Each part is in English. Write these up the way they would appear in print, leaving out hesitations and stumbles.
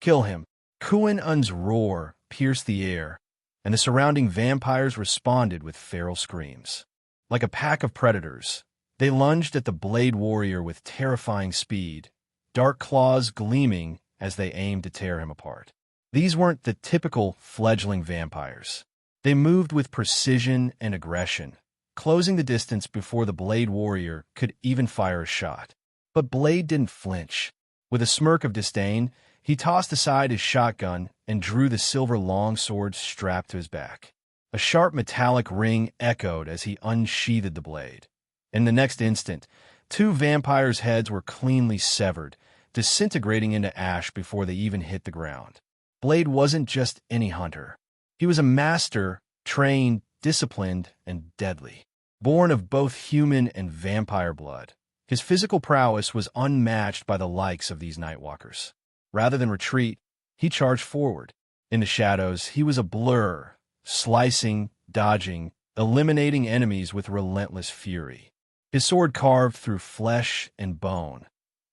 Kill him. Kuan-un's roar pierced the air, and the surrounding vampires responded with feral screams. Like a pack of predators, they lunged at the Blade Warrior with terrifying speed, dark claws gleaming as they aimed to tear him apart. These weren't the typical fledgling vampires. They moved with precision and aggression, closing the distance before the Blade Warrior could even fire a shot. But Blade didn't flinch. With a smirk of disdain, he tossed aside his shotgun and drew the silver longsword strapped to his back. A sharp metallic ring echoed as he unsheathed the blade. In the next instant, two vampires' heads were cleanly severed, disintegrating into ash before they even hit the ground. Blade wasn't just any hunter. He was a master, trained, disciplined, and deadly. Born of both human and vampire blood, his physical prowess was unmatched by the likes of these Nightwalkers. Rather than retreat, he charged forward. In the shadows, he was a blur, slicing, dodging, eliminating enemies with relentless fury. His sword carved through flesh and bone,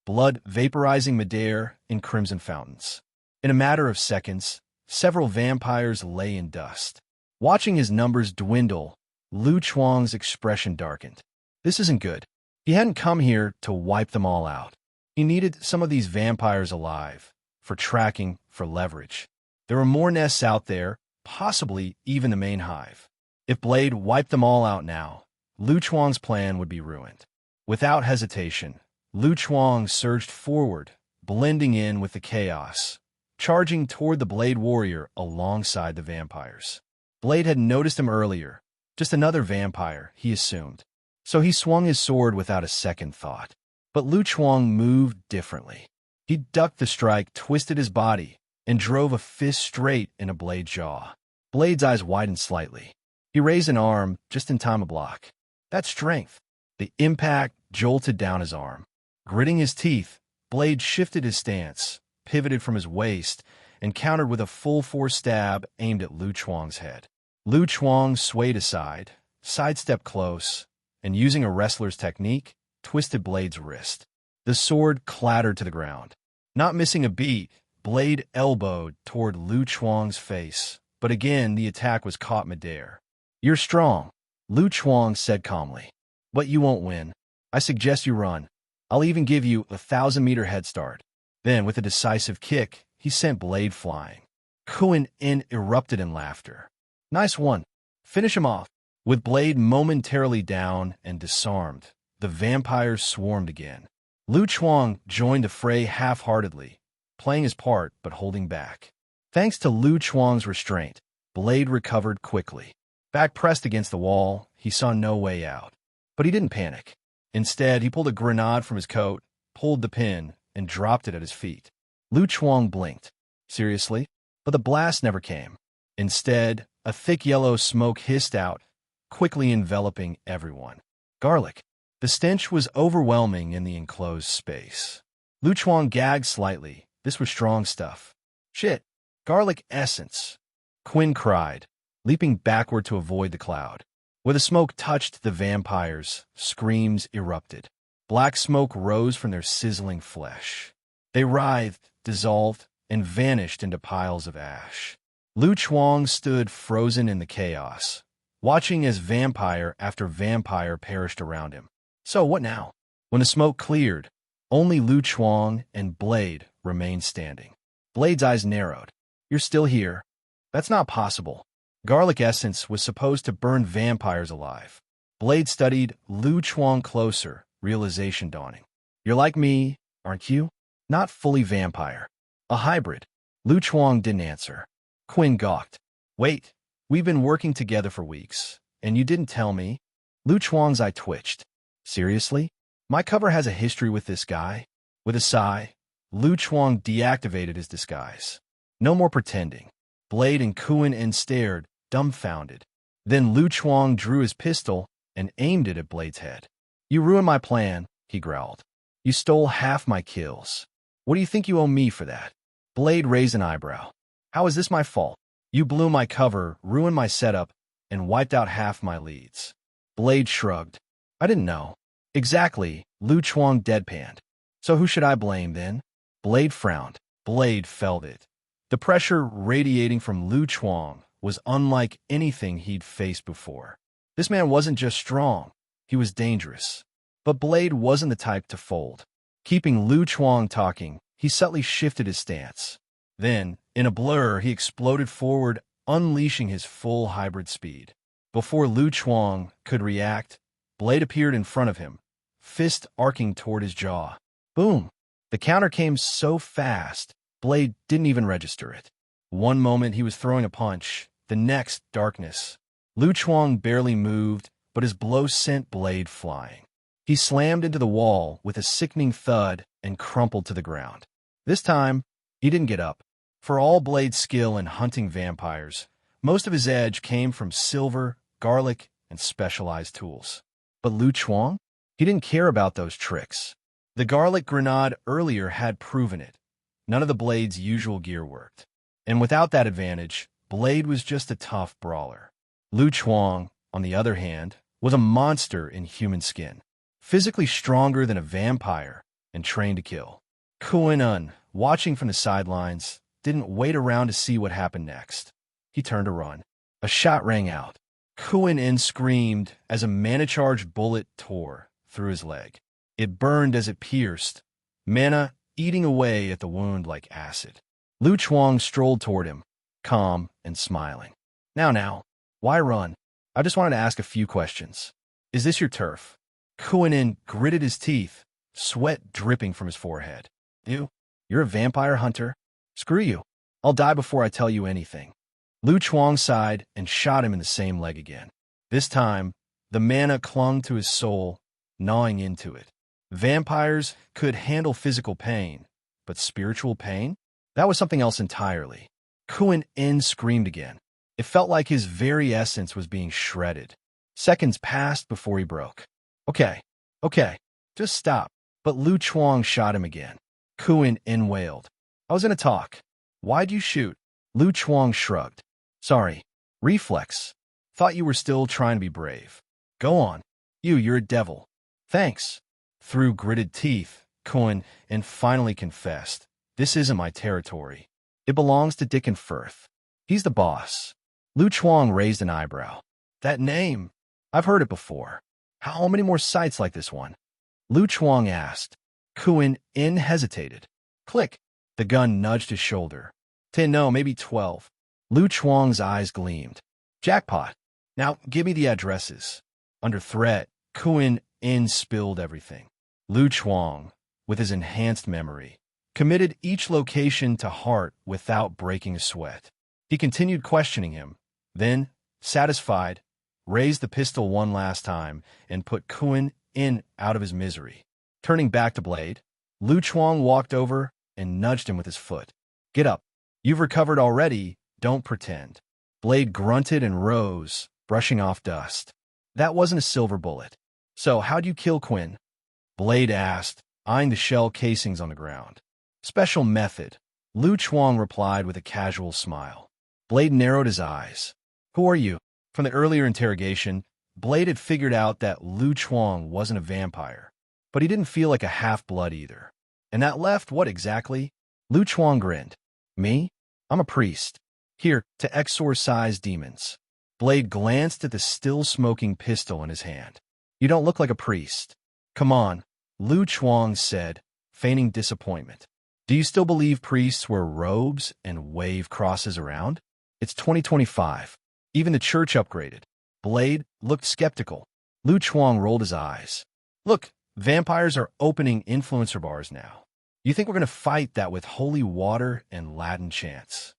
blood vaporizing midair in crimson fountains. In a matter of seconds, several vampires lay in dust. Watching his numbers dwindle, Lu Chuang's expression darkened. This isn't good. He hadn't come here to wipe them all out. He needed some of these vampires alive, for tracking, for leverage. There were more nests out there, possibly even the main hive. If Blade wiped them all out now, Lu Chuang's plan would be ruined. Without hesitation, Lu Chuang surged forward, blending in with the chaos, charging toward the Blade Warrior alongside the vampires. Blade had noticed him earlier, just another vampire, he assumed. So he swung his sword without a second thought. But Lu Chuang moved differently. He ducked the strike, twisted his body, and drove a fist straight into Blade's jaw. Blade's eyes widened slightly. He raised an arm just in time to block. That's strength. The impact jolted down his arm. Gritting his teeth, Blade shifted his stance, pivoted from his waist, and countered with a full-force stab aimed at Lu Chuang's head. Lu Chuang swayed aside, sidestepped close, and using a wrestler's technique, twisted Blade's wrist. The sword clattered to the ground. Not missing a beat, Blade elbowed toward Lu Chuang's face, but again the attack was caught midair. "You're strong," Lu Chuang said calmly, "but you won't win. I suggest you run. I'll even give you a 1,000-meter head start." Then, with a decisive kick, he sent Blade flying. Kuan-in erupted in laughter. "Nice one. Finish him off." With Blade momentarily down and disarmed, the vampires swarmed again. Lu Chuang joined the fray half-heartedly, playing his part but holding back. Thanks to Lu Chuang's restraint, Blade recovered quickly. Back pressed against the wall, he saw no way out. But he didn't panic. Instead, he pulled a grenade from his coat, pulled the pin, and dropped it at his feet. Lu Chuang blinked. Seriously? But the blast never came. Instead, a thick yellow smoke hissed out, quickly enveloping everyone. Garlic. The stench was overwhelming in the enclosed space. Lu Chuang gagged slightly. This was strong stuff. "Shit. Garlic essence," Quinn cried, leaping backward to avoid the cloud. Where the smoke touched the vampires, screams erupted. Black smoke rose from their sizzling flesh. They writhed, dissolved, and vanished into piles of ash. Lu Chuang stood frozen in the chaos, watching as vampire after vampire perished around him. So what now? When the smoke cleared, only Lu Chuang and Blade remained standing. Blade's eyes narrowed. "You're still here? That's not possible. Garlic essence was supposed to burn vampires alive." Blade studied Lu Chuang closer, realization dawning. "You're like me, aren't you? Not fully vampire. A hybrid." Lu Chuang didn't answer. Quinn gawked. "Wait, we've been working together for weeks, and you didn't tell me?" Lu Chuang's eye twitched. "Seriously? My cover has a history with this guy?" With a sigh, Lu Chuang deactivated his disguise. No more pretending. Blade and Kuan-in stared, dumbfounded. Then Lu Chuang drew his pistol and aimed it at Blade's head. "You ruined my plan," he growled. "You stole half my kills. What do you think you owe me for that?" Blade raised an eyebrow. "How is this my fault? You blew my cover, ruined my setup, and wiped out half my leads." Blade shrugged. "I didn't know." "Exactly," Lu Chuang deadpanned. "So who should I blame then?" Blade frowned. Blade felt it. The pressure radiating from Lu Chuang was unlike anything he'd faced before. This man wasn't just strong, he was dangerous. But Blade wasn't the type to fold. Keeping Lu Chuang talking, he subtly shifted his stance. Then, in a blur, he exploded forward, unleashing his full hybrid speed. Before Lu Chuang could react, Blade appeared in front of him, fist arcing toward his jaw. Boom! The counter came so fast, Blade didn't even register it. One moment he was throwing a punch, the next darkness. Lu Chuang barely moved, but his blow sent Blade flying. He slammed into the wall with a sickening thud and crumpled to the ground. This time, he didn't get up. For all Blade's skill in hunting vampires, most of his edge came from silver, garlic, and specialized tools. But Lu Chuang? He didn't care about those tricks. The garlic grenade earlier had proven it. None of the Blade's usual gear worked. And without that advantage, Blade was just a tough brawler. Lu Chuang, on the other hand, was a monster in human skin. Physically stronger than a vampire and trained to kill. Kuan-un, watching from the sidelines, didn't wait around to see what happened next. He turned to run. A shot rang out. Kuan-in screamed as a mana-charged bullet tore through his leg. It burned as it pierced, mana eating away at the wound like acid. Lu Chuang strolled toward him, calm and smiling. Now, why run? I just wanted to ask a few questions. Is this your turf? Kuan-in gritted his teeth, sweat dripping from his forehead. You're a vampire hunter? Screw you. I'll die before I tell you anything. Lu Chuang sighed and shot him in the same leg again. This time, the mana clung to his soul, gnawing into it. Vampires could handle physical pain, but spiritual pain? That was something else entirely. Kuan-in screamed again. It felt like his very essence was being shredded. Seconds passed before he broke. Okay, just stop. But Lu Chuang shot him again. Kuan-in wailed. I was in a talk. Why'd you shoot? Lu Chuang shrugged. Sorry. Reflex. Thought you were still trying to be brave. Go on. You're a devil. Thanks. Through gritted teeth, Kuan-in finally confessed. This isn't my territory. It belongs to Dick and Feith. He's the boss. Lu Chuang raised an eyebrow. That name. I've heard it before. How many more sites like this one? Lu Chuang asked. Kuan-in hesitated. Click. The gun nudged his shoulder. 10, no, maybe 12. Lu Chuang's eyes gleamed. Jackpot. Now, give me the addresses. Under threat, Kuan-in spilled everything. Lu Chuang, with his enhanced memory, committed each location to heart without breaking a sweat. He continued questioning him, then, satisfied, raised the pistol one last time and put Kuan-in out of his misery. Turning back to Blade, Lu Chuang walked over and nudged him with his foot. Get up. You've recovered already, don't pretend. Blade grunted and rose, brushing off dust. That wasn't a silver bullet. So how'd you kill Quinn? Blade asked, eyeing the shell casings on the ground. Special method, Lu Chuang replied with a casual smile. Blade narrowed his eyes. Who are you? From the earlier interrogation, Blade had figured out that Lu Chuang wasn't a vampire, but he didn't feel like a half-blood either. And that left what exactly? Lu Chuang grinned. Me? I'm a priest. Here, to exorcise demons. Blade glanced at the still-smoking pistol in his hand. You don't look like a priest. Come on, Lu Chuang said, feigning disappointment. Do you still believe priests wear robes and wave crosses around? It's 2025. Even the church upgraded. Blade looked skeptical. Lu Chuang rolled his eyes. Look, vampires are opening influencer bars now. You think we're going to fight that with holy water and Latin chants?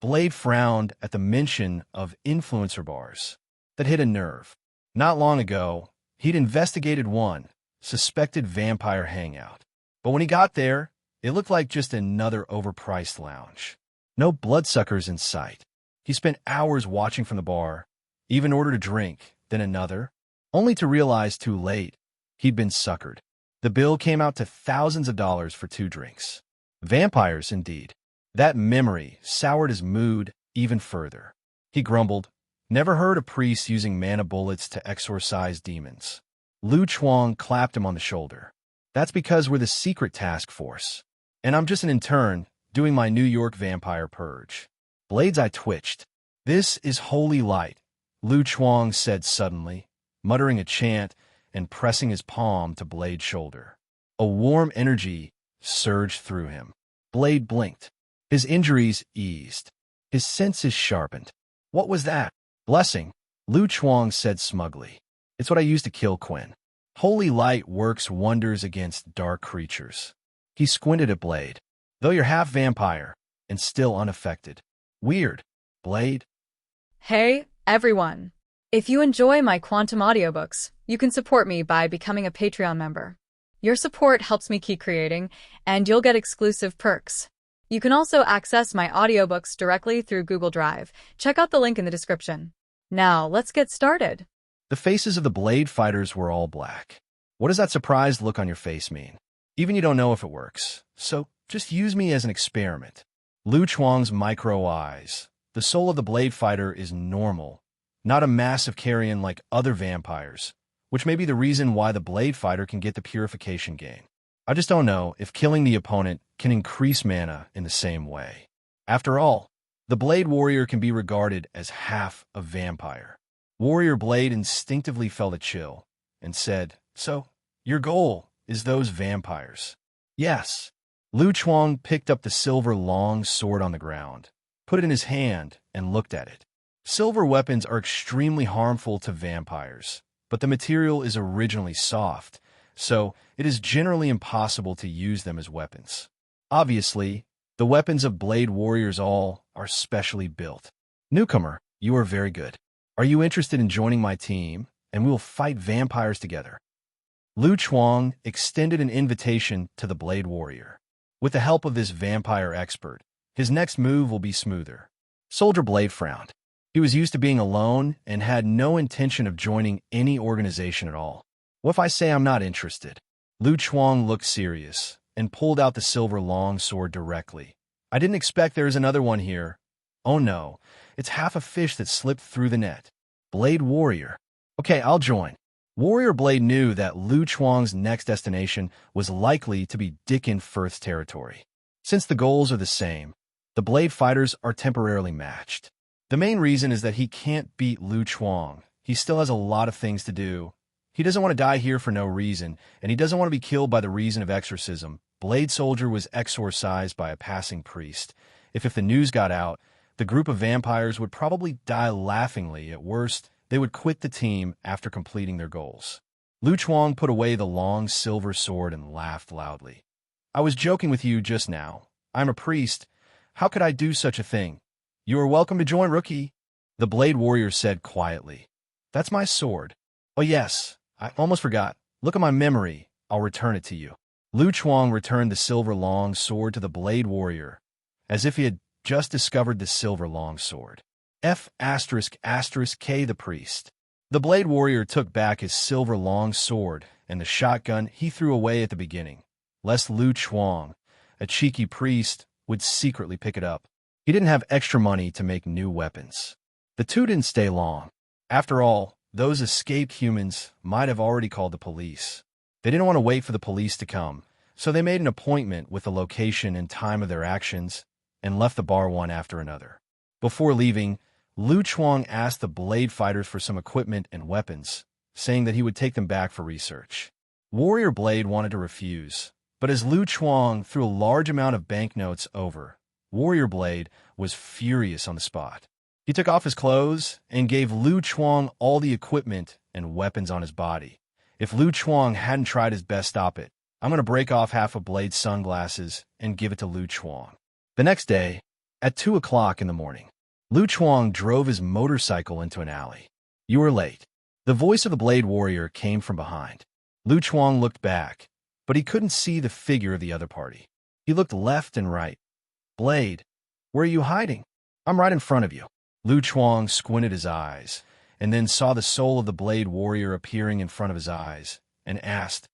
Blade frowned at the mention of influencer bars. That hit a nerve. Not long ago, he'd investigated one, suspected vampire hangout. But when he got there, it looked like just another overpriced lounge. No bloodsuckers in sight. He spent hours watching from the bar, even ordered a drink, then another, only to realize too late he'd been suckered. The bill came out to thousands of dollars for 2 drinks. Vampires, indeed. That memory soured his mood even further. He grumbled, never heard of priests using mana bullets to exorcise demons. Lu Chuang clapped him on the shoulder. That's because we're the secret task force. And I'm just an intern, doing my New York vampire purge. Blade's eye twitched. This is holy light, Lu Chuang said suddenly, muttering a chant and pressing his palm to Blade's shoulder. A warm energy surged through him. Blade blinked. His injuries eased. His senses sharpened. What was that? Blessing, Lu Chuang said smugly. It's what I used to kill Quinn. Holy light works wonders against dark creatures. He squinted at Blade. Though you're half vampire and still unaffected. Weird. Blade? Hey, everyone. If you enjoy my quantum audiobooks, you can support me by becoming a Patreon member. Your support helps me keep creating, and you'll get exclusive perks. You can also access my audiobooks directly through Google Drive. Check out the link in the description. Now, let's get started. The faces of the Blade fighters were all black. What does that surprised look on your face mean? Even you don't know if it works, so just use me as an experiment. Lu Chuang's micro eyes. The soul of the Blade fighter is normal, not a massive carrion like other vampires, which may be the reason why the Blade fighter can get the purification gain. I just don't know if killing the opponent can increase mana in the same way. After all, the Blade warrior can be regarded as half a vampire. Warrior Blade instinctively felt a chill and said, "So, your goal is those vampires?" "Yes." Lu Chuang picked up the silver long sword on the ground, put it in his hand, and looked at it. Silver weapons are extremely harmful to vampires, but the material is originally soft, so it is generally impossible to use them as weapons. Obviously, the weapons of Blade warriors all are specially built. Newcomer, you are very good. Are you interested in joining my team, and we will fight vampires together? Lu Chuang extended an invitation to the Blade warrior. With the help of this vampire expert, his next move will be smoother. Soldier Blade frowned. He was used to being alone and had no intention of joining any organization at all. What if I say I'm not interested? Lu Chuang looked serious and pulled out the silver long sword directly. I didn't expect there is another one here. Oh no, it's half a fish that slipped through the net. Blade warrior. Okay, I'll join. Warrior Blade knew that Lu Chuang's next destination was likely to be Dickin Firth's territory. Since the goals are the same, the Blade fighters are temporarily matched. The main reason is that he can't beat Lu Chuang. He still has a lot of things to do. He doesn't want to die here for no reason, and he doesn't want to be killed by the reason of exorcism. Blade Soldier was exorcised by a passing priest. If the news got out, the group of vampires would probably die laughingly. At worst, they would quit the team after completing their goals. Lu Chuang put away the long silver sword and laughed loudly. I was joking with you just now. I'm a priest. How could I do such a thing? You are welcome to join, rookie, the Blade warrior said quietly. That's my sword. Oh yes, I almost forgot. Look at my memory. I'll return it to you. Lu Chuang returned the silver long sword to the Blade warrior, as if he had just discovered the silver long sword. F***K the priest. The Blade warrior took back his silver long sword and the shotgun he threw away at the beginning, lest Lu Chuang, a cheeky priest, would secretly pick it up. He didn't have extra money to make new weapons. The two didn't stay long. After all, those escaped humans might have already called the police. They didn't want to wait for the police to come, so they made an appointment with the location and time of their actions and left the bar one after another. Before leaving, Lu Chuang asked the Blade fighters for some equipment and weapons, saying that he would take them back for research. Warrior Blade wanted to refuse, but as Lu Chuang threw a large amount of banknotes over, Warrior Blade was furious on the spot. He took off his clothes and gave Lu Chuang all the equipment and weapons on his body. If Lu Chuang hadn't tried his best to stop it, I'm going to break off half of Blade's sunglasses and give it to Lu Chuang. The next day, at 2 o'clock in the morning, Lu Chuang drove his motorcycle into an alley. You were late. The voice of the Blade warrior came from behind. Lu Chuang looked back, but he couldn't see the figure of the other party. He looked left and right. Blade, where are you hiding? I'm right in front of you. Lu Chuang squinted his eyes, and then saw the soul of the Blade warrior appearing in front of his eyes, and asked,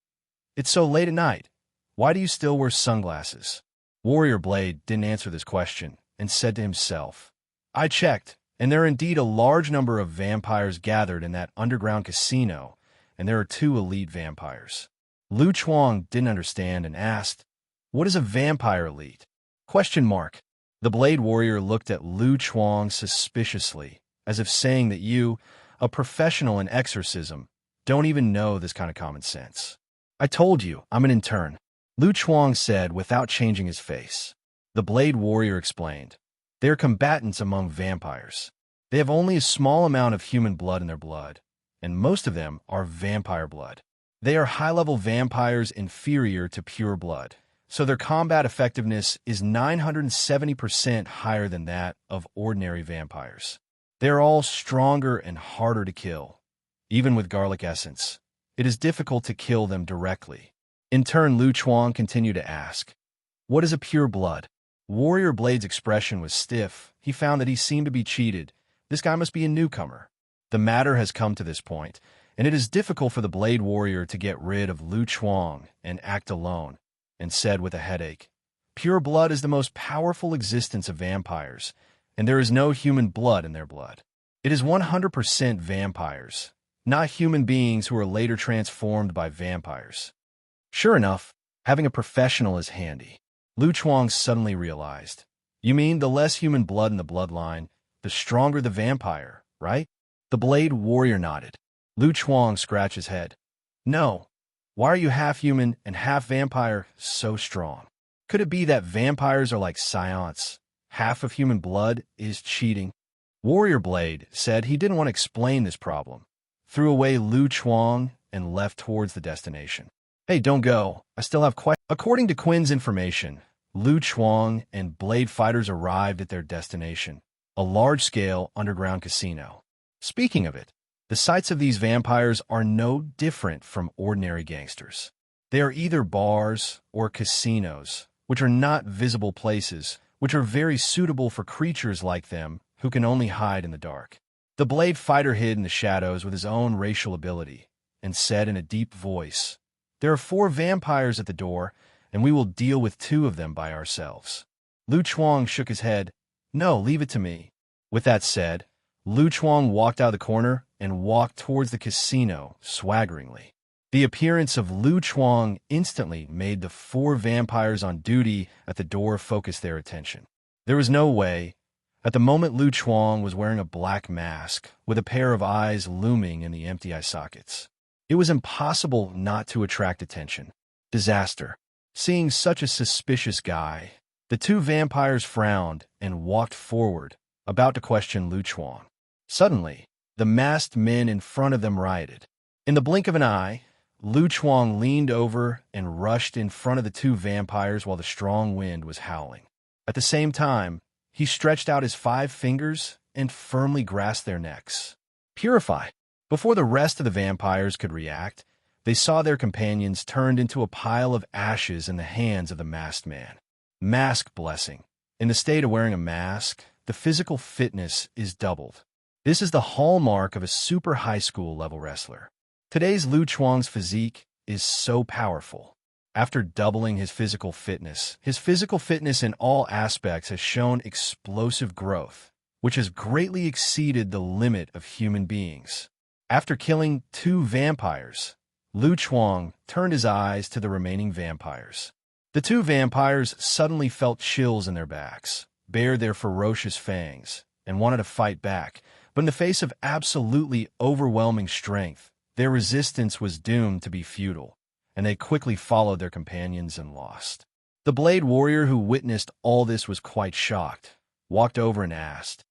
It's so late at night. Why do you still wear sunglasses? Warrior Blade didn't answer this question, and said to himself, I checked, and there are indeed a large number of vampires gathered in that underground casino, and there are 2 elite vampires. Lu Chuang didn't understand and asked, What is a vampire elite? Question mark. The Blade Warrior looked at Lu Chuang suspiciously, as if saying that you, a professional in exorcism, don't even know this kind of common sense. I told you, I'm an intern, Lu Chuang said without changing his face. The Blade Warrior explained. They are combatants among vampires. They have only a small amount of human blood in their blood, and most of them are vampire blood. They are high-level vampires inferior to pure blood, so their combat effectiveness is 970% higher than that of ordinary vampires. They are all stronger and harder to kill. Even with garlic essence, it is difficult to kill them directly. In turn, Lu Chuang continued to ask, "What is a pure blood?" Warrior Blade's expression was stiff. He found that he seemed to be cheated. This guy must be a newcomer. The matter has come to this point, and it is difficult for the Blade Warrior to get rid of Lu Chuang and act alone, and said with a headache, "Pure blood is the most powerful existence of vampires, and there is no human blood in their blood. It is 100% vampires, not human beings who are later transformed by vampires." Sure enough, having a professional is handy. Lu Chuang suddenly realized. You mean the less human blood in the bloodline, the stronger the vampire, right? The Blade Warrior nodded. Lu Chuang scratched his head. No. Why are you half human and half vampire so strong? Could it be that vampires are like science? Half of human blood is cheating? Warrior Blade said he didn't want to explain this problem, threw away Lu Chuang, and left towards the destination. Hey, don't go. I still have questions. According to Quinn's information, Lu Chuang and Blade fighters arrived at their destination, a large-scale underground casino. Speaking of it, the sights of these vampires are no different from ordinary gangsters. They are either bars or casinos, which are not visible places, which are very suitable for creatures like them who can only hide in the dark. The Blade fighter hid in the shadows with his own racial ability and said in a deep voice, "There are 4 vampires at the door, and we will deal with 2 of them by ourselves." Lu Chuang shook his head. "No, leave it to me." With that said, Lu Chuang walked out of the corner and walked towards the casino swaggeringly. The appearance of Lu Chuang instantly made the 4 vampires on duty at the door focus their attention. There was no way. At the moment, Lu Chuang was wearing a black mask with a pair of eyes looming in the empty eye sockets. It was impossible not to attract attention. Disaster. Seeing such a suspicious guy, the 2 vampires frowned and walked forward, about to question Lu Chuang. Suddenly, the masked men in front of them rioted. In the blink of an eye, Lu Chuang leaned over and rushed in front of the 2 vampires while the strong wind was howling. At the same time, he stretched out his 5 fingers and firmly grasped their necks. Purify! Before the rest of the vampires could react, they saw their companions turned into a pile of ashes in the hands of the masked man. Mask blessing. In the state of wearing a mask, the physical fitness is doubled. This is the hallmark of a super high school level wrestler. Today's Lu Chuang's physique is so powerful. After doubling his physical fitness in all aspects has shown explosive growth, which has greatly exceeded the limit of human beings. After killing 2 vampires, Lu Chuang turned his eyes to the remaining vampires. The 2 vampires suddenly felt chills in their backs, bared their ferocious fangs, and wanted to fight back, but in the face of absolutely overwhelming strength, their resistance was doomed to be futile, and they quickly followed their companions and lost. The Blade Warrior who witnessed all this was quite shocked, walked over and asked,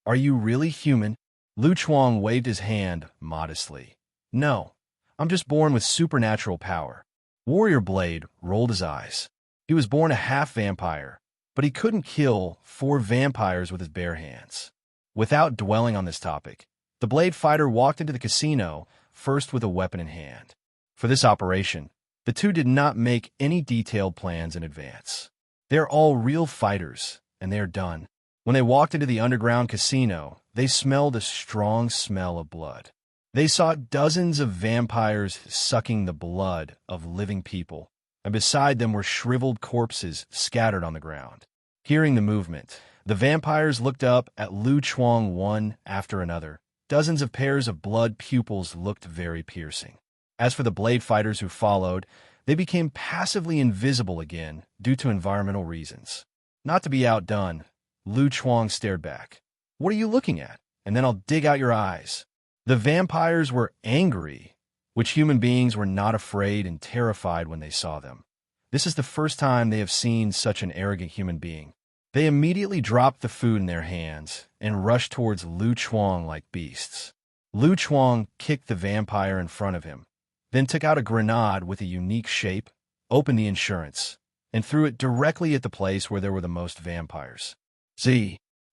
"Are you really human?" Lu Chuang waved his hand modestly. "No, I'm just born with supernatural power." Warrior Blade rolled his eyes. He was born a half-vampire, but he couldn't kill 4 vampires with his bare hands. Without dwelling on this topic, the Blade fighter walked into the casino, first with a weapon in hand. For this operation, the 2 did not make any detailed plans in advance. They're all real fighters, and they're done. When they walked into the underground casino, they smelled a strong smell of blood. They saw dozens of vampires sucking the blood of living people, and beside them were shriveled corpses scattered on the ground. Hearing the movement, the vampires looked up at Lu Chuang one after another. Dozens of pairs of blood pupils looked very piercing. As for the Blade fighters who followed, they became passively invisible again due to environmental reasons. Not to be outdone, Lu Chuang stared back. What are you looking at? And then I'll dig out your eyes. The vampires were angry, which human beings were not afraid and terrified when they saw them. This is the first time they have seen such an arrogant human being. They immediately dropped the food in their hands and rushed towards Lu Chuang like beasts. Lu Chuang kicked the vampire in front of him, then took out a grenade with a unique shape, opened the insurance, and threw it directly at the place where there were the most vampires.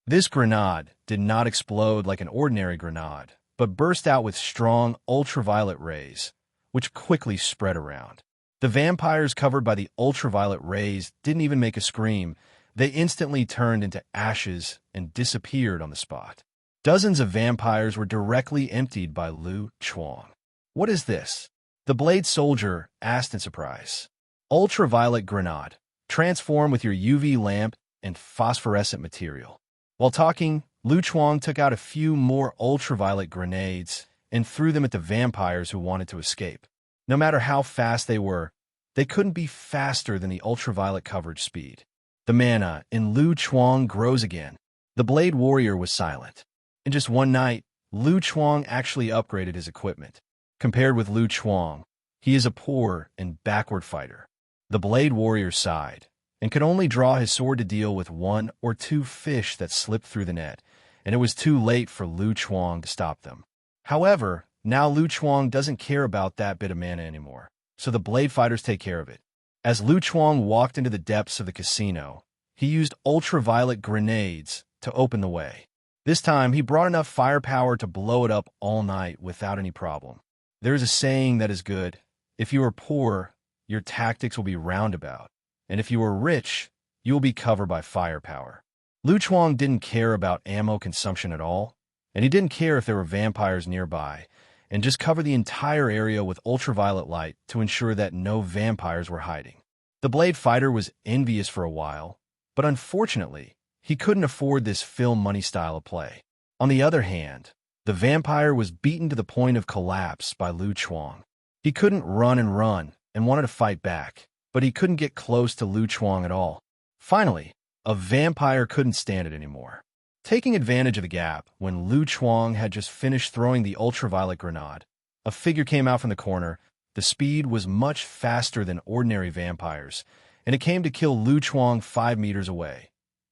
This grenade did not explode like an ordinary grenade, but burst out with strong ultraviolet rays, which quickly spread around. The vampires covered by the ultraviolet rays didn't even make a scream. They instantly turned into ashes and disappeared on the spot. Dozens of vampires were directly emptied by Lu Chuang. What is this? The blade soldier asked in surprise. Ultraviolet grenade. Transform with your UV lamp and phosphorescent material. While talking, Lu Chuang took out a few more ultraviolet grenades and threw them at the vampires who wanted to escape. No matter how fast they were, they couldn't be faster than the ultraviolet coverage speed. The mana in Lu Chuang grows again. The Blade Warrior was silent. In just one night, Lu Chuang actually upgraded his equipment. Compared with Lu Chuang, he is a poor and backward fighter. The Blade Warrior sighed and could only draw his sword to deal with 1 or 2 fish that slipped through the net, and it was too late for Lu Chuang to stop them. However, now Lu Chuang doesn't care about that bit of mana anymore, so the blade fighters take care of it. As Lu Chuang walked into the depths of the casino, he used ultraviolet grenades to open the way. This time, he brought enough firepower to blow it up all night without any problem. There is a saying that is good: if you are poor, your tactics will be roundabout, and if you are rich, you will be covered by firepower. Lu Chuang didn't care about ammo consumption at all, and he didn't care if there were vampires nearby, and just covered the entire area with ultraviolet light to ensure that no vampires were hiding. The blade fighter was envious for a while, but unfortunately, he couldn't afford this film money style of play. On the other hand, the vampire was beaten to the point of collapse by Lu Chuang. He couldn't run and wanted to fight back, but he couldn't get close to Lu Chuang at all. Finally, a vampire couldn't stand it anymore. Taking advantage of the gap, when Lu Chuang had just finished throwing the ultraviolet grenade, a figure came out from the corner. The speed was much faster than ordinary vampires, and it came to kill Lu Chuang 5 meters away.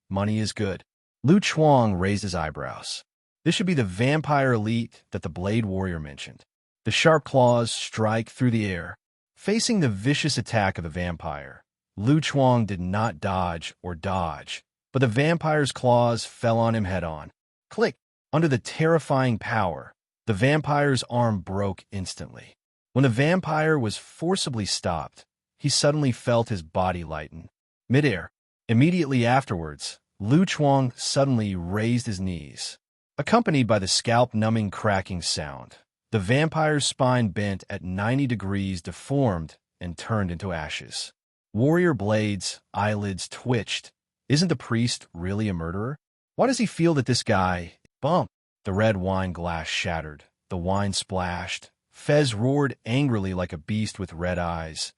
Money is good. Lu Chuang raised his eyebrows. This should be the vampire elite that the Blade Warrior mentioned. The sharp claws strike through the air. Facing the vicious attack of the vampire, Lu Chuang did not dodge or dodge, but the vampire's claws fell on him head-on. Click! Under the terrifying power, the vampire's arm broke instantly. When the vampire was forcibly stopped, he suddenly felt his body lighten. Mid-air. Immediately afterwards, Lu Chuang suddenly raised his knees. Accompanied by the scalp-numbing cracking sound, the vampire's spine bent at 90 degrees, deformed, and turned into ashes. Warrior Blade's eyelids twitched. Isn't the priest really a murderer? Why does he feel that this guy... Bump! The red wine glass shattered. The wine splashed. Fez roared angrily like a beast with red eyes.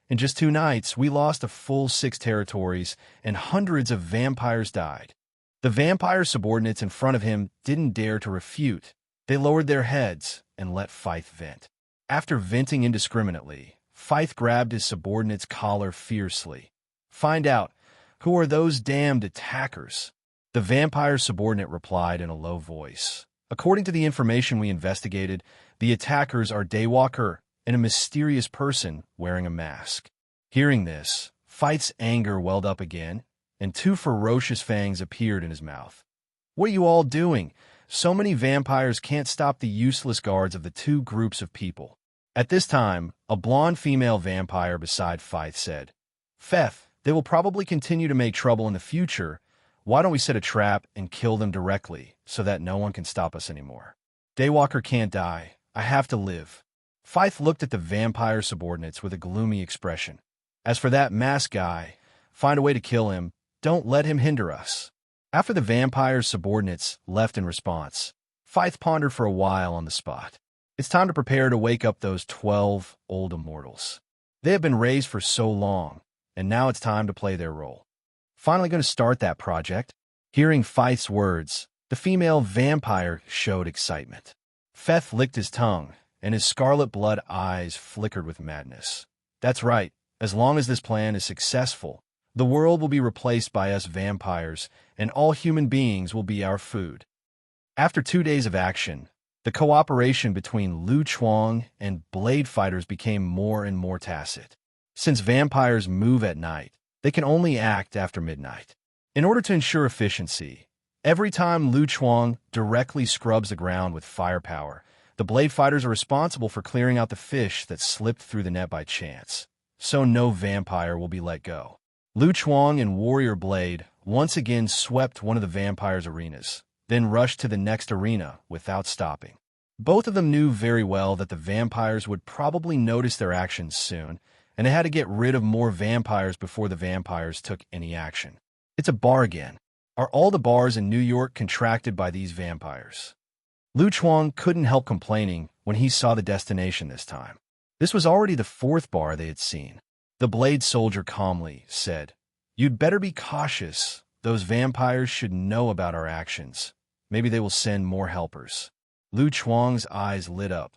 In just 2 nights, we lost a full 6 territories, and hundreds of vampires died. The vampire subordinates in front of him didn't dare to refute. They lowered their heads and let Feith vent. After venting indiscriminately, Feith grabbed his subordinate's collar fiercely. Find out, who are those damned attackers? The vampire subordinate replied in a low voice. According to the information we investigated, the attackers are Daywalker and a mysterious person wearing a mask. Hearing this, Feith's anger welled up again, and 2 ferocious fangs appeared in his mouth. What are you all doing? So many vampires can't stop the useless guards of the 2 groups of people. At this time, a blonde female vampire beside Feith said, Feith, they will probably continue to make trouble in the future. Why don't we set a trap and kill them directly so that no one can stop us anymore? Daywalker can't die. I have to live. Feith looked at the vampire subordinates with a gloomy expression. As for that masked guy, find a way to kill him. Don't let him hinder us. After the vampire's subordinates left in response, Feith pondered for a while on the spot. It's time to prepare to wake up those 12 old immortals. They have been raised for so long, and now it's time to play their role. Finally going to start that project. Hearing Feith's words, the female vampire showed excitement. Feith licked his tongue, and his scarlet blood eyes flickered with madness. That's right. As long as this plan is successful, the world will be replaced by us vampires, and all human beings will be our food. After 2 days of action, the cooperation between Lu Chuang and blade fighters became more and more tacit. Since vampires move at night, they can only act after midnight. In order to ensure efficiency, every time Lu Chuang directly scrubs the ground with firepower, the blade fighters are responsible for clearing out the fish that slipped through the net by chance, so no vampire will be let go. Lu Chuang and Warrior Blade once again swept one of the vampires' arenas, then rushed to the next arena without stopping. Both of them knew very well that the vampires would probably notice their actions soon, and they had to get rid of more vampires before the vampires took any action. It's a bargain. Are all the bars in New York contracted by these vampires? Lu Chuang couldn't help complaining when he saw the destination this time. This was already the 4th bar they had seen. The blade soldier calmly said, "You'd better be cautious. Those vampires should know about our actions. Maybe they will send more helpers." Lu Chuang's eyes lit up.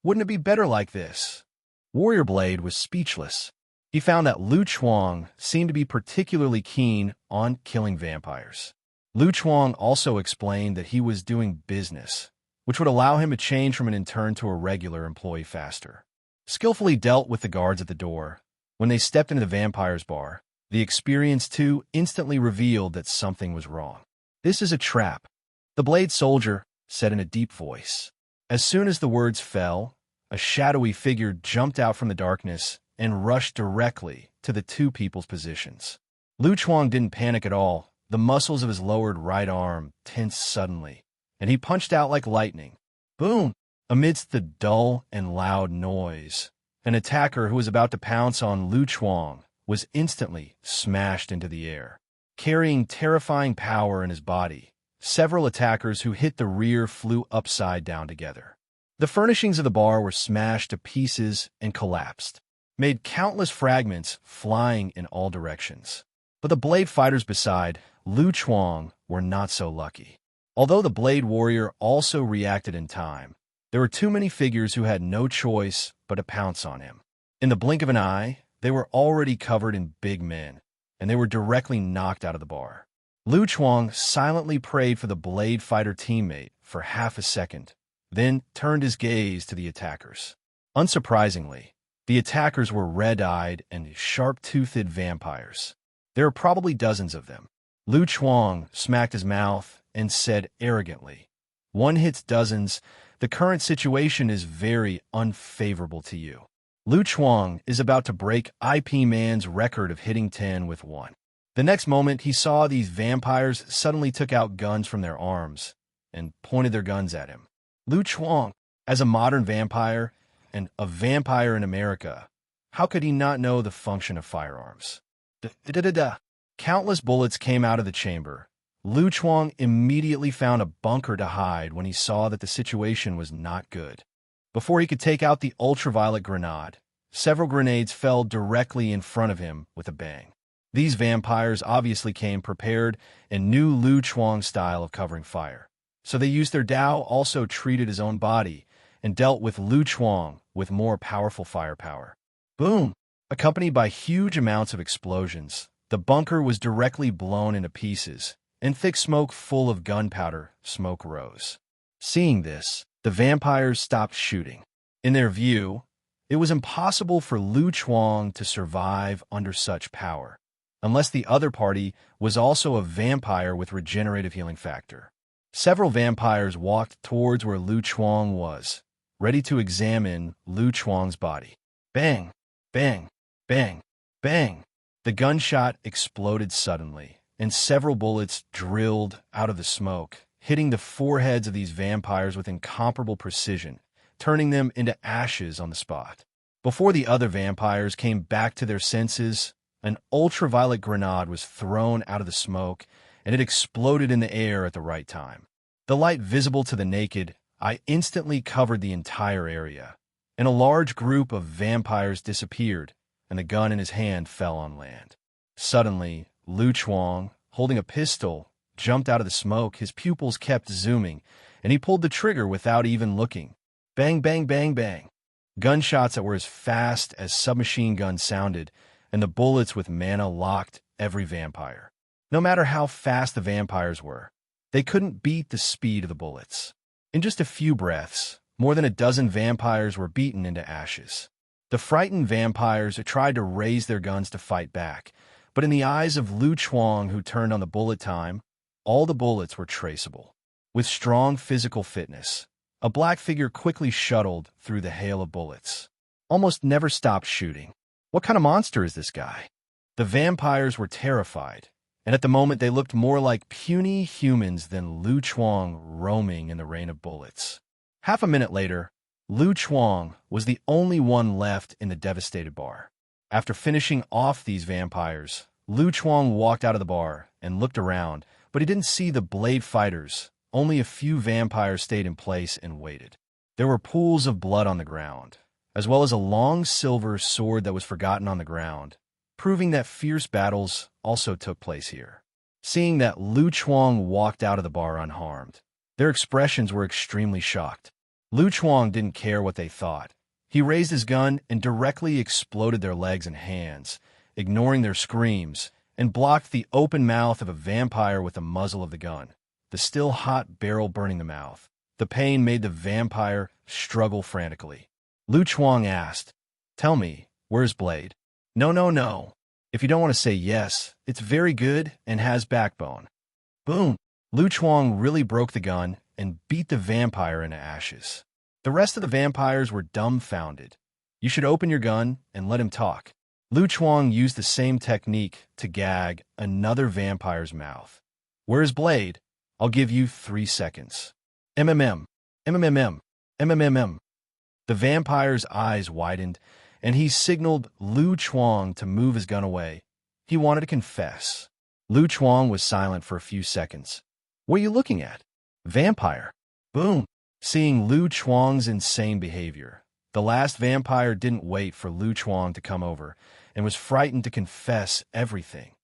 Wouldn't it be better like this? Warrior Blade was speechless. He found that Lu Chuang seemed to be particularly keen on killing vampires. Lu Chuang also explained that he was doing business, which would allow him to change from an intern to a regular employee faster. Skillfully dealt with the guards at the door. When they stepped into the vampire's bar, the experienced two instantly revealed that something was wrong. "This is a trap," the blade soldier said in a deep voice. As soon as the words fell, a shadowy figure jumped out from the darkness and rushed directly to the two people's positions. Lu Chuang didn't panic at all. The muscles of his lowered right arm tensed suddenly, and he punched out like lightning. Boom! Amidst the dull and loud noise, an attacker who was about to pounce on Lu Chuang was instantly smashed into the air. Carrying terrifying power in his body, several attackers who hit the rear flew upside down together. The furnishings of the bar were smashed to pieces and collapsed, made countless fragments flying in all directions. But the blade fighters beside Lu Chuang were not so lucky. Although the blade warrior also reacted in time, there were too many figures who had no choice but to pounce on him. In the blink of an eye, they were already covered in big men, and they were directly knocked out of the bar. Lu Chuang silently prayed for the blade fighter teammate for half a second, then turned his gaze to the attackers. Unsurprisingly, the attackers were red-eyed and sharp-toothed vampires. There were probably dozens of them. Lu Chuang smacked his mouth and said arrogantly, "One hits dozens. The current situation is very unfavorable to you." Lu Chuang is about to break IP Man's record of hitting 10 with one. The next moment, he saw these vampires suddenly took out guns from their arms and pointed their guns at him. Lu Chuang, as a modern vampire and a vampire in America, how could he not know the function of firearms? Da-da-da-da. Countless bullets came out of the chamber. Lu Chuang immediately found a bunker to hide when he saw that the situation was not good. Before he could take out the ultraviolet grenade, several grenades fell directly in front of him with a bang. These vampires obviously came prepared and knew Lu Chuang's style of covering fire. So they used their Dao, also treated his own body, and dealt with Lu Chuang with more powerful firepower. Boom! Accompanied by huge amounts of explosions, the bunker was directly blown into pieces, and thick smoke full of gunpowder smoke rose. Seeing this, the vampires stopped shooting. In their view, it was impossible for Lu Chuang to survive under such power, unless the other party was also a vampire with regenerative healing factor. Several vampires walked towards where Lu Chuang was, ready to examine Lu Chuang's body. Bang! Bang! Bang! Bang! The gunshot exploded suddenly, and several bullets drilled out of the smoke, hitting the foreheads of these vampires with incomparable precision, turning them into ashes on the spot. Before the other vampires came back to their senses, an ultraviolet grenade was thrown out of the smoke, and it exploded in the air at the right time. The light visible to the naked eye instantly covered the entire area, and a large group of vampires disappeared, and the gun in his hand fell on land. Suddenly, Lu Chuang, holding a pistol, jumped out of the smoke. His pupils kept zooming, and he pulled the trigger without even looking. Bang, bang, bang, bang. Gunshots that were as fast as submachine guns sounded, and the bullets with mana locked every vampire. No matter how fast the vampires were, they couldn't beat the speed of the bullets. In just a few breaths, more than a dozen vampires were beaten into ashes. The frightened vampires tried to raise their guns to fight back, but in the eyes of Lu Chuang, who turned on the bullet time, all the bullets were traceable. With strong physical fitness, a black figure quickly shuttled through the hail of bullets. Almost never stopped shooting. What kind of monster is this guy? The vampires were terrified, and at the moment they looked more like puny humans than Lu Chuang roaming in the rain of bullets. Half a minute later, Lu Chuang was the only one left in the devastated bar. After finishing off these vampires, Lu Chuang walked out of the bar and looked around, but he didn't see the blade fighters. Only a few vampires stayed in place and waited. There were pools of blood on the ground, as well as a long silver sword that was forgotten on the ground, proving that fierce battles also took place here. Seeing that Lu Chuang walked out of the bar unharmed, their expressions were extremely shocked. Lu Chuang didn't care what they thought. He raised his gun and directly exploded their legs and hands, ignoring their screams, and blocked the open mouth of a vampire with the muzzle of the gun, the still hot barrel burning the mouth. The pain made the vampire struggle frantically. Lu Chuang asked, "Tell me, where's Blade?" "No, no, no. If you don't want to say yes, it's very good and has backbone." Boom! Lu Chuang really broke the gun and beat the vampire into ashes. The rest of the vampires were dumbfounded. "You should open your gun and let him talk." Lu Chuang used the same technique to gag another vampire's mouth. "Where's Blade? I'll give you 3 seconds. MMM, MMMM, MMMM. The vampire's eyes widened, and he signaled Lu Chuang to move his gun away. He wanted to confess. Lu Chuang was silent for a few seconds. "What are you looking at?" "Vampire." Boom! Seeing Lu Chuang's insane behavior, the last vampire didn't wait for Lu Chuang to come over and was frightened to confess everything.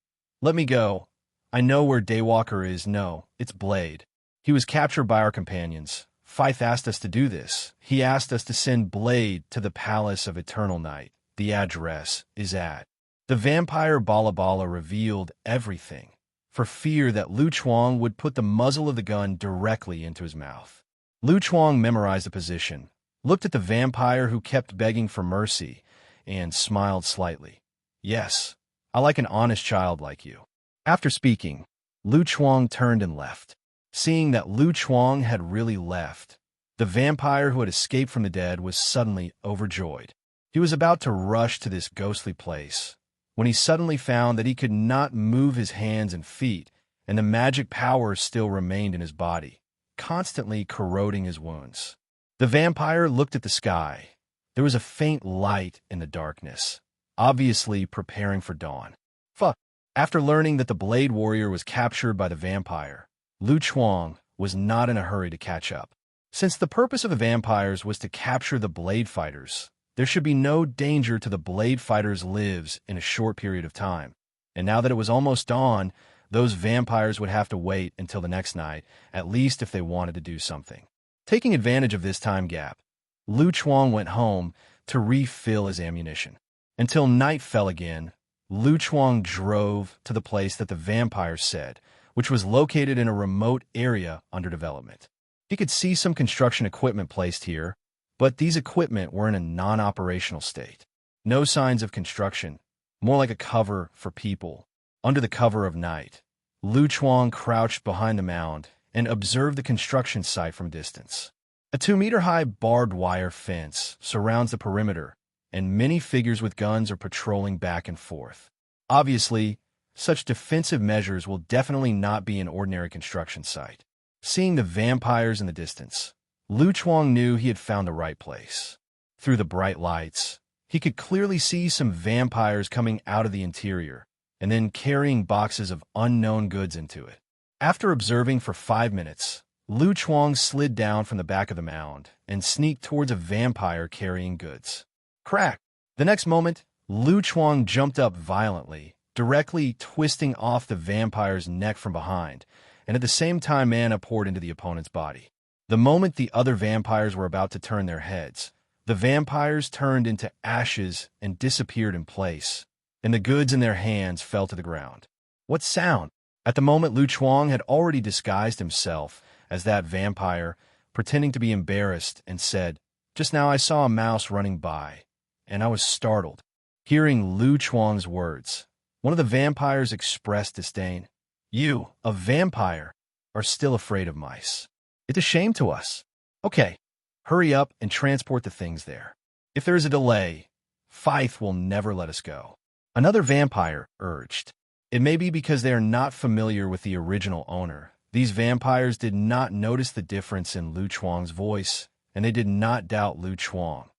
"Let me go. I know where Daywalker is." "No, it's Blade. He was captured by our companions. Feith asked us to do this. He asked us to send Blade to the Palace of Eternal Night. The address is at..." The vampire Bala Bala revealed everything, for fear that Lu Chuang would put the muzzle of the gun directly into his mouth. Lu Chuang memorized the position, looked at the vampire who kept begging for mercy, and smiled slightly. "Yes, I like an honest child like you." After speaking, Lu Chuang turned and left. Seeing that Lu Chuang had really left, the vampire who had escaped from the dead was suddenly overjoyed. He was about to rush to this ghostly place, when he suddenly found that he could not move his hands and feet, and the magic power still remained in his body, constantly corroding his wounds. The vampire looked at the sky. There was a faint light in the darkness, obviously preparing for dawn. Fuck. After learning that the Blade Warrior was captured by the vampire, Lu Chuang was not in a hurry to catch up. Since the purpose of the vampires was to capture the Blade Fighters, there should be no danger to the Blade Fighters' lives in a short period of time. And now that it was almost dawn, those vampires would have to wait until the next night, at least if they wanted to do something. Taking advantage of this time gap, Lu Chuang went home to refill his ammunition. Until night fell again, Lu Chuang drove to the place that the vampires said, which was located in a remote area under development. He could see some construction equipment placed here, but these equipment were in a non-operational state. No signs of construction, more like a cover for people. Under the cover of night, Lu Chuang crouched behind the mound and observed the construction site from a distance. A 2-meter-high barbed wire fence surrounds the perimeter, and many figures with guns are patrolling back and forth. Obviously, such defensive measures will definitely not be an ordinary construction site. Seeing the vampires in the distance, Lu Chuang knew he had found the right place. Through the bright lights, he could clearly see some vampires coming out of the interior, and then carrying boxes of unknown goods into it. After observing for 5 minutes, Lu Chuang slid down from the back of the mound and sneaked towards a vampire carrying goods. Crack! The next moment, Lu Chuang jumped up violently directly twisting off the vampire's neck from behind, and at the same time mana poured into the opponent's body. The moment the other vampires were about to turn their heads, the vampires turned into ashes and disappeared in place, and the goods in their hands fell to the ground. What sound? At the moment, Lu Chuang had already disguised himself as that vampire, pretending to be embarrassed, and said, "Just now I saw a mouse running by, and I was startled." Hearing Lu Chuang's words, one of the vampires expressed disdain. "You, a vampire, are still afraid of mice. It's a shame to us. Okay, hurry up and transport the things there. If there is a delay, Feith will never let us go." Another vampire urged. It may be because they are not familiar with the original owner. These vampires did not notice the difference in Lu Chuang's voice, and they did not doubt Lu Chuang.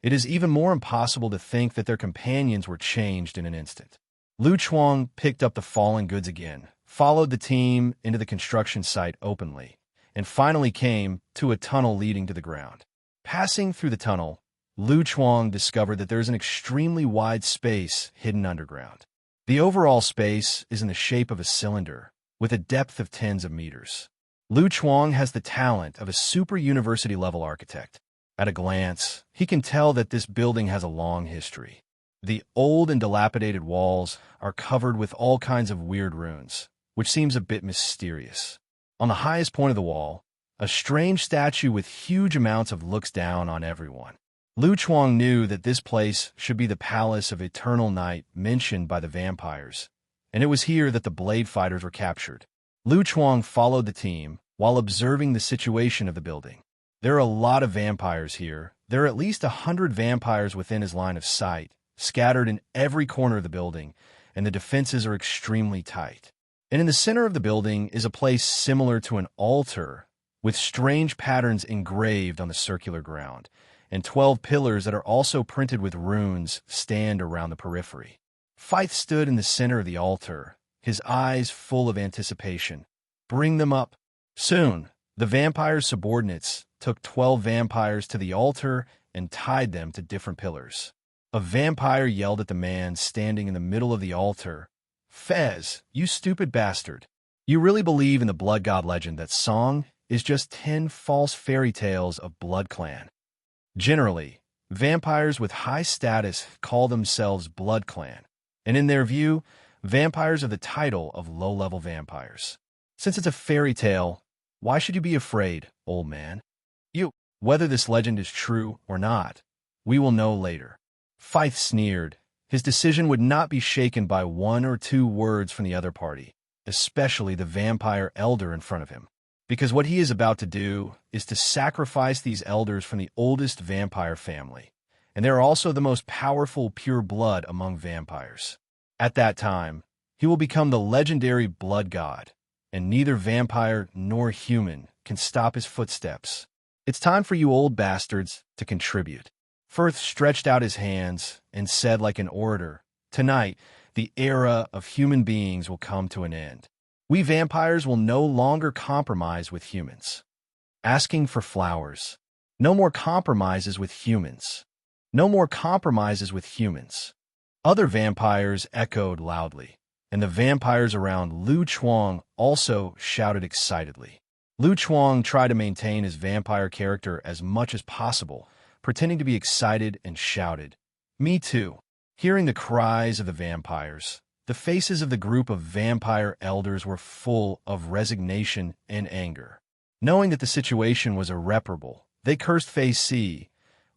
It is even more impossible to think that their companions were changed in an instant. Lu Chuang picked up the fallen goods again, followed the team into the construction site openly, and finally came to a tunnel leading to the ground. Passing through the tunnel, Lu Chuang discovered that there is an extremely wide space hidden underground. The overall space is in the shape of a cylinder, with a depth of tens of meters. Lu Chuang has the talent of a super university-level architect. At a glance, he can tell that this building has a long history. The old and dilapidated walls are covered with all kinds of weird runes, which seems a bit mysterious. On the highest point of the wall, a strange statue with huge amounts of looks down on everyone. Lu Chuang knew that this place should be the palace of eternal night mentioned by the vampires, and it was here that the blade fighters were captured. Lu Chuang followed the team while observing the situation of the building. There are a lot of vampires here. There are at least 100 vampires within his line of sight, scattered in every corner of the building, and the defenses are extremely tight. And in the center of the building is a place similar to an altar, with strange patterns engraved on the circular ground, and 12 pillars that are also printed with runes stand around the periphery. Feith stood in the center of the altar, his eyes full of anticipation. "Bring them up." Soon, the vampire's subordinates took 12 vampires to the altar and tied them to different pillars. A vampire yelled at the man standing in the middle of the altar, "Fez, you stupid bastard. You really believe in the blood god legend that song is just 10 false fairy tales of Blood Clan?" Generally, vampires with high status call themselves Blood Clan, and in their view, vampires are the title of low-level vampires. Since it's a fairy tale, why should you be afraid, old man? Whether this legend is true or not, we will know later. Feith sneered. His decision would not be shaken by 1 or 2 words from the other party, especially the vampire elder in front of him, because what he is about to do is to sacrifice these elders from the oldest vampire family, and they are also the most powerful pure blood among vampires. At that time, he will become the legendary blood god, and neither vampire nor human can stop his footsteps. It's time for you old bastards to contribute. Feith stretched out his hands and said like an orator, "Tonight, the era of human beings will come to an end. We vampires will no longer compromise with humans. Asking for flowers. No more compromises with humans. No more compromises with humans." Other vampires echoed loudly, and the vampires around Lu Chuang also shouted excitedly. Lu Chuang tried to maintain his vampire character as much as possible, pretending to be excited, and shouted, "Me too." Hearing the cries of the vampires, the faces of the group of vampire elders were full of resignation and anger. Knowing that the situation was irreparable, they cursed Feith,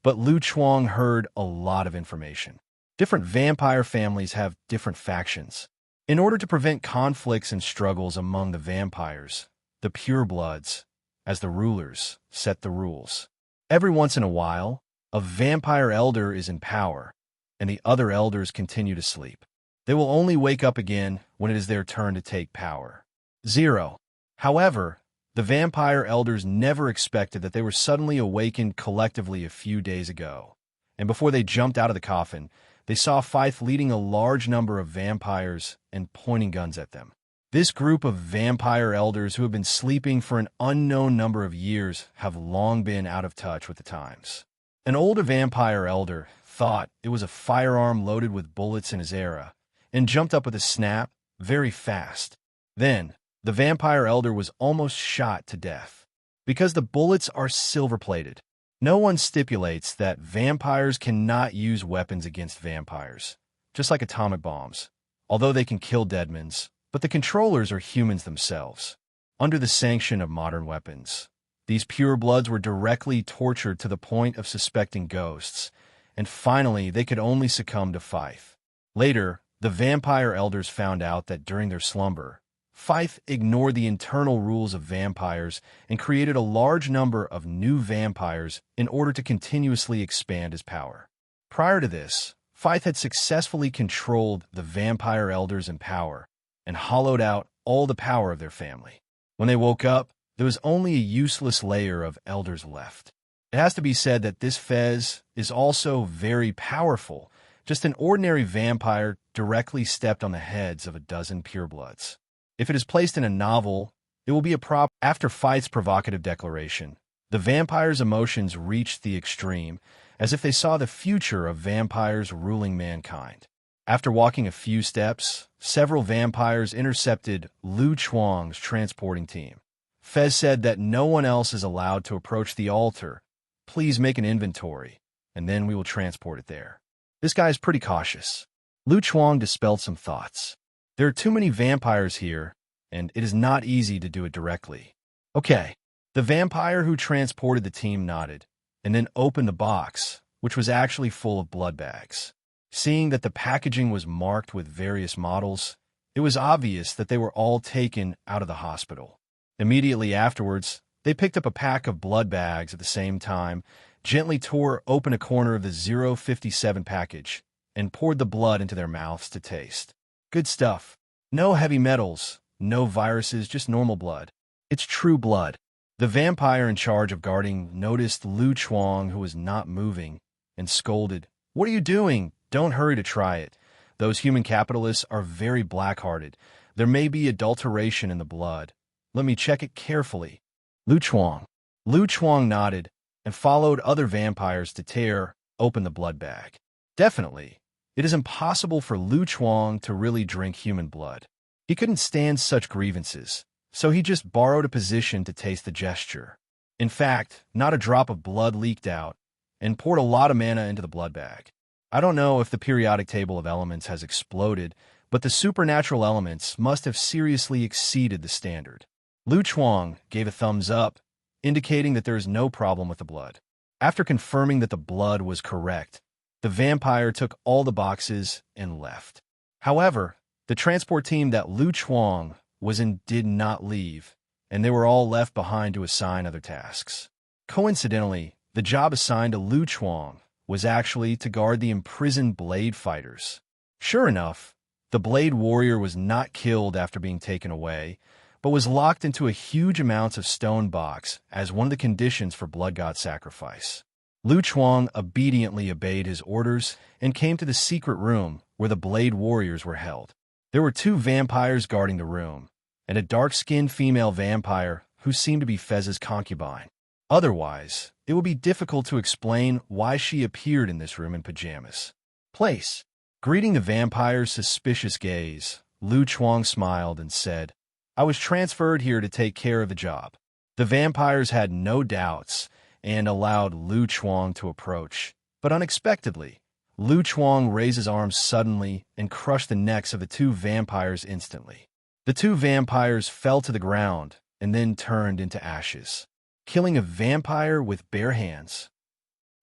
but Lu Chuang heard a lot of information. Different vampire families have different factions. In order to prevent conflicts and struggles among the vampires, the purebloods, as the rulers, set the rules. Every once in a while, a vampire elder is in power, and the other elders continue to sleep. They will only wake up again when it is their turn to take power. 0. However, the vampire elders never expected that they were suddenly awakened collectively a few days ago, and before they jumped out of the coffin, they saw Feith leading a large number of vampires and pointing guns at them. This group of vampire elders who have been sleeping for an unknown number of years have long been out of touch with the times. An older vampire elder thought it was a firearm loaded with bullets in his era, and jumped up with a snap, very fast. Then, the vampire elder was almost shot to death. Because the bullets are silver-plated, no one stipulates that vampires cannot use weapons against vampires, just like atomic bombs, although they can kill deadmans, but the controllers are humans themselves. Under the sanction of modern weapons, these purebloods were directly tortured to the point of suspecting ghosts, and finally they could only succumb to Feith. Later, the vampire elders found out that during their slumber, Feith ignored the internal rules of vampires and created a large number of new vampires in order to continuously expand his power. Prior to this, Feith had successfully controlled the vampire elders in power and hollowed out all the power of their family. When they woke up, there was only a useless layer of elders left. It has to be said that this Feith is also very powerful. Just an ordinary vampire directly stepped on the heads of a dozen purebloods. If it is placed in a novel, it will be a prop. After Feith's provocative declaration, the vampire's emotions reached the extreme, as if they saw the future of vampires ruling mankind. After walking a few steps, several vampires intercepted Lu Chuang's transporting team. Feith said that no one else is allowed to approach the altar. Please make an inventory, and then we will transport it there. This guy is pretty cautious. Lu Chuang dispelled some thoughts. There are too many vampires here, and it is not easy to do it directly. Okay. The vampire who transported the team nodded, and then opened the box, which was actually full of blood bags. Seeing that the packaging was marked with various models, it was obvious that they were all taken out of the hospital. Immediately afterwards, they picked up a pack of blood bags at the same time, gently tore open a corner of the 057 package, and poured the blood into their mouths to taste. Good stuff. No heavy metals, no viruses, just normal blood. It's true blood. The vampire in charge of guarding noticed Lu Chuang, who was not moving, and scolded, "What are you doing? Don't hurry to try it. Those human capitalists are very black-hearted. There may be adulteration in the blood. Let me check it carefully." Lu Chuang. Lu Chuang nodded and followed other vampires to tear open the blood bag. Definitely. It is impossible for Lu Chuang to really drink human blood. He couldn't stand such grievances, so he just borrowed a position to taste the gesture. In fact, not a drop of blood leaked out, and poured a lot of mana into the blood bag. I don't know if the periodic table of elements has exploded, but the supernatural elements must have seriously exceeded the standard. Lu Chuang gave a thumbs up, indicating that there is no problem with the blood. After confirming that the blood was correct, the vampire took all the boxes and left. However, the transport team that Lu Chuang was in did not leave, and they were all left behind to assign other tasks. Coincidentally, the job assigned to Lu Chuang was actually to guard the imprisoned blade fighters. Sure enough, the blade warrior was not killed after being taken away, but was locked into a huge amounts of stone box as one of the conditions for blood god sacrifice. Lu Chuang obediently obeyed his orders and came to the secret room where the blade warriors were held. There were 2 vampires guarding the room, and a dark-skinned female vampire who seemed to be Feith's concubine. Otherwise, it would be difficult to explain why she appeared in this room in pajamas. Place. Greeting the vampire's suspicious gaze, Lu Chuang smiled and said, "I was transferred here to take care of the job." The vampires had no doubts and allowed Lu Chuang to approach, but unexpectedly, Lu Chuang raised his arms suddenly and crushed the necks of the 2 vampires instantly. The 2 vampires fell to the ground and then turned into ashes, killing a vampire with bare hands.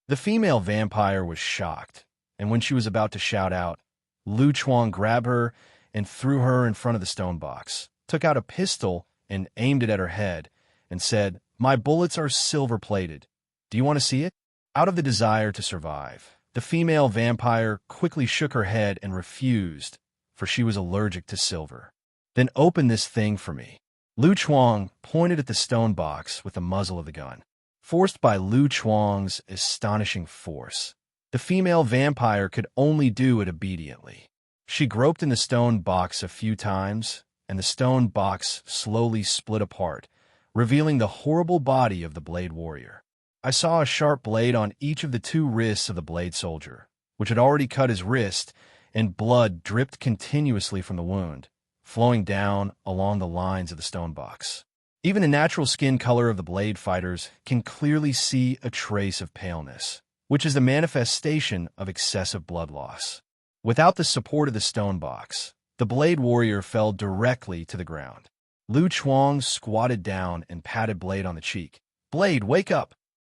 The female vampire was shocked, and when she was about to shout out, Lu Chuang grabbed her and threw her in front of the stone box, took out a pistol and aimed it at her head, and said, "My bullets are silver-plated. Do you want to see it?" Out of the desire to survive, the female vampire quickly shook her head and refused, for she was allergic to silver. "Then open this thing for me." Lu Chuang pointed at the stone box with the muzzle of the gun. Forced by Lu Chuang's astonishing force, the female vampire could only do it obediently. She groped in the stone box a few times, and the stone box slowly split apart, revealing the horrible body of the blade warrior. I saw a sharp blade on each of the 2 wrists of the blade soldier, which had already cut his wrist, and blood dripped continuously from the wound, flowing down along the lines of the stone box. Even the natural skin color of the blade fighters can clearly see a trace of paleness, which is the manifestation of excessive blood loss. Without the support of the stone box, the blade warrior fell directly to the ground. Lu Chuang squatted down and patted Blade on the cheek. "Blade, wake up!"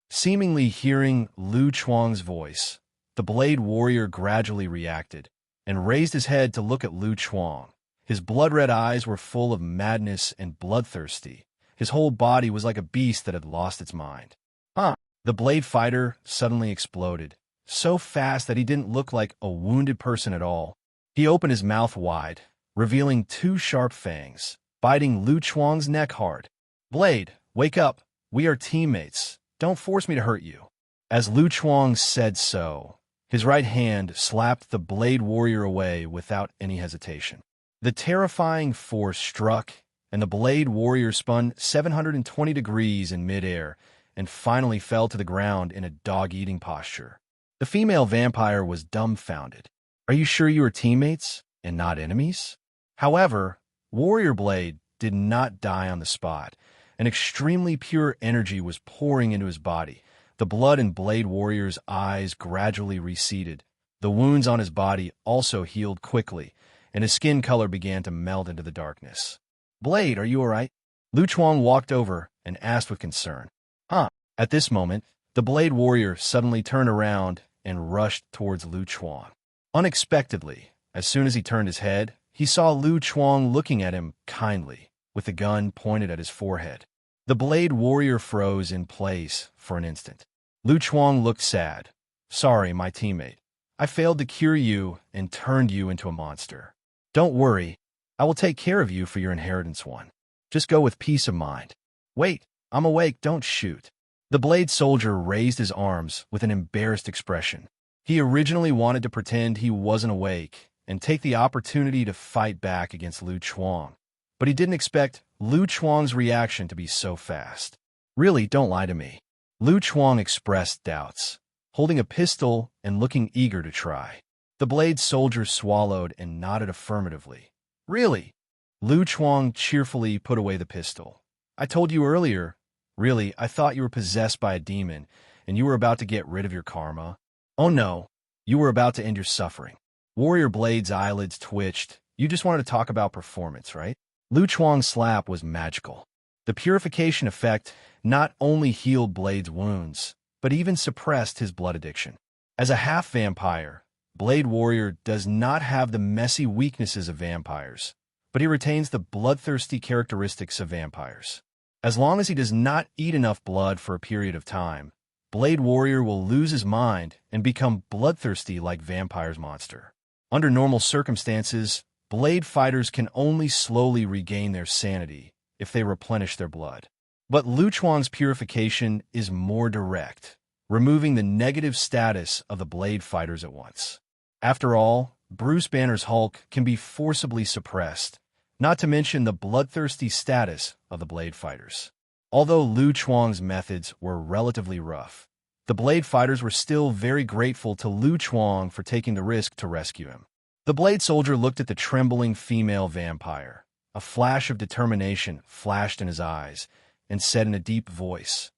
Seemingly hearing Lu Chuang's voice, the blade warrior gradually reacted and raised his head to look at Lu Chuang. His blood-red eyes were full of madness and bloodthirsty. His whole body was like a beast that had lost its mind. "Huh!" The blade fighter suddenly exploded, so fast that he didn't look like a wounded person at all. He opened his mouth wide, revealing two sharp fangs, biting Lu Chuang's neck hard. "Blade, wake up! We are teammates. Don't force me to hurt you." As Lu Chuang said so, his right hand slapped the blade warrior away without any hesitation. The terrifying force struck, and the blade warrior spun 720 degrees in midair and finally fell to the ground in a dog-eating posture. The female vampire was dumbfounded. "Are you sure you are teammates and not enemies?" However, Warrior Blade did not die on the spot. An extremely pure energy was pouring into his body. The blood in Blade Warrior's eyes gradually receded. The wounds on his body also healed quickly, and his skin color began to melt into the darkness. "Blade, are you all right?" Lu Chuang walked over and asked with concern. "Huh?" At this moment, the Blade Warrior suddenly turned around and rushed towards Lu Chuang. Unexpectedly, as soon as he turned his head, he saw Lu Chuang looking at him kindly, with the gun pointed at his forehead. The Blade Warrior froze in place for an instant. Lu Chuang looked sad. "Sorry, my teammate. I failed to cure you and turned you into a monster. Don't worry, I will take care of you for your inheritance one. Just go with peace of mind." "Wait, I'm awake, don't shoot." The blade soldier raised his arms with an embarrassed expression. He originally wanted to pretend he wasn't awake and take the opportunity to fight back against Lu Chuang, but he didn't expect Lu Chuang's reaction to be so fast. "Really, don't lie to me." Lu Chuang expressed doubts, holding a pistol and looking eager to try. The blade soldier swallowed and nodded affirmatively. "Really?" Lu Chuang cheerfully put away the pistol. "I told you earlier. Really, I thought you were possessed by a demon, and you were about to get rid of your karma. Oh no, you were about to end your suffering." Warrior Blade's eyelids twitched. "You just wanted to talk about performance, right?" Lu Chuang's slap was magical. The purification effect not only healed Blade's wounds, but even suppressed his blood addiction. As a half-vampire, Blade Warrior does not have the messy weaknesses of vampires, but he retains the bloodthirsty characteristics of vampires. As long as he does not eat enough blood for a period of time, Blade Warrior will lose his mind and become bloodthirsty like Vampire's monster. Under normal circumstances, blade fighters can only slowly regain their sanity if they replenish their blood. But Lu Chuang's purification is more direct, removing the negative status of the blade fighters at once. After all, Bruce Banner's Hulk can be forcibly suppressed, not to mention the bloodthirsty status of the blade fighters. Although Lu Chuang's methods were relatively rough, the blade fighters were still very grateful to Lu Chuang for taking the risk to rescue him. The blade soldier looked at the trembling female vampire. A flash of determination flashed in his eyes, and said in a deep voice,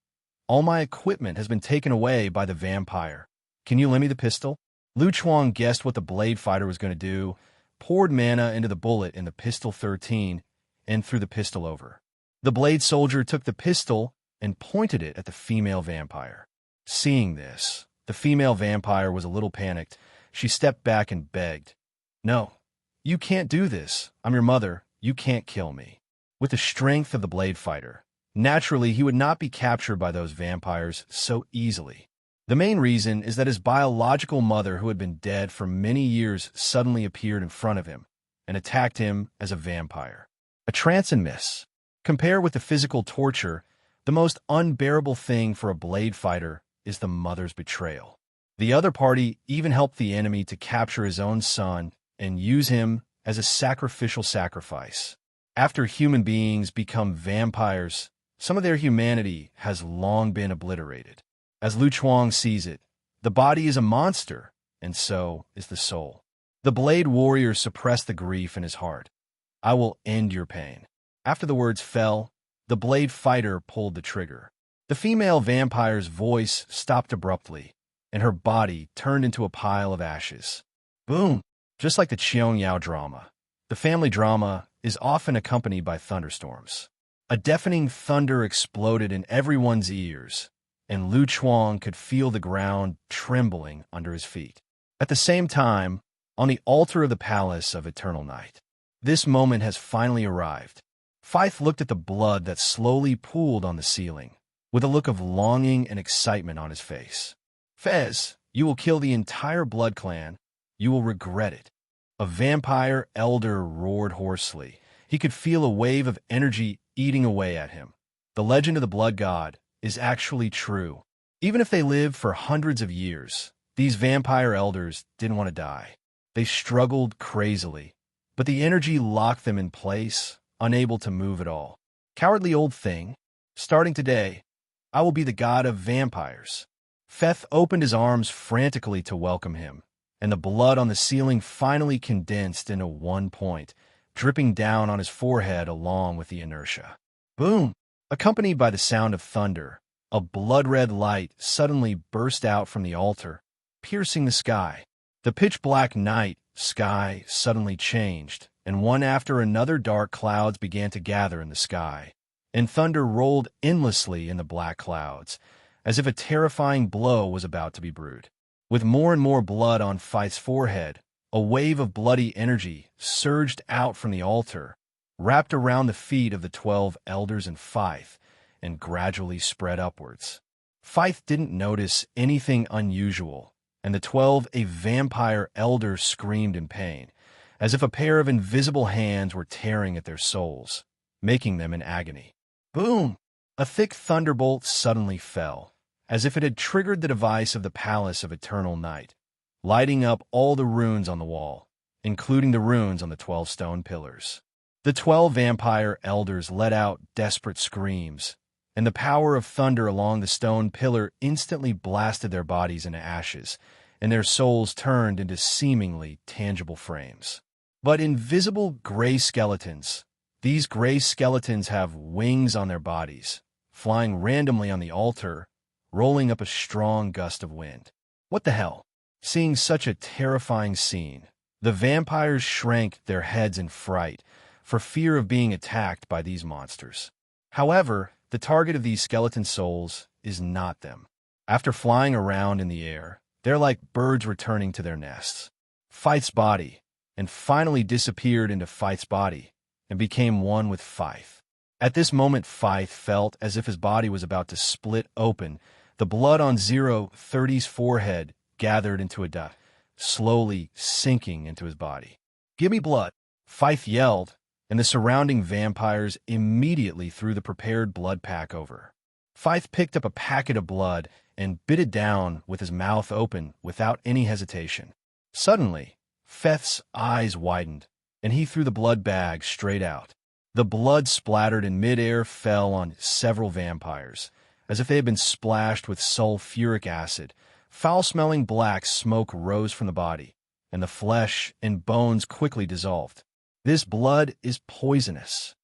"All my equipment has been taken away by the vampire. Can you lend me the pistol?" Lu Chuang guessed what the blade fighter was going to do, poured mana into the bullet in the pistol 13, and threw the pistol over. The blade soldier took the pistol and pointed it at the female vampire. Seeing this, the female vampire was a little panicked. She stepped back and begged, "No, you can't do this. I'm your mother. You can't kill me." With the strength of the blade fighter, naturally he would not be captured by those vampires so easily. The main reason is that his biological mother, who had been dead for many years, suddenly appeared in front of him and attacked him as a vampire. A trance and miss. Compare with the physical torture, the most unbearable thing for a blade fighter is the mother's betrayal. The other party even helped the enemy to capture his own son and use him as a sacrificial sacrifice. After human beings become vampires, some of their humanity has long been obliterated. As Lu Chuang sees it, the body is a monster, and so is the soul. The Blade Warrior suppressed the grief in his heart. "I will end your pain." After the words fell, the Blade Fighter pulled the trigger. The female vampire's voice stopped abruptly, and her body turned into a pile of ashes. Boom! Just like the Cheongyao drama, the family drama is often accompanied by thunderstorms. A deafening thunder exploded in everyone's ears, and Lu Chuang could feel the ground trembling under his feet. At the same time, on the altar of the Palace of Eternal Night, this moment has finally arrived. Feith looked at the blood that slowly pooled on the ceiling, with a look of longing and excitement on his face. "Fez, you will kill the entire blood clan. You will regret it." A vampire elder roared hoarsely. He could feel a wave of energy eating away at him. The legend of the blood god is actually true. Even if they lived for hundreds of years, these vampire elders didn't want to die. They struggled crazily, but the energy locked them in place, unable to move at all. "Cowardly old thing, starting today, I will be the god of vampires." Feith opened his arms frantically to welcome him, and the blood on the ceiling finally condensed into one point, dripping down on his forehead along with the inertia. Boom! Accompanied by the sound of thunder, a blood-red light suddenly burst out from the altar, piercing the sky. The pitch-black night sky suddenly changed, and one after another dark clouds began to gather in the sky, and thunder rolled endlessly in the black clouds, as if a terrifying blow was about to be brewed. With more and more blood on Feith's forehead, a wave of bloody energy surged out from the altar, wrapped around the feet of the 12 elders and Feith, and gradually spread upwards. Feith didn't notice anything unusual, and the 12 vampire elders screamed in pain, as if a pair of invisible hands were tearing at their souls, making them in agony. Boom! A thick thunderbolt suddenly fell, as if it had triggered the device of the Palace of Eternal Night, lighting up all the runes on the wall, including the runes on the 12 stone pillars. The 12 vampire elders let out desperate screams, and the power of thunder along the stone pillar instantly blasted their bodies into ashes, and their souls turned into seemingly tangible frames. But invisible gray skeletons. These gray skeletons have wings on their bodies, flying randomly on the altar, rolling up a strong gust of wind. What the hell? Seeing such a terrifying scene, the vampires shrank their heads in fright, for fear of being attacked by these monsters. However, the target of these skeleton souls is not them. After flying around in the air, they're like birds returning to their nests. Feith's body, and finally disappeared into Feith's body, and became one with Feith. At this moment, Feith felt as if his body was about to split open. The blood on 030's forehead gathered into a dot, slowly sinking into his body. "Give me blood!" Feith yelled, and the surrounding vampires immediately threw the prepared blood pack over. Feith picked up a packet of blood and bit it down with his mouth open without any hesitation. Suddenly, Feith's eyes widened, and he threw the blood bag straight out. The blood splattered in midair fell on several vampires, as if they had been splashed with sulfuric acid. Foul-smelling black smoke rose from the body, and the flesh and bones quickly dissolved. "This blood is poisonous,"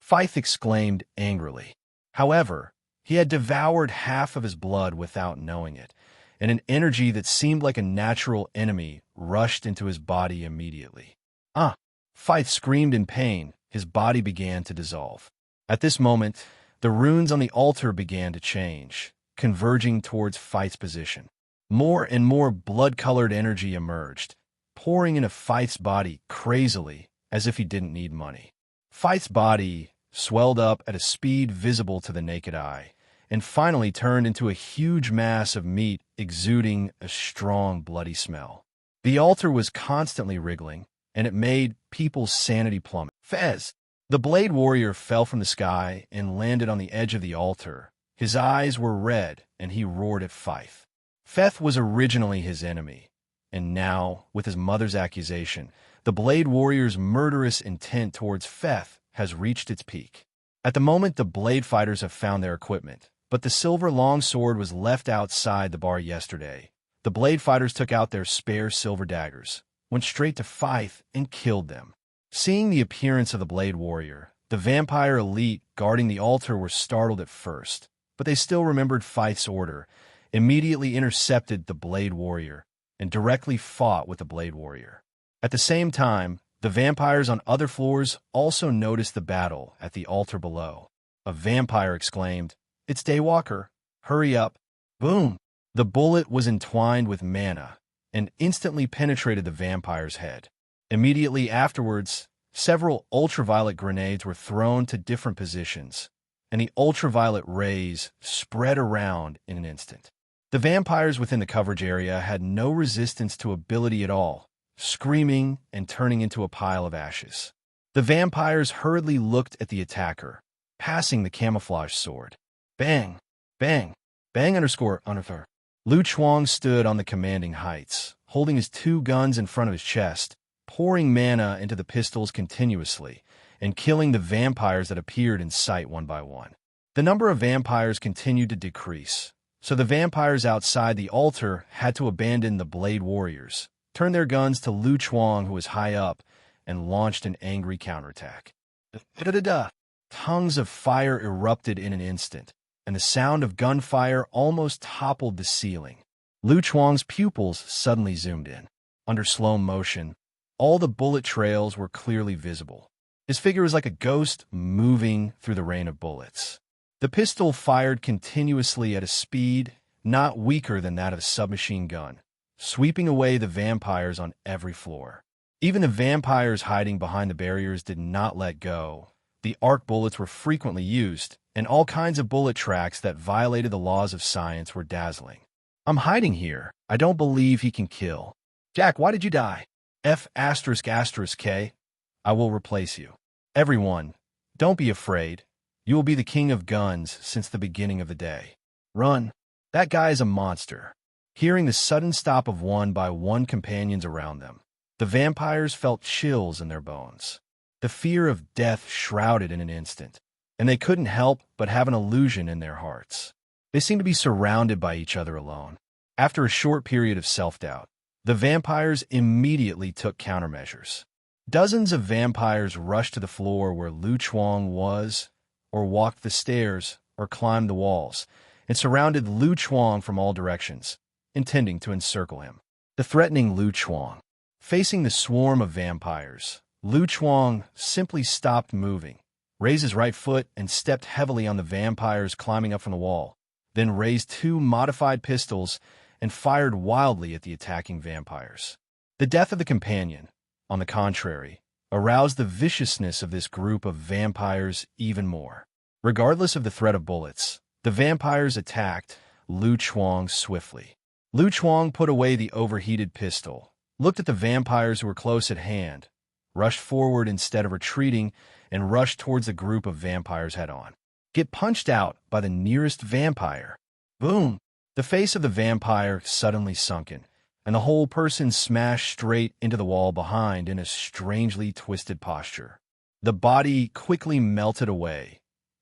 Feith exclaimed angrily. However, he had devoured half of his blood without knowing it, and an energy that seemed like a natural enemy rushed into his body immediately. "Ah!" Feith screamed in pain. His body began to dissolve. At this moment, the runes on the altar began to change, converging towards Feith's position. More and more blood-colored energy emerged, pouring into Feith's body crazily, as if he didn't need money. Feith's body swelled up at a speed visible to the naked eye, and finally turned into a huge mass of meat exuding a strong bloody smell. The altar was constantly wriggling, and it made people's sanity plummet. "Fez!" The Blade Warrior fell from the sky and landed on the edge of the altar. His eyes were red, and he roared at Feith. Feith was originally his enemy, and now, with his mother's accusation, the Blade Warrior's murderous intent towards Feith has reached its peak. At the moment, the Blade Fighters have found their equipment, but the silver longsword was left outside the bar yesterday. The Blade Fighters took out their spare silver daggers, went straight to Feith and killed them. Seeing the appearance of the Blade Warrior, the vampire elite guarding the altar were startled at first, but they still remembered Feith's order, immediately intercepted the Blade Warrior, and directly fought with the Blade Warrior. At the same time, the vampires on other floors also noticed the battle at the altar below. A vampire exclaimed, "It's Daywalker! Hurry up!" Boom! The bullet was entwined with mana and instantly penetrated the vampire's head. Immediately afterwards, several ultraviolet grenades were thrown to different positions, and the ultraviolet rays spread around in an instant. The vampires within the coverage area had no resistance to ability at all, screaming and turning into a pile of ashes. The vampires hurriedly looked at the attacker, passing the camouflage sword. Bang! Bang! Bang _. Lu Chuang stood on the commanding heights, holding his two guns in front of his chest, pouring mana into the pistols continuously, and killing the vampires that appeared in sight one by one. The number of vampires continued to decrease, so the vampires outside the altar had to abandon the Blade Warriors, turn their guns to Lu Chuang, who was high up, and launched an angry counterattack. Tongues of fire erupted in an instant, and the sound of gunfire almost toppled the ceiling. Lu Chuang's pupils suddenly zoomed in. Under slow motion, all the bullet trails were clearly visible. His figure was like a ghost moving through the rain of bullets. The pistol fired continuously at a speed not weaker than that of a submachine gun, sweeping away the vampires on every floor. Even the vampires hiding behind the barriers did not let go. The arc bullets were frequently used, and all kinds of bullet tracks that violated the laws of science were dazzling. "I'm hiding here. I don't believe he can kill. Jack, why did you die? F***K. I will replace you. Everyone, don't be afraid. You will be the king of guns since the beginning of the day. Run. That guy is a monster." Hearing the sudden stop of one by one companions around them, the vampires felt chills in their bones. The fear of death shrouded in an instant, and they couldn't help but have an illusion in their hearts. They seemed to be surrounded by each other alone. After a short period of self-doubt, the vampires immediately took countermeasures. Dozens of vampires rushed to the floor where Lu Chuang was, or walked the stairs, or climbed the walls, and surrounded Lu Chuang from all directions, intending to encircle him. The threatening Lu Chuang. Facing the swarm of vampires, Lu Chuang simply stopped moving, raised his right foot and stepped heavily on the vampires climbing up from the wall, then raised two modified pistols and fired wildly at the attacking vampires. The death of the companion, on the contrary, aroused the viciousness of this group of vampires even more. Regardless of the threat of bullets, the vampires attacked Lu Chuang swiftly. Lu Chuang put away the overheated pistol, looked at the vampires who were close at hand, rushed forward instead of retreating, and rushed towards the group of vampires head-on. Get punched out by the nearest vampire. Boom! The face of the vampire suddenly sunken, and the whole person smashed straight into the wall behind in a strangely twisted posture. The body quickly melted away,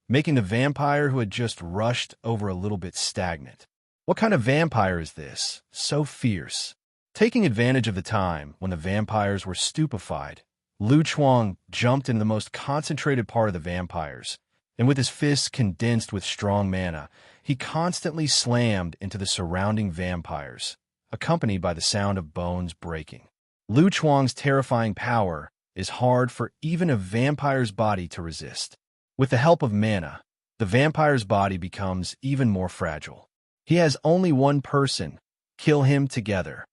making the vampire who had just rushed over a little bit stagnant. What kind of vampire is this? So fierce. Taking advantage of the time when the vampires were stupefied, Lu Chuang jumped into the most concentrated part of the vampires, and with his fists condensed with strong mana, he constantly slammed into the surrounding vampires, accompanied by the sound of bones breaking. Lu Chuang's terrifying power is hard for even a vampire's body to resist. With the help of mana, the vampire's body becomes even more fragile. He has only one person kill him together.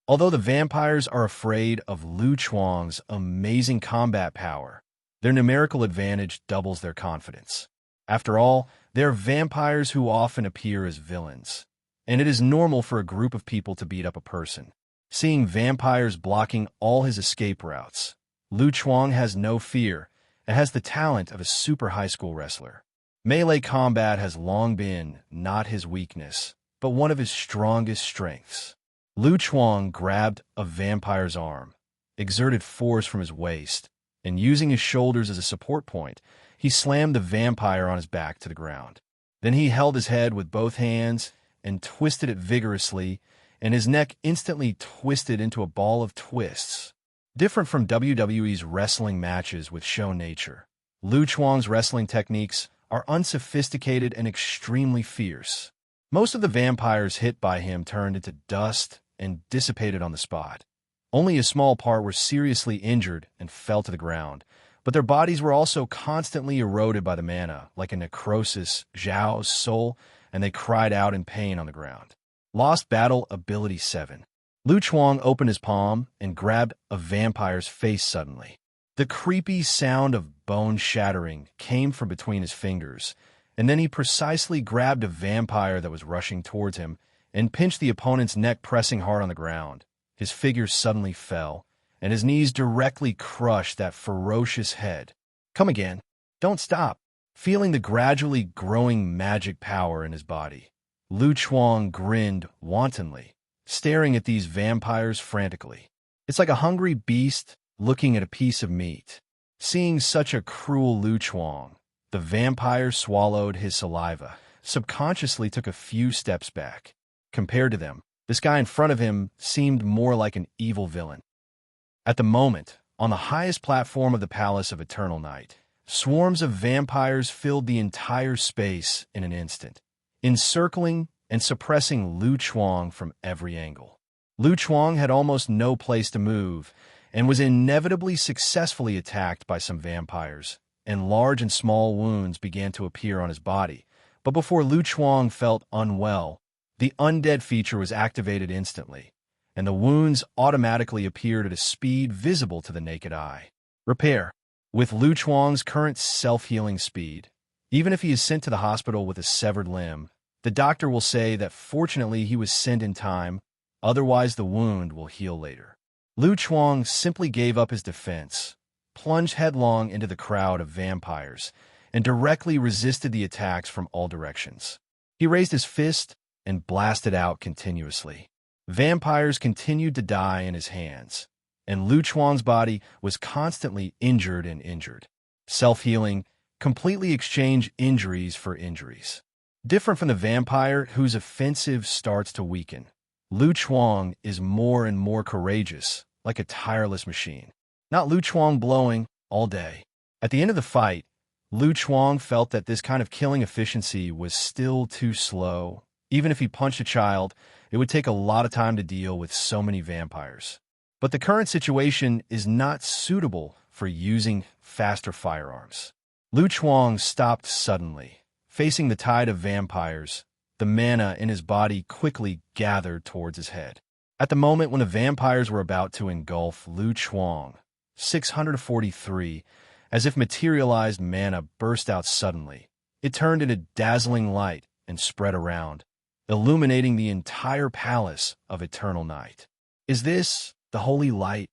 Although the vampires are afraid of Lu Chuang's amazing combat power, their numerical advantage doubles their confidence. After all, they're vampires who often appear as villains, and it is normal for a group of people to beat up a person. Seeing vampires blocking all his escape routes, Lu Chuang has no fear and has the talent of a super high school wrestler. Melee combat has long been not his weakness, but one of his strongest strengths. Lu Chuang grabbed a vampire's arm, exerted force from his waist, and using his shoulders as a support point, he slammed the vampire on his back to the ground. Then he held his head with both hands and twisted it vigorously, and his neck instantly twisted into a ball of twists. Different from WWE's wrestling matches with show nature, Lu Chuang's wrestling techniques are unsophisticated and extremely fierce. Most of the vampires hit by him turned into dust and dissipated on the spot. Only a small part were seriously injured and fell to the ground, but their bodies were also constantly eroded by the mana, like a necrosis, Zhao's soul, and they cried out in pain on the ground. Lost Battle Ability 7. Lu Chuang opened his palm and grabbed a vampire's face suddenly. The creepy sound of bone shattering came from between his fingers, and then he precisely grabbed a vampire that was rushing towards him and pinched the opponent's neck, pressing hard on the ground. His figure suddenly fell, and his knees directly crushed that ferocious head. Come again. Don't stop. Feeling the gradually growing magic power in his body, Lu Chuang grinned wantonly, staring at these vampires frantically. It's like a hungry beast looking at a piece of meat. Seeing such a cruel Lu Chuang, the vampire swallowed his saliva, subconsciously took a few steps back. Compared to them, this guy in front of him seemed more like an evil villain. At the moment, on the highest platform of the Palace of Eternal Night, swarms of vampires filled the entire space in an instant, encircling and suppressing Lu Chuang from every angle. Lu Chuang had almost no place to move and was inevitably successfully attacked by some vampires, and large and small wounds began to appear on his body. But before Lu Chuang felt unwell, the undead feature was activated instantly, and the wounds automatically appeared at a speed visible to the naked eye. Repair. With Lu Chuang's current self-healing speed, even if he is sent to the hospital with a severed limb, the doctor will say that fortunately he was sent in time, otherwise the wound will heal later. Lu Chuang simply gave up his defense, plunged headlong into the crowd of vampires, and directly resisted the attacks from all directions. He raised his fist and blasted out continuously. Vampires continued to die in his hands, and Lu Chuang's body was constantly injured and injured. Self-healing completely exchanged injuries for injuries. Different from the vampire whose offensive starts to weaken, Lu Chuang is more and more courageous, like a tireless machine. Not Lu Chuang blowing all day. At the end of the fight, Lu Chuang felt that this kind of killing efficiency was still too slow. Even if he punched a child, it would take a lot of time to deal with so many vampires. But the current situation is not suitable for using faster firearms. Lu Chuang stopped suddenly. Facing the tide of vampires, the mana in his body quickly gathered towards his head. At the moment when the vampires were about to engulf Lu Chuang, 643, as if materialized mana burst out suddenly. It turned into dazzling light and spread around, illuminating the entire palace of eternal night. Is this the holy light?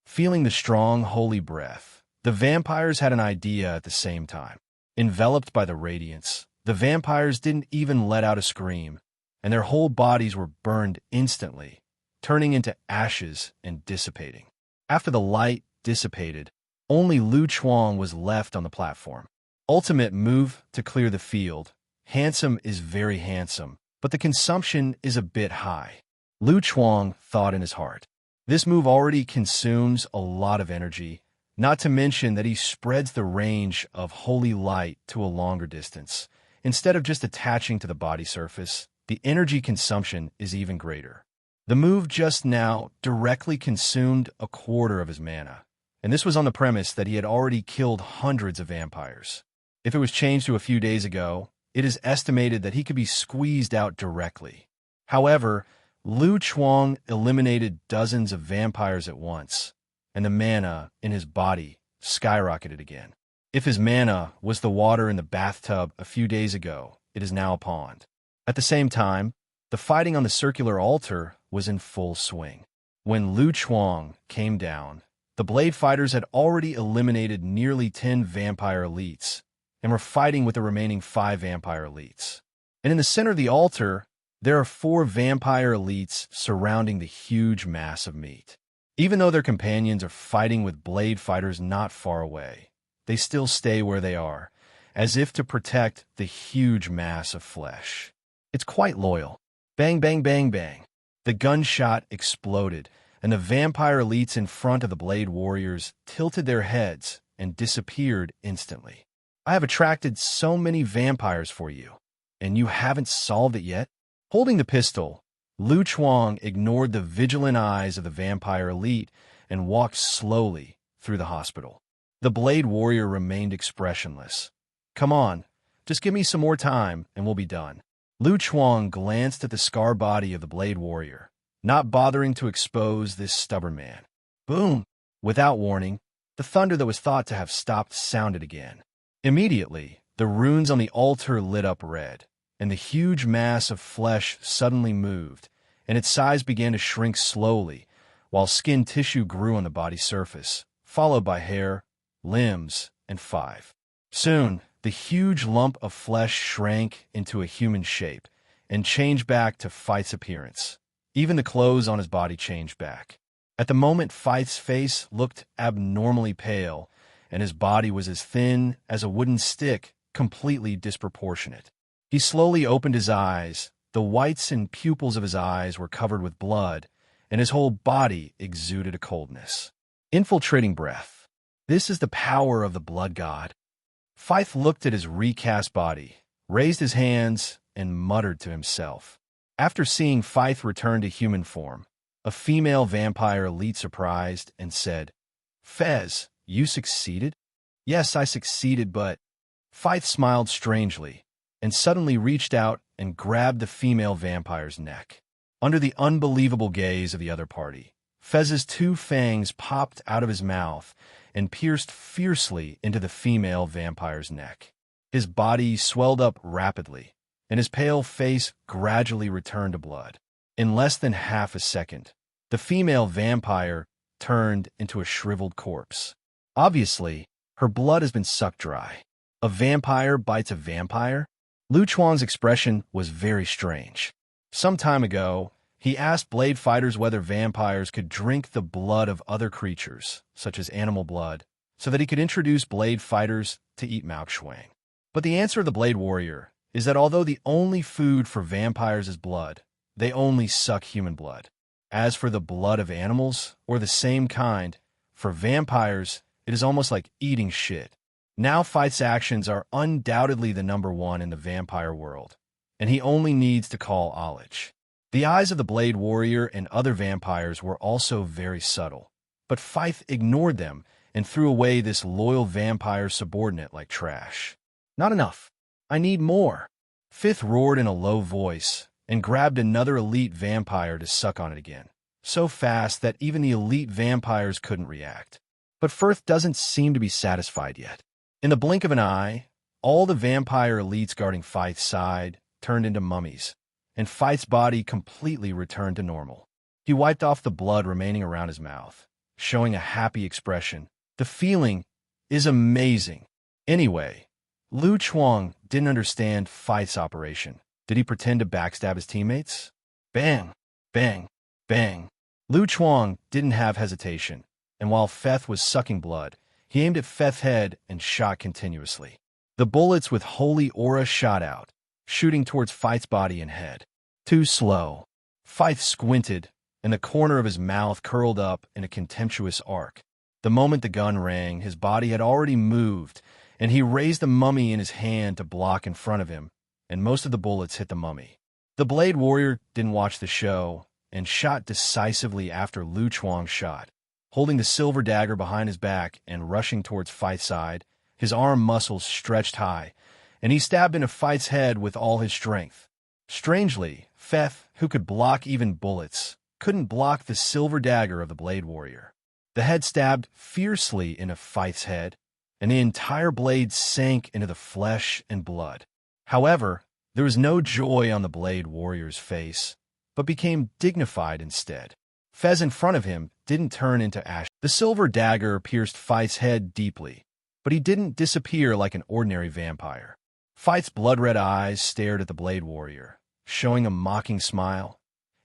Feeling the strong, holy breath, the vampires had an idea at the same time. Enveloped by the radiance, the vampires didn't even let out a scream, and their whole bodies were burned instantly, turning into ashes and dissipating. After the light dissipated, only Lu Chuang was left on the platform. Ultimate move to clear the field. Handsome is very handsome, but the consumption is a bit high. Lu Chuang thought in his heart. This move already consumes a lot of energy, not to mention that he spreads the range of holy light to a longer distance. Instead of just attaching to the body surface, the energy consumption is even greater. The move just now directly consumed a quarter of his mana, and this was on the premise that he had already killed hundreds of vampires. If it was changed to a few days ago, it is estimated that he could be squeezed out directly. However, Lu Chuang eliminated dozens of vampires at once, and the mana in his body skyrocketed again. If his mana was the water in the bathtub a few days ago, it is now a pond. At the same time, the fighting on the circular altar was in full swing. When Lu Chuang came down, the Blade Fighters had already eliminated nearly 10 vampire elites, and were fighting with the remaining 5 vampire elites. And in the center of the altar, there are 4 vampire elites surrounding the huge mass of meat. Even though their companions are fighting with Blade Fighters not far away, they still stay where they are, as if to protect the huge mass of flesh. It's quite loyal. Bang, bang, bang, bang. The gunshot exploded, and the vampire elites in front of the Blade Warriors tilted their heads and disappeared instantly. I have attracted so many vampires for you, and you haven't solved it yet? Holding the pistol, Lu Chuang ignored the vigilant eyes of the vampire elite and walked slowly through the hospital. The Blade Warrior remained expressionless. Come on, just give me some more time and we'll be done. Lu Chuang glanced at the scar body of the Blade Warrior, not bothering to expose this stubborn man. Boom! Without warning, the thunder that was thought to have stopped sounded again. Immediately, the runes on the altar lit up red, and the huge mass of flesh suddenly moved, and its size began to shrink slowly, while skin tissue grew on the body's surface, followed by hair, limbs, and Feith. Soon, the huge lump of flesh shrank into a human shape and changed back to Feith's appearance. Even the clothes on his body changed back. At the moment, Feith's face looked abnormally pale, and his body was as thin as a wooden stick, completely disproportionate. He slowly opened his eyes. The whites and pupils of his eyes were covered with blood, and his whole body exuded a coldness. Infiltrating breath. This is the power of the blood god. Feith looked at his recast body, raised his hands, and muttered to himself. After seeing Feith return to human form, a female vampire elite surprised and said, Fez, you succeeded? Yes, I succeeded, but... Feith smiled strangely, and suddenly reached out and grabbed the female vampire's neck. Under the unbelievable gaze of the other party, Fez's two fangs popped out of his mouth and pierced fiercely into the female vampire's neck. His body swelled up rapidly, and his pale face gradually returned to blood. In less than half a second, the female vampire turned into a shriveled corpse. Obviously, her blood has been sucked dry. A vampire bites a vampire? Lu Chuang's expression was very strange. Some time ago, he asked blade fighters whether vampires could drink the blood of other creatures, such as animal blood, so that he could introduce blade fighters to eat Lu Chuang. But the answer of the Blade Warrior is that although the only food for vampires is blood, they only suck human blood. As for the blood of animals, or the same kind, for vampires, it is almost like eating shit. Now Feith's actions are undoubtedly the number one in the vampire world, and he only needs to call knowledge. The eyes of the Blade Warrior and other vampires were also very subtle, but Feith ignored them and threw away this loyal vampire subordinate like trash. Not enough. I need more. Feith roared in a low voice and grabbed another elite vampire to suck on it again, so fast that even the elite vampires couldn't react. But Feith doesn't seem to be satisfied yet. In the blink of an eye, all the vampire elites guarding Feith's side turned into mummies, and Feith's body completely returned to normal. He wiped off the blood remaining around his mouth, showing a happy expression. The feeling is amazing. Anyway, Lu Chuang didn't understand Feith's operation. Did he pretend to backstab his teammates? Bang, bang, bang. Lu Chuang didn't have hesitation, and while Feith was sucking blood, he aimed at Feith's head and shot continuously. The bullets with holy aura shot out, shooting towards Feith's body and head. Too slow. Feith squinted, and the corner of his mouth curled up in a contemptuous arc. The moment the gun rang, his body had already moved, and he raised the mummy in his hand to block in front of him, and most of the bullets hit the mummy. The Blade Warrior didn't watch the show and shot decisively after Lu Chuang's shot. Holding the silver dagger behind his back and rushing towards Feith's side, his arm muscles stretched high, and he stabbed into Feith's head with all his strength. Strangely, Feith, who could block even bullets, couldn't block the silver dagger of the Blade Warrior. The head stabbed fiercely into Feith's head, and the entire blade sank into the flesh and blood. However, there was no joy on the Blade Warrior's face, but became dignified instead. Feith in front of him didn't turn into ash. The silver dagger pierced Feith's head deeply, but he didn't disappear like an ordinary vampire. Feith's blood-red eyes stared at the Blade Warrior, showing a mocking smile.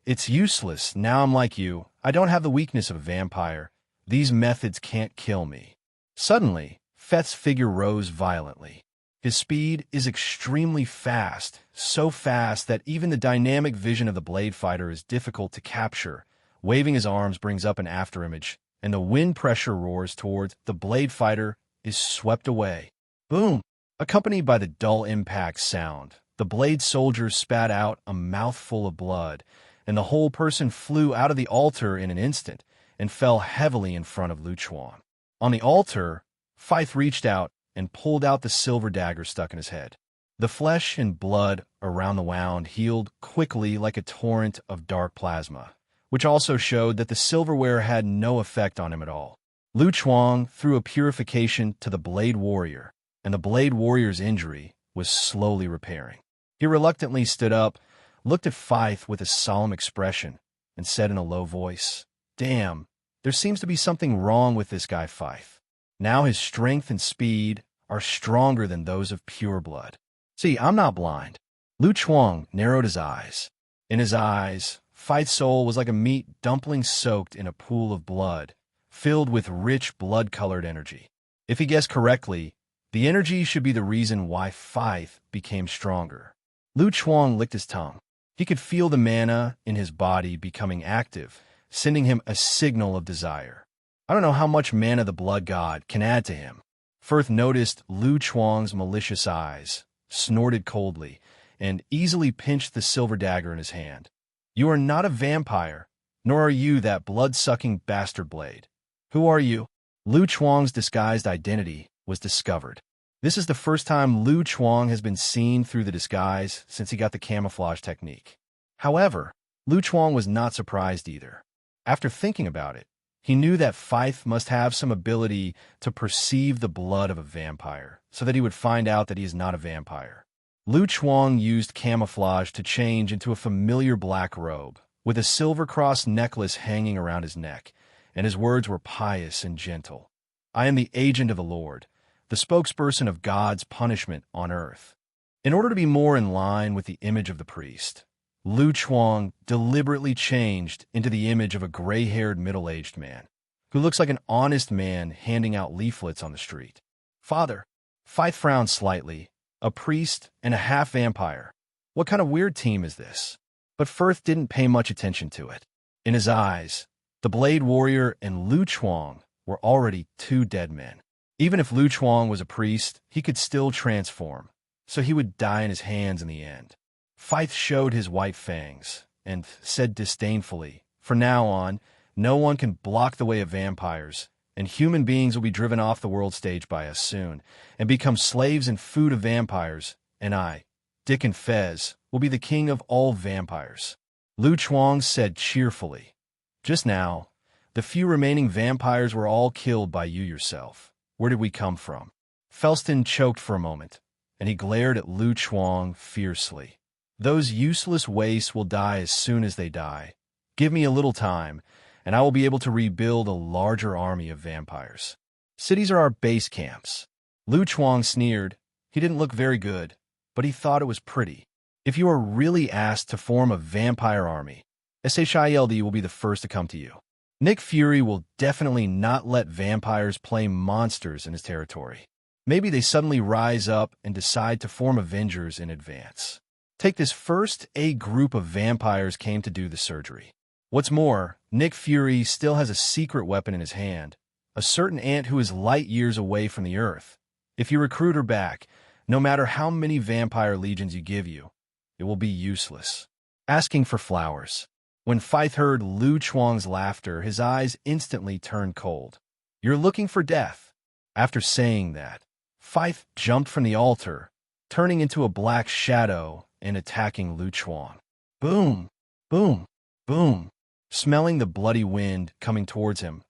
It's useless. Now I'm like you. I don't have the weakness of a vampire. These methods can't kill me. Suddenly, Feith's figure rose violently. His speed is extremely fast, so fast that even the dynamic vision of the blade fighter is difficult to capture. Waving his arms brings up an afterimage, and the wind pressure roars towards the blade fighter is swept away. Boom! Accompanied by the dull impact sound, the blade soldier spat out a mouthful of blood, and the whole person flew out of the altar in an instant and fell heavily in front of Lu Chuang. On the altar, Feith reached out and pulled out the silver dagger stuck in his head. The flesh and blood around the wound healed quickly like a torrent of dark plasma, which also showed that the silverware had no effect on him at all. Lu Chuang threw a purification to the Blade Warrior, and the Blade Warrior's injury was slowly repairing. He reluctantly stood up, looked at Feith with a solemn expression, and said in a low voice, "Damn, there seems to be something wrong with this guy Feith. Now his strength and speed are stronger than those of pure blood." See, I'm not blind. Lu Chuang narrowed his eyes. In his eyes, Feith's soul was like a meat dumpling soaked in a pool of blood, filled with rich blood-colored energy. If he guessed correctly, the energy should be the reason why Feith became stronger. Lu Chuang licked his tongue. He could feel the mana in his body becoming active, sending him a signal of desire. I don't know how much mana the blood god can add to him. Feith noticed Lu Chuang's malicious eyes, snorted coldly, and easily pinched the silver dagger in his hand. "You are not a vampire, nor are you that blood-sucking bastard blade. Who are you?" Lu Chuang's disguised identity was discovered. This is the first time Lu Chuang has been seen through the disguise since he got the camouflage technique. However, Lu Chuang was not surprised either. After thinking about it, he knew that Feith must have some ability to perceive the blood of a vampire, so that he would find out that he is not a vampire. Lu Chuang used camouflage to change into a familiar black robe, with a silver cross necklace hanging around his neck, and his words were pious and gentle. "I am the agent of the Lord, the spokesperson of God's punishment on earth." In order to be more in line with the image of the priest, Lu Chuang deliberately changed into the image of a gray-haired middle-aged man, who looks like an honest man handing out leaflets on the street. "Father," Feith frowned slightly, "a priest and a half-vampire. What kind of weird team is this?" But Feith didn't pay much attention to it. In his eyes, the Blade Warrior and Lu Chuang were already two dead men. Even if Lu Chuang was a priest, he could still transform, so he would die in his hands in the end. Feith showed his white fangs and said disdainfully, "From now on, no one can block the way of vampires, and human beings will be driven off the world stage by us soon and become slaves and food of vampires, and I, Dick and Fez, will be the king of all vampires." Lu Chuang said cheerfully, "Just now, the few remaining vampires were all killed by you yourself. Where did we come from?" Felston choked for a moment, and he glared at Lu Chuang fiercely. "Those useless wastes will die as soon as they die. Give me a little time, and I will be able to rebuild a larger army of vampires. Cities are our base camps." Lu Chuang sneered. He didn't look very good, but he thought it was pretty. "If you are really asked to form a vampire army, Asgard will be the first to come to you. Nick Fury will definitely not let vampires play monsters in his territory. Maybe they suddenly rise up and decide to form Avengers in advance. Take this first, a group of vampires came to do the surgery. What's more, Nick Fury still has a secret weapon in his hand, a certain ant who is light years away from the Earth. If you recruit her back, no matter how many vampire legions you give you, it will be useless." Asking for flowers. When Feith heard Lu Chuang's laughter, his eyes instantly turned cold. "You're looking for death." After saying that, Feith jumped from the altar, turning into a black shadow and attacking Lu Chuang. Boom! Boom! Boom! Smelling the bloody wind coming towards him,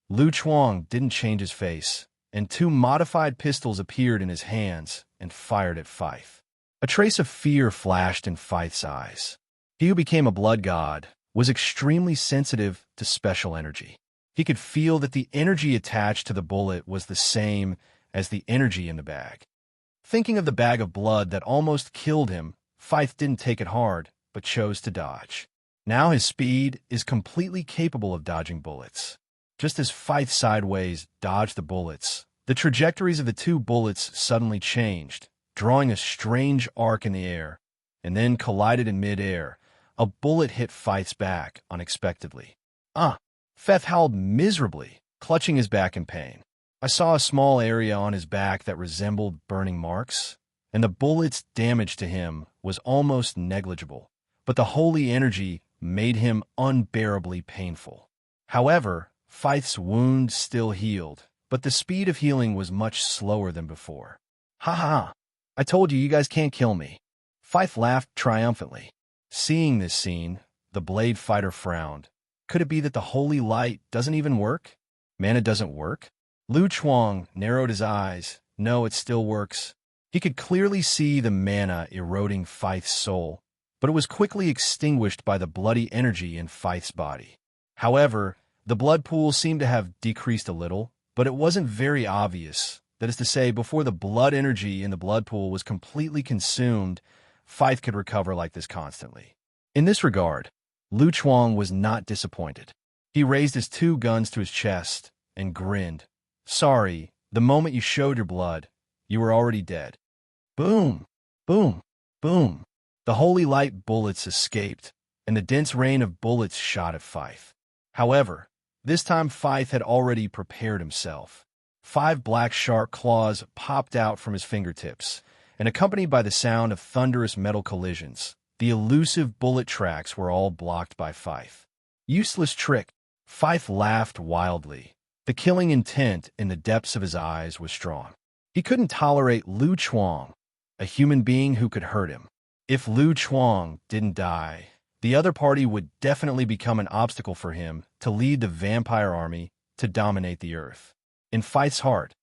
Lu Chuang didn't change his face, and two modified pistols appeared in his hands and fired at Feith. A trace of fear flashed in Feith's eyes. He who became a blood god was extremely sensitive to special energy. He could feel that the energy attached to the bullet was the same as the energy in the bag. Thinking of the bag of blood that almost killed him, Feith didn't take it hard, but chose to dodge. Now his speed is completely capable of dodging bullets. Just as Feith sideways dodged the bullets, the trajectories of the two bullets suddenly changed, drawing a strange arc in the air, and then collided in mid-air. A bullet hit Feith's back unexpectedly. Feith howled miserably, clutching his back in pain. I saw a small area on his back that resembled burning marks, and the bullet's damage to him was almost negligible, but the holy energy made him unbearably painful. However, Feith's wound still healed, but the speed of healing was much slower than before. Ha ha ha! I told you guys can't kill me. Feith laughed triumphantly. Seeing this scene, the blade fighter frowned. Could it be that the holy light doesn't even work? Mana doesn't work? Lu Chuang narrowed his eyes. No, it still works. He could clearly see the mana eroding Feith's soul, but it was quickly extinguished by the bloody energy in Feith's body. However, the blood pool seemed to have decreased a little, but it wasn't very obvious. That is to say, before the blood energy in the blood pool was completely consumed, Feith could recover like this constantly. In this regard, Lu Chuang was not disappointed. He raised his 2 guns to his chest and grinned. Sorry, the moment you showed your blood, you were already dead. Boom! Boom! Boom! The holy light bullets escaped, and the dense rain of bullets shot at Feith. However, this time Feith had already prepared himself. 5 black sharp claws popped out from his fingertips, and accompanied by the sound of thunderous metal collisions, the elusive bullet tracks were all blocked by Feith. Useless trick! Feith laughed wildly. The killing intent in the depths of his eyes was strong. He couldn't tolerate Lu Chuang, a human being who could hurt him. If Lu Chuang didn't die, the other party would definitely become an obstacle for him to lead the vampire army to dominate the earth. In Feith's heart,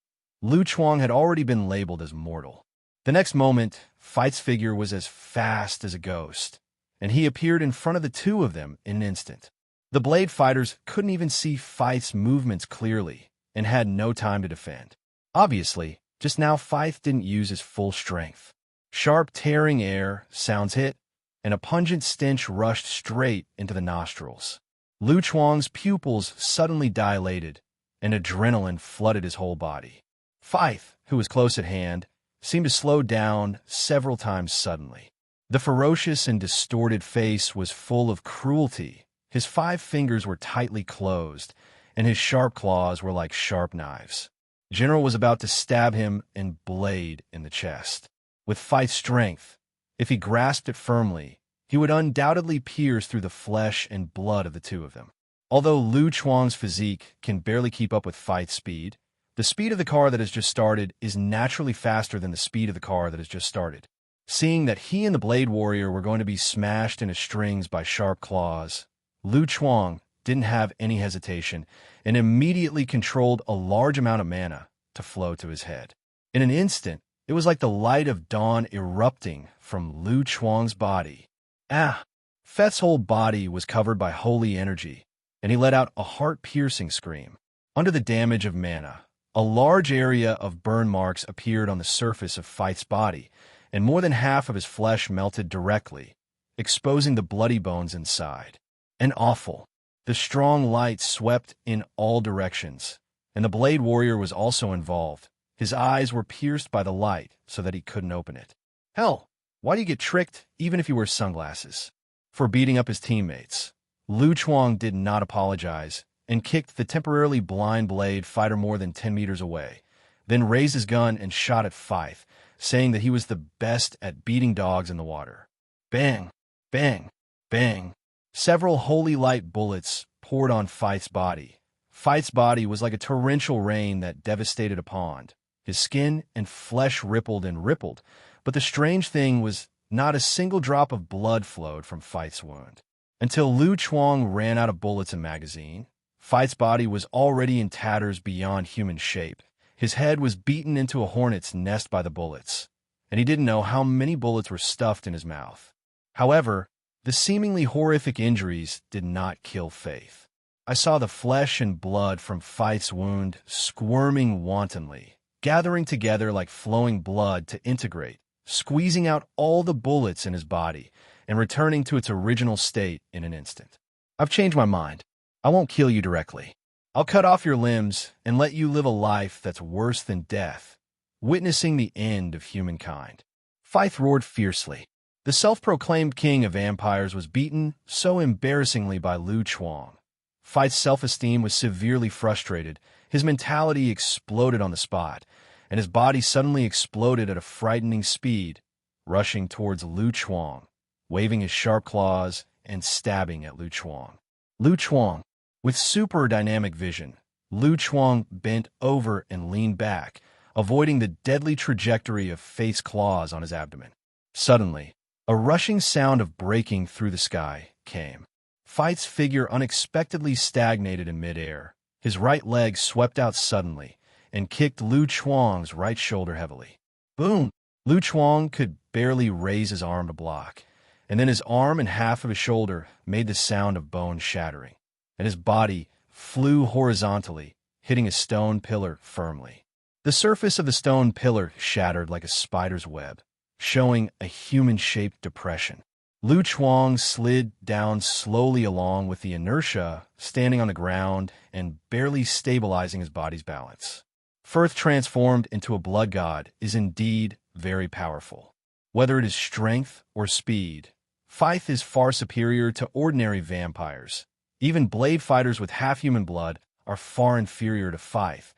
Lu Chuang had already been labeled as mortal. The next moment, Feith's figure was as fast as a ghost, and he appeared in front of the 2 of them in an instant. The blade fighters couldn't even see Feith's movements clearly and had no time to defend. Obviously, just now Feith didn't use his full strength. Sharp tearing air, sounds hit, and a pungent stench rushed straight into the nostrils. Lu Chuang's pupils suddenly dilated, and adrenaline flooded his whole body. Feith, who was close at hand, seemed to slow down several times suddenly. The ferocious and distorted face was full of cruelty. His 5 fingers were tightly closed, and his sharp claws were like sharp knives. General was about to stab him and blade in the chest. With Feith's strength, if he grasped it firmly, he would undoubtedly pierce through the flesh and blood of the 2 of them. Although Lu Chuang's physique can barely keep up with Feith's speed, the speed of the car that has just started is naturally faster than the speed of the car that has just started. Seeing that he and the Blade Warrior were going to be smashed into strings by sharp claws, Lu Chuang didn't have any hesitation and immediately controlled a large amount of mana to flow to his head. In an instant, it was like the light of dawn erupting from Lu Chuang's body. Feith's whole body was covered by holy energy, and he let out a heart-piercing scream. Under the damage of mana, a large area of burn marks appeared on the surface of Feith's body, and more than half of his flesh melted directly, exposing the bloody bones inside. And awful. The strong light swept in all directions, and the Blade Warrior was also involved. His eyes were pierced by the light so that he couldn't open it. Hell, why do you get tricked even if you wear sunglasses? For beating up his teammates, Lu Chuang did not apologize and kicked the temporarily blind blade fighter more than 10 meters away, then raised his gun and shot at Feith, saying that he was the best at beating dogs in the water. Bang! Bang! Bang! Several holy light bullets poured on Feith's body. Feith's body was like a torrential rain that devastated a pond. His skin and flesh rippled and rippled, but the strange thing was not a single drop of blood flowed from Feith's wound. Until Lu Chuang ran out of bullets and magazine, Feith's body was already in tatters beyond human shape. His head was beaten into a hornet's nest by the bullets, and he didn't know how many bullets were stuffed in his mouth. However, the seemingly horrific injuries did not kill Feith. I saw the flesh and blood from Feith's wound squirming wantonly, gathering together like flowing blood to integrate, squeezing out all the bullets in his body and returning to its original state in an instant. I've changed my mind. I won't kill you directly. I'll cut off your limbs and let you live a life that's worse than death, witnessing the end of humankind. Feith roared fiercely. The self-proclaimed king of vampires was beaten so embarrassingly by Lu Chuang. Feith's self-esteem was severely frustrated, his mentality exploded on the spot, and his body suddenly exploded at a frightening speed, rushing towards Lu Chuang, waving his sharp claws and stabbing at Lu Chuang. Lu Chuang, with super dynamic vision, Lu Chuang bent over and leaned back, avoiding the deadly trajectory of Feith's claws on his abdomen. Suddenly, a rushing sound of breaking through the sky came. Feith's figure unexpectedly stagnated in midair. His right leg swept out suddenly and kicked Lu Chuang's right shoulder heavily. Boom! Lu Chuang could barely raise his arm to block, and then his arm and half of his shoulder made the sound of bone shattering, and his body flew horizontally, hitting a stone pillar firmly. The surface of the stone pillar shattered like a spider's web, showing a human-shaped depression. Lu Chuang slid down slowly along with the inertia, standing on the ground and barely stabilizing his body's balance. Feith transformed into a blood god is indeed very powerful. Whether it is strength or speed, Feith is far superior to ordinary vampires. Even blade fighters with half-human blood are far inferior to Feith,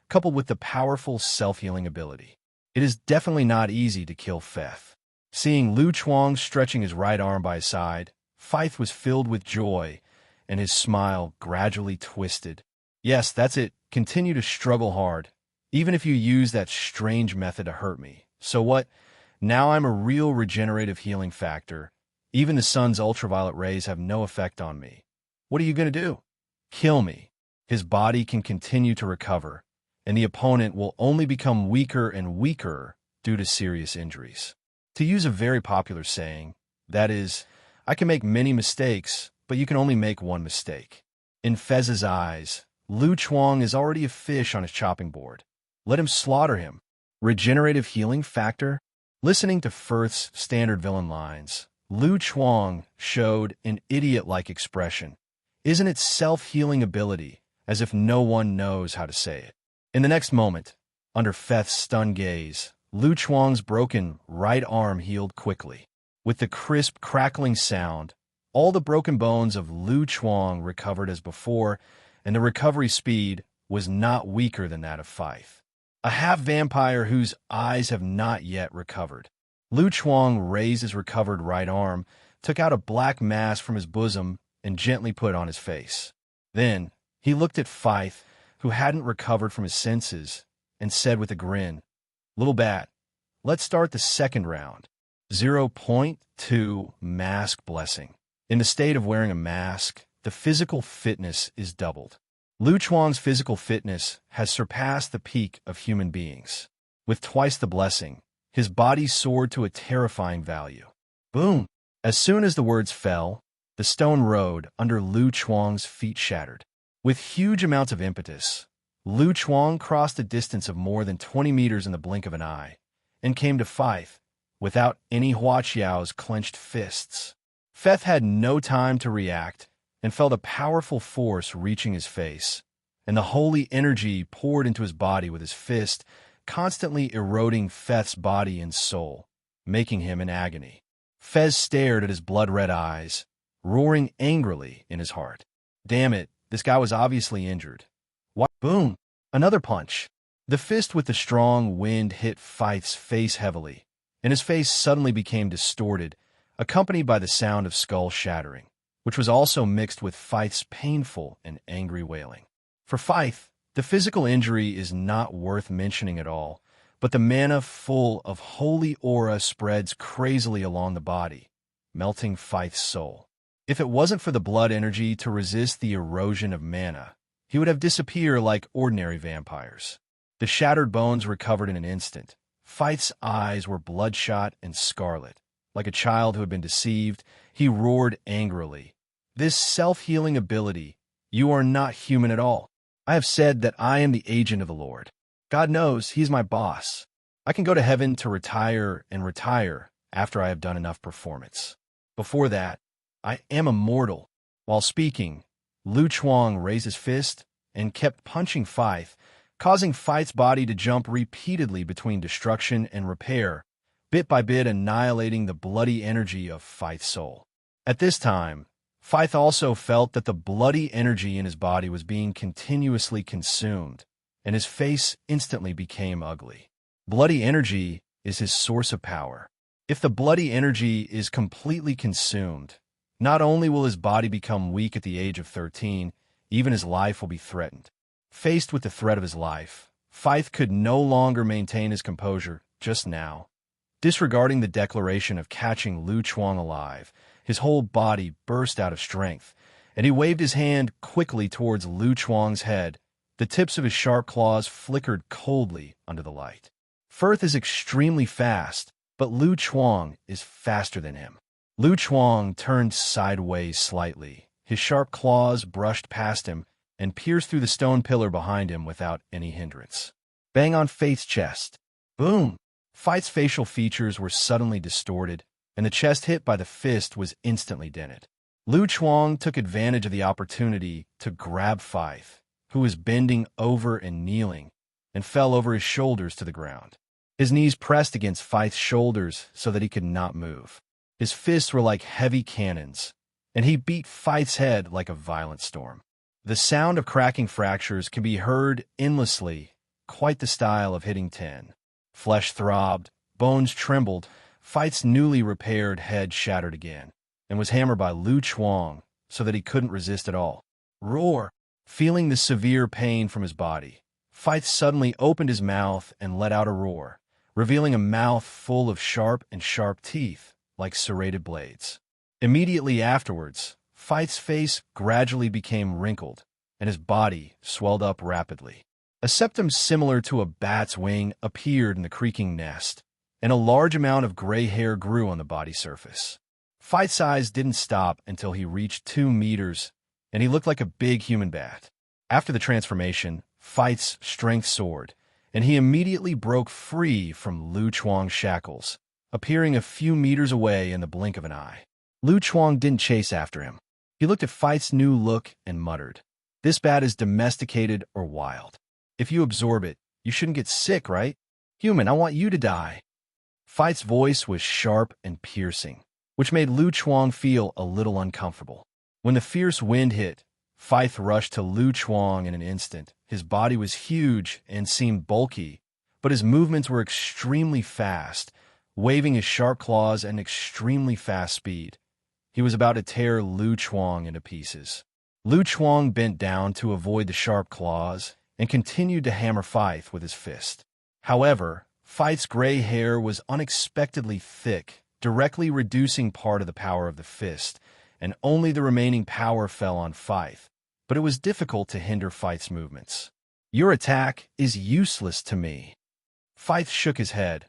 coupled with the powerful self-healing ability. It is definitely not easy to kill Feith. Seeing Lu Chuang stretching his right arm by his side, Feith was filled with joy, and his smile gradually twisted. Yes, that's it. Continue to struggle hard, even if you use that strange method to hurt me. So what? Now I'm a real regenerative healing factor. Even the sun's ultraviolet rays have no effect on me. What are you going to do? Kill me. His body can continue to recover, and the opponent will only become weaker and weaker due to serious injuries. To use a very popular saying, that is, I can make many mistakes, but you can only make one mistake. In Feith's eyes, Lu Chuang is already a fish on his chopping board. Let him slaughter him. Regenerative healing factor? Listening to Feith's standard villain lines, Lu Chuang showed an idiot-like expression. Isn't it self-healing ability, as if no one knows how to say it? In the next moment, under Feith's stunned gaze, Lu Chuang's broken right arm healed quickly. With the crisp, crackling sound, all the broken bones of Lu Chuang recovered as before, and the recovery speed was not weaker than that of Feith, a half-vampire whose eyes have not yet recovered. Lu Chuang raised his recovered right arm, took out a black mask from his bosom, and gently put it on his face. Then, he looked at Feith, who hadn't recovered from his senses, and said with a grin, "Little bat, let's start the second round." 0.2 Mask Blessing. In the state of wearing a mask, the physical fitness is doubled. Lu Chuang's physical fitness has surpassed the peak of human beings. With twice the blessing, his body soared to a terrifying value. Boom! As soon as the words fell, the stone road under Lu Chuang's feet shattered. With huge amounts of impetus, Lu Chuang crossed a distance of more than 20 meters in the blink of an eye, and came to Feith without any Huaqiao's clenched fists. Feith had no time to react, and felt a powerful force reaching his face, and the holy energy poured into his body with his fist, constantly eroding Feith's body and soul, making him in agony. Feith stared at his blood-red eyes, roaring angrily in his heart. Damn it, this guy was obviously injured. Why? Boom! Another punch. The fist with the strong wind hit Feith's face heavily, and his face suddenly became distorted, accompanied by the sound of skull shattering, which was also mixed with Feith's painful and angry wailing. For Feith, the physical injury is not worth mentioning at all, but the mana full of holy aura spreads crazily along the body, melting Feith's soul. If it wasn't for the blood energy to resist the erosion of mana, he would have disappeared like ordinary vampires. The shattered bones recovered in an instant. Feith's eyes were bloodshot and scarlet. Like a child who had been deceived, he roared angrily. This self-healing ability, you are not human at all. I have said that I am the agent of the Lord. God knows he's my boss. I can go to heaven to retire and retire after I have done enough performance. Before that, I am immortal. While speaking, Lu Chuang raised his fist and kept punching Feith, causing Feith's body to jump repeatedly between destruction and repair, bit by bit annihilating the bloody energy of Feith's soul. At this time, Feith also felt that the bloody energy in his body was being continuously consumed, and his face instantly became ugly. Bloody energy is his source of power. If the bloody energy is completely consumed, not only will his body become weak at the age of 13, even his life will be threatened. Faced with the threat of his life, Feith could no longer maintain his composure just now. Disregarding the declaration of catching Lu Chuang alive, his whole body burst out of strength, and he waved his hand quickly towards Lu Chuang's head. The tips of his sharp claws flickered coldly under the light. Feith is extremely fast, but Lu Chuang is faster than him. Lu Chuang turned sideways slightly. His sharp claws brushed past him and pierced through the stone pillar behind him without any hindrance. Bang on Feith's chest. Boom! Feith's facial features were suddenly distorted, and the chest hit by the fist was instantly dented. Lu Chuang took advantage of the opportunity to grab Feith, who was bending over and kneeling, and fell over his shoulders to the ground. His knees pressed against Feith's shoulders so that he could not move. His fists were like heavy cannons, and he beat Feith's head like a violent storm. The sound of cracking fractures can be heard endlessly, quite the style of hitting tin. Flesh throbbed, bones trembled, Feith's newly repaired head shattered again, and was hammered by Lu Chuang so that he couldn't resist at all. Roar! Feeling the severe pain from his body, Feith suddenly opened his mouth and let out a roar, revealing a mouth full of sharp teeth, like serrated blades. Immediately afterwards, Feith's face gradually became wrinkled, and his body swelled up rapidly. A septum similar to a bat's wing appeared in the creaking nest, and a large amount of gray hair grew on the body surface. Feith's eyes didn't stop until he reached 2 meters, and he looked like a big human bat. After the transformation, Feith's strength soared, and he immediately broke free from Lu Chuang's shackles, appearing a few meters away in the blink of an eye. Lu Chuang didn't chase after him. He looked at Feith's new look and muttered, "This bat is domesticated or wild. If you absorb it, you shouldn't get sick, right? Human, I want you to die." Feith's voice was sharp and piercing, which made Lu Chuang feel a little uncomfortable. When the fierce wind hit, Feith rushed to Lu Chuang in an instant. His body was huge and seemed bulky, but his movements were extremely fast, waving his sharp claws at an extremely fast speed. He was about to tear Lu Chuang into pieces. Lu Chuang bent down to avoid the sharp claws and continued to hammer Feith with his fist. However, Feith's gray hair was unexpectedly thick, directly reducing part of the power of the fist, and only the remaining power fell on Feith, but it was difficult to hinder Feith's movements. "Your attack is useless to me." Feith shook his head,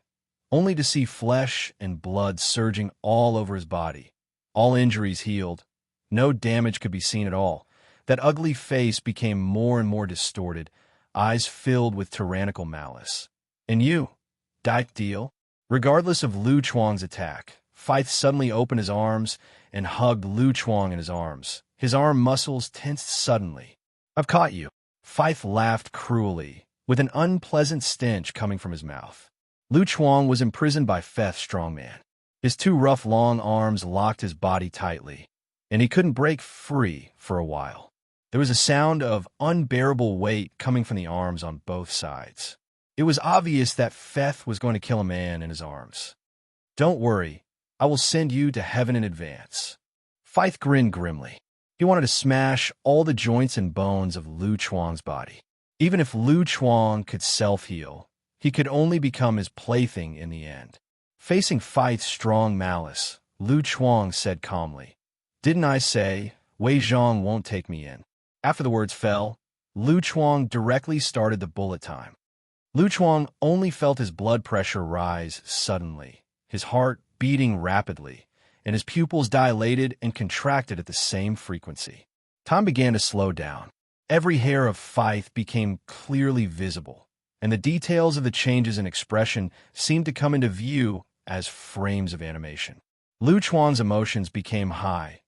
only to see flesh and blood surging all over his body. All injuries healed. No damage could be seen at all. That ugly face became more and more distorted, eyes filled with tyrannical malice. "And you? Dyke deal?" Regardless of Lu Chuang's attack, Feith suddenly opened his arms and hugged Lu Chuang in his arms. His arm muscles tensed suddenly. "I've caught you." Feith laughed cruelly, with an unpleasant stench coming from his mouth. Lu Chuang was imprisoned by Feith's strongman. His 2 rough long arms locked his body tightly, and he couldn't break free for a while. There was a sound of unbearable weight coming from the arms on both sides. It was obvious that Feith was going to kill a man in his arms. "Don't worry, I will send you to heaven in advance." Feith grinned grimly. He wanted to smash all the joints and bones of Lu Chuang's body. Even if Lu Chuang could self-heal, he could only become his plaything in the end. Facing Feith's strong malice, Lu Chuang said calmly, "Didn't I say Wei Zhang won't take me in?" After the words fell, Lu Chuang directly started the bullet time. Lu Chuang only felt his blood pressure rise suddenly, his heart beating rapidly, and his pupils dilated and contracted at the same frequency. Time began to slow down. Every hair of Feith became clearly visible, and the details of the changes in expression seemed to come into view as frames of animation. Lu Chuang's emotions became high.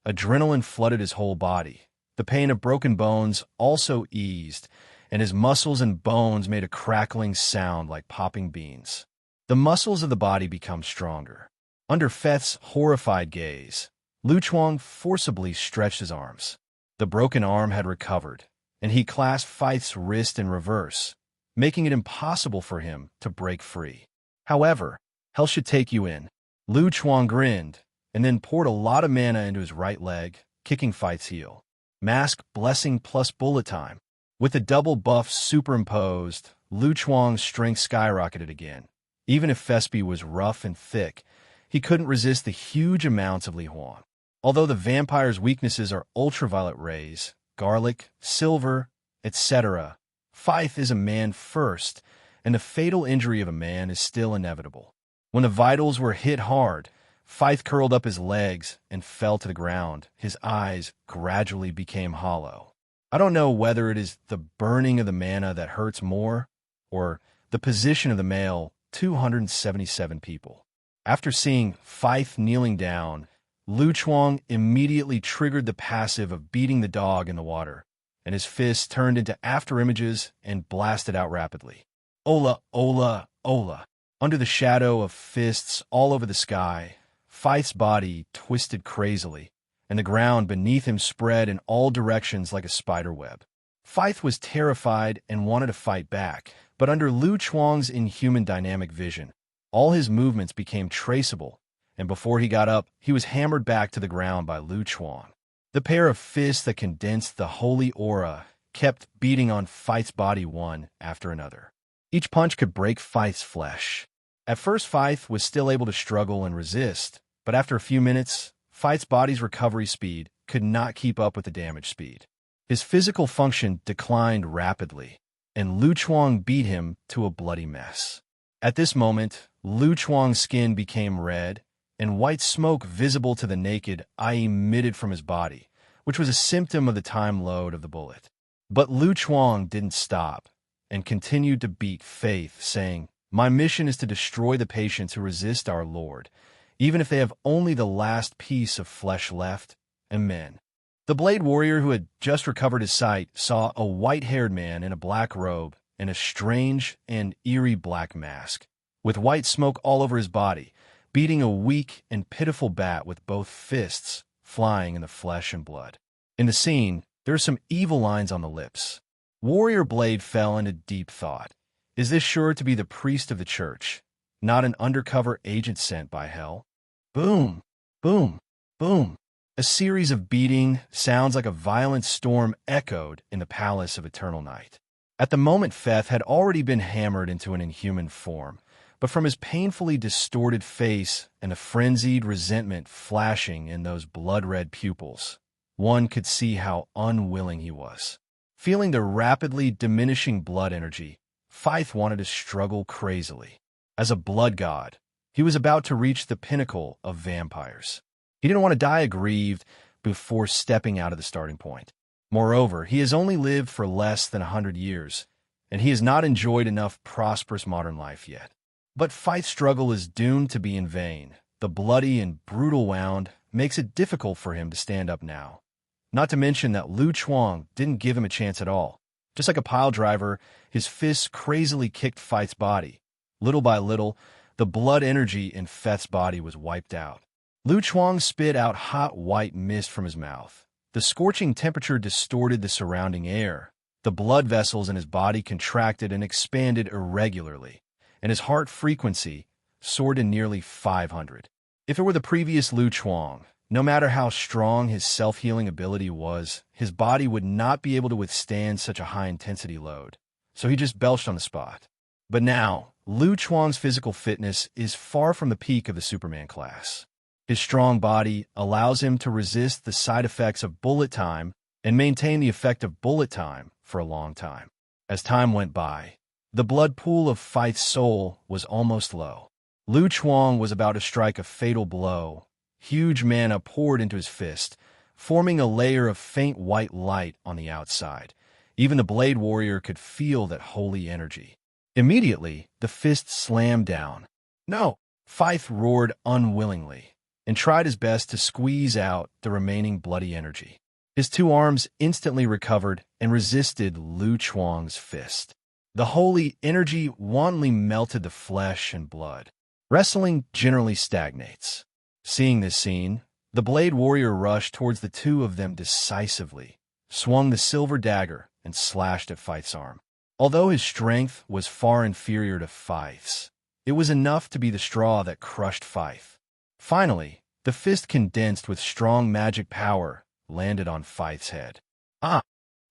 Adrenaline flooded his whole body. The pain of broken bones also eased, and his muscles and bones made a crackling sound like popping beans. The muscles of the body become stronger. Under Feith's horrified gaze, Lu Chuang forcibly stretched his arms. The broken arm had recovered, and he clasped Feith's wrist in reverse, making it impossible for him to break free. However, hell should take you in. Lu Chuang grinned, and then poured a lot of mana into his right leg, kicking Feith's heel. Mask, blessing plus bullet time. With the double buff superimposed, Lu Chuang's strength skyrocketed again. Even if Fespi was rough and thick, he couldn't resist the huge amounts of Li Huan. Although the vampire's weaknesses are ultraviolet rays, garlic, silver, etc., Feith is a man first, and the fatal injury of a man is still inevitable. When the vitals were hit hard, Feith curled up his legs and fell to the ground. His eyes gradually became hollow. I don't know whether it is the burning of the mana that hurts more, or the position of the male 277 people. After seeing Feith kneeling down, Lu Chuang immediately triggered the passive of beating the dog in the water, and his fists turned into afterimages and blasted out rapidly. Ola, Ola, Ola. Under the shadow of fists all over the sky, Feith's body twisted crazily, and the ground beneath him spread in all directions like a spider web. Feith was terrified and wanted to fight back, but under Lu Chuang's inhuman dynamic vision, all his movements became traceable, and before he got up, he was hammered back to the ground by Lu Chuang. The pair of fists that condensed the holy aura kept beating on Feith's body one after another. Each punch could break Feith's flesh. At first, Feith was still able to struggle and resist, but after a few minutes, Feith's body's recovery speed could not keep up with the damage speed. His physical function declined rapidly, and Lu Chuang beat him to a bloody mess. At this moment, Lu Chuang's skin became red, and white smoke visible to the naked eye emitted from his body, which was a symptom of the time load of the bullet. But Lu Chuang didn't stop, and continued to beat Feith, saying, "My mission is to destroy the patients who resist our Lord, even if they have only the last piece of flesh left, and men." The blade warrior who had just recovered his sight saw a white-haired man in a black robe and a strange and eerie black mask, with white smoke all over his body, beating a weak and pitiful bat with both fists flying in the flesh and blood. In the scene, there are some evil lines on the lips. Warrior Blade fell into deep thought. Is this sure to be the priest of the church, not an undercover agent sent by hell? Boom, boom, boom. A series of beating sounds like a violent storm echoed in the palace of eternal night. At the moment, Feith had already been hammered into an inhuman form, but from his painfully distorted face and the frenzied resentment flashing in those blood-red pupils, one could see how unwilling he was. Feeling the rapidly diminishing blood energy, Feith wanted to struggle crazily. As a blood god, he was about to reach the pinnacle of vampires. He didn't want to die aggrieved before stepping out of the starting point. Moreover, he has only lived for less than 100 years, and he has not enjoyed enough prosperous modern life yet. But Feith's struggle is doomed to be in vain. The bloody and brutal wound makes it difficult for him to stand up now. Not to mention that Lu Chuang didn't give him a chance at all. Just like a pile driver, his fists crazily kicked Feith's body. Little by little, the blood energy in Feith's body was wiped out. Lu Chuang spit out hot white mist from his mouth. The scorching temperature distorted the surrounding air. The blood vessels in his body contracted and expanded irregularly, and his heart frequency soared to nearly 500. If it were the previous Lu Chuang, no matter how strong his self-healing ability was, his body would not be able to withstand such a high-intensity load, so he just belched on the spot. But now, Lu Chuang's physical fitness is far from the peak of the Superman class. His strong body allows him to resist the side effects of bullet time and maintain the effect of bullet time for a long time. As time went by, the blood pool of Feith's soul was almost low. Lu Chuang was about to strike a fatal blow. Huge mana poured into his fist, forming a layer of faint white light on the outside. Even the blade warrior could feel that holy energy. Immediately, the fist slammed down. "No!" Feith roared unwillingly, and tried his best to squeeze out the remaining bloody energy. His two arms instantly recovered and resisted Lu Chuang's fist. The holy energy wantonly melted the flesh and blood. Wrestling generally stagnates. Seeing this scene, the Blade Warrior rushed towards the two of them decisively, swung the silver dagger, and slashed at Feith's arm. Although his strength was far inferior to Feith's, it was enough to be the straw that crushed Feith. Finally, the fist condensed with strong magic power landed on Feith's head.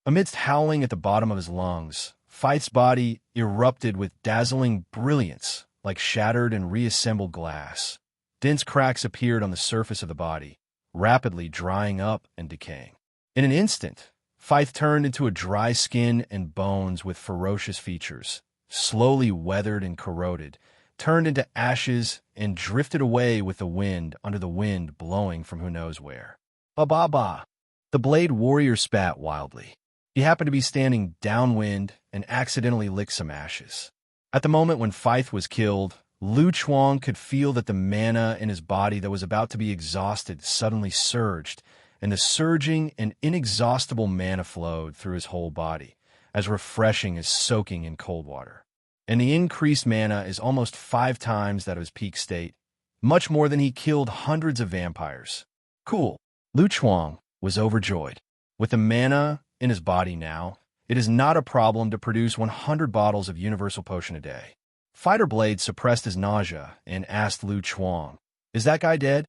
Amidst howling at the bottom of his lungs, Feith's body erupted with dazzling brilliance like shattered and reassembled glass. Dense cracks appeared on the surface of the body, rapidly drying up and decaying. In an instant, Feith turned into a dry skin and bones with ferocious features, slowly weathered and corroded, turned into ashes, and drifted away with the wind under the wind blowing from who knows where. Ba-ba-ba! The Blade Warrior spat wildly. He happened to be standing downwind and accidentally licked some ashes. At the moment when Feith was killed, Lu Chuang could feel that the mana in his body that was about to be exhausted suddenly surged, and the surging and inexhaustible mana flowed through his whole body, as refreshing as soaking in cold water. And the increased mana is almost 5 times that of his peak state, much more than he killed hundreds of vampires. Cool. Lu Chuang was overjoyed. With the mana in his body now, it is not a problem to produce 100 bottles of Universal Potion a day. Fighter Blade suppressed his nausea and asked Lu Chuang, "Is that guy dead?"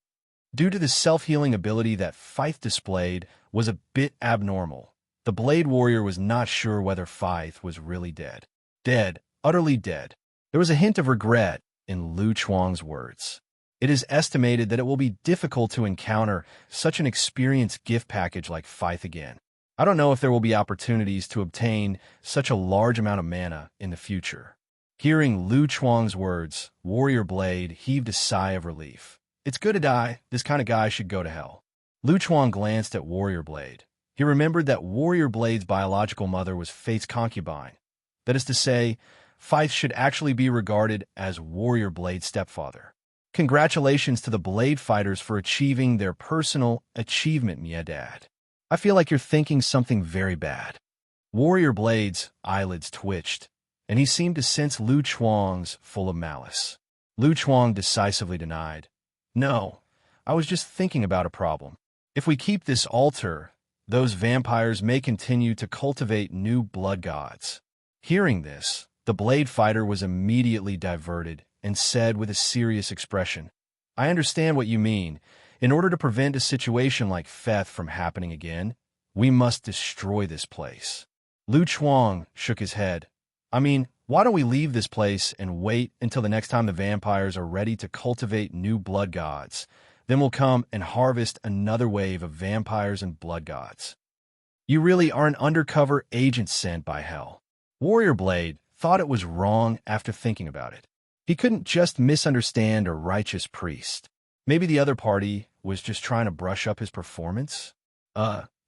Due to the self-healing ability that Feith displayed was a bit abnormal, the Blade Warrior was not sure whether Feith was really dead. Dead, utterly dead. There was a hint of regret in Lu Chuang's words. It is estimated that it will be difficult to encounter such an experienced gift package like Feith again. I don't know if there will be opportunities to obtain such a large amount of mana in the future. Hearing Lu Chuang's words, Warrior Blade heaved a sigh of relief. It's good to die. This kind of guy should go to hell. Lu Chuang glanced at Warrior Blade. He remembered that Warrior Blade's biological mother was Feith's concubine. That is to say, Feith should actually be regarded as Warrior Blade's stepfather. Congratulations to the Blade Fighters for achieving their personal achievement, Mia Dad. I feel like you're thinking something very bad. Warrior Blade's eyelids twitched, and he seemed to sense Lu Chuang's full of malice. Lu Chuang decisively denied. No, I was just thinking about a problem. If we keep this altar, those vampires may continue to cultivate new blood gods. Hearing this, the Blade Fighter was immediately diverted and said with a serious expression, "I understand what you mean. In order to prevent a situation like Feith from happening again, we must destroy this place." Lu Chuang shook his head. "I mean, why don't we leave this place and wait until the next time the vampires are ready to cultivate new blood gods? Then we'll come and harvest another wave of vampires and blood gods." You really are an undercover agent sent by hell. Warrior Blade thought it was wrong after thinking about it. He couldn't just misunderstand a righteous priest. Maybe the other party was just trying to brush up his performance?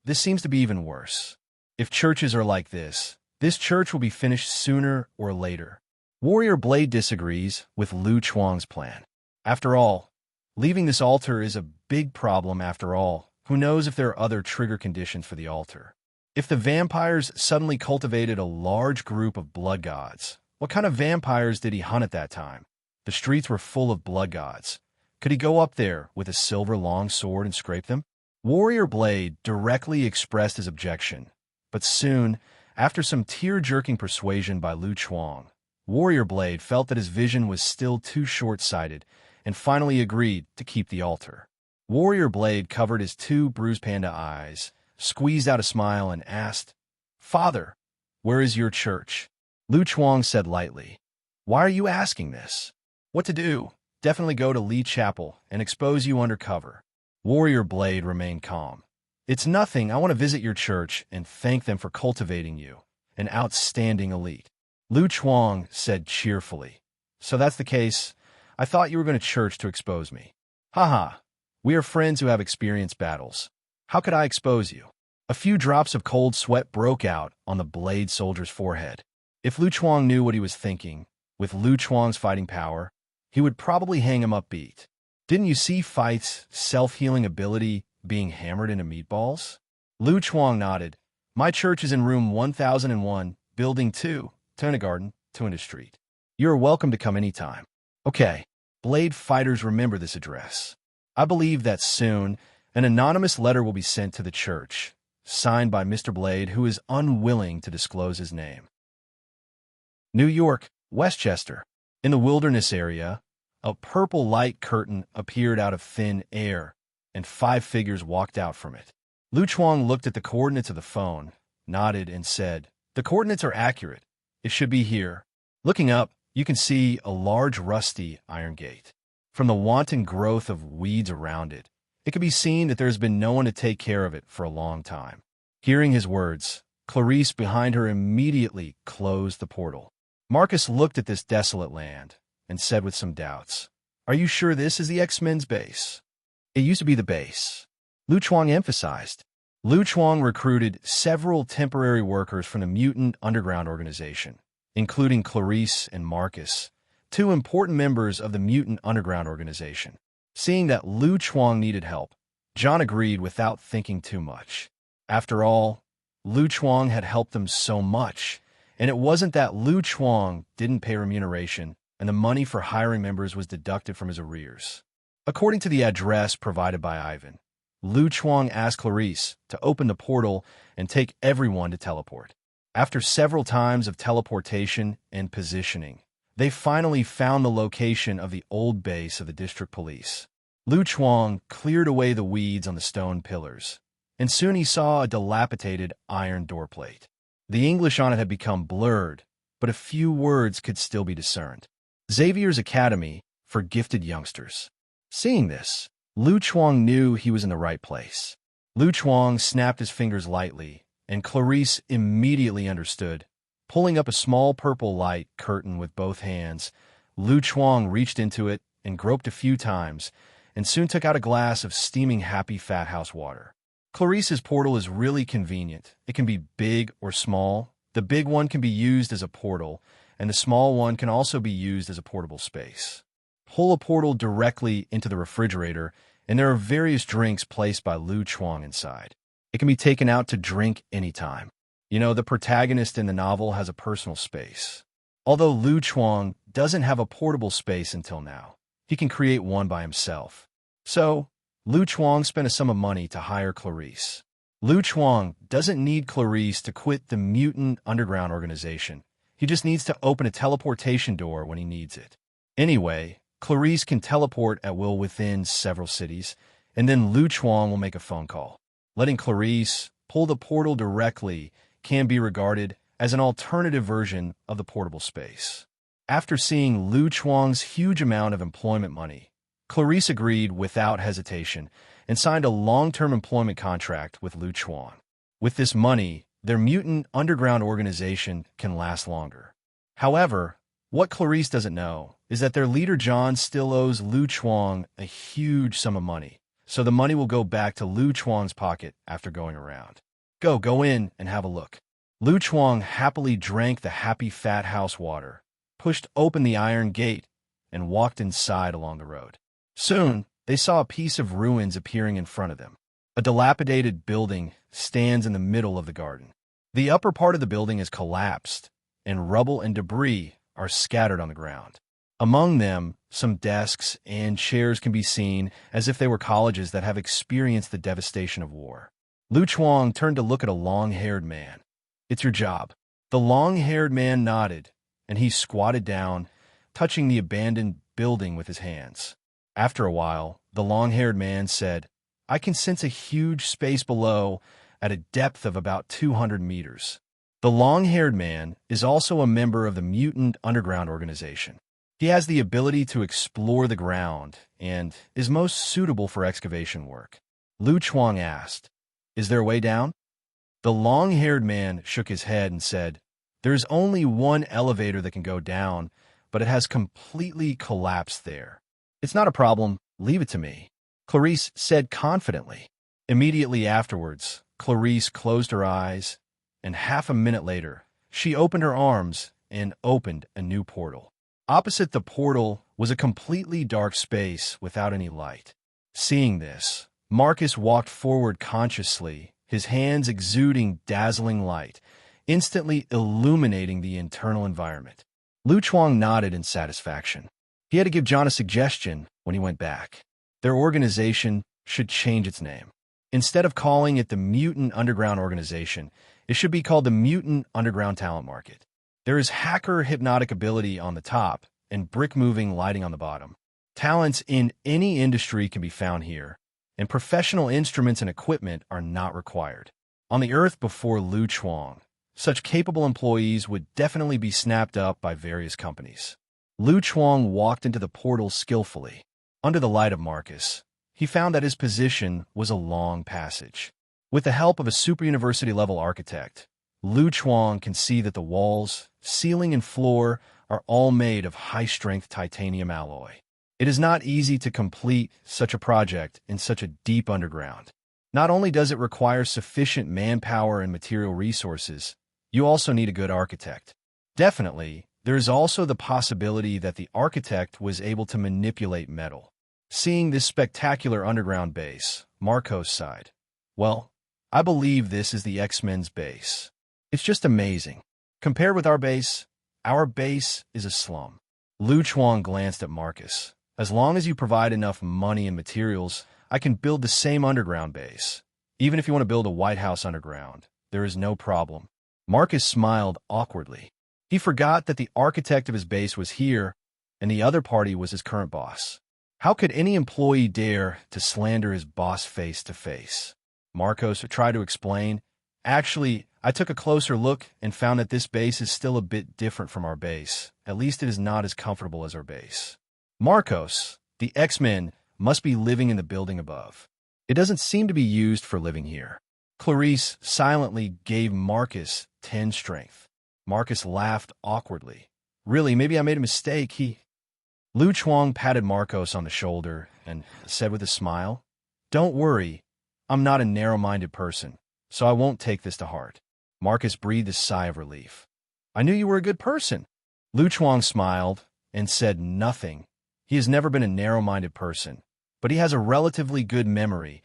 This seems to be even worse. If churches are like this church will be finished sooner or later. Warrior Blade disagrees with Lu Chuang's plan. After all, leaving this altar is a big problem after all. Who knows if there are other trigger conditions for the altar? If the vampires suddenly cultivated a large group of blood gods, what kind of vampires did he hunt at that time? The streets were full of blood gods. Could he go up there with a silver long sword and scrape them? Warrior Blade directly expressed his objection, but soon, after some tear-jerking persuasion by Lu Chuang, Warrior Blade felt that his vision was still too short-sighted and finally agreed to keep the altar. Warrior Blade covered his 2 bruised panda eyes, squeezed out a smile, and asked, "Father, where is your church?" Lu Chuang said lightly, "Why are you asking this?" "What to do? Definitely go to Lee Chapel and expose you undercover." Warrior Blade remained calm. "It's nothing. I want to visit your church and thank them for cultivating you, an outstanding elite." Lu Chuang said cheerfully, "So that's the case. I thought you were going to church to expose me." "Haha, we are friends who have experienced battles. How could I expose you?" A few drops of cold sweat broke out on the Blade soldier's forehead. If Lu Chuang knew what he was thinking, with Lu Chuang's fighting power, he would probably hang him up beat. Didn't you see Feith's self-healing ability being hammered into meatballs? Lu Chuang nodded. My church is in room 1001, building 2, Garden, Tuna Street. You are welcome to come anytime. Okay. Blade fighters remember this address. I believe that soon, an anonymous letter will be sent to the church, signed by Mr. Blade, who is unwilling to disclose his name. New York, Westchester. In the wilderness area, a purple light curtain appeared out of thin air, and 5 figures walked out from it. Lu Chuang looked at the coordinates of the phone, nodded, and said, "The coordinates are accurate. It should be here." Looking up, you can see a large rusty iron gate. From the wanton growth of weeds around it, it can be seen that there has been no one to take care of it for a long time. Hearing his words, Clarice behind her immediately closed the portal. Marcus looked at this desolate land and said with some doubts, "Are you sure this is the X-Men's base?" "It used to be the base," Lu Chuang emphasized. Lu Chuang recruited several temporary workers from the Mutant Underground Organization, including Clarice and Marcus, 2 important members of the Mutant Underground Organization. Seeing that Lu Chuang needed help, John agreed without thinking too much. After all, Lu Chuang had helped them so much, and it wasn't that Lu Chuang didn't pay remuneration, and the money for hiring members was deducted from his arrears. According to the address provided by Ivan, Lu Chuang asked Clarice to open the portal and take everyone to teleport. After several times of teleportation and positioning, they finally found the location of the old base of the district police. Lu Chuang cleared away the weeds on the stone pillars, and soon he saw a dilapidated iron doorplate. The English on it had become blurred, but a few words could still be discerned. Xavier's Academy for Gifted Youngsters. Seeing this, Lu Chuang knew he was in the right place. Lu Chuang snapped his fingers lightly, and Clarice immediately understood. Pulling up a small purple light curtain with both hands, Lu Chuang reached into it and groped a few times, and soon took out a glass of steaming Happy Fat House water. Clarice's portal is really convenient. It can be big or small. The big one can be used as a portal, and the small one can also be used as a portable space. Pull a portal directly into the refrigerator, and there are various drinks placed by Lu Chuang inside. It can be taken out to drink anytime. You know, the protagonist in the novel has a personal space. Although Lu Chuang doesn't have a portable space until now, he can create one by himself. So, Lu Chuang spent a sum of money to hire Clarice. Lu Chuang doesn't need Clarice to quit the Mutant Underground Organization. He just needs to open a teleportation door when he needs it. Anyway, Clarice can teleport at will within several cities, and then Lu Chuang will make a phone call. Letting Clarice pull the portal directly can be regarded as an alternative version of the portable space. After seeing Lu Chuang's huge amount of employment money, Clarice agreed without hesitation and signed a long-term employment contract with Lu Chuang. With this money, their Mutant Underground Organization can last longer. However, what Clarice doesn't know is that their leader John still owes Lu Chuang a huge sum of money, so the money will go back to Lu Chuang's pocket after going around. Go in and have a look. Lu Chuang happily drank the Happy Fat House water, pushed open the iron gate, and walked inside along the road. Soon, they saw a piece of ruins appearing in front of them. A dilapidated building stands in the middle of the garden. The upper part of the building is collapsed, and rubble and debris are scattered on the ground. Among them, some desks and chairs can be seen as if they were colleges that have experienced the devastation of war. Lu Chuang turned to look at a long-haired man. "It's your job." The long-haired man nodded, and he squatted down, touching the abandoned building with his hands. After a while, the long-haired man said, "I can sense a huge space below at a depth of about 200 meters. The long-haired man is also a member of the Mutant Underground Organization. He has the ability to explore the ground and is most suitable for excavation work." Lu Chuang asked, "Is there a way down?" The long-haired man shook his head and said, "There's only one elevator that can go down, but it has completely collapsed there. It's not a problem. Leave it to me," Clarice said confidently. Immediately afterwards, Clarice closed her eyes, and half a minute later, she opened her arms and opened a new portal. Opposite the portal was a completely dark space without any light. Seeing this, Marcus walked forward consciously his hands exuding dazzling light, instantly illuminating the internal environment. Lu Chuang nodded in satisfaction. He had to give John a suggestion when he went back. Their organization should change its name. Instead of calling it the Mutant Underground Organization, it should be called the Mutant Underground Talent Market. There is hacker hypnotic ability on the top and brick-moving lighting on the bottom. Talents in any industry can be found here, and professional instruments and equipment are not required. On the Earth before Lu Chuang, such capable employees would definitely be snapped up by various companies. Lu Chuang walked into the portal skillfully. Under the light of Marcus, he found that his position was a long passage. With the help of a super-university-level architect, Lu Chuang can see that the walls, ceiling, and floor are all made of high-strength titanium alloy. It is not easy to complete such a project in such a deep underground. Not only does it require sufficient manpower and material resources, you also need a good architect. Definitely, there is also the possibility that the architect was able to manipulate metal. Seeing this spectacular underground base, Marcos sighed. Well, I believe this is the X-Men's base. It's just amazing. Compared with our base is a slum. Lu Chuang glanced at Marcus. As long as you provide enough money and materials, I can build the same underground base. Even if you want to build a White House underground, there is no problem. Marcus smiled awkwardly. He forgot that the architect of his base was here, and the other party was his current boss. How could any employee dare to slander his boss face to face? Marcos tried to explain. Actually, I took a closer look and found that this base is still a bit different from our base. At least it is not as comfortable as our base. Marcos, the X-Men, must be living in the building above. It doesn't seem to be used for living here. Clarice silently gave Marcus 10 strength. Marcus laughed awkwardly. Really, maybe I made a mistake. Lu Chuang patted Marcos on the shoulder and said with a smile, "Don't worry, I'm not a narrow-minded person, so I won't take this to heart." Marcus breathed a sigh of relief. "I knew you were a good person." Lu Chuang smiled and said nothing. He has never been a narrow-minded person, but he has a relatively good memory.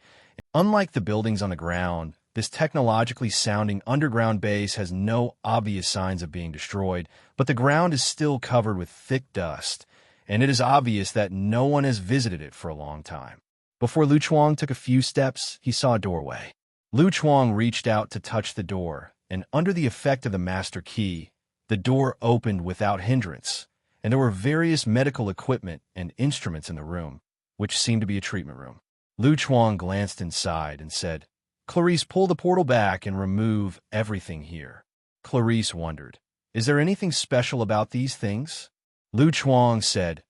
Unlike the buildings on the ground, this technologically sounding underground base has no obvious signs of being destroyed, but the ground is still covered with thick dust, and it is obvious that no one has visited it for a long time. Before Lu Chuang took a few steps, he saw a doorway. Lu Chuang reached out to touch the door, and under the effect of the master key, the door opened without hindrance, and there were various medical equipment and instruments in the room, which seemed to be a treatment room. Lu Chuang glanced inside and said, "Clarice, pull the portal back and remove everything here." Clarice wondered, "Is there anything special about these things?" Lu Chuang said,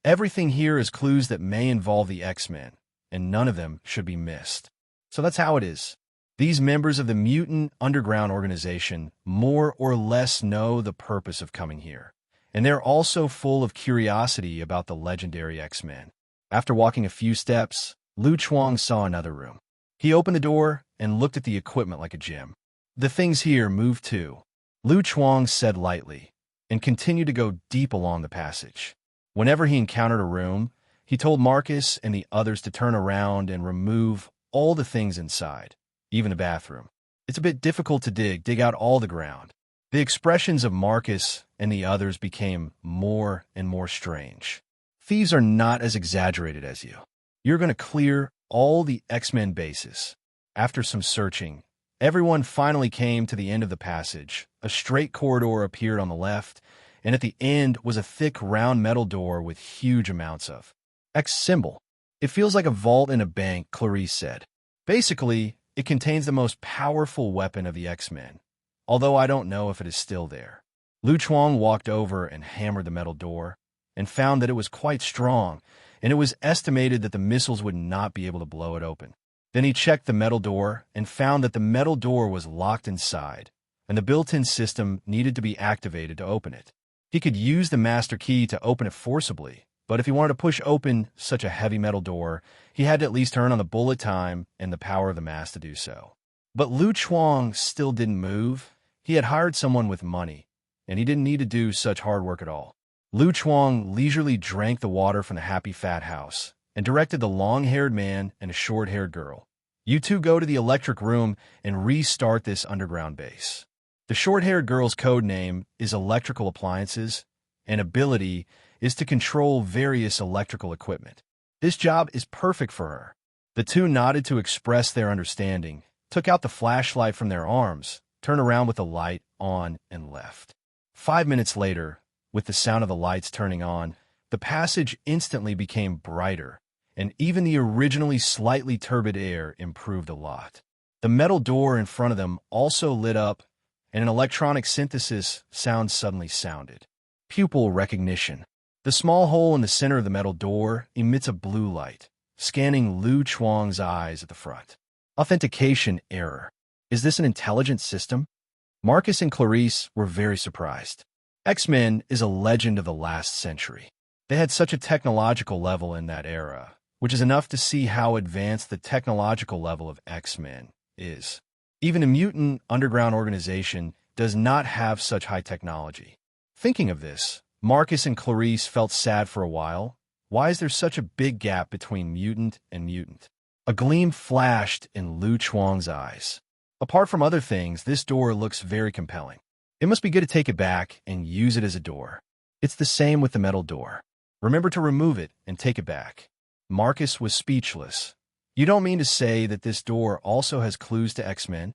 "Everything here is clues that may involve the X-Men, and none of them should be missed." So that's how it is. These members of the Mutant Underground Organization more or less know the purpose of coming here, and they're also full of curiosity about the legendary X-Men. After walking a few steps, Lu Chuang saw another room. He opened the door and looked at the equipment like a gym. "The things here move too," Lu Chuang said lightly, and continued to go deep along the passage. Whenever he encountered a room, he told Marcus and the others to turn around and remove all the things inside, even the bathroom. It's a bit difficult to dig out all the ground. The expressions of Marcus and the others became more and more strange. "Thieves are not as exaggerated as you. You're going to clear all the X-Men bases." After some searching, everyone finally came to the end of the passage. A straight corridor appeared on the left, and at the end was a thick round metal door with huge amounts of X symbol. "It feels like a vault in a bank," Clarice said. "Basically, it contains the most powerful weapon of the X-Men, although I don't know if it is still there." Lu Chuang walked over and hammered the metal door, and found that it was quite strong, and it was estimated that the missiles would not be able to blow it open. Then he checked the metal door and found that the metal door was locked inside, and the built-in system needed to be activated to open it. He could use the master key to open it forcibly, but if he wanted to push open such a heavy metal door, he had to at least turn on the bullet time and the power of the mass to do so. But Lu Chuang still didn't move. He had hired someone with money, and he didn't need to do such hard work at all. Lu Chuang leisurely drank the water from the Happy Fat House and directed the long-haired man and a short-haired girl. You two go to the electric room and restart this underground base. The short-haired girl's code name is Electrical Appliances, and ability is to control various electrical equipment. This job is perfect for her. The two nodded to express their understanding, took out the flashlight from their arms, turned around with the light on, and left. 5 minutes later, with the sound of the lights turning on, the passage instantly became brighter, and even the originally slightly turbid air improved a lot. The metal door in front of them also lit up, and an electronic synthesis sound suddenly sounded. Pupil recognition. The small hole in the center of the metal door emits a blue light, scanning Lu Chuang's eyes at the front. Authentication error. Is this an intelligent system? Marcus and Clarice were very surprised. X-Men is a legend of the last century. They had such a technological level in that era, which is enough to see how advanced the technological level of X-Men is. Even a mutant underground organization does not have such high technology. Thinking of this, Marcus and Clarice felt sad for a while. Why is there such a big gap between mutant and mutant? A gleam flashed in Lu Chuang's eyes. Apart from other things, this door looks very compelling. It must be good to take it back and use it as a door. It's the same with the metal door. Remember to remove it and take it back. Marcus was speechless. You don't mean to say that this door also has clues to X-Men?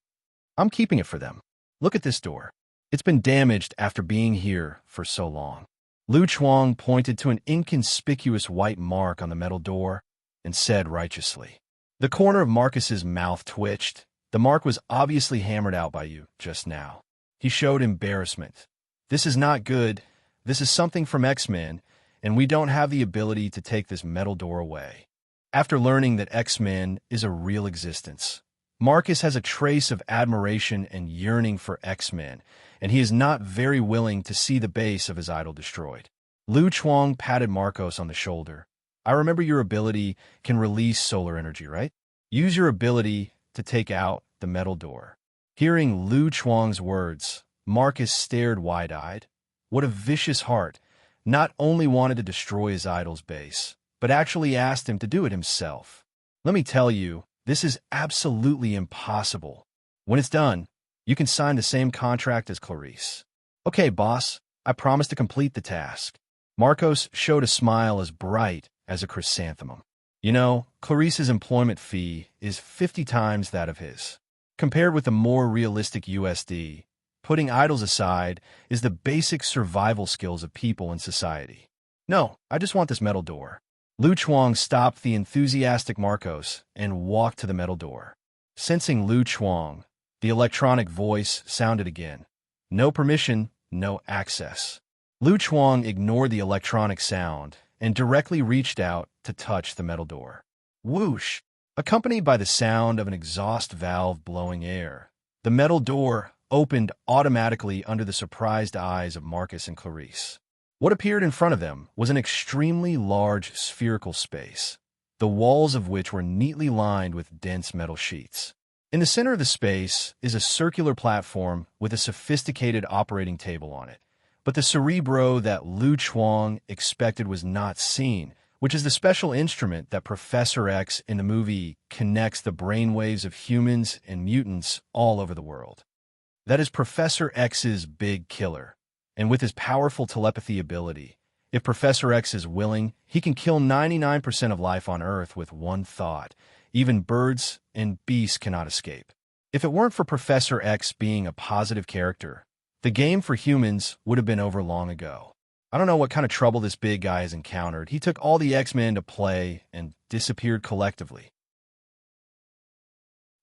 I'm keeping it for them. Look at this door. It's been damaged after being here for so long. Lu Chuang pointed to an inconspicuous white mark on the metal door and said righteously. The corner of Marcus's mouth twitched. The mark was obviously hammered out by you just now. He showed embarrassment. This is not good. This is something from X-Men, and we don't have the ability to take this metal door away. After learning that X-Men is a real existence, Marcus has a trace of admiration and yearning for X-Men, and he is not very willing to see the base of his idol destroyed. Lu Chuang patted Marcos on the shoulder. I remember your ability can release solar energy, right? Use your ability to take out the metal door. Hearing Lu Chuang's words, Marcus stared wide-eyed. What a vicious heart. Not only wanted to destroy his idol's base, but actually asked him to do it himself. Let me tell you, this is absolutely impossible. When it's done, you can sign the same contract as Clarice. Okay, boss, I promise to complete the task. Marcos showed a smile as bright as a chrysanthemum. You know, Clarice's employment fee is 50 times that of his. Compared with the more realistic USD, putting idols aside is the basic survival skills of people in society. No, I just want this metal door. Lu Chuang stopped the enthusiastic Marcos and walked to the metal door. Sensing Lu Chuang, the electronic voice sounded again. No permission, no access. Lu Chuang ignored the electronic sound and directly reached out to touch the metal door. Whoosh! Accompanied by the sound of an exhaust valve blowing air, the metal door opened automatically under the surprised eyes of Marcus and Clarice. What appeared in front of them was an extremely large spherical space, the walls of which were neatly lined with dense metal sheets. In the center of the space is a circular platform with a sophisticated operating table on it, but the cerebro that Lu Chuang expected was not seen, which is the special instrument that Professor X in the movie connects the brainwaves of humans and mutants all over the world. That is Professor X's big killer, and with his powerful telepathy ability, if Professor X is willing, he can kill 99% of life on Earth with one thought. Even birds and beasts cannot escape. If it weren't for Professor X being a positive character, the game for humans would have been over long ago. I don't know what kind of trouble this big guy has encountered. He took all the X-Men to play and disappeared collectively.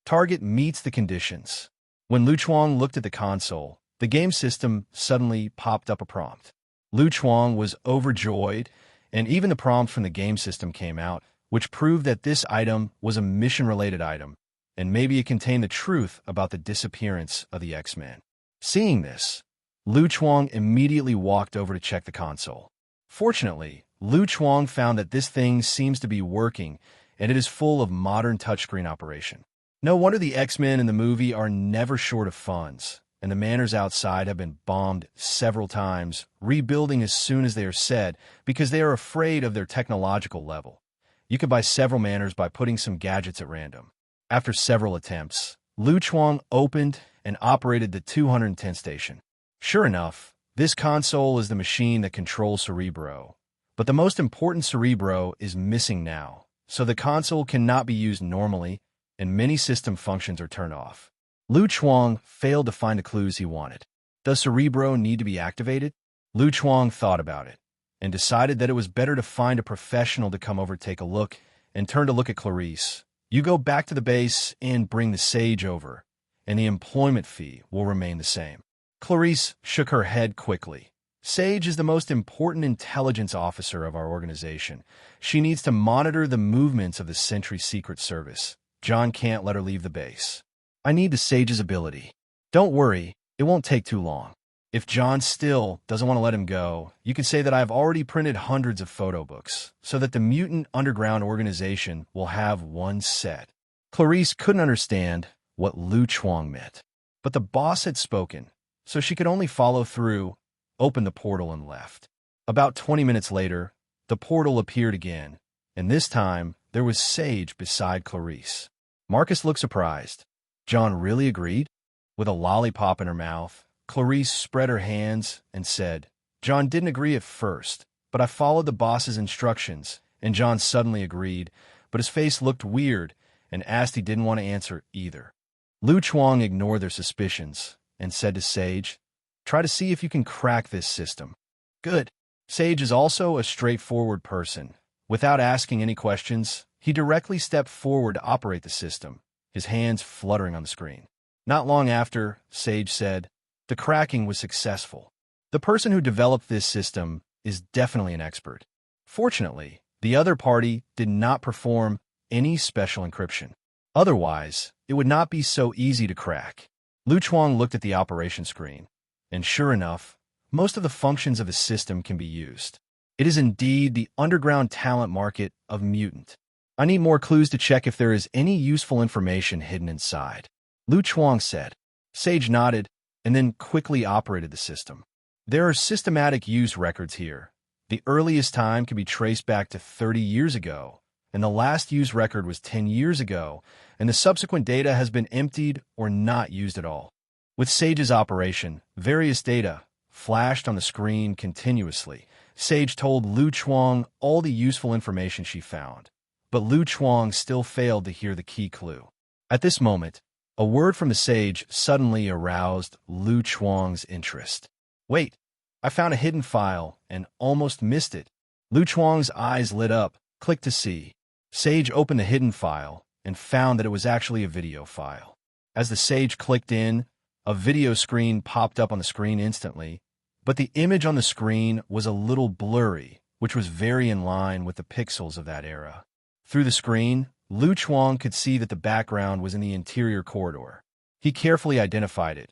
Target meets the conditions. When Lu Chuang looked at the console, the game system suddenly popped up a prompt. Lu Chuang was overjoyed, and even the prompt from the game system came out, which proved that this item was a mission-related item, and maybe it contained the truth about the disappearance of the X-Men. Seeing this, Lu Chuang immediately walked over to check the console. Fortunately, Lu Chuang found that this thing seems to be working, and it is full of modern touchscreen operation. No wonder the X-Men in the movie are never short of funds, and the manors outside have been bombed several times, rebuilding as soon as they are set, because they are afraid of their technological level. You can buy several manors by putting some gadgets at random. After several attempts, Lu Chuang opened and operated the 210 station. Sure enough, this console is the machine that controls Cerebro. But the most important Cerebro is missing now, so the console cannot be used normally, and many system functions are turned off. Lu Chuang failed to find the clues he wanted. Does Cerebro need to be activated? Lu Chuang thought about it, and decided that it was better to find a professional to come over to take a look, and turned to look at Clarice. You go back to the base and bring the sage over, and the employment fee will remain the same. Clarice shook her head quickly. Sage is the most important intelligence officer of our organization. She needs to monitor the movements of the Sentry Secret Service. John can't let her leave the base. I need the Sage's ability. Don't worry, it won't take too long. If John still doesn't want to let him go, you can say that I have already printed hundreds of photo books, so that the mutant underground organization will have one set. Clarice couldn't understand what Lu Chuang meant, but the boss had spoken, so she could only follow through, opened the portal and left. About 20 minutes later, the portal appeared again, and this time there was Sage beside Clarice. Marcus looked surprised. John really agreed? With a lollipop in her mouth, Clarice spread her hands and said, John didn't agree at first, but I followed the boss's instructions, and John suddenly agreed, but his face looked weird and asked he didn't want to answer either. Lu Chuang ignored their suspicions and said to Sage, try to see if you can crack this system. Good. Sage is also a straightforward person. Without asking any questions, he directly stepped forward to operate the system, his hands fluttering on the screen. Not long after, Sage said, the cracking was successful. The person who developed this system is definitely an expert. Fortunately, the other party did not perform any special encryption. Otherwise, it would not be so easy to crack. Lu Chuang looked at the operation screen, and sure enough, most of the functions of the system can be used. It is indeed the underground talent market of mutant. I need more clues to check if there is any useful information hidden inside, Lu Chuang said. Sage nodded, and then quickly operated the system. There are systematic use records here. The earliest time can be traced back to 30 years ago, and the last use record was 10 years ago, and the subsequent data has been emptied or not used at all. With Sage's operation, various data flashed on the screen continuously. Sage told Lu Chuang all the useful information she found, but Lu Chuang still failed to hear the key clue. At this moment, a word from the Sage suddenly aroused Lu Chuang's interest. Wait, I found a hidden file and almost missed it. Lu Chuang's eyes lit up, clicked to see. Sage opened the hidden file and found that it was actually a video file. As the Sage clicked in, a video screen popped up on the screen instantly, but the image on the screen was a little blurry, which was very in line with the pixels of that era. Through the screen, Lu Chuang could see that the background was in the interior corridor. He carefully identified it,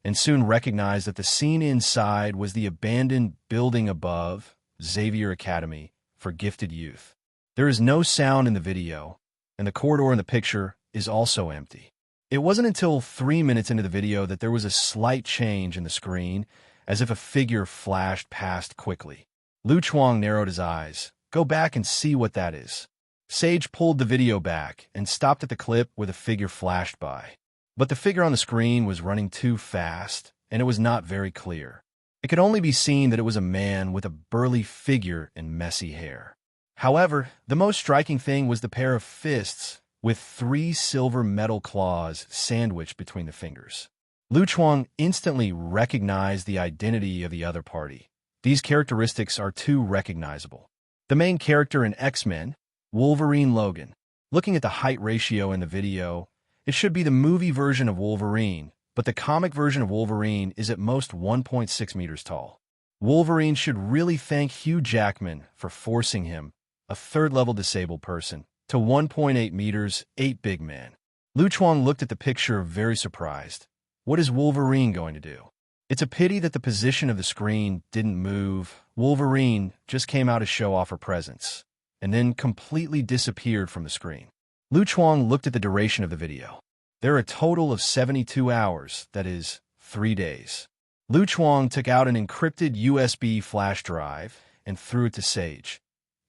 and soon recognized that the scene inside was the abandoned building above, Xavier Academy, for gifted youth. There is no sound in the video, and the corridor in the picture is also empty. It wasn't until 3 minutes into the video that there was a slight change in the screen, as if a figure flashed past quickly. Lu Chuang narrowed his eyes. Go back and see what that is. Sage pulled the video back and stopped at the clip where the figure flashed by. But the figure on the screen was running too fast, and it was not very clear. It could only be seen that it was a man with a burly figure and messy hair. However, the most striking thing was the pair of fists with 3 silver metal claws sandwiched between the fingers. Lu Chuang instantly recognized the identity of the other party. These characteristics are too recognizable. The main character in X-Men, Wolverine Logan. Looking at the height ratio in the video, it should be the movie version of Wolverine, but the comic version of Wolverine is at most 1.6 meters tall. Wolverine should really thank Hugh Jackman for forcing him, a third-level disabled person, to 1.8 meters, 8 big man. Lu Chuang looked at the picture very surprised. What is Wolverine going to do? It's a pity that the position of the screen didn't move. Wolverine just came out to show off her presence, and then completely disappeared from the screen. Lu Chuang looked at the duration of the video. There are a total of 72 hours, that is, 3 days. Lu Chuang took out an encrypted USB flash drive and threw it to Sage.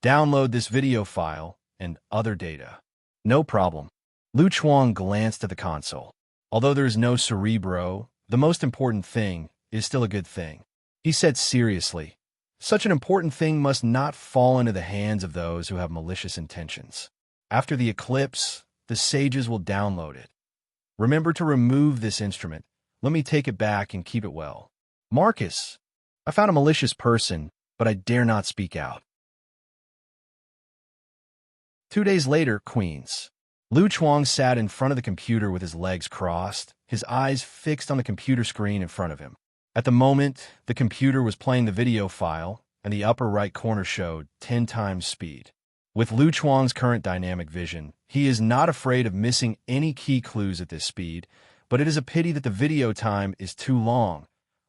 Download this video file and other data. No problem. Lu Chuang glanced at the console. Although there's no cerebro, the most important thing is still a good thing. He said seriously, such an important thing must not fall into the hands of those who have malicious intentions. After the eclipse, the sages will download it. Remember to remove this instrument. Let me take it back and keep it well. Marcus, I found a malicious person, but I dare not speak out. 2 days later, Queens. Lu Chuang sat in front of the computer with his legs crossed, his eyes fixed on the computer screen in front of him. At the moment, the computer was playing the video file, and the upper right corner showed 10 times speed. With Lu Chuang's current dynamic vision, he is not afraid of missing any key clues at this speed, but it is a pity that the video time is too long.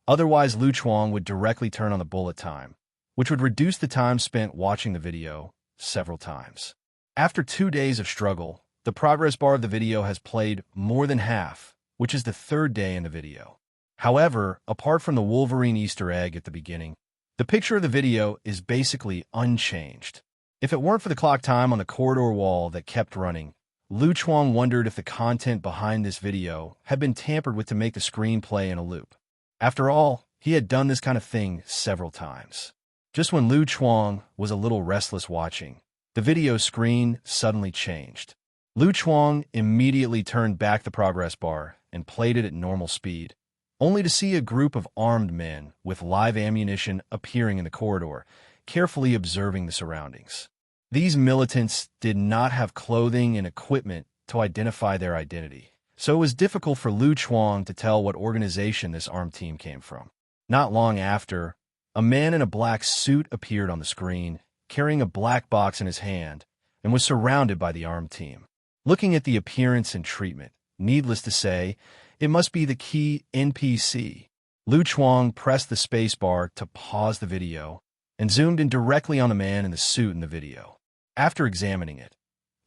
Otherwise, Lu Chuang would directly turn on the bullet time, which would reduce the time spent watching the video several times. After 2 days of struggle, the progress bar of the video has played more than half, which is the 3rd day in the video. However, apart from the Wolverine Easter egg at the beginning, the picture of the video is basically unchanged. If it weren't for the clock time on the corridor wall that kept running, Lu Chuang wondered if the content behind this video had been tampered with to make the screen play in a loop. After all, he had done this kind of thing several times. Just when Lu Chuang was a little restless watching, the video screen suddenly changed. Lu Chuang immediately turned back the progress bar and played it at normal speed, only to see a group of armed men with live ammunition appearing in the corridor, carefully observing the surroundings. These militants did not have clothing and equipment to identify their identity, so it was difficult for Lu Chuang to tell what organization this armed team came from. Not long after, a man in a black suit appeared on the screen, carrying a black box in his hand, and was surrounded by the armed team. Looking at the appearance and treatment, needless to say, it must be the key NPC. Lu Chuang pressed the spacebar to pause the video and zoomed in directly on the man in the suit in the video. After examining it,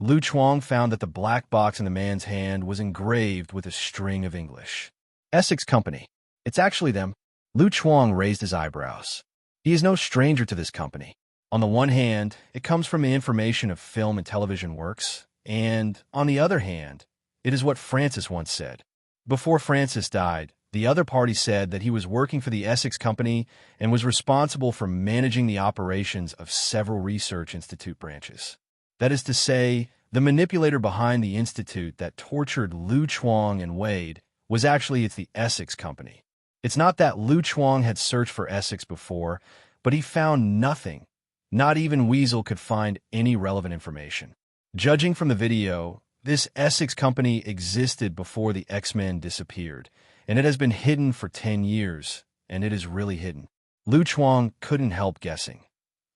Lu Chuang found that the black box in the man's hand was engraved with a string of English. Essex Company. It's actually them. Lu Chuang raised his eyebrows. He is no stranger to this company. On the one hand, it comes from the information of film and television works, and, on the other hand, it is what Francis once said. Before Francis died, the other party said that he was working for the Essex Company and was responsible for managing the operations of several research institute branches. That is to say, the manipulator behind the institute that tortured Lu Chuang and Wade was actually the Essex Company. It's not that Lu Chuang had searched for Essex before, but he found nothing. Not even Weasel could find any relevant information. Judging from the video, this Essex Company existed before the X-Men disappeared, and it has been hidden for 10 years, and it is really hidden. Lu Chuang couldn't help guessing.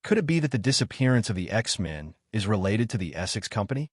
Could it be that the disappearance of the X-Men is related to the Essex Company?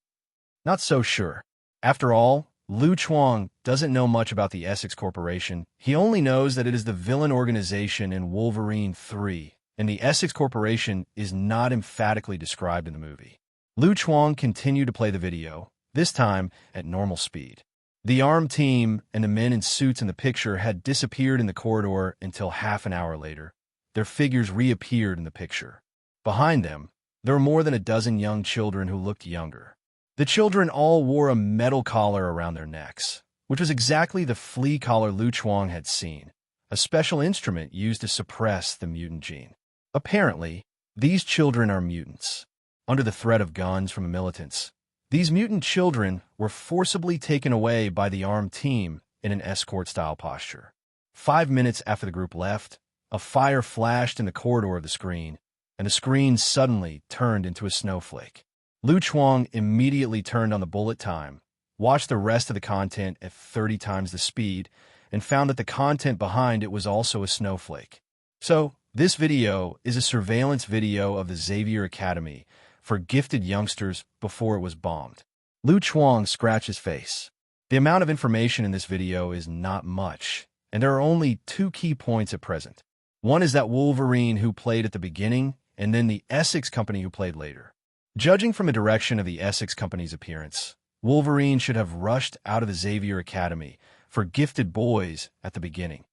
Not so sure. After all, Lu Chuang doesn't know much about the Essex Corporation. He only knows that it is the villain organization in Wolverine 3, and the Essex Corporation is not emphatically described in the movie. Lu Chuang continued to play the video, this time at normal speed. The armed team and the men in suits in the picture had disappeared in the corridor until half an hour later. Their figures reappeared in the picture. Behind them, there were more than a dozen young children who looked younger. The children all wore a metal collar around their necks, which was exactly the flea collar Lu Chuang had seen, a special instrument used to suppress the mutant gene. Apparently, these children are mutants. Under the threat of guns from the militants, these mutant children were forcibly taken away by the armed team in an escort-style posture. 5 minutes after the group left, a fire flashed in the corridor of the screen, and the screen suddenly turned into a snowflake. Lu Chuang immediately turned on the bullet time, watched the rest of the content at 30 times the speed, and found that the content behind it was also a snowflake. So, this video is a surveillance video of the Xavier Academy for gifted youngsters before it was bombed. Lu Chuang scratched his face. The amount of information in this video is not much, and there are only 2 key points at present. One is that Wolverine who played at the beginning, and then the Essex Company who played later. Judging from the direction of the Essex Company's appearance, Wolverine should have rushed out of the Xavier Academy for gifted boys at the beginning.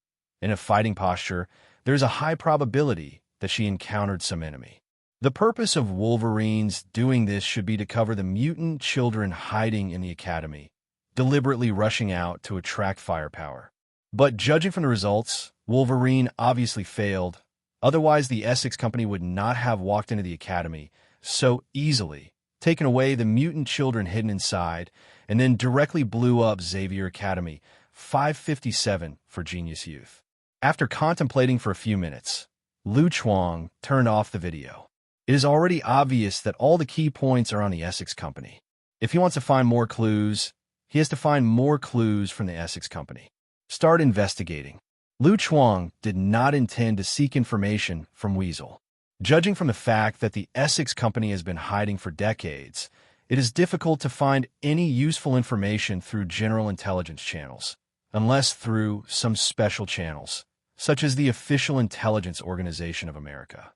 In a fighting posture, there is a high probability that she encountered some enemy. The purpose of Wolverine's doing this should be to cover the mutant children hiding in the academy, deliberately rushing out to attract firepower. But judging from the results, Wolverine obviously failed. Otherwise, the Essex company would not have walked into the academy so easily, taken away the mutant children hidden inside, and then directly blew up Xavier Academy 557 for Genius Youth. After contemplating for a few minutes, Lu Chuang turned off the video. It is already obvious that all the key points are on the Essex company. If he wants to find more clues, he has to find more clues from the Essex company. Start investigating. Lu Chuang did not intend to seek information from Weasel. Judging from the fact that the Essex company has been hiding for decades, it is difficult to find any useful information through general intelligence channels, unless through some special channels, such as the Official Intelligence Organization of America.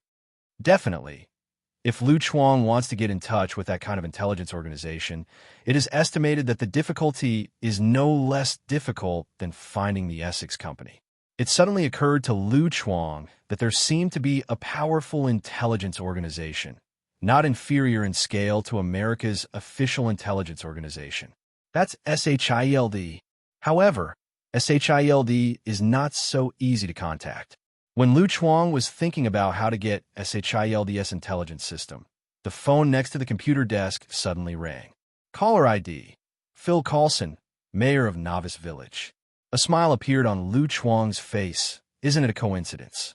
Definitely, if Lu Chuang wants to get in touch with that kind of intelligence organization, it is estimated that the difficulty is no less difficult than finding the Essex company. It suddenly occurred to Lu Chuang that there seemed to be a powerful intelligence organization, not inferior in scale to America's Official Intelligence Organization. That's SHIELD. However, SHIELD is not so easy to contact. When Lu Chuang was thinking about how to get SHIELD's intelligence system, the phone next to the computer desk suddenly rang. Caller ID: Phil Coulson, mayor of Novice Village. A smile appeared on Lu Chuang's face. Isn't it a coincidence?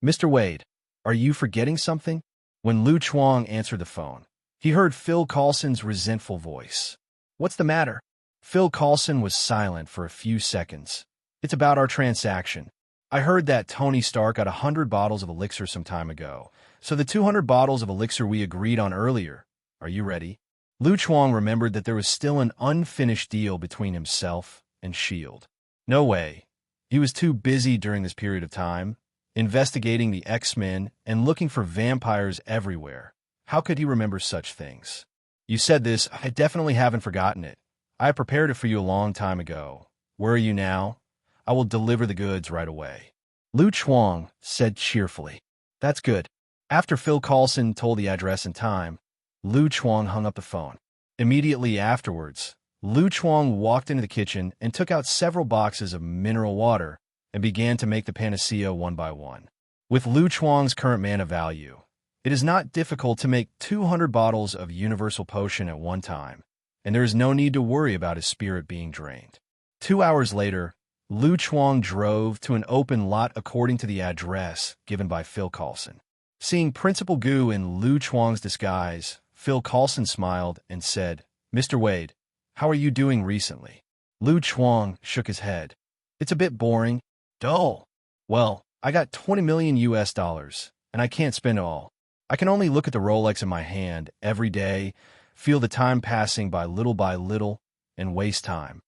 Mr. Wade, are you forgetting something? When Lu Chuang answered the phone, he heard Phil Coulson's resentful voice. What's the matter? Phil Coulson was silent for a few seconds. It's about our transaction. I heard that Tony Stark got 100 bottles of elixir some time ago, so the 200 bottles of elixir we agreed on earlier. Are you ready? Lu Chuang remembered that there was still an unfinished deal between himself and S.H.I.E.L.D. No way. He was too busy during this period of time, investigating the X-Men and looking for vampires everywhere. How could he remember such things? You said this. I definitely haven't forgotten it. I prepared it for you a long time ago. Where are you now? I will deliver the goods right away. Lu Chuang said cheerfully. That's good. After Phil Coulson told the address and time, Lu Chuang hung up the phone. Immediately afterwards, Lu Chuang walked into the kitchen and took out several boxes of mineral water and began to make the panacea one by one. With Lu Chuang's current mana value, it is not difficult to make 200 bottles of universal potion at one time, and there is no need to worry about his spirit being drained. 2 hours later, Lu Chuang drove to an open lot according to the address given by Phil Coulson. Seeing Principal Gu in Lu Chuang's disguise, Phil Coulson smiled and said, Mr. Wade, how are you doing recently? Lu Chuang shook his head. It's a bit boring. Dull. Well, I got 20 million US dollars, and I can't spend it all. I can only look at the Rolex in my hand every day, feel the time passing by little, and waste time.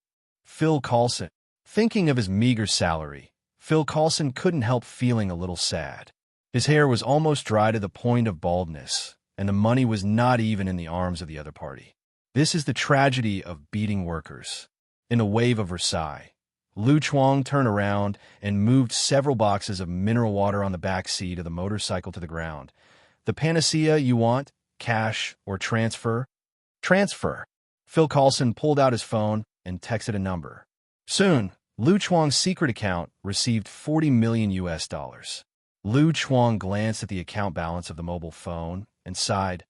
Phil Coulson. Thinking of his meager salary, Phil Coulson couldn't help feeling a little sad. His hair was almost dry to the point of baldness, and the money was not even in the arms of the other party. This is the tragedy of beating workers. In a wave of Versailles, Lu Chuang turned around and moved several boxes of mineral water on the back seat of the motorcycle to the ground. The panacea you want? Cash or transfer? Transfer. Phil Coulson pulled out his phone and texted a number. Soon, Lu Chuang's secret account received 40 million US dollars. Lu Chuang glanced at the account balance of the mobile phone and sighed.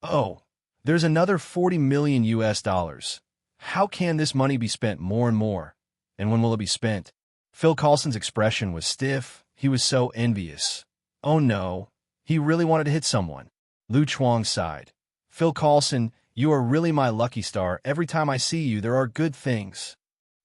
Oh, there's another 40 million US dollars. How can this money be spent more and more? And when will it be spent? Phil Coulson's expression was stiff. He was so envious. Oh no, he really wanted to hit someone. Lu Chuang sighed. Phil Coulson, you are really my lucky star. Every time I see you, there are good things.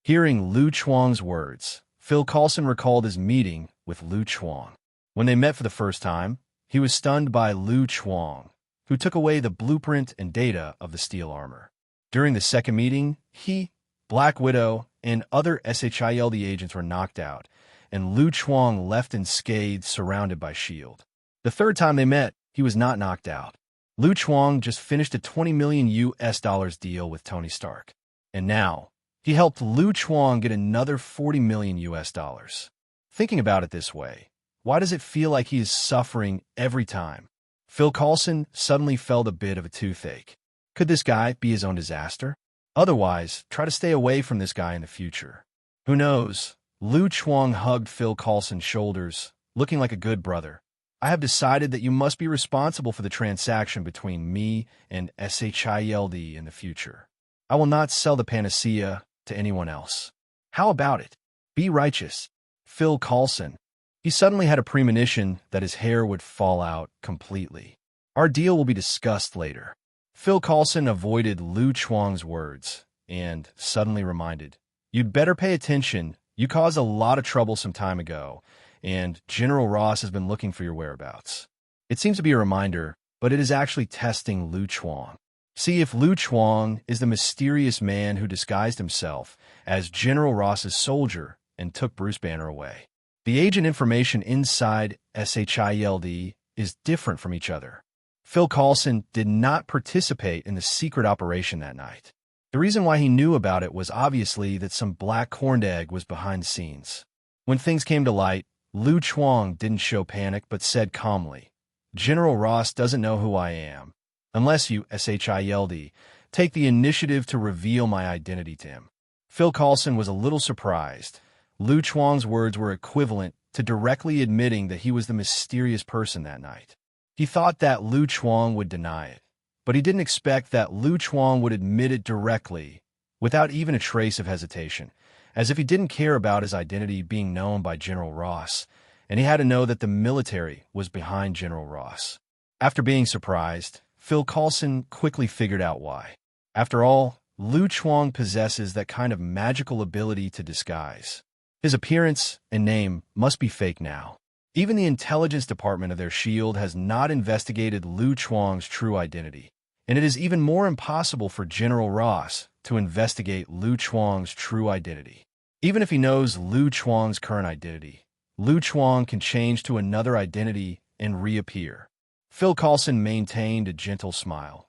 Hearing Lu Chuang's words, Phil Coulson recalled his meeting with Lu Chuang. When they met for the first time, he was stunned by Lu Chuang, who took away the blueprint and data of the steel armor. During the second meeting, he, Black Widow, and other SHIELD agents were knocked out, and Lu Chuang left unscathed, surrounded by S.H.I.E.L.D. The third time they met, he was not knocked out. Lu Chuang just finished a 20 million US dollars deal with Tony Stark, and now he helped Lu Chuang get another 40 million US dollars. Thinking about it this way, why does it feel like he is suffering every time? Phil Coulson suddenly felt a bit of a toothache. Could this guy be his own disaster? Otherwise, try to stay away from this guy in the future. Who knows? Lu Chuang hugged Phil Coulson's shoulders, looking like a good brother. I have decided that you must be responsible for the transaction between me and Asgard in the future. I will not sell the panacea to anyone else. How about it? Be righteous. Phil Coulson. He suddenly had a premonition that his hair would fall out completely. Our deal will be discussed later. Phil Coulson avoided Lu Chuang's words and suddenly reminded, "You'd better pay attention. You caused a lot of trouble some time ago, and General Ross has been looking for your whereabouts." It seems to be a reminder, but it is actually testing Lu Chuang. See if Lu Chuang is the mysterious man who disguised himself as General Ross's soldier and took Bruce Banner away. The agent information inside Asgard is different from each other. Phil Coulson did not participate in the secret operation that night. The reason why he knew about it was obviously that some black corned egg was behind the scenes. When things came to light, Lu Chuang didn't show panic but said calmly, "General Ross doesn't know who I am, unless you, Asgard, take the initiative to reveal my identity to him." Phil Coulson was a little surprised. Lu Chuang's words were equivalent to directly admitting that he was the mysterious person that night. He thought that Lu Chuang would deny it, but he didn't expect that Lu Chuang would admit it directly, without even a trace of hesitation, as if he didn't care about his identity being known by General Ross, and he had to know that the military was behind General Ross. After being surprised, Phil Coulson quickly figured out why. After all, Lu Chuang possesses that kind of magical ability to disguise. His appearance and name must be fake now. Even the intelligence department of their shield has not investigated Lu Chuang's true identity, and it is even more impossible for General Ross to investigate Lu Chuang's true identity. Even if he knows Lu Chuang's current identity, Lu Chuang can change to another identity and reappear. Phil Coulson maintained a gentle smile.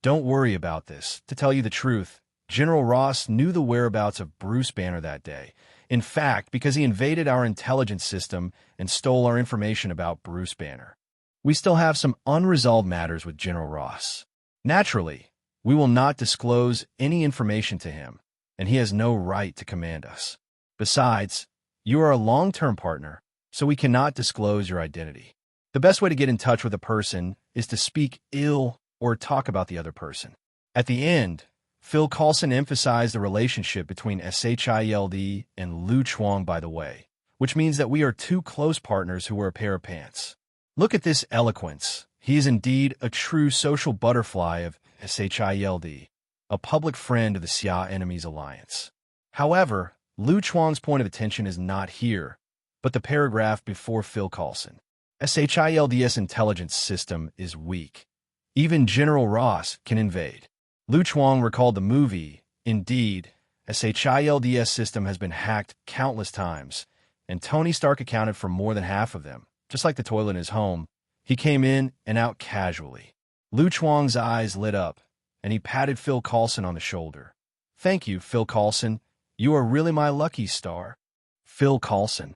"Don't worry about this. To tell you the truth, General Ross knew the whereabouts of Bruce Banner that day. In fact, because he invaded our intelligence system and stole our information about Bruce Banner. We still have some unresolved matters with General Ross. Naturally, we will not disclose any information to him, and he has no right to command us. Besides, you are a long-term partner, so we cannot disclose your identity. The best way to get in touch with a person is to speak ill or talk about the other person." At the end, Phil Coulson emphasized the relationship between Asgard and Lu Chuang, by the way, which means that we are two close partners who wear a pair of pants. Look at this eloquence. He is indeed a true social butterfly of Asgard, a public friend of the Xia Enemies Alliance. However, Lu Chuang's point of attention is not here, but the paragraph before Phil Coulson. Asgard's intelligence system is weak. Even General Ross can invade. Lu Chuang recalled the movie. Indeed, Asgard's system has been hacked countless times, and Tony Stark accounted for more than half of them. Just like the toilet in his home, he came in and out casually. Lu Chuang's eyes lit up, and he patted Phil Coulson on the shoulder. "Thank you, Phil Coulson. You are really my lucky star." Phil Coulson.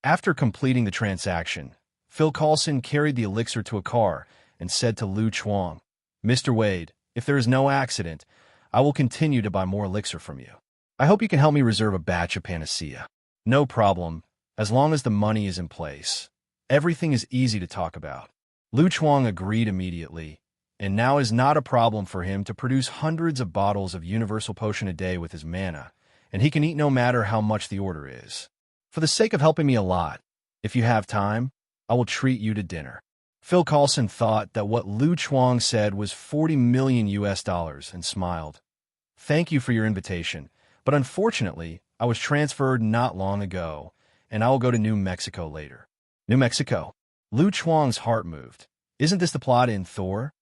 After completing the transaction, Phil Coulson carried the elixir to a car and said to Lu Chuang, "Mr. Wade, if there is no accident, I will continue to buy more elixir from you. I hope you can help me reserve a batch of panacea." "No problem, as long as the money is in place. Everything is easy to talk about." Lu Chuang agreed immediately, and now is not a problem for him to produce hundreds of bottles of universal potion a day with his mana, and he can eat no matter how much the order is. "For the sake of helping me a lot, if you have time, I will treat you to dinner." Phil Coulson thought that what Lu Chuang said was $40 million and smiled. "Thank you for your invitation, but unfortunately, I was transferred not long ago, and I will go to New Mexico later." New Mexico? Lu Chuang's heart moved. Isn't this the plot in Thor?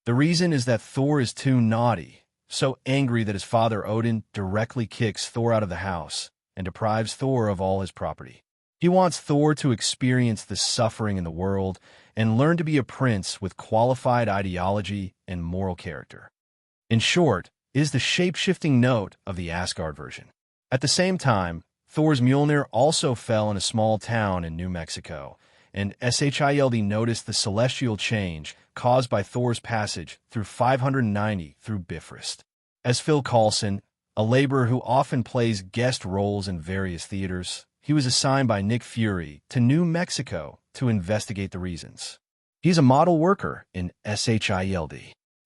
The reason is that Thor is too naughty, so angry that his father Odin directly kicks Thor out of the house and deprives Thor of all his property. He wants Thor to experience the suffering in the world and learn to be a prince with qualified ideology and moral character. In short, is the shape-shifting note of the Asgard version. At the same time, Thor's Mjolnir also fell in a small town in New Mexico, and Shield noticed the celestial change caused by Thor's passage through 590 through Bifrost. As Phil Coulson, a laborer who often plays guest roles in various theaters, he was assigned by Nick Fury to New Mexico to investigate the reasons. He's a model worker in Shield.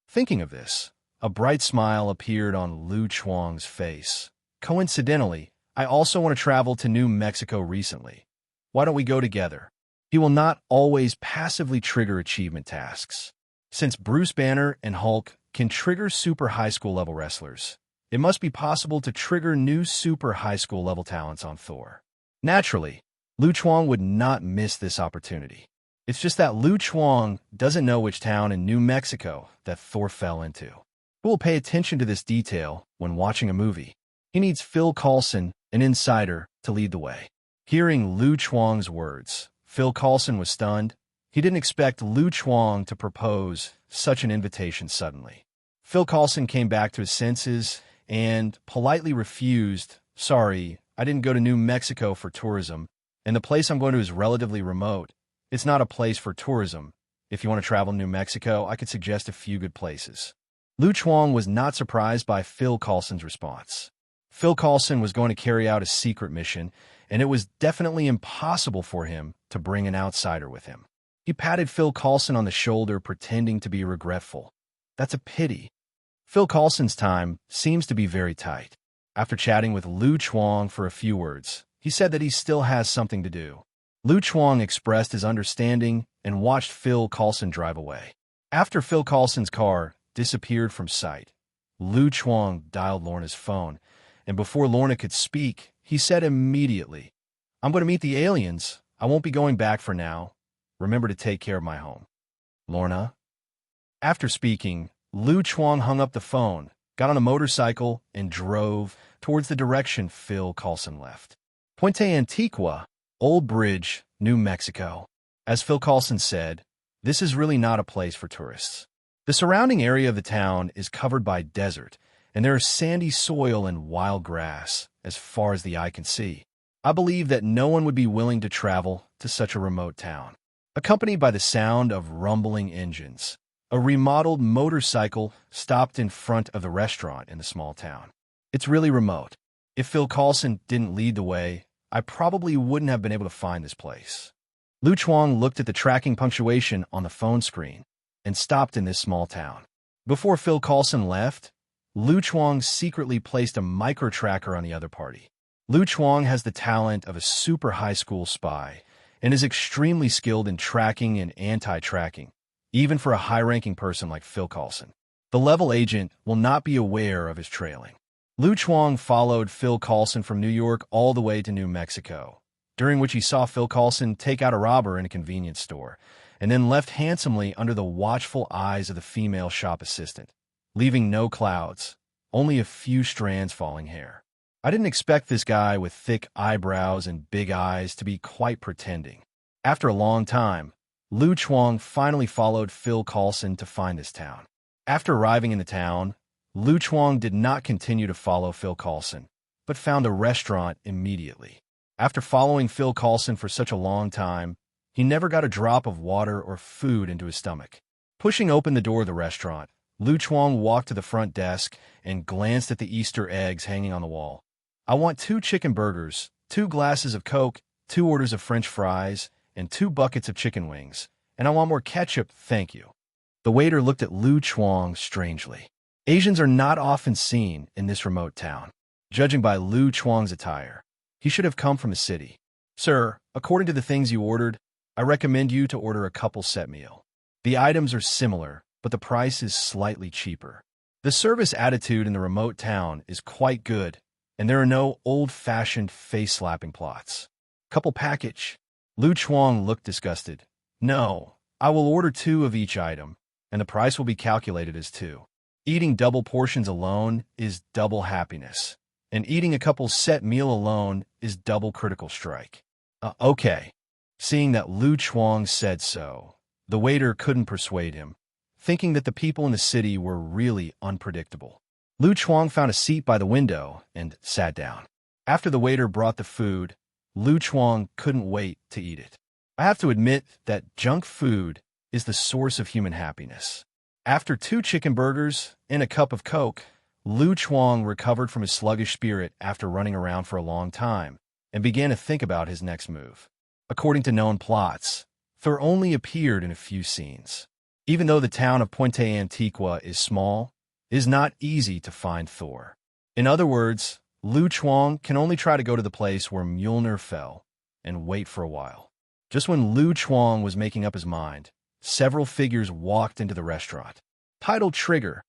Thinking of this, a bright smile appeared on Lu Chuang's face. Coincidentally, I also want to travel to New Mexico recently. Why don't we go together? He will not always passively trigger achievement tasks. Since Bruce Banner and Hulk can trigger super high school level wrestlers, it must be possible to trigger new super high school level talents on Thor. Naturally, Lu Chuang would not miss this opportunity. It's just that Lu Chuang doesn't know which town in New Mexico that Thor fell into. Who will pay attention to this detail when watching a movie? He needs Phil Coulson, an insider, to lead the way. Hearing Lu Chuang's words, Phil Coulson was stunned. He didn't expect Lu Chuang to propose such an invitation suddenly. Phil Coulson came back to his senses and politely refused. Sorry, I didn't go to New Mexico for tourism, and the place I'm going to is relatively remote. It's not a place for tourism. If you want to travel to New Mexico, I could suggest a few good places. Lu Chuang was not surprised by Phil Coulson's response. Phil Coulson was going to carry out a secret mission, and it was definitely impossible for him to bring an outsider with him. He patted Phil Coulson on the shoulder, pretending to be regretful. That's a pity. Phil Coulson's time seems to be very tight. After chatting with Lu Chuang for a few words, he said that he still has something to do. Lu Chuang expressed his understanding and watched Phil Coulson drive away. After Phil Coulson's car disappeared from sight, Lu Chuang dialed Lorna's phone, and before Lorna could speak, he said immediately, "I'm going to meet the aliens. I won't be going back for now. Remember to take care of my home." Lorna? After speaking, Lu Chuang hung up the phone, got on a motorcycle, and drove towards the direction Phil Coulson left. Puente Antigua, Old Bridge, New Mexico. As Phil Coulson said, this is really not a place for tourists. The surrounding area of the town is covered by desert, and there is sandy soil and wild grass as far as the eye can see. I believe that no one would be willing to travel to such a remote town. Accompanied by the sound of rumbling engines, a remodeled motorcycle stopped in front of the restaurant in the small town. It's really remote. If Phil Coulson didn't lead the way, I probably wouldn't have been able to find this place. Lu Chuang looked at the tracking punctuation on the phone screen and stopped in this small town. Before Phil Coulson left, Lu Chuang secretly placed a micro-tracker on the other party. Lu Chuang has the talent of a super high school spy and is extremely skilled in tracking and anti-tracking, even for a high-ranking person like Phil Coulson. The level agent will not be aware of his trailing. Lu Chuang followed Phil Coulson from New York all the way to New Mexico, during which he saw Phil Coulson take out a robber in a convenience store, and then left handsomely under the watchful eyes of the female shop assistant, leaving no clouds, only a few strands falling hair. I didn't expect this guy with thick eyebrows and big eyes to be quite pretending. After a long time, Lu Chuang finally followed Phil Coulson to find this town. After arriving in the town, Lu Chuang did not continue to follow Phil Coulson, but found a restaurant immediately. After following Phil Coulson for such a long time, he never got a drop of water or food into his stomach. Pushing open the door of the restaurant, Lu Chuang walked to the front desk and glanced at the Easter eggs hanging on the wall. "I want 2 chicken burgers, 2 glasses of Coke, 2 orders of French fries, and 2 buckets of chicken wings, and I want more ketchup, thank you." The waiter looked at Lu Chuang strangely. Asians are not often seen in this remote town. Judging by Lu Chuang's attire, he should have come from a city. "Sir, according to the things you ordered, I recommend you to order a couple set meal. The items are similar, but the price is slightly cheaper." The service attitude in the remote town is quite good, and there are no old-fashioned face-slapping plots. "Couple package." Lu Chuang looked disgusted. "No, I will order 2 of each item, and the price will be calculated as 2. Eating double portions alone is double happiness, and eating a couple set meal alone is double critical strike." Okay. Seeing that Lu Chuang said so, the waiter couldn't persuade him, thinking that the people in the city were really unpredictable. Lu Chuang found a seat by the window and sat down. After the waiter brought the food, Lu Chuang couldn't wait to eat it. I have to admit that junk food is the source of human happiness. After 2 chicken burgers and a cup of Coke, Lu Chuang recovered from his sluggish spirit after running around for a long time and began to think about his next move. According to known plots, Thor only appeared in a few scenes. Even though the town of Puente Antiqua is small, it is not easy to find Thor. In other words, Lu Chuang can only try to go to the place where Mjolnir fell and wait for a while. Just when Lu Chuang was making up his mind, several figures walked into the restaurant. Title trigger: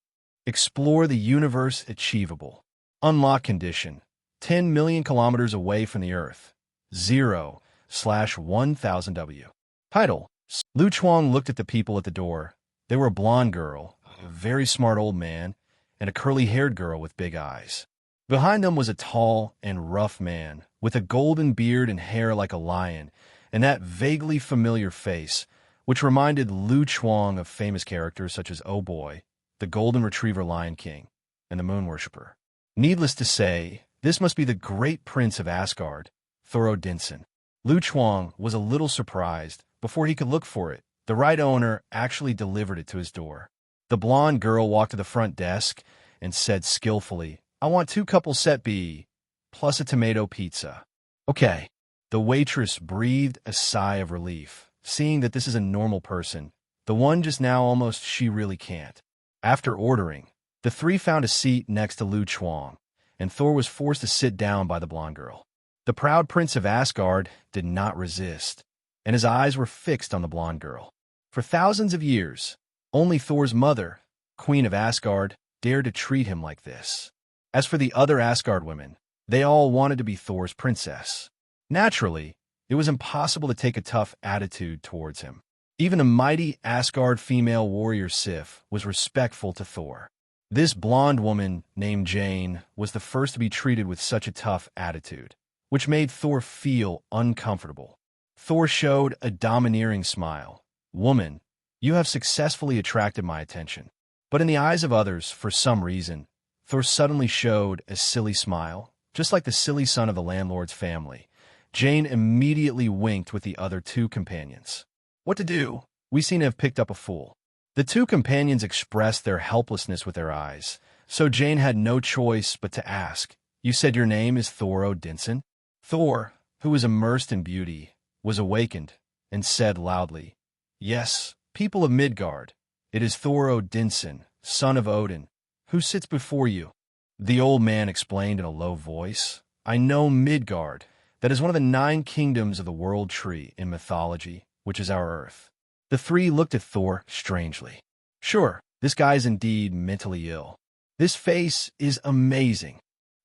Explore the universe achievable. Unlock condition: 10 million kilometers away from the Earth. 0/1000 W. Title: Lu Chuang looked at the people at the door. They were a blonde girl, a very smart old man, and a curly-haired girl with big eyes. Behind them was a tall and rough man with a golden beard and hair like a lion, and that vaguely familiar face, which reminded Lu Chuang of famous characters such as Oh Boy, the Golden Retriever Lion King, and the Moon Worshipper. Needless to say, this must be the great prince of Asgard, Thor Odinson. Lu Chuang was a little surprised. Before he could look for it, the right owner actually delivered it to his door. The blonde girl walked to the front desk and said skillfully, "I want 2 couple set B, plus a tomato pizza." Okay. The waitress breathed a sigh of relief, seeing that this is a normal person, the one just now almost she really can't. After ordering, the 3 found a seat next to Lu Chuang, and Thor was forced to sit down by the blonde girl. The proud prince of Asgard did not resist, and his eyes were fixed on the blonde girl. For thousands of years, only Thor's mother, Queen of Asgard, dared to treat him like this. As for the other Asgard women, they all wanted to be Thor's princess. Naturally, it was impossible to take a tough attitude towards him. Even a mighty Asgard female warrior Sif was respectful to Thor. This blonde woman named Jane was the first to be treated with such a tough attitude, which made Thor feel uncomfortable. Thor showed a domineering smile. "Woman, you have successfully attracted my attention." But in the eyes of others, for some reason, Thor suddenly showed a silly smile, just like the silly son of the landlord's family. Jane immediately winked with the other 2 companions. What to do? We seem to have picked up a fool. The 2 companions expressed their helplessness with their eyes, so Jane had no choice but to ask, "You said your name is Thor Odinson?" Thor, who was immersed in beauty, was awakened and said loudly, "Yes, people of Midgard, it is Thor Odinson, son of Odin, who sits before you." The old man explained in a low voice, "I know Midgard. That is one of the 9 kingdoms of the world tree in mythology, which is our Earth." The 3 looked at Thor strangely. Sure, this guy is indeed mentally ill. This face is amazing.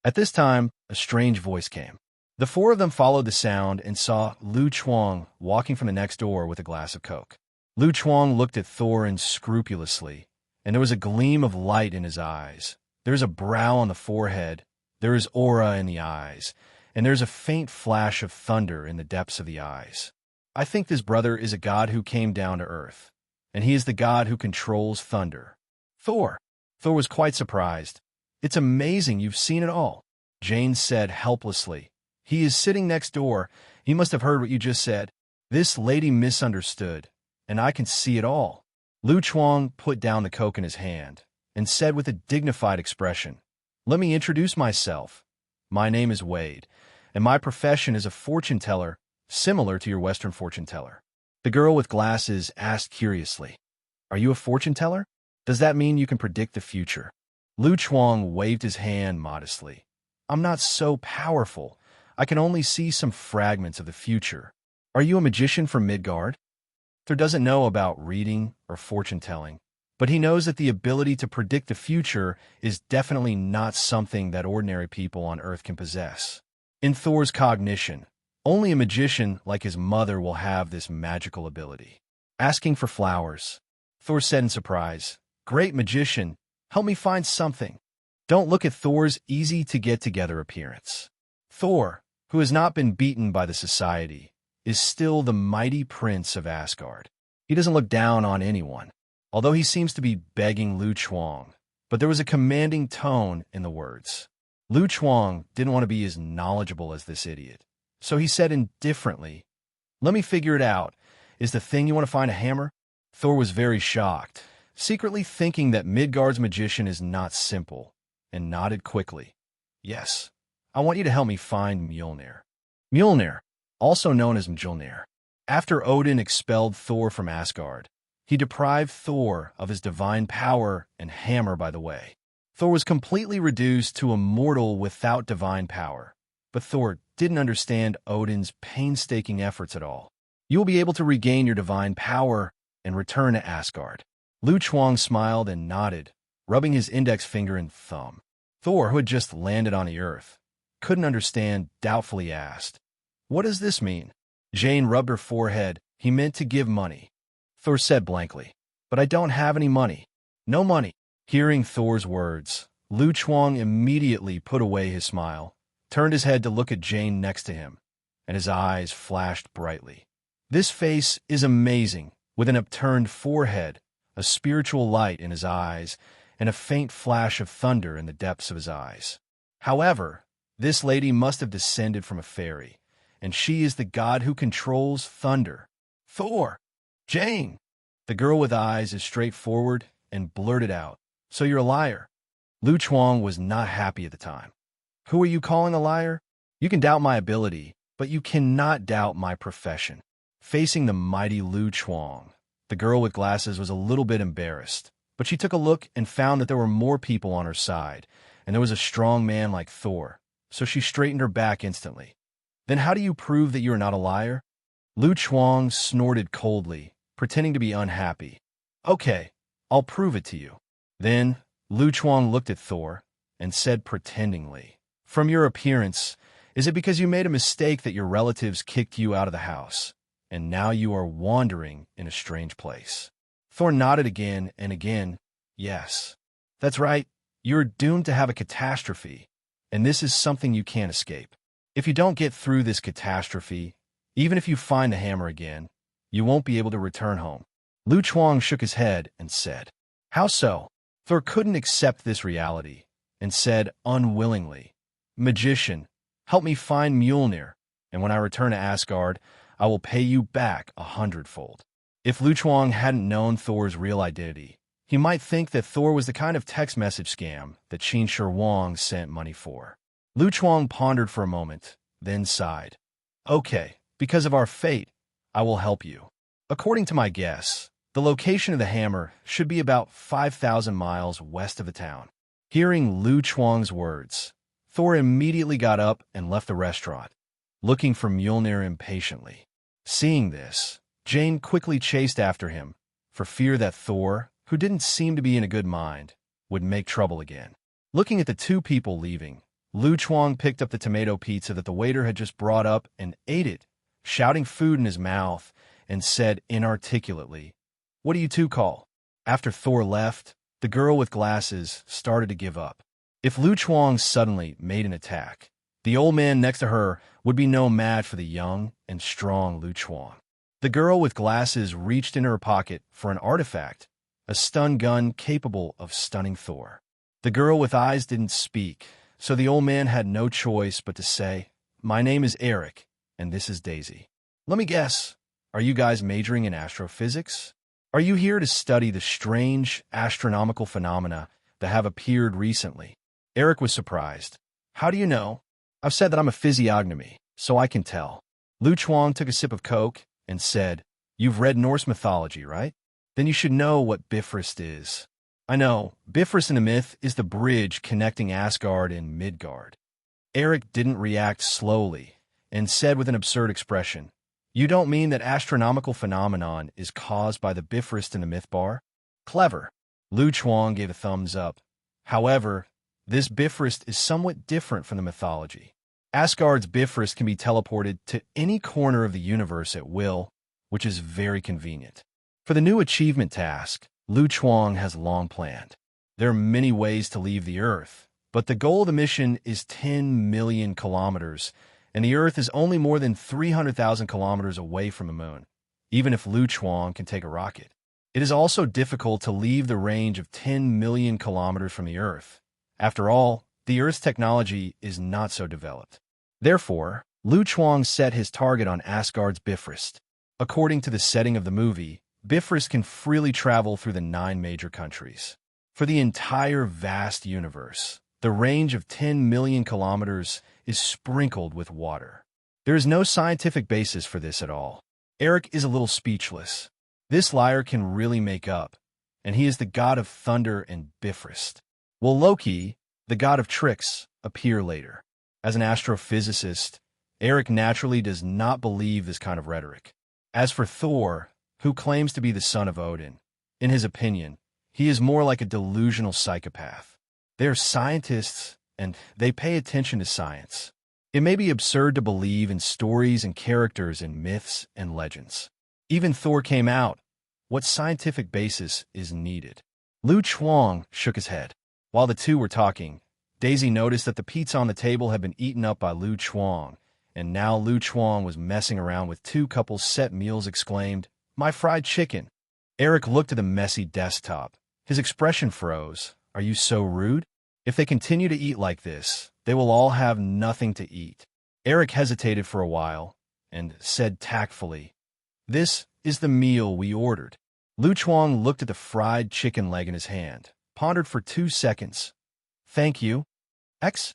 At this time, a strange voice came. The 4 of them followed the sound and saw Lu Chuang walking from the next door with a glass of Coke. Lu Chuang looked at Thor unscrupulously, and there was a gleam of light in his eyes. There is a brow on the forehead, there is aura in the eyes, and there's a faint flash of thunder in the depths of the eyes. I think this brother is a god who came down to Earth, and he is the god who controls thunder. Thor. Thor was quite surprised. "It's amazing you've seen it all," Jane said helplessly. "He is sitting next door. He must have heard what you just said." This lady misunderstood, and I can see it all. Lu Chuang put down the Coke in his hand and said with a dignified expression, "Let me introduce myself. My name is Wade, and my profession is a fortune teller, similar to your Western fortune teller." The girl with glasses asked curiously, "Are you a fortune teller? Does that mean you can predict the future?" Lu Chuang waved his hand modestly. "I'm not so powerful. I can only see some fragments of the future." "Are you a magician from Midgard?" Thor doesn't know about reading or fortune telling, but he knows that the ability to predict the future is definitely not something that ordinary people on Earth can possess. In Thor's cognition, only a magician like his mother will have this magical ability. Asking for flowers, Thor said in surprise, "Great magician, help me find something." Don't look at Thor's easy-to-get-together appearance. Thor, who has not been beaten by the society, is still the mighty prince of Asgard. He doesn't look down on anyone, although he seems to be begging Lu Chuang, but there was a commanding tone in the words. Lu Chuang didn't want to be as knowledgeable as this idiot, so he said indifferently, Let me figure it out. Is the thing you want to find a hammer? Thor was very shocked, secretly thinking that Midgard's magician is not simple, and nodded quickly. Yes, I want you to help me find Mjolnir. Mjolnir, also known as Mjolnir. After Odin expelled Thor from Asgard, he deprived Thor of his divine power and hammer, by the way. Thor was completely reduced to a mortal without divine power, but Thor didn't understand Odin's painstaking efforts at all. You will be able to regain your divine power and return to Asgard. Lu Chuang smiled and nodded, rubbing his index finger and thumb. Thor, who had just landed on the earth, couldn't understand, doubtfully asked, "What does this mean?" Jane rubbed her forehead. "He meant to give money." Thor said blankly, "But I don't have any money." "No money." Hearing Thor's words, Lu Chuang immediately put away his smile, turned his head to look at Jane next to him, and his eyes flashed brightly. This face is amazing, with an upturned forehead, a spiritual light in his eyes, and a faint flash of thunder in the depths of his eyes. However, this lady must have descended from a fairy, and she is the god who controls thunder. "Thor! Jane!" The girl with eyes is straightforward and blurted out, "So you're a liar." Lu Chuang was not happy at the time. "Who are you calling a liar? You can doubt my ability, but you cannot doubt my profession." Facing the mighty Lu Chuang, the girl with glasses was a little bit embarrassed, but she took a look and found that there were more people on her side, and there was a strong man like Thor, so she straightened her back instantly. "Then how do you prove that you are not a liar?" Lu Chuang snorted coldly, pretending to be unhappy. "Okay, I'll prove it to you." Then Lu Chuang looked at Thor and said pretendingly, "From your appearance, is it because you made a mistake that your relatives kicked you out of the house, and now you are wandering in a strange place?" Thor nodded again and again. "Yes, that's right. You're doomed to have a catastrophe, and this is something you can't escape. If you don't get through this catastrophe, even if you find the hammer again, you won't be able to return home." Lu Chuang shook his head and said, "How so?" Thor couldn't accept this reality and said unwillingly, "Magician, help me find Mjolnir, and when I return to Asgard, I will pay you back 100-fold. If Lu Chuang hadn't known Thor's real identity, he might think that Thor was the kind of text message scam that Qin Shi Huang sent money for. Lu Chuang pondered for a moment, then sighed. "Okay, because of our fate, I will help you. According to my guess, the location of the hammer should be about 5,000 miles west of the town." Hearing Lu Chuang's words, Thor immediately got up and left the restaurant, looking for Mjolnir impatiently. Seeing this, Jane quickly chased after him, for fear that Thor, who didn't seem to be in a good mind, would make trouble again. Looking at the two people leaving, Lu Chuang picked up the tomato pizza that the waiter had just brought up and ate it, shouting food in his mouth, and said inarticulately, "What do you two call?" After Thor left, the girl with glasses started to give up. If Lu Chuang suddenly made an attack, the old man next to her would be no match for the young and strong Lu Chuang. The girl with glasses reached in her pocket for an artifact, a stun gun capable of stunning Thor. The girl with eyes didn't speak, so the old man had no choice but to say, "My name is Eric, and this is Daisy. Let me guess, are you guys majoring in astrophysics? Are you here to study the strange astronomical phenomena that have appeared recently?" Eric was surprised. "How do you know?" "I've said that I'm a physiognomy, so I can tell." Lu Chuang took a sip of Coke and said, "You've read Norse mythology, right? Then you should know what Bifrost is." "I know. Bifrost in the myth is the bridge connecting Asgard and Midgard." Eric didn't react slowly and said with an absurd expression, "You don't mean that astronomical phenomenon is caused by the Bifrost in the myth bar?" "Clever." Lu Chuang gave a thumbs up. "However, this Bifrost is somewhat different from the mythology. Asgard's Bifrost can be teleported to any corner of the universe at will, which is very convenient. For the new achievement task, Lu Chuang has long planned. There are many ways to leave the Earth, but the goal of the mission is 10 million kilometers, and the Earth is only more than 300,000 kilometers away from the Moon, even if Lu Chuang can take a rocket. It is also difficult to leave the range of 10 million kilometers from the Earth. After all, the Earth's technology is not so developed. Therefore, Lu Chuang set his target on Asgard's Bifrost. According to the setting of the movie, Bifrost can freely travel through the 9 major countries. For the entire vast universe, the range of 10 million kilometers is sprinkled with water. There is no scientific basis for this at all. Eric is a little speechless. This liar can really make up, and he is the god of thunder and Bifrost. Will Loki, the god of tricks, appear later? As an astrophysicist, Eric naturally does not believe this kind of rhetoric. As for Thor, who claims to be the son of Odin, in his opinion, he is more like a delusional psychopath. They are scientists, and they pay attention to science. It may be absurd to believe in stories and characters in myths and legends. Even Thor came out. What scientific basis is needed? Lu Chuang shook his head. While the two were talking, Daisy noticed that the pizza on the table had been eaten up by Lu Chuang, and now Lu Chuang was messing around with 2 couples' set meals, exclaimed, "My fried chicken!" Eric looked at the messy desktop. His expression froze. Are you so rude? If they continue to eat like this, they will all have nothing to eat. Eric hesitated for a while and said tactfully, "This is the meal we ordered." Lu Chuang looked at the fried chicken leg in his hand, pondered for 2 seconds. "Thank you, X?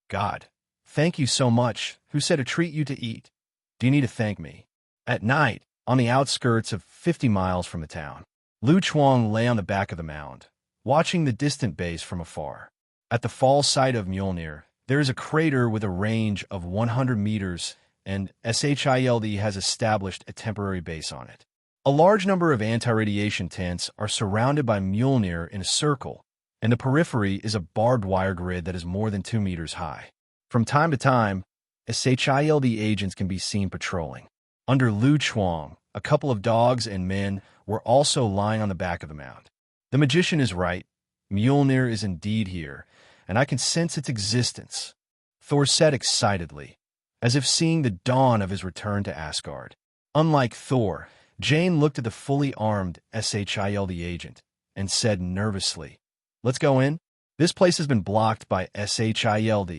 God, thank you so much. Who said to treat you to eat? Do you need to thank me?" At night, on the outskirts of 50 miles from the town, Lu Chuang lay on the back of the mound, watching the distant base from afar. At the fall site of Mjolnir, there is a crater with a range of 100 meters, and Shield has established a temporary base on it. A large number of anti-radiation tents are surrounded by Mjolnir in a circle, and the periphery is a barbed wire grid that is more than 2 meters high. From time to time, Shield agents can be seen patrolling. Under Lu Chuang, a couple of dogs and men were also lying on the back of the mound. The magician is right. Mjolnir is indeed here, and I can sense its existence, Thor said excitedly, as if seeing the dawn of his return to Asgard. Unlike Thor, Jane looked at the fully armed Shield agent and said nervously, "Let's go in. This place has been blocked by Shield.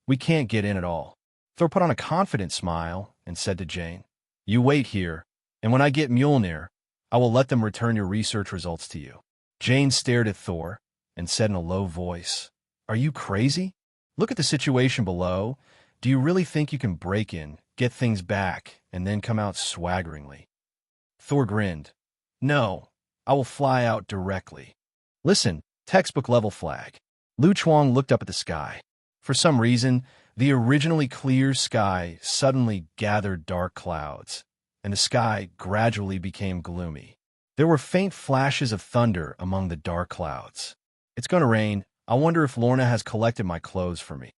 We can't get in at all." Thor put on a confident smile and said to Jane, "You wait here, and when I get Mjolnir, I will let them return your research results to you." Jane stared at Thor and said in a low voice, "Are you crazy? Look at the situation below. Do you really think you can break in, get things back, and then come out swaggeringly?" Thor grinned. "No, I will fly out directly. Listen, textbook level flag." Lu Chuang looked up at the sky. For some reason, the originally clear sky suddenly gathered dark clouds, and the sky gradually became gloomy. There were faint flashes of thunder among the dark clouds. "It's going to rain. I wonder if Lorna has collected my clothes for me."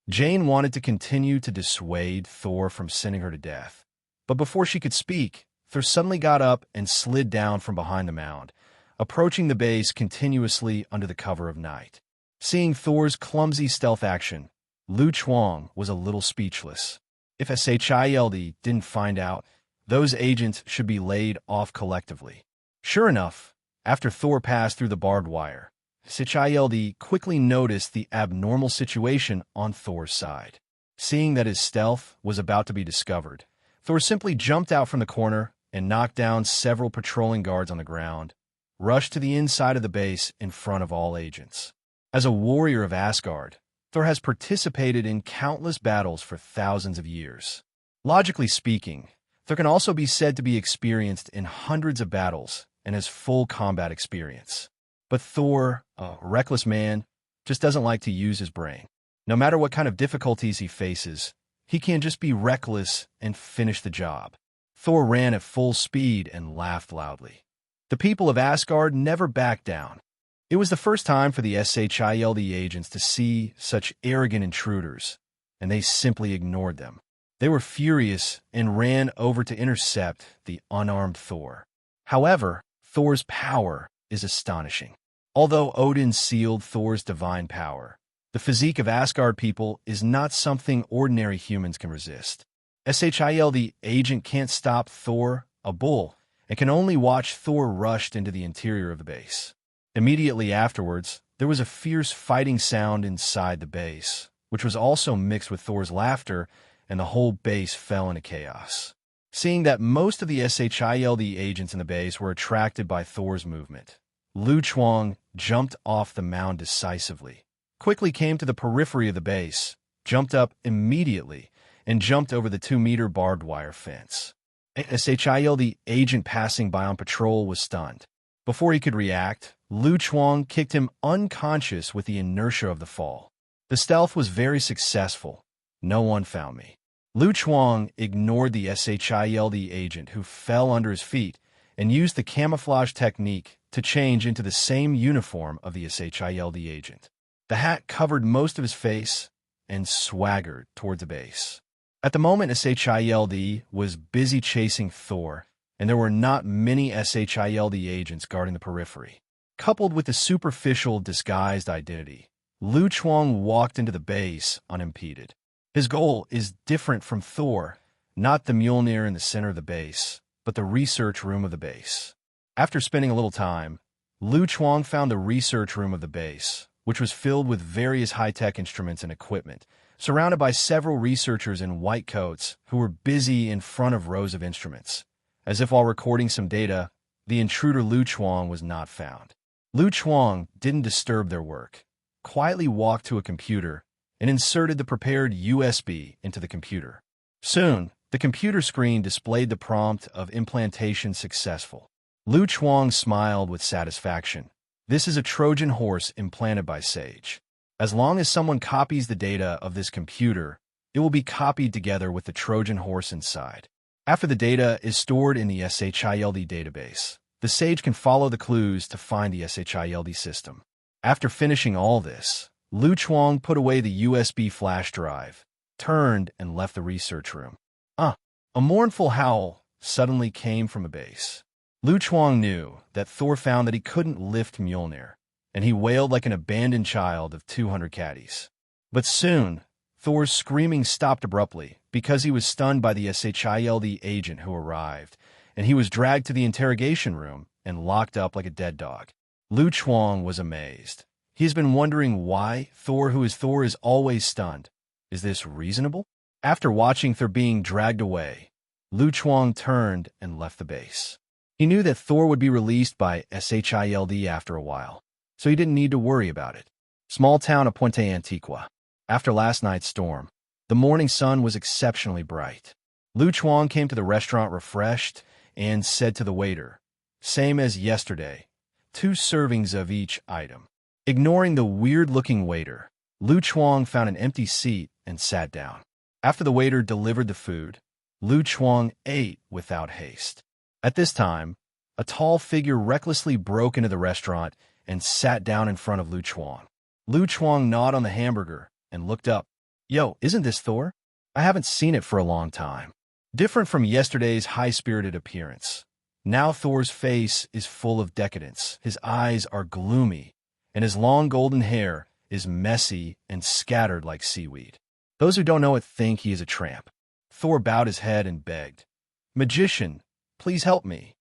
Jane wanted to continue to dissuade Thor from sending her to death. But before she could speak, Thor suddenly got up and slid down from behind the mound, approaching the base continuously under the cover of night. Seeing Thor's clumsy stealth action, Lu Chuang was a little speechless. If Shield didn't find out, those agents should be laid off collectively. Sure enough, after Thor passed through the barbed wire, Shield quickly noticed the abnormal situation on Thor's side. Seeing that his stealth was about to be discovered, Thor simply jumped out from the corner and knocked down several patrolling guards on the ground, rushed to the inside of the base in front of all agents. As a warrior of Asgard, Thor has participated in countless battles for thousands of years. Logically speaking, Thor can also be said to be experienced in hundreds of battles and has full combat experience. But Thor, a reckless man, just doesn't like to use his brain. No matter what kind of difficulties he faces, he can just be reckless and finish the job. Thor ran at full speed and laughed loudly. The people of Asgard never backed down. It was the first time for the Shield agents to see such arrogant intruders, and they simply ignored them. They were furious and ran over to intercept the unarmed Thor. However, Thor's power is astonishing. Although Odin sealed Thor's divine power, the physique of Asgard people is not something ordinary humans can resist. Shield agent can't stop Thor, a bull, and can only watch Thor rushed into the interior of the base. Immediately afterwards, there was a fierce fighting sound inside the base, which was also mixed with Thor's laughter and the whole base fell into chaos. Seeing that most of the SHIELD agents in the base were attracted by Thor's movement, Lu Chuang jumped off the mound decisively, quickly came to the periphery of the base, jumped up immediately, and jumped over the 2-meter barbed wire fence. A SHIELD agent passing by on patrol was stunned. Before he could react, Lu Chuang kicked him unconscious with the inertia of the fall. The stealth was very successful. No one found me. Lu Chuang ignored the SHIELD agent who fell under his feet and used the camouflage technique to change into the same uniform of the SHIELD agent. The hat covered most of his face and swaggered toward the base. At the moment, SHIELD was busy chasing Thor, and there were not many SHIELD agents guarding the periphery. Coupled with the superficial disguised identity, Lu Chuang walked into the base unimpeded. His goal is different from Thor, not the Mjolnir in the center of the base, but the research room of the base. After spending a little time, Lu Chuang found the research room of the base, which was filled with various high-tech instruments and equipment, surrounded by several researchers in white coats who were busy in front of rows of instruments. As if while recording some data, the intruder Lu Chuang was not found. Lu Chuang didn't disturb their work, quietly walked to a computer, and inserted the prepared USB into the computer. Soon, the computer screen displayed the prompt of implantation successful. Lu Chuang smiled with satisfaction. This is a Trojan horse implanted by Sage. As long as someone copies the data of this computer, it will be copied together with the Trojan horse inside. After the data is stored in the SHIELD database, the Sage can follow the clues to find the SHIELD system. After finishing all this, Lu Chuang put away the USB flash drive, turned, and left the research room. A mournful howl suddenly came from the base. Lu Chuang knew that Thor found that he couldn't lift Mjolnir, and he wailed like an abandoned child of 200 caddies. But soon, Thor's screaming stopped abruptly because he was stunned by the SHIELD agent who arrived, and he was dragged to the interrogation room and locked up like a dead dog. Lu Chuang was amazed. He's been wondering why Thor, who is Thor, is always stunned. Is this reasonable? After watching Thor being dragged away, Lu Chuang turned and left the base. He knew that Thor would be released by SHIELD after a while, so he didn't need to worry about it. Small town of Puente Antigua. After last night's storm, the morning sun was exceptionally bright. Lu Chuang came to the restaurant refreshed and said to the waiter, "Same as yesterday, 2 servings of each item." Ignoring the weird-looking waiter, Lu Chuang found an empty seat and sat down. After the waiter delivered the food, Lu Chuang ate without haste. At this time, a tall figure recklessly broke into the restaurant and sat down in front of Lu Chuang. Lu Chuang gnawed on the hamburger and looked up. "Yo, isn't this Thor? I haven't seen it for a long time." Different from yesterday's high-spirited appearance, now Thor's face is full of decadence. His eyes are gloomy, and his long golden hair is messy and scattered like seaweed. Those who don't know it think he is a tramp. Thor bowed his head and begged, "Magician, please help me."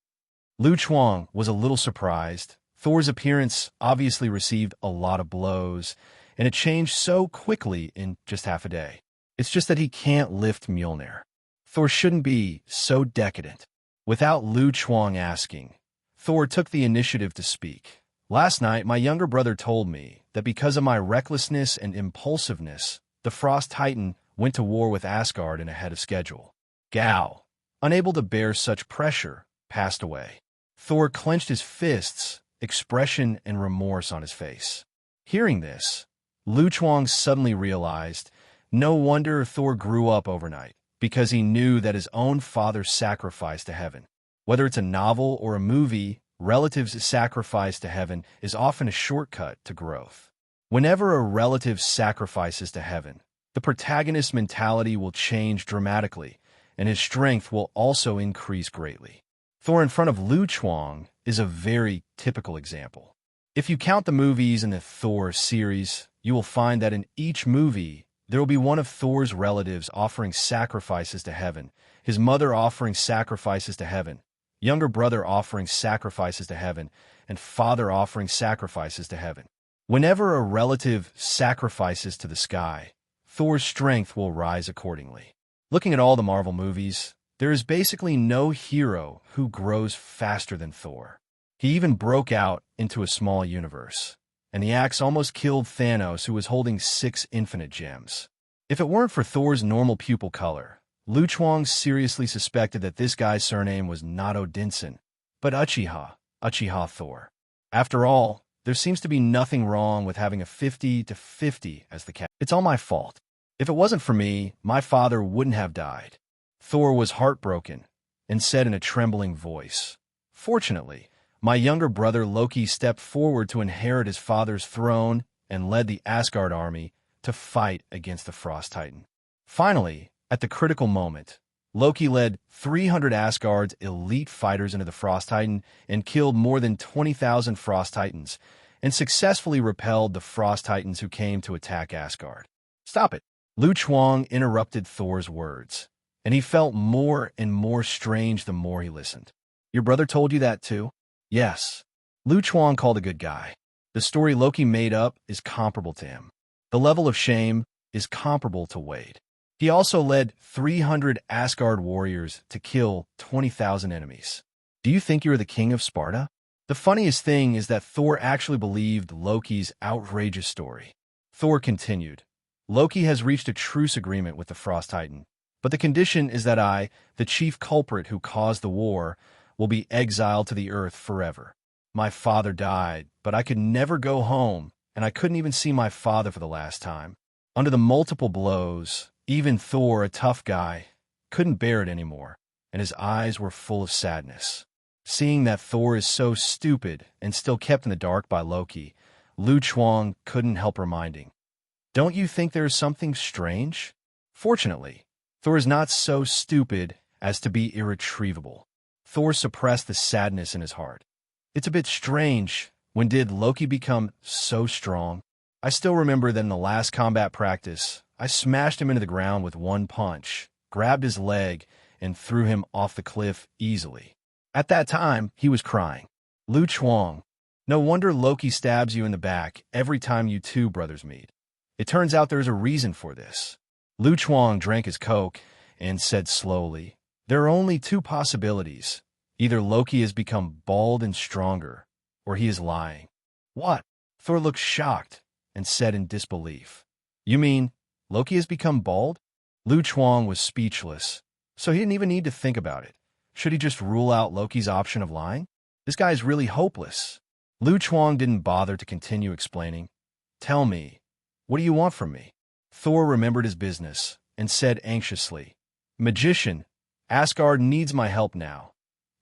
Lu Chuang was a little surprised. Thor's appearance obviously received a lot of blows, and it changed so quickly in just half a day. It's just that he can't lift Mjolnir. Thor shouldn't be so decadent. Without Lu Chuang asking, Thor took the initiative to speak. "Last night, my younger brother told me that because of my recklessness and impulsiveness, the Frost Titan went to war with Asgard and ahead of schedule. Gao, unable to bear such pressure, passed away." Thor clenched his fists, expression and remorse on his face. Hearing this, Lu Chuang suddenly realized no wonder Thor grew up overnight, because he knew that his own father's sacrifice to heaven. Whether it's a novel or a movie, relatives' sacrifice to heaven is often a shortcut to growth. Whenever a relative sacrifices to heaven, the protagonist's mentality will change dramatically, and his strength will also increase greatly. Thor in front of Lu Chuang is a very typical example. If you count the movies in the Thor series, you will find that in each movie, there will be one of Thor's relatives offering sacrifices to heaven, his mother offering sacrifices to heaven, younger brother offering sacrifices to heaven, and father offering sacrifices to heaven. Whenever a relative sacrifices to the sky, Thor's strength will rise accordingly. Looking at all the Marvel movies, there is basically no hero who grows faster than Thor. He even broke out into a small universe, and the axe almost killed Thanos, who was holding 6 infinite gems. If it weren't for Thor's normal pupil color, Lu Chuang seriously suspected that this guy's surname was not Odinson, but Uchiha Thor. After all, there seems to be nothing wrong with having a 50-50 as the cat. It's all my fault. If it wasn't for me, my father wouldn't have died. Thor was heartbroken and said in a trembling voice. Fortunately, my younger brother Loki stepped forward to inherit his father's throne and led the Asgard army to fight against the Frost Titan. Finally, at the critical moment, Loki led 300 Asgard's elite fighters into the Frost Titan and killed more than 20,000 Frost Titans, and successfully repelled the Frost Titans who came to attack Asgard. Stop it! Lu Chuang interrupted Thor's words, and he felt more and more strange the more he listened. Your brother told you that too? Yes. Lu Chuang called a good guy. The story Loki made up is comparable to him. The level of shame is comparable to Wade. He also led 300 Asgard warriors to kill 20,000 enemies. Do you think you're the king of Sparta? The funniest thing is that Thor actually believed Loki's outrageous story. Thor continued, Loki has reached a truce agreement with the Frost Titan, but the condition is that I, the chief culprit who caused the war, will be exiled to the earth forever. My father died, but I could never go home, and I couldn't even see my father for the last time. Under the multiple blows, even Thor, a tough guy, couldn't bear it anymore, and his eyes were full of sadness. Seeing that Thor is so stupid and still kept in the dark by Loki, Lu Chuang couldn't help reminding, don't you think there is something strange? Fortunately, Thor is not so stupid as to be irretrievable. Thor suppressed the sadness in his heart. It's a bit strange. When did Loki become so strong? I still remember that in the last combat practice, I smashed him into the ground with one punch, grabbed his leg, and threw him off the cliff easily. At that time, he was crying. Lu Chuang, no wonder Loki stabs you in the back every time you two brothers meet. It turns out there's a reason for this. Lu Chuang drank his coke and said slowly, there are only 2 possibilities. Either Loki has become bald and stronger, or he is lying. What? Thor looked shocked and said in disbelief, you mean Loki has become bald? Lu Chuang was speechless, so he didn't even need to think about it. Should he just rule out Loki's option of lying? This guy is really hopeless. Lu Chuang didn't bother to continue explaining. Tell me, what do you want from me? Thor remembered his business and said anxiously, Magician, Asgard needs my help now.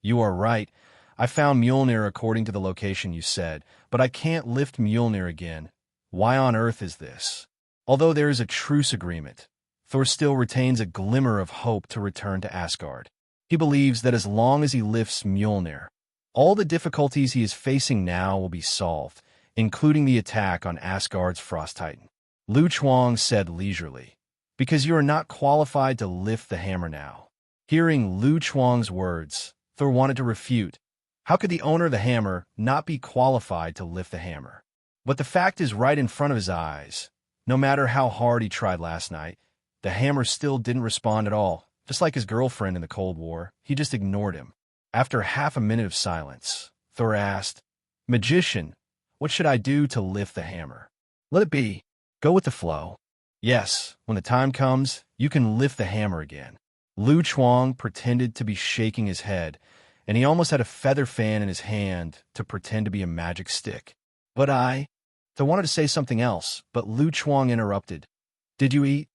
You are right. I found Mjolnir according to the location you said, but I can't lift Mjolnir again. Why on earth is this? Although there is a truce agreement, Thor still retains a glimmer of hope to return to Asgard. He believes that as long as he lifts Mjolnir, all the difficulties he is facing now will be solved, including the attack on Asgard's Frost Titan. Lu Chuang said leisurely, because you are not qualified to lift the hammer now. Hearing Lu Chuang's words, Thor wanted to refute. How could the owner of the hammer not be qualified to lift the hammer? But the fact is right in front of his eyes. No matter how hard he tried last night, the hammer still didn't respond at all. Just like his girlfriend in the Cold War, he just ignored him. After half a minute of silence, Thor asked, Magician, what should I do to lift the hammer? Let it be. Go with the flow. Yes, when the time comes, you can lift the hammer again. Lu Chuang pretended to be shaking his head, and he almost had a feather fan in his hand to pretend to be a magic stick. But I wanted to say something else, but Lu Chuang interrupted. Did you eat?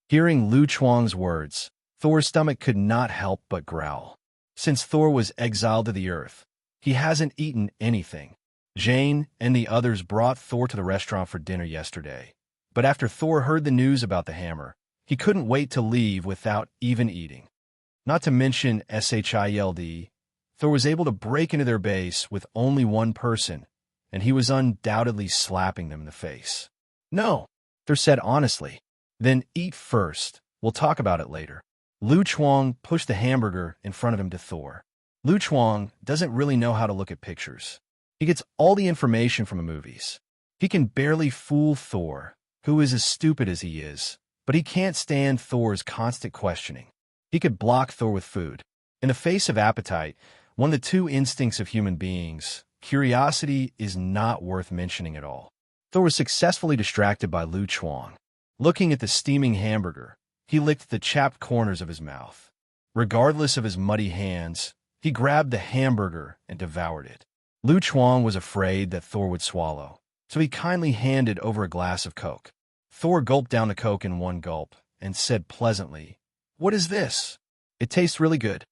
Hearing Lu Chuang's words, Thor's stomach could not help but growl. Since Thor was exiled to the earth, he hasn't eaten anything. Jane and the others brought Thor to the restaurant for dinner yesterday. But after Thor heard the news about the hammer, he couldn't wait to leave without even eating. Not to mention SHIELD, Thor was able to break into their base with only one person, and he was undoubtedly slapping them in the face. No, Thor said honestly. Then eat first. We'll talk about it later. Lu Chuang pushed the hamburger in front of him to Thor. Lu Chuang doesn't really know how to look at pictures. He gets all the information from the movies. He can barely fool Thor, who is as stupid as he is, But he can't stand Thor's constant questioning. He could block Thor with food. In the face of appetite, one of the two instincts of human beings, curiosity is not worth mentioning at all. Thor was successfully distracted by Lu Chuang. Looking at the steaming hamburger, he licked the chapped corners of his mouth. Regardless of his muddy hands, he grabbed the hamburger and devoured it. Lu Chuang was afraid that Thor would swallow, so he kindly handed over a glass of Coke. Thor gulped down the Coke in one gulp and said pleasantly, "What is this? It tastes really good."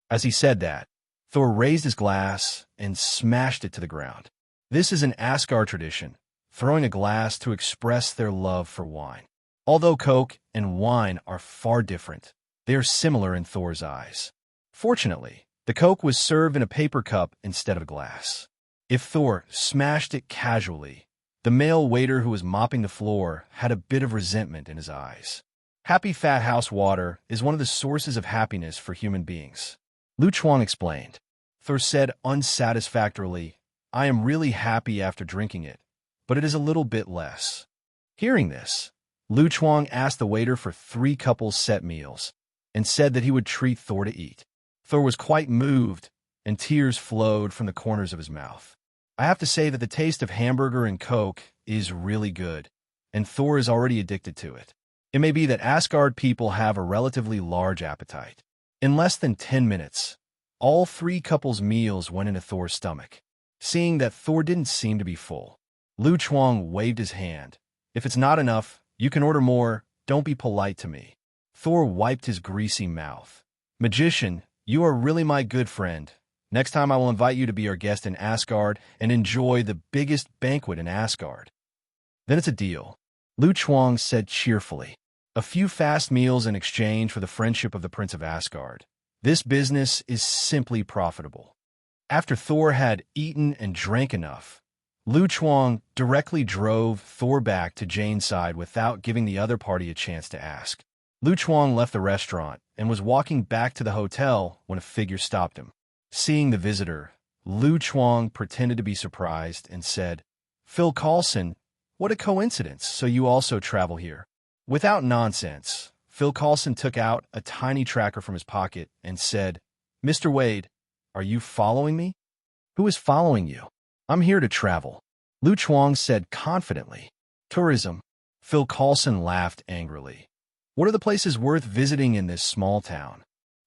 As he said that, Thor raised his glass and smashed it to the ground. This is an Asgard tradition, throwing a glass to express their love for wine. Although Coke and wine are far different, they are similar in Thor's eyes. Fortunately, the Coke was served in a paper cup instead of a glass. If Thor smashed it casually, the male waiter who was mopping the floor had a bit of resentment in his eyes. Happy Fat House water is one of the sources of happiness for human beings. Lu Chuang explained. Thor said unsatisfactorily, "I am really happy after drinking it, but it is a little bit less." Hearing this, Lu Chuang asked the waiter for 3 couples set meals and said that he would treat Thor to eat. Thor was quite moved, and tears flowed from the corners of his mouth. I have to say that the taste of hamburger and Coke is really good, and Thor is already addicted to it. It may be that Asgard people have a relatively large appetite. In less than 10 minutes, all 3 couples' meals went into Thor's stomach. Seeing that Thor didn't seem to be full, Lu Chuang waved his hand. "If it's not enough, you can order more. Don't be polite to me." Thor wiped his greasy mouth. "Magician, you are really my good friend. Next time I will invite you to be our guest in Asgard and enjoy the biggest banquet in Asgard." "Then it's a deal," Lu Chuang said cheerfully. "A few fast meals in exchange for the friendship of the Prince of Asgard. This business is simply profitable." After Thor had eaten and drank enough, Lu Chuang directly drove Thor back to Jane's side without giving the other party a chance to ask. Lu Chuang left the restaurant and was walking back to the hotel when a figure stopped him. Seeing the visitor, Lu Chuang pretended to be surprised and said, "Phil Coulson, what a coincidence, so you also travel here." Without nonsense, Phil Coulson took out a tiny tracker from his pocket and said, "Mr. Wade, are you following me?" "Who is following you?" "I'm here to travel," Lu Chuang said confidently. "Tourism." Phil Coulson laughed angrily. "What are the places worth visiting in this small town?"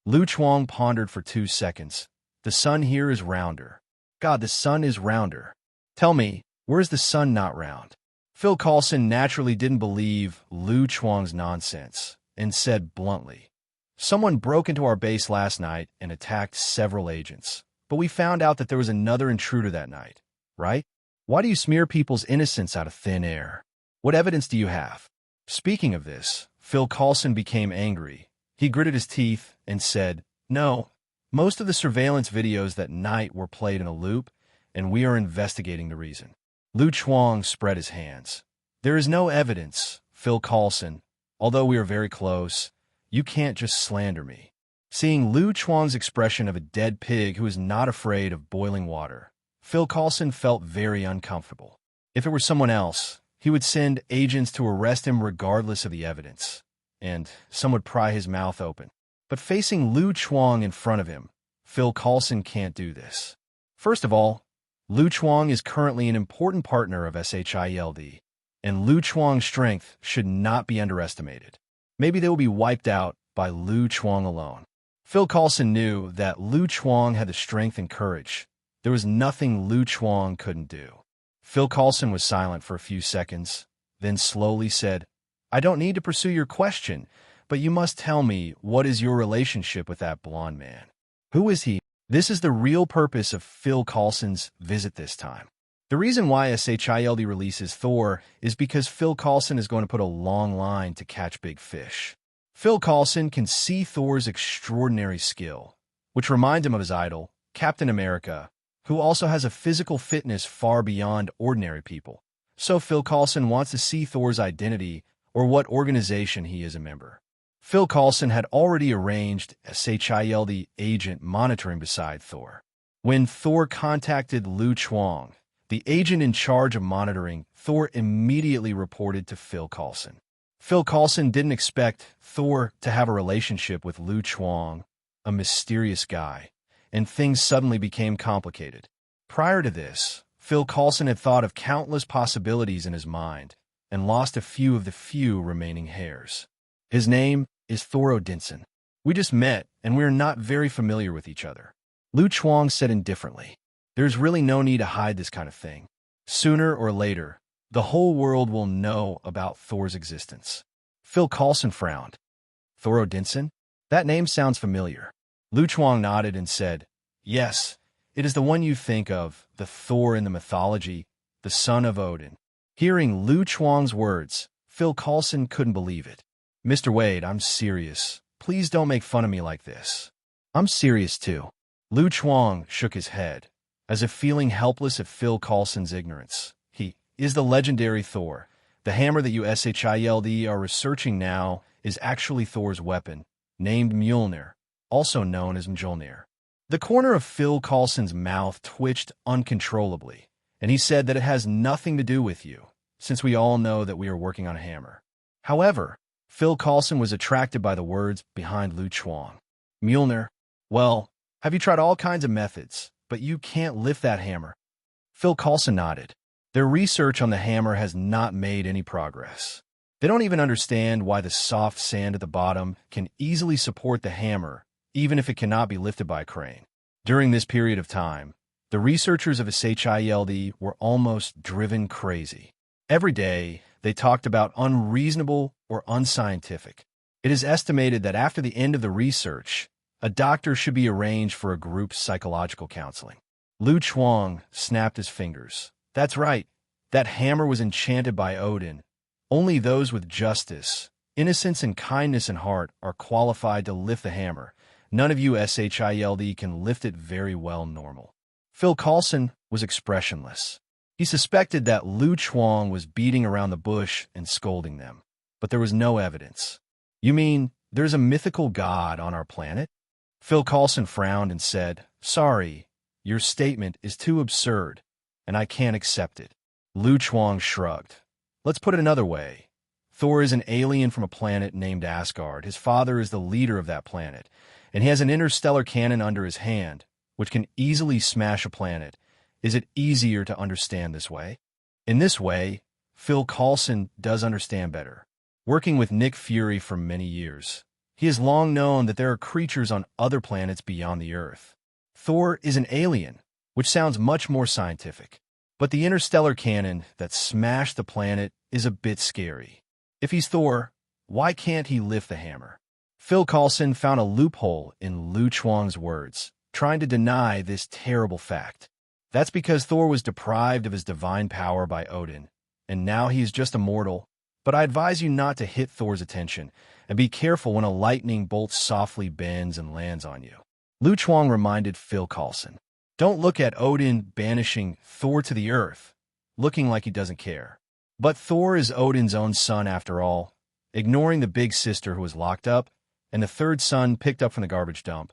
Lu Chuang pondered for 2 seconds. "The sun here is rounder." "God, the sun is rounder." "Tell me, where is the sun not round?" Phil Coulson naturally didn't believe Lu Chuang's nonsense and said bluntly, "Someone broke into our base last night and attacked several agents, but we found out that there was another intruder that night, right? Why do you smear people's innocence out of thin air? What evidence do you have?" Speaking of this, Phil Coulson became angry. He gritted his teeth and said, "No, most of the surveillance videos that night were played in a loop, and we are investigating the reason." Lu Chuang spread his hands. "There is no evidence, Phil Coulson. Although we are very close, you can't just slander me." Seeing Lu Chuang's expression of a dead pig who is not afraid of boiling water, Phil Coulson felt very uncomfortable. If it were someone else, he would send agents to arrest him regardless of the evidence, and some would pry his mouth open. But facing Lu Chuang in front of him, Phil Coulson can't do this. First of all, Lu Chuang is currently an important partner of Asgard, and Lu Chuang's strength should not be underestimated. Maybe they will be wiped out by Lu Chuang alone. Phil Coulson knew that Lu Chuang had the strength and courage. There was nothing Lu Chuang couldn't do. Phil Coulson was silent for a few seconds, then slowly said, "I don't need to pursue your question, but you must tell me, what is your relationship with that blonde man? Who is he?" This is the real purpose of Phil Coulson's visit this time. The reason why Asgard releases Thor is because Phil Coulson is going to put a long line to catch big fish. Phil Coulson can see Thor's extraordinary skill, which reminds him of his idol, Captain America, who also has a physical fitness far beyond ordinary people. So Phil Coulson wants to see Thor's identity or what organization he is a member. Phil Coulson had already arranged a Asgard agent monitoring beside Thor. When Thor contacted Lu Chuang, the agent in charge of monitoring Thor immediately reported to Phil Coulson. Phil Coulson didn't expect Thor to have a relationship with Lu Chuang, a mysterious guy, and things suddenly became complicated. Prior to this, Phil Coulson had thought of countless possibilities in his mind and lost a few of the few remaining hairs. His name is Thor Odinson. We just met, and we are not very familiar with each other. Lu Chuang said indifferently. There's really no need to hide this kind of thing. Sooner or later, the whole world will know about Thor's existence. Phil Coulson frowned. Thor Odinson? That name sounds familiar. Lu Chuang nodded and said, Yes, it is the one you think of, the Thor in the mythology, the son of Odin. Hearing Lu Chuang's words, Phil Coulson couldn't believe it. Mr. Wade, I'm serious. Please don't make fun of me like this. I'm serious too. Lu Chuang shook his head, as if feeling helpless at Phil Coulson's ignorance. He is the legendary Thor. The hammer that you Shield are researching now is actually Thor's weapon, named Mjolnir, also known as Mjolnir. The corner of Phil Coulson's mouth twitched uncontrollably, and he said that it has nothing to do with you, since we all know that we are working on a hammer. However, Phil Coulson was attracted by the words behind Lu Chuang. Mjolnir? Well, have you tried all kinds of methods, but you can't lift that hammer? Phil Coulson nodded. Their research on the hammer has not made any progress. They don't even understand why the soft sand at the bottom can easily support the hammer, even if it cannot be lifted by a crane. During this period of time, the researchers of Shield were almost driven crazy. Every day, they talked about unreasonable or unscientific. It is estimated that after the end of the research, a doctor should be arranged for a group psychological counseling. Lu Chuang snapped his fingers. That's right. That hammer was enchanted by Odin. Only those with justice, innocence, and kindness in heart are qualified to lift the hammer. None of you Shield can lift it very well normal. Phil Coulson was expressionless. He suspected that Lu Chuang was beating around the bush and scolding them, but there was no evidence. You mean there's a mythical god on our planet? Phil Coulson frowned and said, Sorry, your statement is too absurd, and I can't accept it. Lu Chuang shrugged. Let's put it another way. Thor is an alien from a planet named Asgard. His father is the leader of that planet, and he has an interstellar cannon under his hand, which can easily smash a planet. Is it easier to understand this way? In this way, Phil Coulson does understand better. Working with Nick Fury for many years, he has long known that there are creatures on other planets beyond the Earth. Thor is an alien, which sounds much more scientific. But the interstellar cannon that smashed the planet is a bit scary. If he's Thor, why can't he lift the hammer? Phil Coulson found a loophole in Lu Chuang's words, trying to deny this terrible fact. That's because Thor was deprived of his divine power by Odin, and now he is just a mortal. But I advise you not to hit Thor's attention, and be careful when a lightning bolt softly bends and lands on you. Lu Chuang reminded Phil Coulson. Don't look at Odin banishing Thor to the earth, looking like he doesn't care. But Thor is Odin's own son after all, ignoring the big sister who was locked up, and the third son picked up from the garbage dump.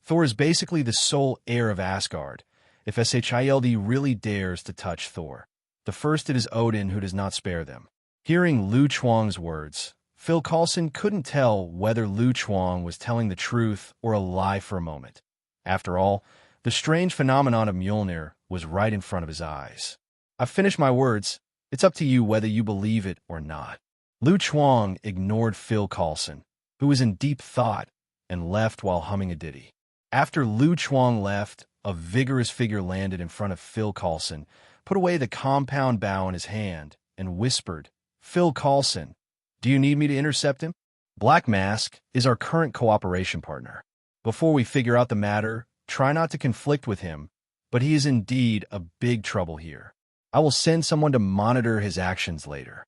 Thor is basically the sole heir of Asgard, if Shield really dares to touch Thor. The first it is Odin who does not spare them. Hearing Lu Chuang's words, Phil Coulson couldn't tell whether Lu Chuang was telling the truth or a lie for a moment. After all, the strange phenomenon of Mjolnir was right in front of his eyes. I've finished my words. It's up to you whether you believe it or not. Lu Chuang ignored Phil Coulson, who was in deep thought, and left while humming a ditty. After Lu Chuang left, a vigorous figure landed in front of Phil Coulson, put away the compound bow in his hand, and whispered, Phil Coulson, do you need me to intercept him? Black Mask is our current cooperation partner. Before we figure out the matter, try not to conflict with him, but he is indeed a big trouble here. I will send someone to monitor his actions later.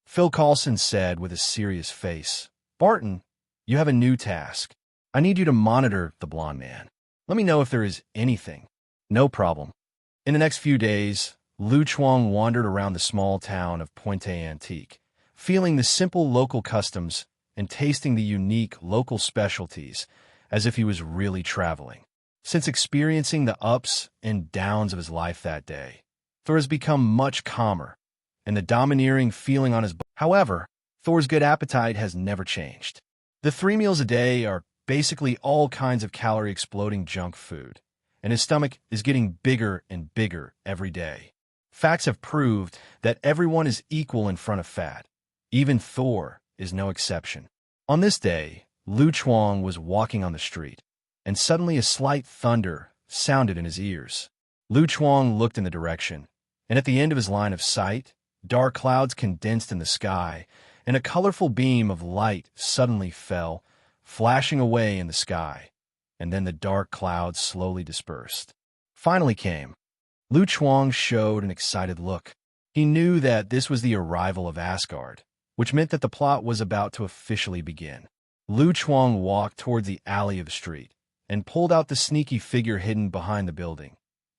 Phil Coulson said with a serious face, Barton, you have a new task. I need you to monitor the blonde man. Let me know if there is anything. No problem. In the next few days, Lu Chuang wandered around the small town of Pointe Antique, feeling the simple local customs and tasting the unique local specialties as if he was really traveling. Since experiencing the ups and downs of his life that day, Thor has become much calmer, and the domineering feeling on his body. However, Thor's good appetite has never changed. The 3 meals a day are basically all kinds of calorie-exploding junk food, and his stomach is getting bigger and bigger every day. Facts have proved that everyone is equal in front of fat. Even Thor is no exception. On this day, Lu Chuang was walking on the street, and suddenly a slight thunder sounded in his ears. Lu Chuang looked in the direction, and at the end of his line of sight, dark clouds condensed in the sky, and a colorful beam of light suddenly fell, flashing away in the sky, and then the dark clouds slowly dispersed. Finally came. Lu Chuang showed an excited look. He knew that this was the arrival of Asgard, which meant that the plot was about to officially begin. Lu Chuang walked towards the alley of the street and pulled out the sneaky figure hidden behind the building.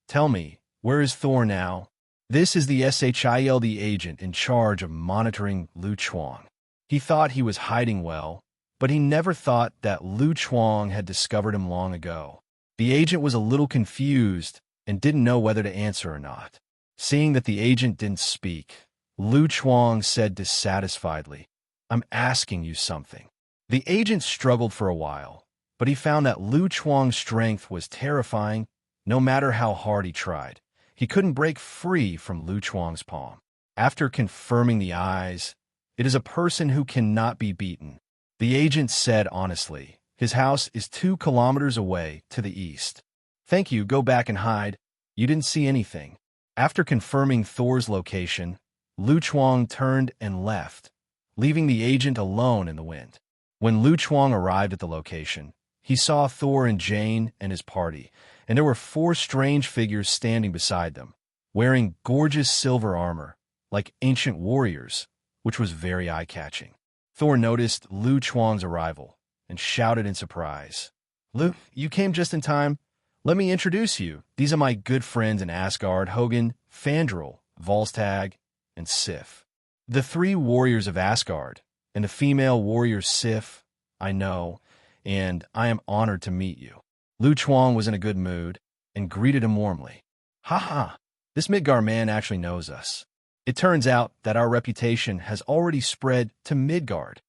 Tell me, where is Thor now? This is the SHIELD agent in charge of monitoring Lu Chuang. He thought he was hiding well, but he never thought that Lu Chuang had discovered him long ago. The agent was a little confused and didn't know whether to answer or not. Seeing that the agent didn't speak, Lu Chuang said dissatisfiedly, "I'm asking you something." The agent struggled for a while, but he found that Lu Chuang's strength was terrifying. No matter how hard he tried, he couldn't break free from Lu Chuang's palm. After confirming the eyes, it is a person who cannot be beaten. The agent said honestly, his house is 2 kilometers away to the east. Thank you, go back and hide. You didn't see anything. After confirming Thor's location, Lu Chuang turned and left, leaving the agent alone in the wind. When Lu Chuang arrived at the location, he saw Thor and Jane and his party, and there were 4 strange figures standing beside them, wearing gorgeous silver armor, like ancient warriors, which was very eye-catching. Thor noticed Lu Chuang's arrival and shouted in surprise, "Lu, you came just in time. Let me introduce you. These are my good friends in Asgard, Hogun, Fandral, Volstagg, and Sif. The 3 warriors of Asgard, and the female warrior Sif, I know, and I am honored to meet you." Lu Chuang was in a good mood and greeted him warmly. "Ha, this Midgard man actually knows us. It turns out that our reputation has already spread to Midgard."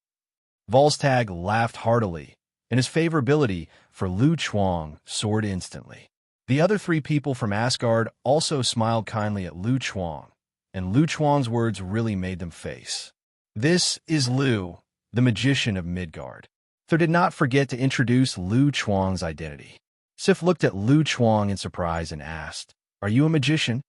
Volstagg laughed heartily, and his favorability for Lu Chuang soared instantly. The other 3 people from Asgard also smiled kindly at Lu Chuang, and Lu Chuang's words really made them face. "This is Lu, the magician of Midgard." Thor did not forget to introduce Lu Chuang's identity. Sif looked at Lu Chuang in surprise and asked, "Are you a magician?"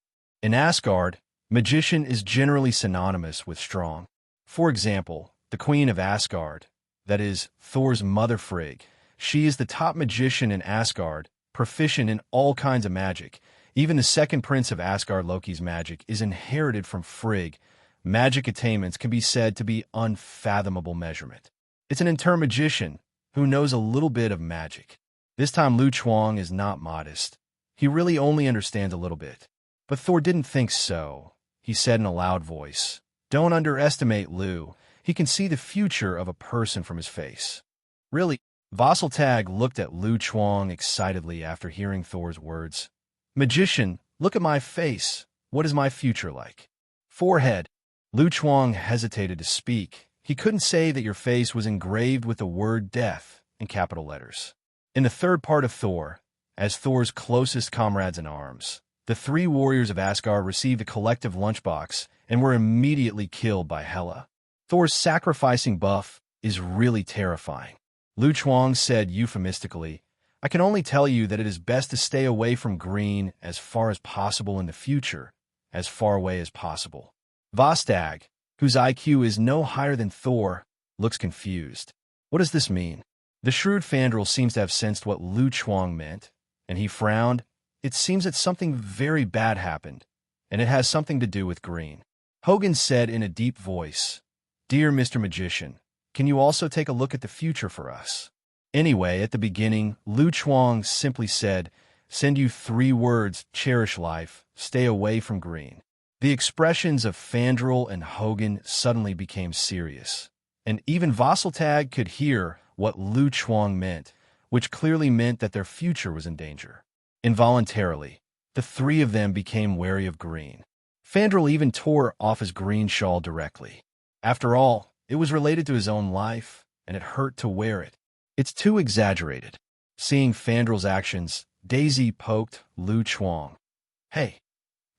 In Asgard, magician is generally synonymous with strong. For example, the Queen of Asgard, that is, Thor's mother Frigg, she is the top magician in Asgard, proficient in all kinds of magic. Even the second prince of Asgard, Loki's magic, is inherited from Frigg. Magic attainments can be said to be unfathomable measurement. It's an intern magician who knows a little bit of magic. This time Lu Chuang is not modest. He really only understands a little bit. But Thor didn't think so. He said in a loud voice, "Don't underestimate Lu. He can see the future of a person from his face." "Really?" Volstagg looked at Lu Chuang excitedly after hearing Thor's words. "Magician, look at my face. What is my future like?" "Forehead." Lu Chuang hesitated to speak. He couldn't say that your face was engraved with the word death in capital letters. In the third part of Thor, as Thor's closest comrades in arms, the 3 warriors of Asgard received a collective lunchbox and were immediately killed by Hela. Thor's sacrificing buff is really terrifying. Lu Chuang said euphemistically, "I can only tell you that it is best to stay away from green as far as possible in the future, as far away as possible." Volstagg, whose IQ is no higher than Thor, looks confused. What does this mean? The shrewd Fandral seems to have sensed what Lu Chuang meant, and he frowned. It seems that something very bad happened, and it has something to do with green. Hogun said in a deep voice, "Dear Mr. Magician, can you also take a look at the future for us?" Anyway, at the beginning, Lu Chuang simply said, "Send you 3 words, cherish life, stay away from green." The expressions of Fandral and Hogun suddenly became serious, and even Volstagg could hear what Lu Chuang meant, which clearly meant that their future was in danger. Involuntarily, the 3 of them became wary of green. Fandral even tore off his green shawl directly. After all, It was related to his own life, and it hurt to wear it. It's too exaggerated. Seeing Fandrel's actions, Daisy poked Lu Chuang. Hey,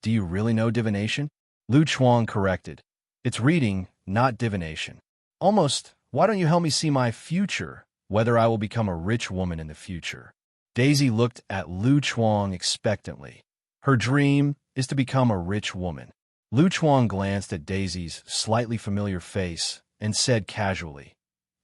do you really know divination? Lu Chuang corrected. It's reading, not divination. Almost, why don't you help me see my future, whether I will become a rich woman in the future? Daisy looked at Lu Chuang expectantly. Her dream is to become a rich woman. Lu Chuang glanced at Daisy's slightly familiar face and said casually,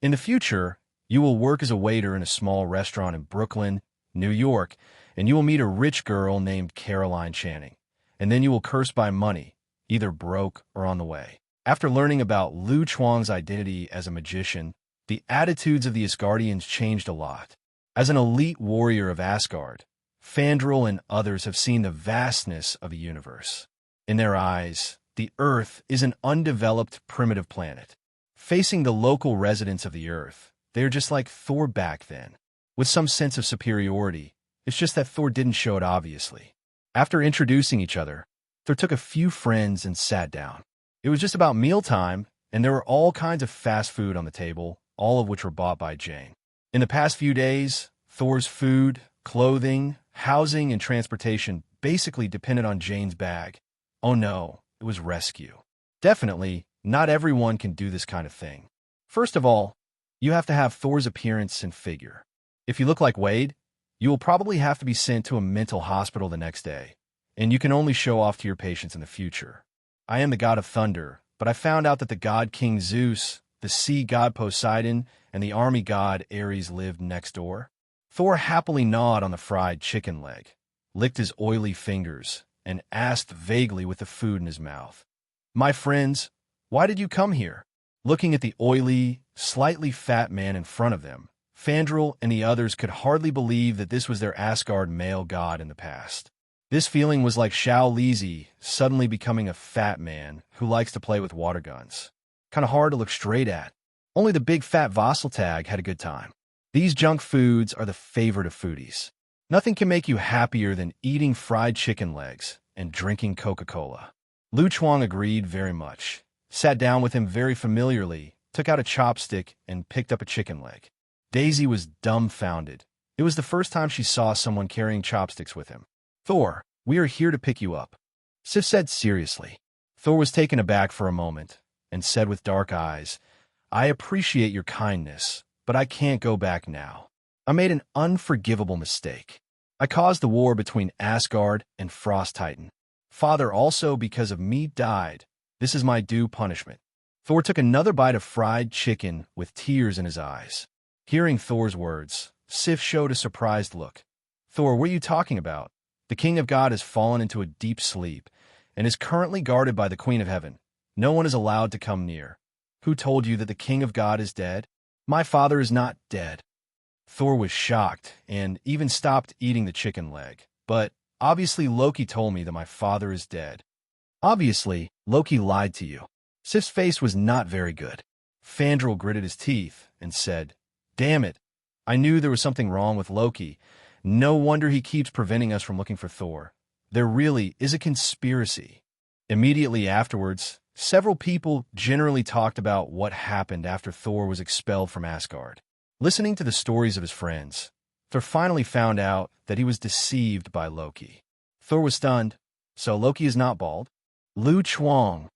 in the future, you will work as a waiter in a small restaurant in Brooklyn, New York, and you will meet a rich girl named Caroline Channing. And then you will curse by money, either broke or on the way. After learning about Lu Chuang's identity as a magician, the attitudes of the Asgardians changed a lot. As an elite warrior of Asgard, Fandrel and others have seen the vastness of the universe. In their eyes, the Earth is an undeveloped, primitive planet. Facing the local residents of the Earth, they are just like Thor back then, with some sense of superiority. It's just that Thor didn't show it obviously. After introducing each other, Thor took a few friends and sat down. It was just about mealtime, and there were all kinds of fast food on the table, all of which were bought by Jane. In the past few days, Thor's food, clothing, housing, and transportation basically depended on Jane's bag. Oh no, it was rescue. Definitely, not everyone can do this kind of thing. First of all, you have to have Thor's appearance and figure. If you look like Wade, you will probably have to be sent to a mental hospital the next day, and you can only show off to your patients in the future. I am the god of thunder, but I found out that the god King Zeus, the sea god Poseidon, and the army god Ares lived next door. Thor happily gnawed on the fried chicken leg, licked his oily fingers, and asked vaguely with the food in his mouth, my friends, why did you come here? Looking at the oily, slightly fat man in front of them, Fandrel and the others could hardly believe that this was their Asgard male god in the past. This feeling was like Shao Lizi suddenly becoming a fat man who likes to play with water guns. Kinda hard to look straight at. Only the big fat Vasseltag had a good time. These junk foods are the favorite of foodies. Nothing can make you happier than eating fried chicken legs and drinking Coca-Cola. Lu Chuang agreed very much, sat down with him very familiarly, took out a chopstick, and picked up a chicken leg. Daisy was dumbfounded. It was the first time she saw someone carrying chopsticks with him. Thor, we are here to pick you up, Sif said seriously. Thor was taken aback for a moment and said with dark eyes, I appreciate your kindness, but I can't go back now. I made an unforgivable mistake. I caused the war between Asgard and Frost Titan. Father also, because of me, died. This is my due punishment. Thor took another bite of fried chicken with tears in his eyes. Hearing Thor's words, Sif showed a surprised look. Thor, what are you talking about? The King of God has fallen into a deep sleep and is currently guarded by the Queen of Heaven. No one is allowed to come near. Who told you that the King of God is dead? My father is not dead. Thor was shocked and even stopped eating the chicken leg. But obviously Loki told me that my father is dead. Obviously, Loki lied to you. Sif's face was not very good. Fandrel gritted his teeth and said, Damn it. I knew there was something wrong with Loki. No wonder he keeps preventing us from looking for Thor. There really is a conspiracy. Immediately afterwards, several people generally talked about what happened after Thor was expelled from Asgard. Listening to the stories of his friends, Thor finally found out that he was deceived by Loki. Thor was stunned. So Loki is not bald? Lu Chuang.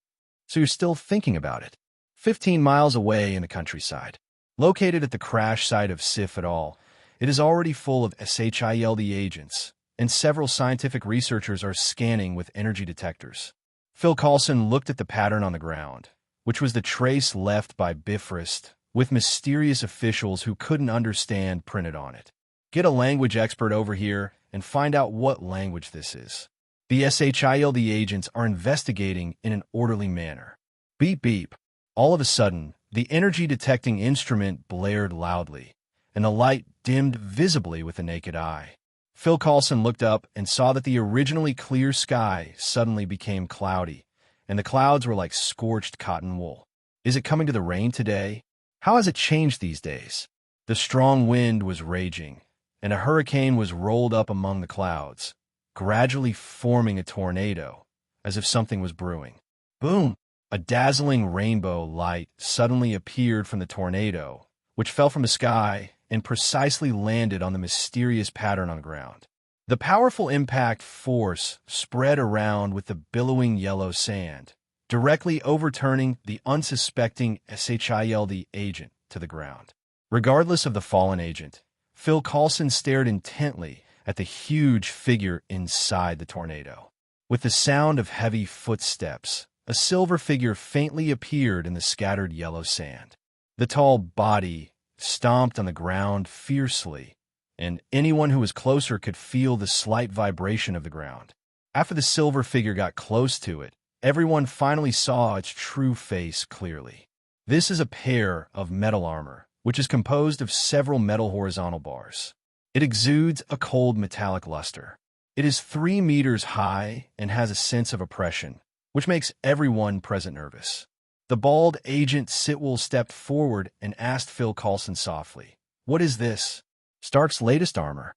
So you're still thinking about it. 15 miles away in the countryside, located at the crash site of Sif et al., it is already full of SHIELD agents, and several scientific researchers are scanning with energy detectors. Phil Coulson looked at the pattern on the ground, which was the trace left by Bifrost, with mysterious officials who couldn't understand printed on it. Get a language expert over here and find out what language this is. The SHIELD agents are investigating in an orderly manner. Beep beep. All of a sudden, the energy detecting instrument blared loudly, and the light dimmed visibly with the naked eye. Phil Coulson looked up and saw that the originally clear sky suddenly became cloudy, and the clouds were like scorched cotton wool. Is it coming to the rain today? How has it changed these days? The strong wind was raging, and a hurricane was rolled up among the clouds, gradually forming a tornado, as if something was brewing. Boom! A dazzling rainbow light suddenly appeared from the tornado, which fell from the sky and precisely landed on the mysterious pattern on the ground. The powerful impact force spread around with the billowing yellow sand, directly overturning the unsuspecting Asgard agent to the ground. Regardless of the fallen agent, Phil Coulson stared intently at the huge figure inside the tornado. With the sound of heavy footsteps, a silver figure faintly appeared in the scattered yellow sand. The tall body stomped on the ground fiercely, and anyone who was closer could feel the slight vibration of the ground. After the silver figure got close to it, everyone finally saw its true face clearly. This is a pair of metal armor, which is composed of several metal horizontal bars. It exudes a cold metallic luster. It is 3 meters high and has a sense of oppression, which makes everyone present nervous. The bald agent Sitwell stepped forward and asked Phil Coulson softly, "What is this?" "Stark's latest armor.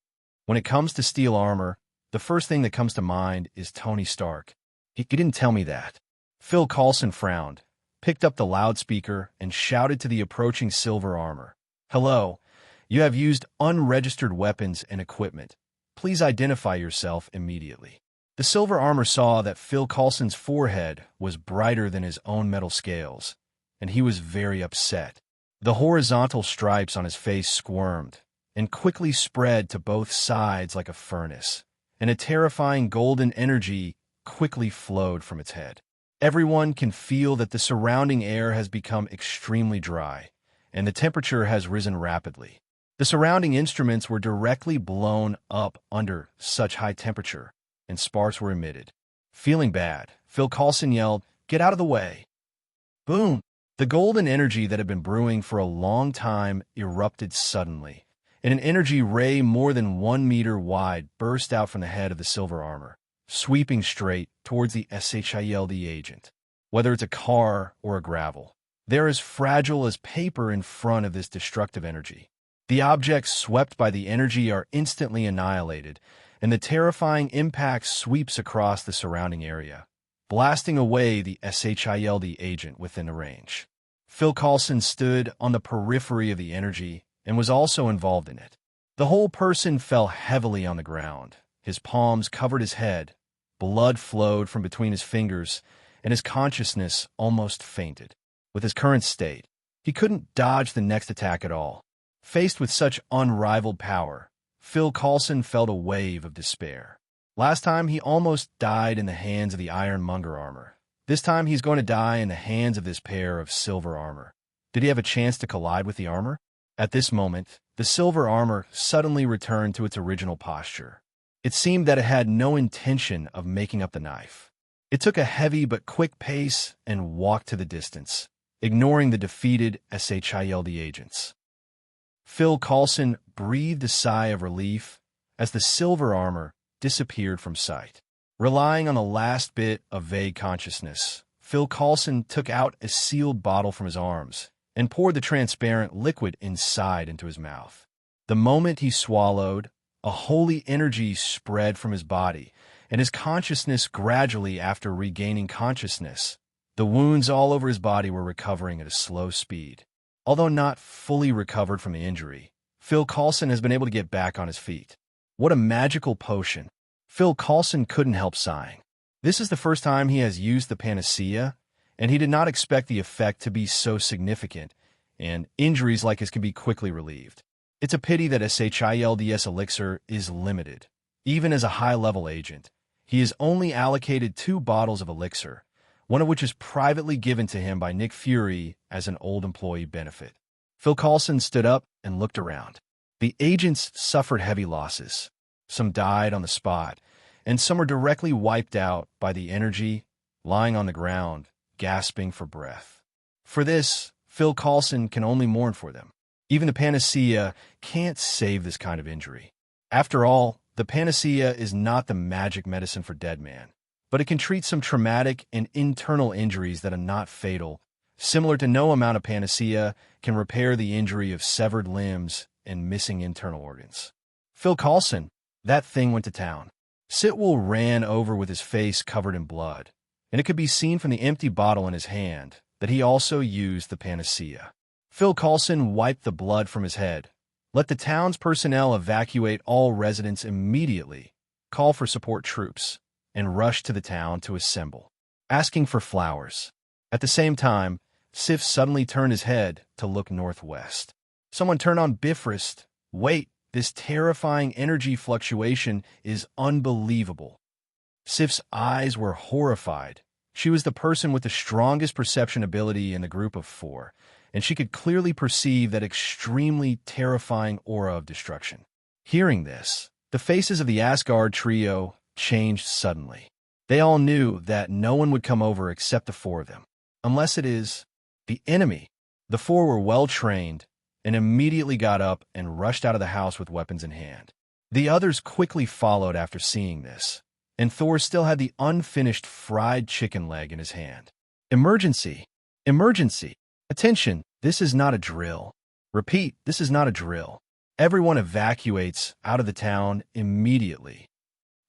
When it comes to steel armor, the first thing that comes to mind is Tony Stark. He didn't tell me that." Phil Coulson frowned, picked up the loudspeaker, and shouted to the approaching silver armor, "Hello, you have used unregistered weapons and equipment. Please identify yourself immediately." The silver armor saw that Phil Coulson's forehead was brighter than his own metal scales, and he was very upset. The horizontal stripes on his face squirmed and quickly spread to both sides like a furnace, and a terrifying golden energy quickly flowed from its head. Everyone can feel that the surrounding air has become extremely dry, and the temperature has risen rapidly. The surrounding instruments were directly blown up under such high temperature, and sparks were emitted. Feeling bad, Phil Coulson yelled, "Get out of the way!" Boom! The golden energy that had been brewing for a long time erupted suddenly, and an energy ray more than 1 meter wide burst out from the head of the silver armor, sweeping straight towards the Asgard agent. Whether it's a car or a gravel, they're as fragile as paper in front of this destructive energy. The objects swept by the energy are instantly annihilated, and the terrifying impact sweeps across the surrounding area, blasting away the Asgard agent within the range. Phil Coulson stood on the periphery of the energy and was also involved in it. The whole person fell heavily on the ground. His palms covered his head, blood flowed from between his fingers, and his consciousness almost fainted. With his current state, he couldn't dodge the next attack at all. Faced with such unrivaled power, Phil Coulson felt a wave of despair. Last time he almost died in the hands of the Ironmonger armor. This time he's going to die in the hands of this pair of silver armor. Did he have a chance to collide with the armor? At this moment, the silver armor suddenly returned to its original posture. It seemed that it had no intention of making up the knife. It took a heavy but quick pace and walked to the distance, ignoring the defeated Asgard agents. Phil Coulson breathed a sigh of relief as the silver armor disappeared from sight. Relying on the last bit of vague consciousness, Phil Coulson took out a sealed bottle from his arms and poured the transparent liquid inside into his mouth. The moment he swallowed, a holy energy spread from his body, and his consciousness gradually after regaining consciousness. The wounds all over his body were recovering at a slow speed. Although not fully recovered from the injury, Phil Coulson has been able to get back on his feet. What a magical potion. Phil Coulson couldn't help sighing. This is the first time he has used the panacea, and he did not expect the effect to be so significant, and injuries like his can be quickly relieved. It's a pity that SHILDS elixir is limited. Even as a high-level agent, he is only allocated 2 bottles of elixir, one of which is privately given to him by Nick Fury as an old employee benefit. Phil Coulson stood up and looked around. The agents suffered heavy losses. Some died on the spot, and some were directly wiped out by the energy, lying on the ground, gasping for breath. For this, Phil Coulson can only mourn for them. Even the panacea can't save this kind of injury. After all, the panacea is not the magic medicine for dead man, but it can treat some traumatic and internal injuries that are not fatal, similar to no amount of panacea can repair the injury of severed limbs and missing internal organs. Phil Coulson, that thing went to town. Sitwell ran over with his face covered in blood, and it could be seen from the empty bottle in his hand that he also used the panacea. Phil Coulson wiped the blood from his head. Let the town's personnel evacuate all residents immediately, call for support troops, and rush to the town to assemble, asking for flowers. At the same time, Sif suddenly turned his head to look northwest. Someone turned on Bifrost. Wait, this terrifying energy fluctuation is unbelievable. Sif's eyes were horrified. She was the person with the strongest perception ability in the group of four, and she could clearly perceive that extremely terrifying aura of destruction. Hearing this, the faces of the Asgard trio changed suddenly. They all knew that no one would come over except the four of them, unless it is the enemy. The four were well-trained and immediately got up and rushed out of the house with weapons in hand. The others quickly followed after seeing this, and Thor still had the unfinished fried chicken leg in his hand. Emergency! Emergency! Attention, this is not a drill. Repeat, this is not a drill. Everyone evacuates out of the town immediately.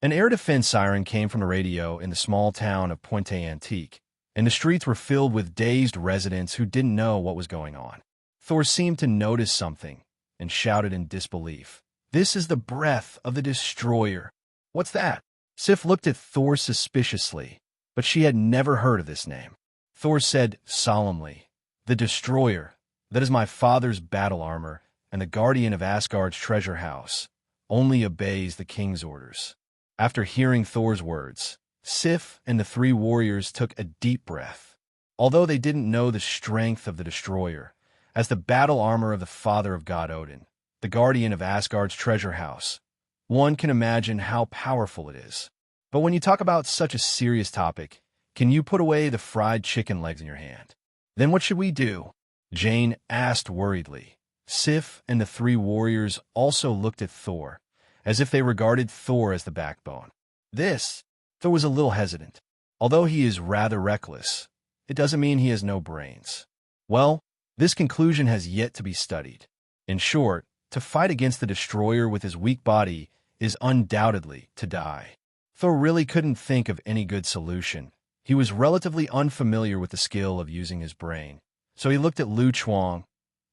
An air defense siren came from the radio in the small town of Pointe Antique, and the streets were filled with dazed residents who didn't know what was going on. Thor seemed to notice something and shouted in disbelief, "This is the breath of the Destroyer." "What's that?" Sif looked at Thor suspiciously, but she had never heard of this name. Thor said solemnly, "The Destroyer, that is my father's battle armor and the guardian of Asgard's treasure house, only obeys the king's orders." After hearing Thor's words, Sif and the three warriors took a deep breath. Although they didn't know the strength of the Destroyer, as the battle armor of the father of God Odin, the guardian of Asgard's treasure house, one can imagine how powerful it is. But when you talk about such a serious topic, can you put away the fried chicken legs in your hand? "Then what should we do?" Jane asked worriedly. Sif and the three warriors also looked at Thor, as if they regarded Thor as the backbone. Thor was a little hesitant. Although he is rather reckless, it doesn't mean he has no brains. Well, this conclusion has yet to be studied. In short, to fight against the Destroyer with his weak body is undoubtedly to die. Thor really couldn't think of any good solution. He was relatively unfamiliar with the skill of using his brain, so he looked at Lu Chuang.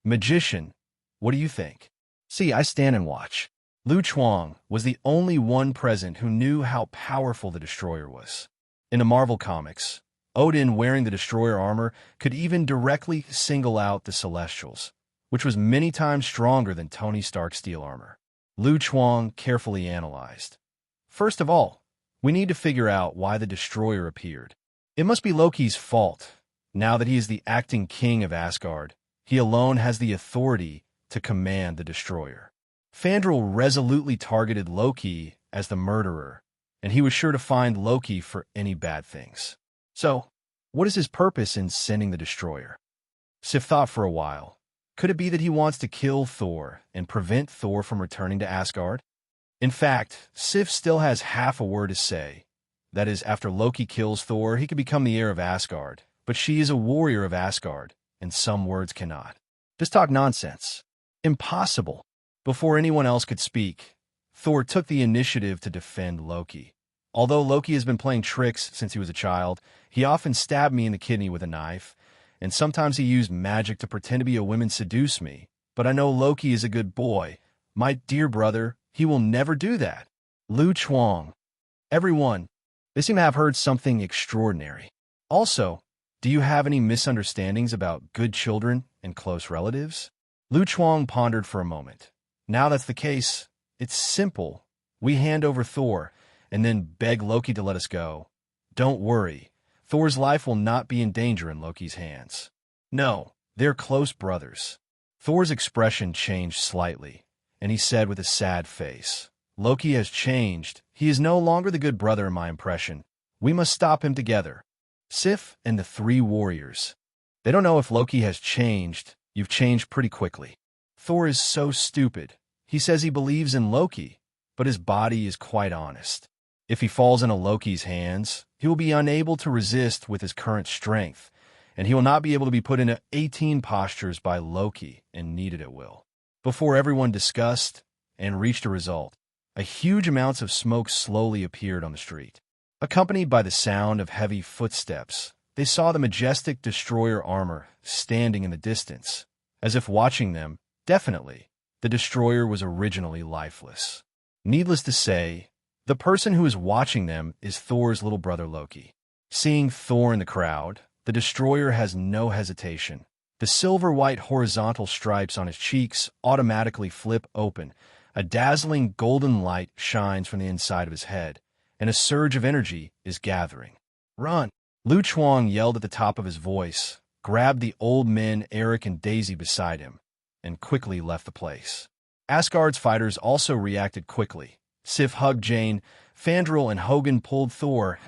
"Magician, what do you think?" "See, I stand and watch." Lu Chuang was the only one present who knew how powerful the Destroyer was. In the Marvel comics, Odin wearing the Destroyer armor could even directly single out the Celestials, which was many times stronger than Tony Stark's steel armor. Lu Chuang carefully analyzed. "First of all, we need to figure out why the Destroyer appeared. It must be Loki's fault. Now that he is the acting king of Asgard, he alone has the authority to command the Destroyer. Fandral resolutely targeted Loki as the murderer, and he was sure to find Loki for any bad things. So, what is his purpose in sending the Destroyer?" Sif thought for a while. Could it be that he wants to kill Thor and prevent Thor from returning to Asgard? In fact, Sif still has half a word to say. That is, after Loki kills Thor, he could become the heir of Asgard, but she is a warrior of Asgard, and some words cannot. Just talk nonsense. Impossible. Before anyone else could speak, Thor took the initiative to defend Loki. "Although Loki has been playing tricks since he was a child, he often stabbed me in the kidney with a knife, and sometimes he used magic to pretend to be a woman to seduce me. But I know Loki is a good boy. My dear brother, he will never do that." Lu Chuang. Everyone, they seem to have heard something extraordinary. Also, do you have any misunderstandings about good children and close relatives? Lu Chuang pondered for a moment. Now that's the case, it's simple. We hand over Thor, and then beg Loki to let us go. Don't worry, Thor's life will not be in danger in Loki's hands. No, they're close brothers. Thor's expression changed slightly, and he said with a sad face, "Loki has changed. He is no longer the good brother in my impression. We must stop him together." Sif and the three warriors. They don't know if Loki has changed. You've changed pretty quickly. Thor is so stupid. He says he believes in Loki, but his body is quite honest. If he falls into Loki's hands, he will be unable to resist with his current strength, and he will not be able to be put into 18 postures by Loki and kneaded at will. Before everyone discussed and reached a result, a huge amounts of smoke slowly appeared on the street. Accompanied by the sound of heavy footsteps, they saw the majestic destroyer armor standing in the distance, as if watching them. Definitely, the destroyer was originally lifeless. Needless to say, the person who is watching them is Thor's little brother Loki. Seeing Thor in the crowd, the destroyer has no hesitation. The silver-white horizontal stripes on his cheeks automatically flip open. A dazzling golden light shines from the inside of his head, and a surge of energy is gathering. "Run!" Lu Chuang yelled at the top of his voice, grabbed the old men Eric and Daisy beside him, and quickly left the place. Asgard's fighters also reacted quickly. Sif hugged Jane, Fandral and Hogan pulled Thor,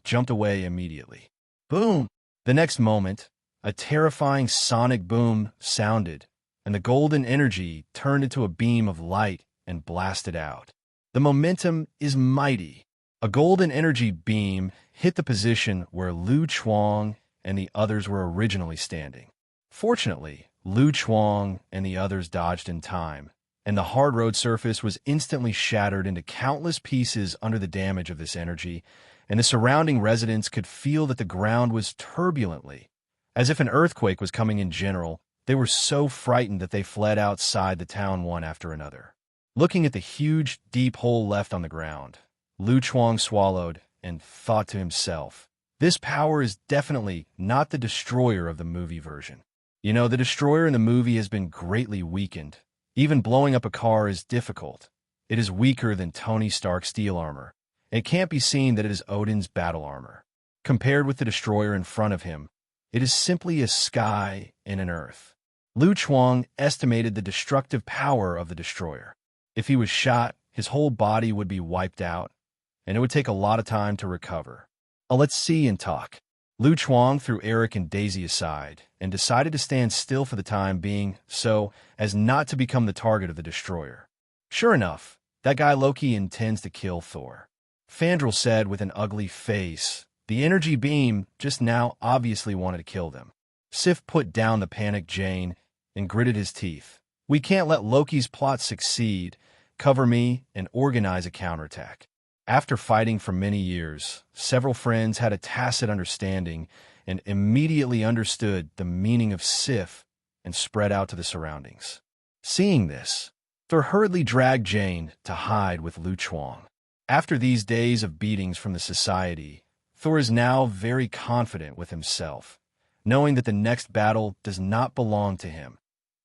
jumped away immediately. Boom! The next moment, a terrifying sonic boom sounded, and the golden energy turned into a beam of light and blasted out. The momentum is mighty. A golden energy beam hit the position where Lu Chuang and the others were originally standing. Fortunately, Lu Chuang and the others dodged in time, and the hard road surface was instantly shattered into countless pieces under the damage of this energy, and the surrounding residents could feel that the ground was turbulently, as if an earthquake was coming in general. They were so frightened that they fled outside the town one after another. Looking at the huge, deep hole left on the ground, Lu Chuang swallowed and thought to himself, this power is definitely not the destroyer of the movie version. You know, the destroyer in the movie has been greatly weakened. Even blowing up a car is difficult. It is weaker than Tony Stark's steel armor. It can't be seen that it is Odin's battle armor. Compared with the destroyer in front of him, it is simply a sky and an earth. Lu Chuang estimated the destructive power of the destroyer. If he was shot, his whole body would be wiped out, and it would take a lot of time to recover. Let's see and talk. Lu Chuang threw Eric and Daisy aside and decided to stand still for the time being so as not to become the target of the destroyer. Sure enough, that guy Loki intends to kill Thor. Fandral said with an ugly face. The energy beam just now obviously wanted to kill them. Sif put down the panicked Jane and gritted his teeth. We can't let Loki's plot succeed. Cover me and organize a counterattack. After fighting for many years, several friends had a tacit understanding and immediately understood the meaning of Sif and spread out to the surroundings. Seeing this, Thor hurriedly dragged Jane to hide with Lu Chuang. After these days of beatings from the society, Thor is now very confident with himself, knowing that the next battle does not belong to him,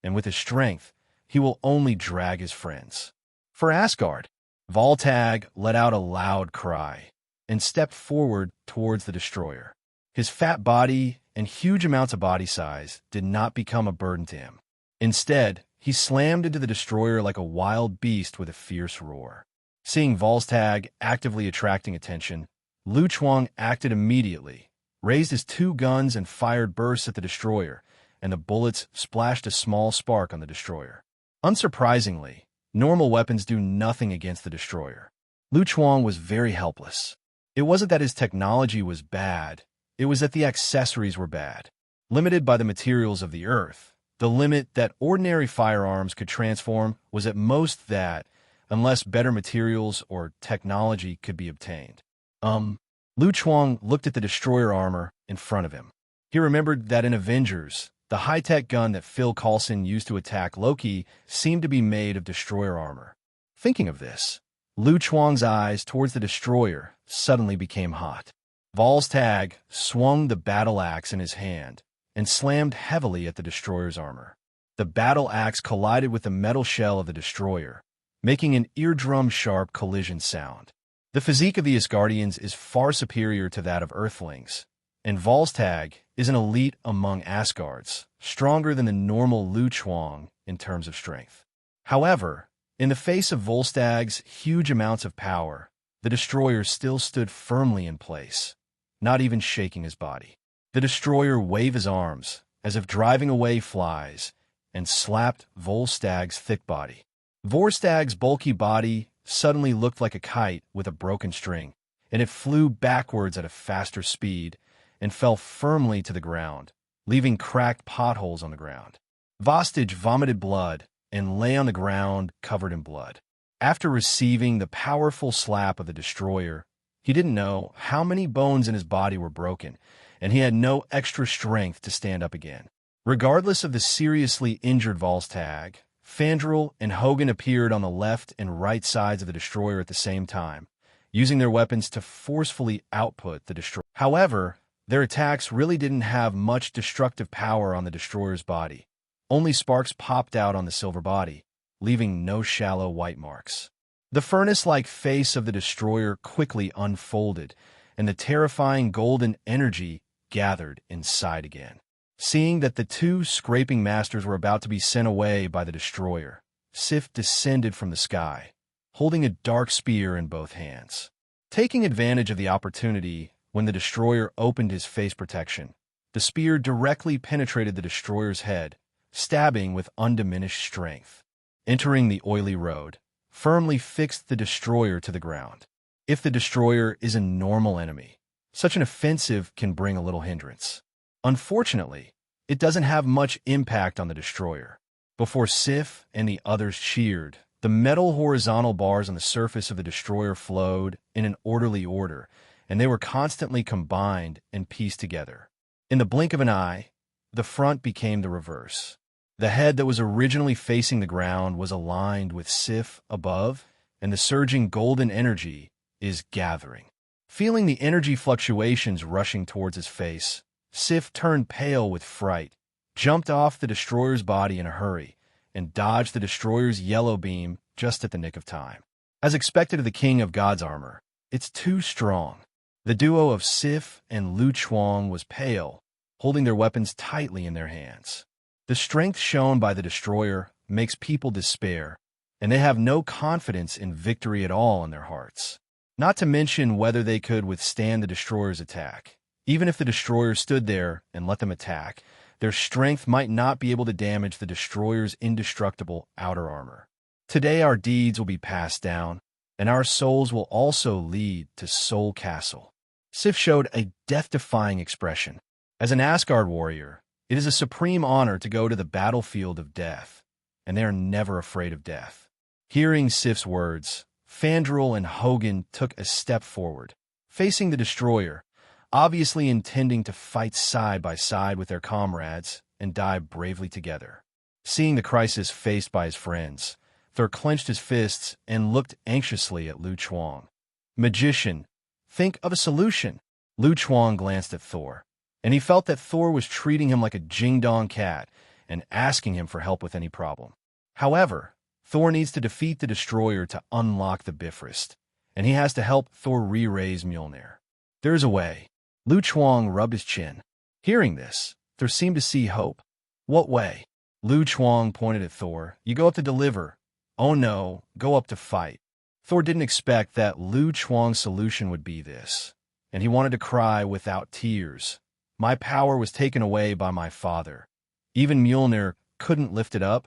and with his strength, he will only drag his friends. For Asgard, Voltag let out a loud cry and stepped forward towards the destroyer. His fat body and huge amounts of body size did not become a burden to him. Instead, he slammed into the destroyer like a wild beast with a fierce roar. Seeing Volstagg actively attracting attention, Lu Chuang acted immediately, raised his two guns and fired bursts at the destroyer, and the bullets splashed a small spark on the destroyer. Unsurprisingly, normal weapons do nothing against the destroyer. Lu Chuang was very helpless. It wasn't that his technology was bad, it was that the accessories were bad. Limited by the materials of the earth, the limit that ordinary firearms could transform was at most that, unless better materials or technology could be obtained. Lu Chuang looked at the destroyer armor in front of him. He remembered that in Avengers, the high-tech gun that Phil Coulson used to attack Loki seemed to be made of destroyer armor. Thinking of this, Lu Chuang's eyes towards the destroyer suddenly became hot. Volstagg swung the battle axe in his hand and slammed heavily at the destroyer's armor. The battle axe collided with the metal shell of the destroyer, making an eardrum-sharp collision sound. The physique of the Asgardians is far superior to that of Earthlings, and Volstagg is an elite among Asgards, stronger than the normal Lu Chuang in terms of strength. However, in the face of Volstagg's huge amounts of power, the destroyer still stood firmly in place, not even shaking his body. The destroyer waved his arms, as if driving away flies, and slapped Volstagg's thick body. Volstagg's bulky body suddenly looked like a kite with a broken string, and it flew backwards at a faster speed and fell firmly to the ground, leaving cracked potholes on the ground. Vostage vomited blood and lay on the ground covered in blood. After receiving the powerful slap of the destroyer, He didn't know how many bones in his body were broken, and he had no extra strength to stand up again. Regardless of the seriously injured Volstagg, Fandral and Hogan appeared on the left and right sides of the destroyer at the same time, using their weapons to forcefully output the destroyer. However, their attacks really didn't have much destructive power on the destroyer's body. Only sparks popped out on the silver body, leaving no shallow white marks. The furnace-like face of the destroyer quickly unfolded, and the terrifying golden energy gathered inside again. Seeing that the two scraping masters were about to be sent away by the destroyer, Sif descended from the sky, holding a dark spear in both hands. Taking advantage of the opportunity, when the destroyer opened his face protection, the spear directly penetrated the destroyer's head, stabbing with undiminished strength. Entering the oily road, firmly fixed the destroyer to the ground. If the destroyer is a normal enemy, such an offensive can bring a little hindrance. Unfortunately, it doesn't have much impact on the destroyer. Before Sif and the others cheered, the metal horizontal bars on the surface of the destroyer flowed in an orderly order, and they were constantly combined and pieced together. In the blink of an eye, the front became the reverse. The head that was originally facing the ground was aligned with Sif above, and the surging golden energy is gathering. Feeling the energy fluctuations rushing towards his face, Sif turned pale with fright, jumped off the destroyer's body in a hurry, and dodged the destroyer's yellow beam just at the nick of time. As expected of the king of God's armor, it's too strong. The duo of Sif and Lu Chuang was pale, holding their weapons tightly in their hands. The strength shown by the destroyer makes people despair, and they have no confidence in victory at all in their hearts. Not to mention whether they could withstand the destroyer's attack. Even if the destroyer stood there and let them attack, their strength might not be able to damage the destroyer's indestructible outer armor. Today our deeds will be passed down, and our souls will also lead to Soul Castle. Sif showed a death-defying expression. As an Asgard warrior, it is a supreme honor to go to the battlefield of death, and they are never afraid of death. Hearing Sif's words, Fandral and Hogan took a step forward, facing the destroyer, obviously intending to fight side by side with their comrades and die bravely together. Seeing the crisis faced by his friends, Thor clenched his fists and looked anxiously at Lu Chuang. Magician, think of a solution. Lu Chuang glanced at Thor, and he felt that Thor was treating him like a jing-dong cat and asking him for help with any problem. However, Thor needs to defeat the destroyer to unlock the Bifrost, and he has to help Thor re-raise Mjolnir. There's a way. Lu Chuang rubbed his chin. Hearing this, Thor seemed to see hope. What way? Lu Chuang pointed at Thor. You go up to deliver. Oh no, go up to fight. Thor didn't expect that Lu Chuang's solution would be this, and he wanted to cry without tears. My power was taken away by my father. Even Mjolnir couldn't lift it up.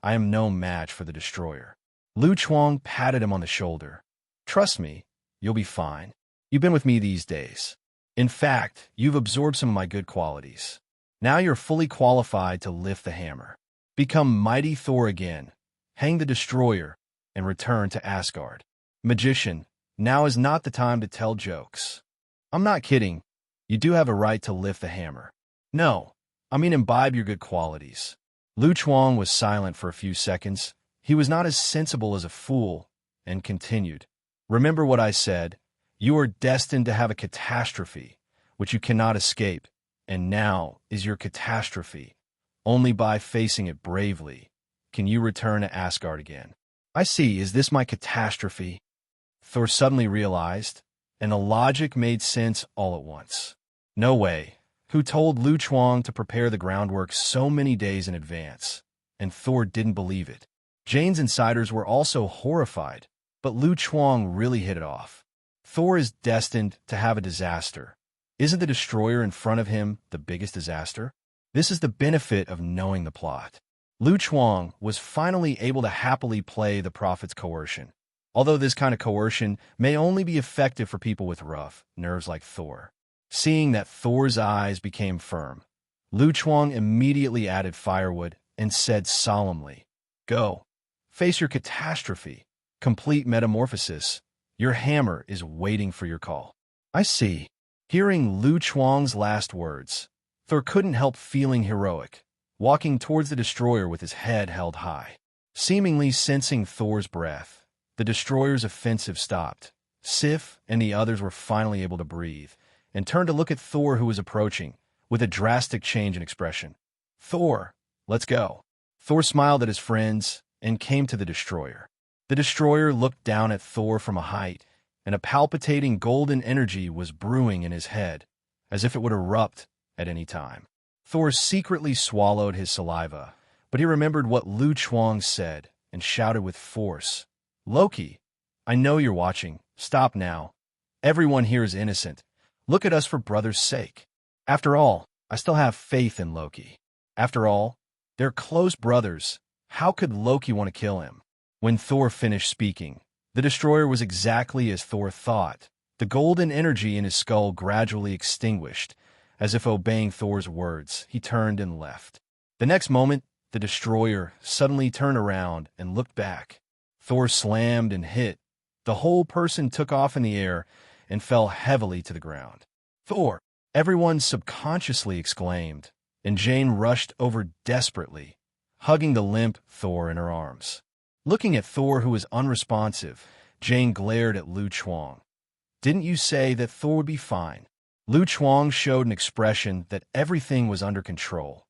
I am no match for the destroyer. Lu Chuang patted him on the shoulder. Trust me, you'll be fine. You've been with me these days. In fact, you've absorbed some of my good qualities. Now you're fully qualified to lift the hammer. Become mighty Thor again, hang the destroyer, and return to Asgard. Magician, now is not the time to tell jokes. I'm not kidding. You do have a right to lift the hammer. No, I mean imbibe your good qualities. Lu Chuang was silent for a few seconds. He was not as sensible as a fool, and continued. Remember what I said. You are destined to have a catastrophe, which you cannot escape, and now is your catastrophe. Only by facing it bravely can you return to Asgard again. I see, is this my catastrophe? Thor suddenly realized, and the logic made sense all at once. No way. Who told Lu Chuang to prepare the groundwork so many days in advance? And Thor didn't believe it. Jane's insiders were also horrified, but Lu Chuang really hit it off. Thor is destined to have a disaster. Isn't the destroyer in front of him the biggest disaster? This is the benefit of knowing the plot. Lu Chuang was finally able to happily play the prophet's coercion, although this kind of coercion may only be effective for people with rough nerves like Thor. Seeing that Thor's eyes became firm, Lu Chuang immediately added firewood and said solemnly, Go, face your catastrophe, complete metamorphosis, Your hammer is waiting for your call. I see. Hearing Lu Chuang's last words, Thor couldn't help feeling heroic, walking towards the destroyer with his head held high. Seemingly sensing Thor's breath, the destroyer's offensive stopped. Sif and the others were finally able to breathe, and turned to look at Thor, who was approaching, with a drastic change in expression. Thor, let's go. Thor smiled at his friends and came to the destroyer. The destroyer looked down at Thor from a height, and a palpitating golden energy was brewing in his head, as if it would erupt at any time. Thor secretly swallowed his saliva, but he remembered what Lu Chuang said and shouted with force, Loki, I know you're watching. Stop now. Everyone here is innocent. Look at us for brother's sake. After all, I still have faith in Loki. After all, they're close brothers. How could Loki want to kill him? When Thor finished speaking, the destroyer was exactly as Thor thought. The golden energy in his skull gradually extinguished. As if obeying Thor's words, he turned and left. The next moment, the destroyer suddenly turned around and looked back. Thor slammed and hit. The whole person took off in the air and fell heavily to the ground. Thor! Everyone subconsciously exclaimed, and Jane rushed over desperately, hugging the limp Thor in her arms. Looking at Thor, who was unresponsive, Jane glared at Lu Chuang. Didn't you say that Thor would be fine? Lu Chuang showed an expression that everything was under control.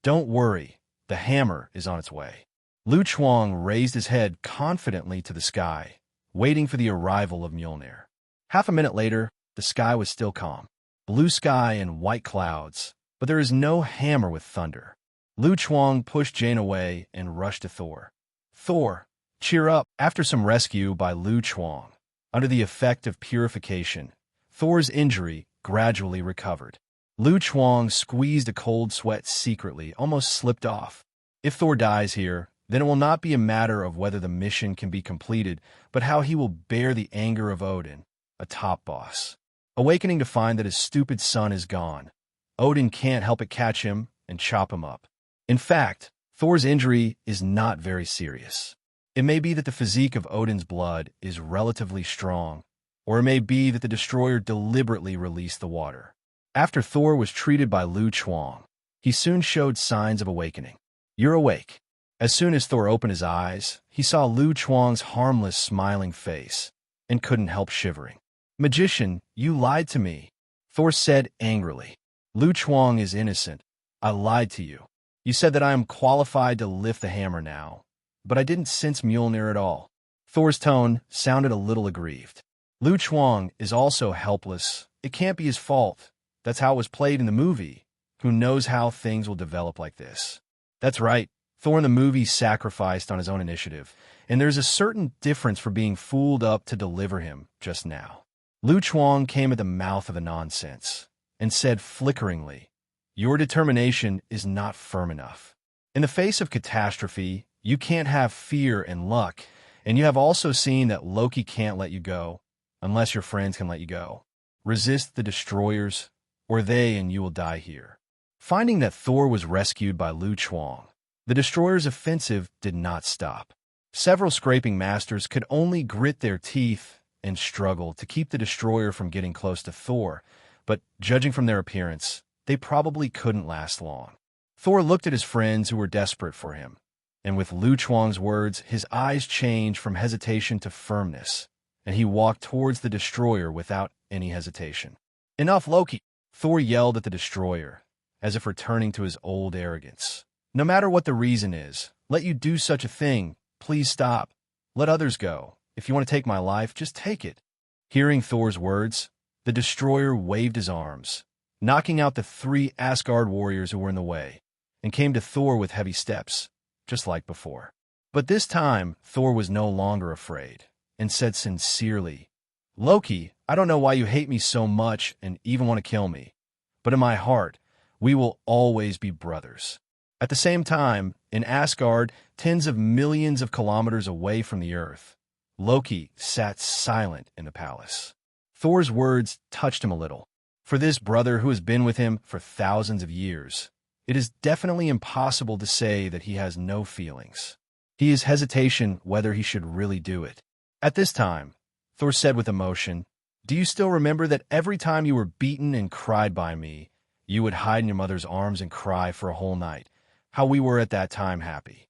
Don't worry, the hammer is on its way. Lu Chuang raised his head confidently to the sky, waiting for the arrival of Mjolnir. Half a minute later, the sky was still calm. Blue sky and white clouds, but there is no hammer with thunder. Lu Chuang pushed Jane away and rushed to Thor. Thor, cheer up. After some rescue by Lu Chuang, under the effect of purification, Thor's injury gradually recovered. Lu Chuang squeezed a cold sweat secretly, almost slipped off. If Thor dies here, then it will not be a matter of whether the mission can be completed, but how he will bear the anger of Odin, a top boss. Awakening to find that his stupid son is gone, Odin can't help but catch him and chop him up. In fact, Thor's injury is not very serious. It may be that the physique of Odin's blood is relatively strong, or it may be that the destroyer deliberately released the water. After Thor was treated by Lu Chuang, he soon showed signs of awakening. You're awake. As soon as Thor opened his eyes, he saw Lu Chuang's harmless, smiling face and couldn't help shivering. Magician, you lied to me, Thor said angrily. Lu Chuang is innocent. I lied to you. You said that I am qualified to lift the hammer now, but I didn't sense Mjolnir at all. Thor's tone sounded a little aggrieved. Lu Chuang is also helpless. It can't be his fault. That's how it was played in the movie. Who knows how things will develop like this? That's right. Thor in the movie sacrificed on his own initiative, and there's a certain difference for being fooled up to deliver him just now. Lu Chuang came at the mouth of the nonsense and said flickeringly, your determination is not firm enough. In the face of catastrophe, you can't have fear and luck, and you have also seen that Loki can't let you go unless your friends can let you go. Resist the destroyers, or they and you will die here. Finding that Thor was rescued by Lu Chuang, the destroyer's offensive did not stop. Several scraping masters could only grit their teeth and struggle to keep the destroyer from getting close to Thor, but judging from their appearance, they probably couldn't last long. Thor looked at his friends who were desperate for him, and with Lu Chuang's words, his eyes changed from hesitation to firmness, and he walked towards the destroyer without any hesitation. Enough, Loki! Thor yelled at the destroyer, as if returning to his old arrogance. No matter what the reason is, let you do such a thing, please stop. Let others go. If you want to take my life, just take it. Hearing Thor's words, the destroyer waved his arms, knocking out the 3 Asgard warriors who were in the way, and came to Thor with heavy steps, just like before. But this time, Thor was no longer afraid, and said sincerely, Loki, I don't know why you hate me so much and even want to kill me, but in my heart, we will always be brothers. At the same time, in Asgard, tens of millions of kilometers away from the Earth, Loki sat silent in the palace. Thor's words touched him a little. For this brother who has been with him for thousands of years, it is definitely impossible to say that he has no feelings. He is hesitation whether he should really do it. At this time, Thor said with emotion. "Do you still remember that every time you were beaten and cried by me, you would hide in your mother's arms and cry for a whole night? How we were at that time happy."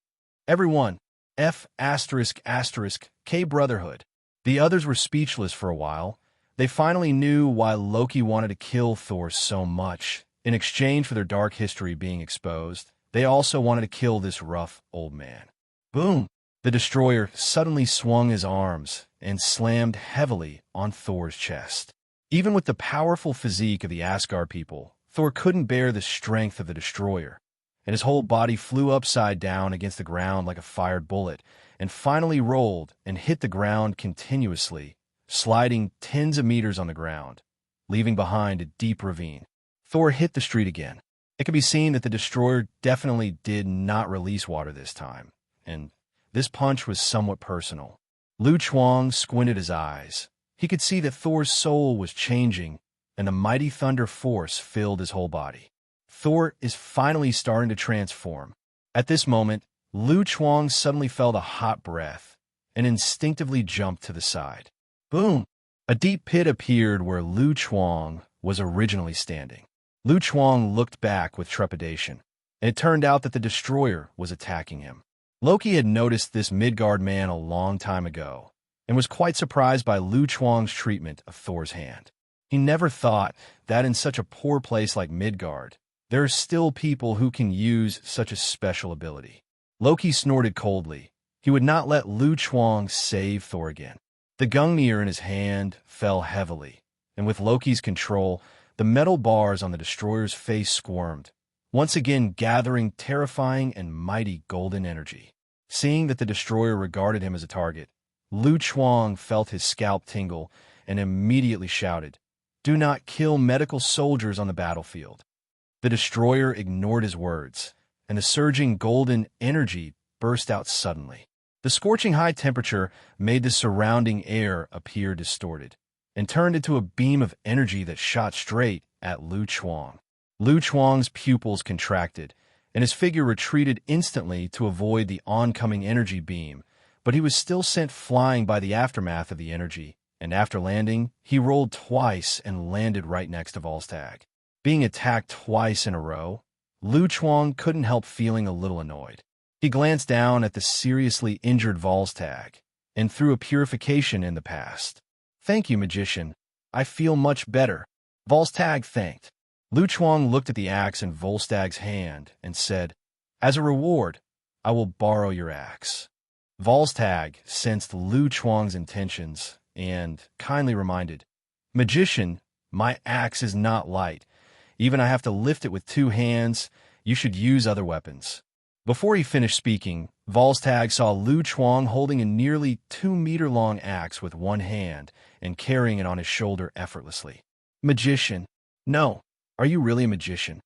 Everyone, F***K Brotherhood. The others were speechless for a while. They finally knew why Loki wanted to kill Thor so much. In exchange for their dark history being exposed, they also wanted to kill this rough old man. Boom! The destroyer suddenly swung his arms and slammed heavily on Thor's chest. Even with the powerful physique of the Asgard people, Thor couldn't bear the strength of the destroyer, and his whole body flew upside down against the ground like a fired bullet, and finally rolled and hit the ground continuously, sliding tens of meters on the ground, leaving behind a deep ravine. Thor hit the street again. It could be seen that the destroyer definitely did not release water this time, and this punch was somewhat personal. Lu Chuang squinted his eyes. He could see that Thor's soul was changing, and the mighty thunder force filled his whole body. Thor is finally starting to transform. At this moment, Lu Chuang suddenly felt a hot breath and instinctively jumped to the side. Boom! A deep pit appeared where Lu Chuang was originally standing. Lu Chuang looked back with trepidation, and it turned out that the destroyer was attacking him. Loki had noticed this Midgard man a long time ago, and was quite surprised by Lu Chuang's treatment of Thor's hand. He never thought that in such a poor place like Midgard, there are still people who can use such a special ability. Loki snorted coldly. He would not let Lu Chuang save Thor again. The Gungnir in his hand fell heavily, and with Loki's control, the metal bars on the destroyer's face squirmed, once again gathering terrifying and mighty golden energy. Seeing that the destroyer regarded him as a target, Lu Chuang felt his scalp tingle and immediately shouted, "Do not kill medical soldiers on the battlefield." The destroyer ignored his words, and the surging golden energy burst out suddenly. The scorching high temperature made the surrounding air appear distorted, and turned into a beam of energy that shot straight at Lu Chuang. Lu Chuang's pupils contracted, and his figure retreated instantly to avoid the oncoming energy beam, but he was still sent flying by the aftermath of the energy, and after landing, he rolled twice and landed right next to Volstagg. Being attacked twice in a row, Lu Chuang couldn't help feeling a little annoyed. He glanced down at the seriously injured Volstagg and threw a purification in the past. "Thank you, magician. I feel much better," Volstagg thanked. Lu Chuang looked at the axe in Volstagg's hand and said, "As a reward, I will borrow your axe." Volstagg sensed Lu Chuang's intentions and kindly reminded, "Magician, my axe is not light. Even I have to lift it with 2 hands. You should use other weapons." Before he finished speaking, Volstagg saw Lu Chuang holding a nearly 2-meter-long axe with one hand and carrying it on his shoulder effortlessly. "Magician? No. Are you really a magician?"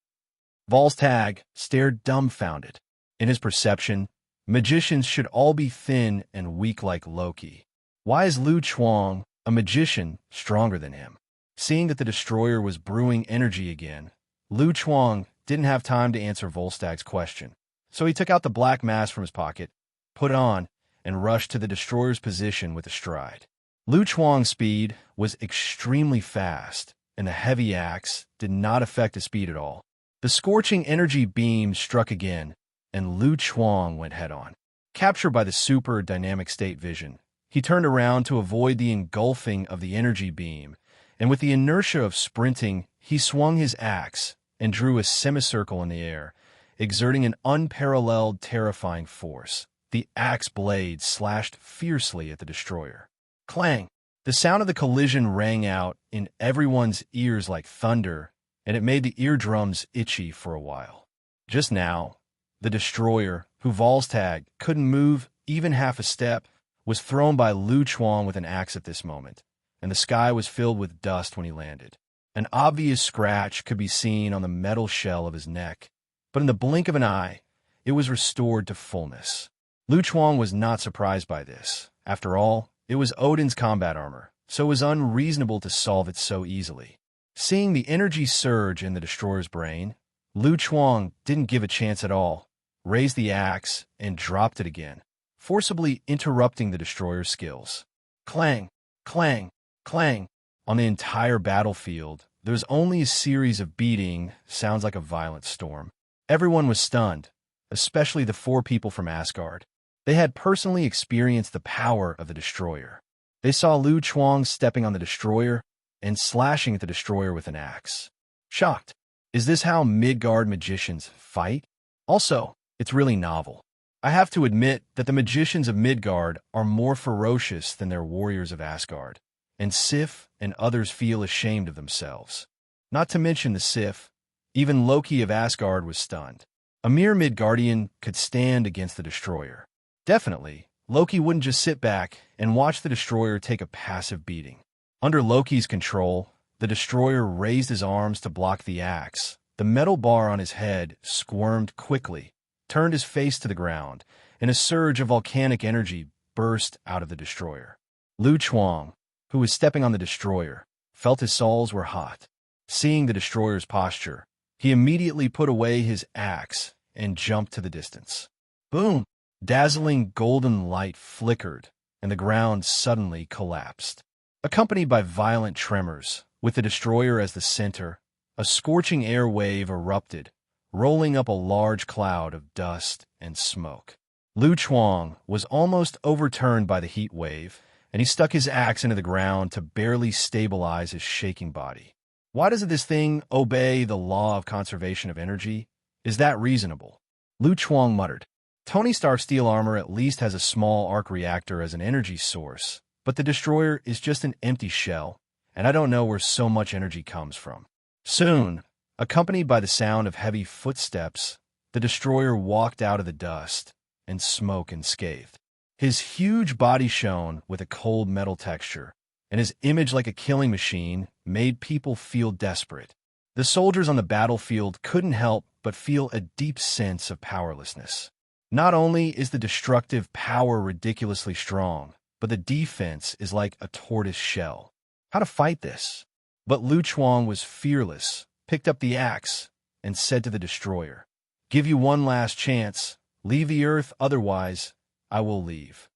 Volstagg stared dumbfounded. In his perception, magicians should all be thin and weak like Loki. Why is Lu Chuang, a magician, stronger than him? Seeing that the destroyer was brewing energy again, Lu Chuang didn't have time to answer Volstagg's question. So he took out the black mask from his pocket, put it on, and rushed to the destroyer's position with a stride. Lu Chuang's speed was extremely fast, and the heavy axe did not affect his speed at all. The scorching energy beam struck again, and Lu Chuang went head-on. Captured by the super dynamic state vision, he turned around to avoid the engulfing of the energy beam, and with the inertia of sprinting, he swung his axe and drew a semicircle in the air, exerting an unparalleled, terrifying force. The axe blade slashed fiercely at the destroyer. Clang! The sound of the collision rang out in everyone's ears like thunder, and it made the eardrums itchy for a while. Just now, the destroyer, who Volstagg couldn't move even half a step, was thrown by Lu Chuang with an axe at this moment, and the sky was filled with dust when he landed. An obvious scratch could be seen on the metal shell of his neck, but in the blink of an eye, it was restored to fullness. Lu Chuang was not surprised by this. After all, it was Odin's combat armor, so it was unreasonable to solve it so easily. Seeing the energy surge in the destroyer's brain, Lu Chuang didn't give a chance at all, raised the axe, and dropped it again, forcibly interrupting the destroyer's skills. Clang! Clang, clang. On the entire battlefield, there's only a series of beating sounds like a violent storm. Everyone was stunned, especially the 4 people from Asgard. They had personally experienced the power of the destroyer. They saw Lu Chuang stepping on the destroyer and slashing at the destroyer with an axe. Shocked. Is this how Midgard magicians fight? Also, it's really novel. I have to admit that the magicians of Midgard are more ferocious than their warriors of Asgard, and Sif and others feel ashamed of themselves. Not to mention the Sif, even Loki of Asgard was stunned. A mere Midgardian could stand against the destroyer. Definitely, Loki wouldn't just sit back and watch the destroyer take a passive beating. Under Loki's control, the destroyer raised his arms to block the axe. The metal bar on his head squirmed quickly, turned his face to the ground, and a surge of volcanic energy burst out of the destroyer. Lu Chuang, who was stepping on the destroyer, felt his soles were hot. Seeing the destroyer's posture, he immediately put away his axe and jumped to the distance. Boom! Dazzling golden light flickered, and the ground suddenly collapsed. Accompanied by violent tremors, with the destroyer as the center, a scorching air wave erupted, rolling up a large cloud of dust and smoke. Lu Chuang was almost overturned by the heat wave, and he stuck his axe into the ground to barely stabilize his shaking body. Why doesn't this thing obey the law of conservation of energy? Is that reasonable? Lu Chuang muttered. Tony Stark's steel armor at least has a small arc reactor as an energy source, but the destroyer is just an empty shell, and I don't know where so much energy comes from. Soon, accompanied by the sound of heavy footsteps, the destroyer walked out of the dust and smoke unscathed. His huge body shone with a cold metal texture, and his image like a killing machine made people feel desperate. The soldiers on the battlefield couldn't help but feel a deep sense of powerlessness. Not only is the destructive power ridiculously strong, but the defense is like a tortoise shell. How to fight this? But Lu Chuang was fearless, picked up the axe, and said to the destroyer, "Give you one last chance. Leave the earth, otherwise I will leave."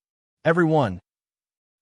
Everyone,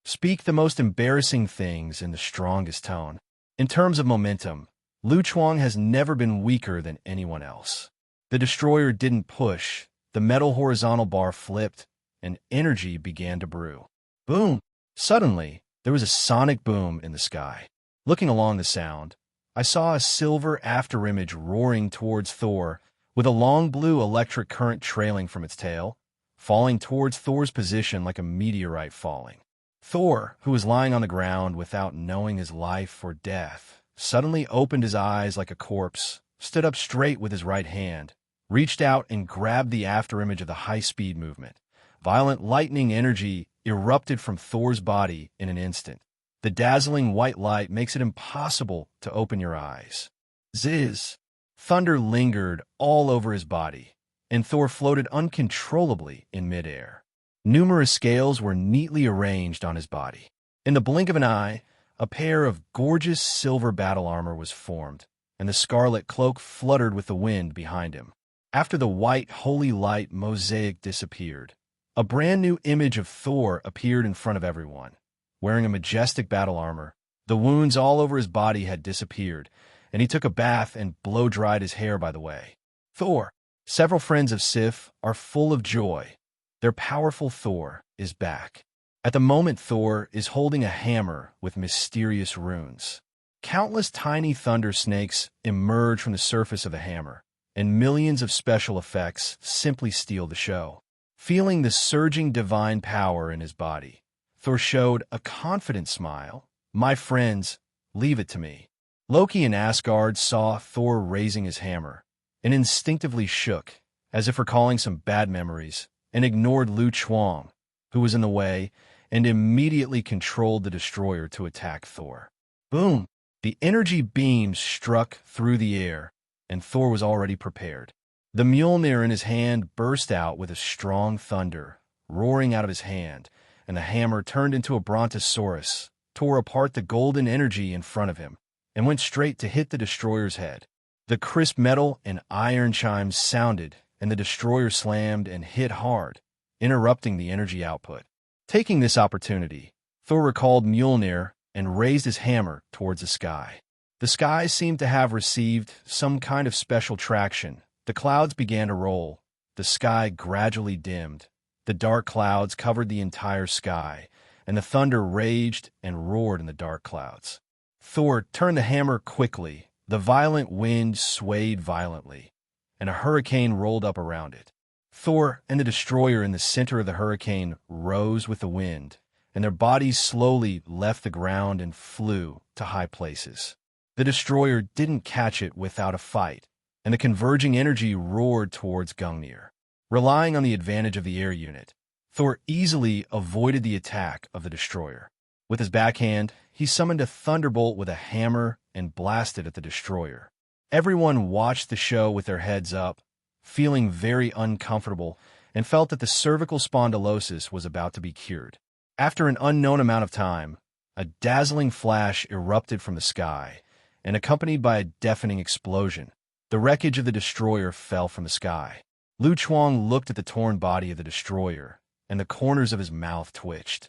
speak the most embarrassing things in the strongest tone. In terms of momentum, Lu Chuang has never been weaker than anyone else. The destroyer didn't push, the metal horizontal bar flipped, and energy began to brew. Boom! Suddenly, there was a sonic boom in the sky. Looking along the sound, I saw a silver afterimage roaring towards Thor, with a long blue electric current trailing from its tail, falling towards Thor's position like a meteorite falling. Thor, who was lying on the ground without knowing his life or death, suddenly opened his eyes like a corpse, stood up straight with his right hand, reached out and grabbed the afterimage of the high-speed movement. Violent lightning energy erupted from Thor's body in an instant. The dazzling white light makes it impossible to open your eyes. Ziz! Thunder lingered all over his body, and Thor floated uncontrollably in midair. Numerous scales were neatly arranged on his body. In the blink of an eye, a pair of gorgeous silver battle armor was formed, and the scarlet cloak fluttered with the wind behind him. After the white, holy light mosaic disappeared, a brand new image of Thor appeared in front of everyone. Wearing a majestic battle armor, the wounds all over his body had disappeared, and he took a bath and blow-dried his hair by the way. Thor, several friends of Sif, are full of joy. Their powerful Thor is back. At the moment, Thor is holding a hammer with mysterious runes. Countless tiny thunder snakes emerge from the surface of the hammer, and millions of special effects simply steal the show. Feeling the surging divine power in his body, Thor showed a confident smile. "My friends, leave it to me." Loki in Asgard saw Thor raising his hammer and instinctively shook, as if recalling some bad memories, and ignored Lu Chuang, who was in the way, and immediately controlled the destroyer to attack Thor. Boom! The energy beams struck through the air, and Thor was already prepared. The Mjolnir in his hand burst out with a strong thunder, roaring out of his hand, and the hammer turned into a brontosaurus, tore apart the golden energy in front of him, and went straight to hit the destroyer's head. The crisp metal and iron chimes sounded, and the destroyer slammed and hit hard, interrupting the energy output. Taking this opportunity, Thor recalled Mjolnir and raised his hammer towards the sky. The sky seemed to have received some kind of special traction. The clouds began to roll. The sky gradually dimmed. The dark clouds covered the entire sky, and the thunder raged and roared in the dark clouds. Thor turned the hammer quickly. The violent wind swayed violently, and a hurricane rolled up around it. Thor and the destroyer in the center of the hurricane rose with the wind, and their bodies slowly left the ground and flew to high places. The destroyer didn't catch it without a fight, and the converging energy roared towards Gungnir. Relying on the advantage of the air unit, Thor easily avoided the attack of the destroyer. With his backhand, he summoned a thunderbolt with a hammer and blasted at the destroyer. Everyone watched the show with their heads up, feeling very uncomfortable, and felt that the cervical spondylosis was about to be cured. After an unknown amount of time, a dazzling flash erupted from the sky, and accompanied by a deafening explosion, the wreckage of the destroyer fell from the sky. Lu Chuang looked at the torn body of the destroyer, and the corners of his mouth twitched.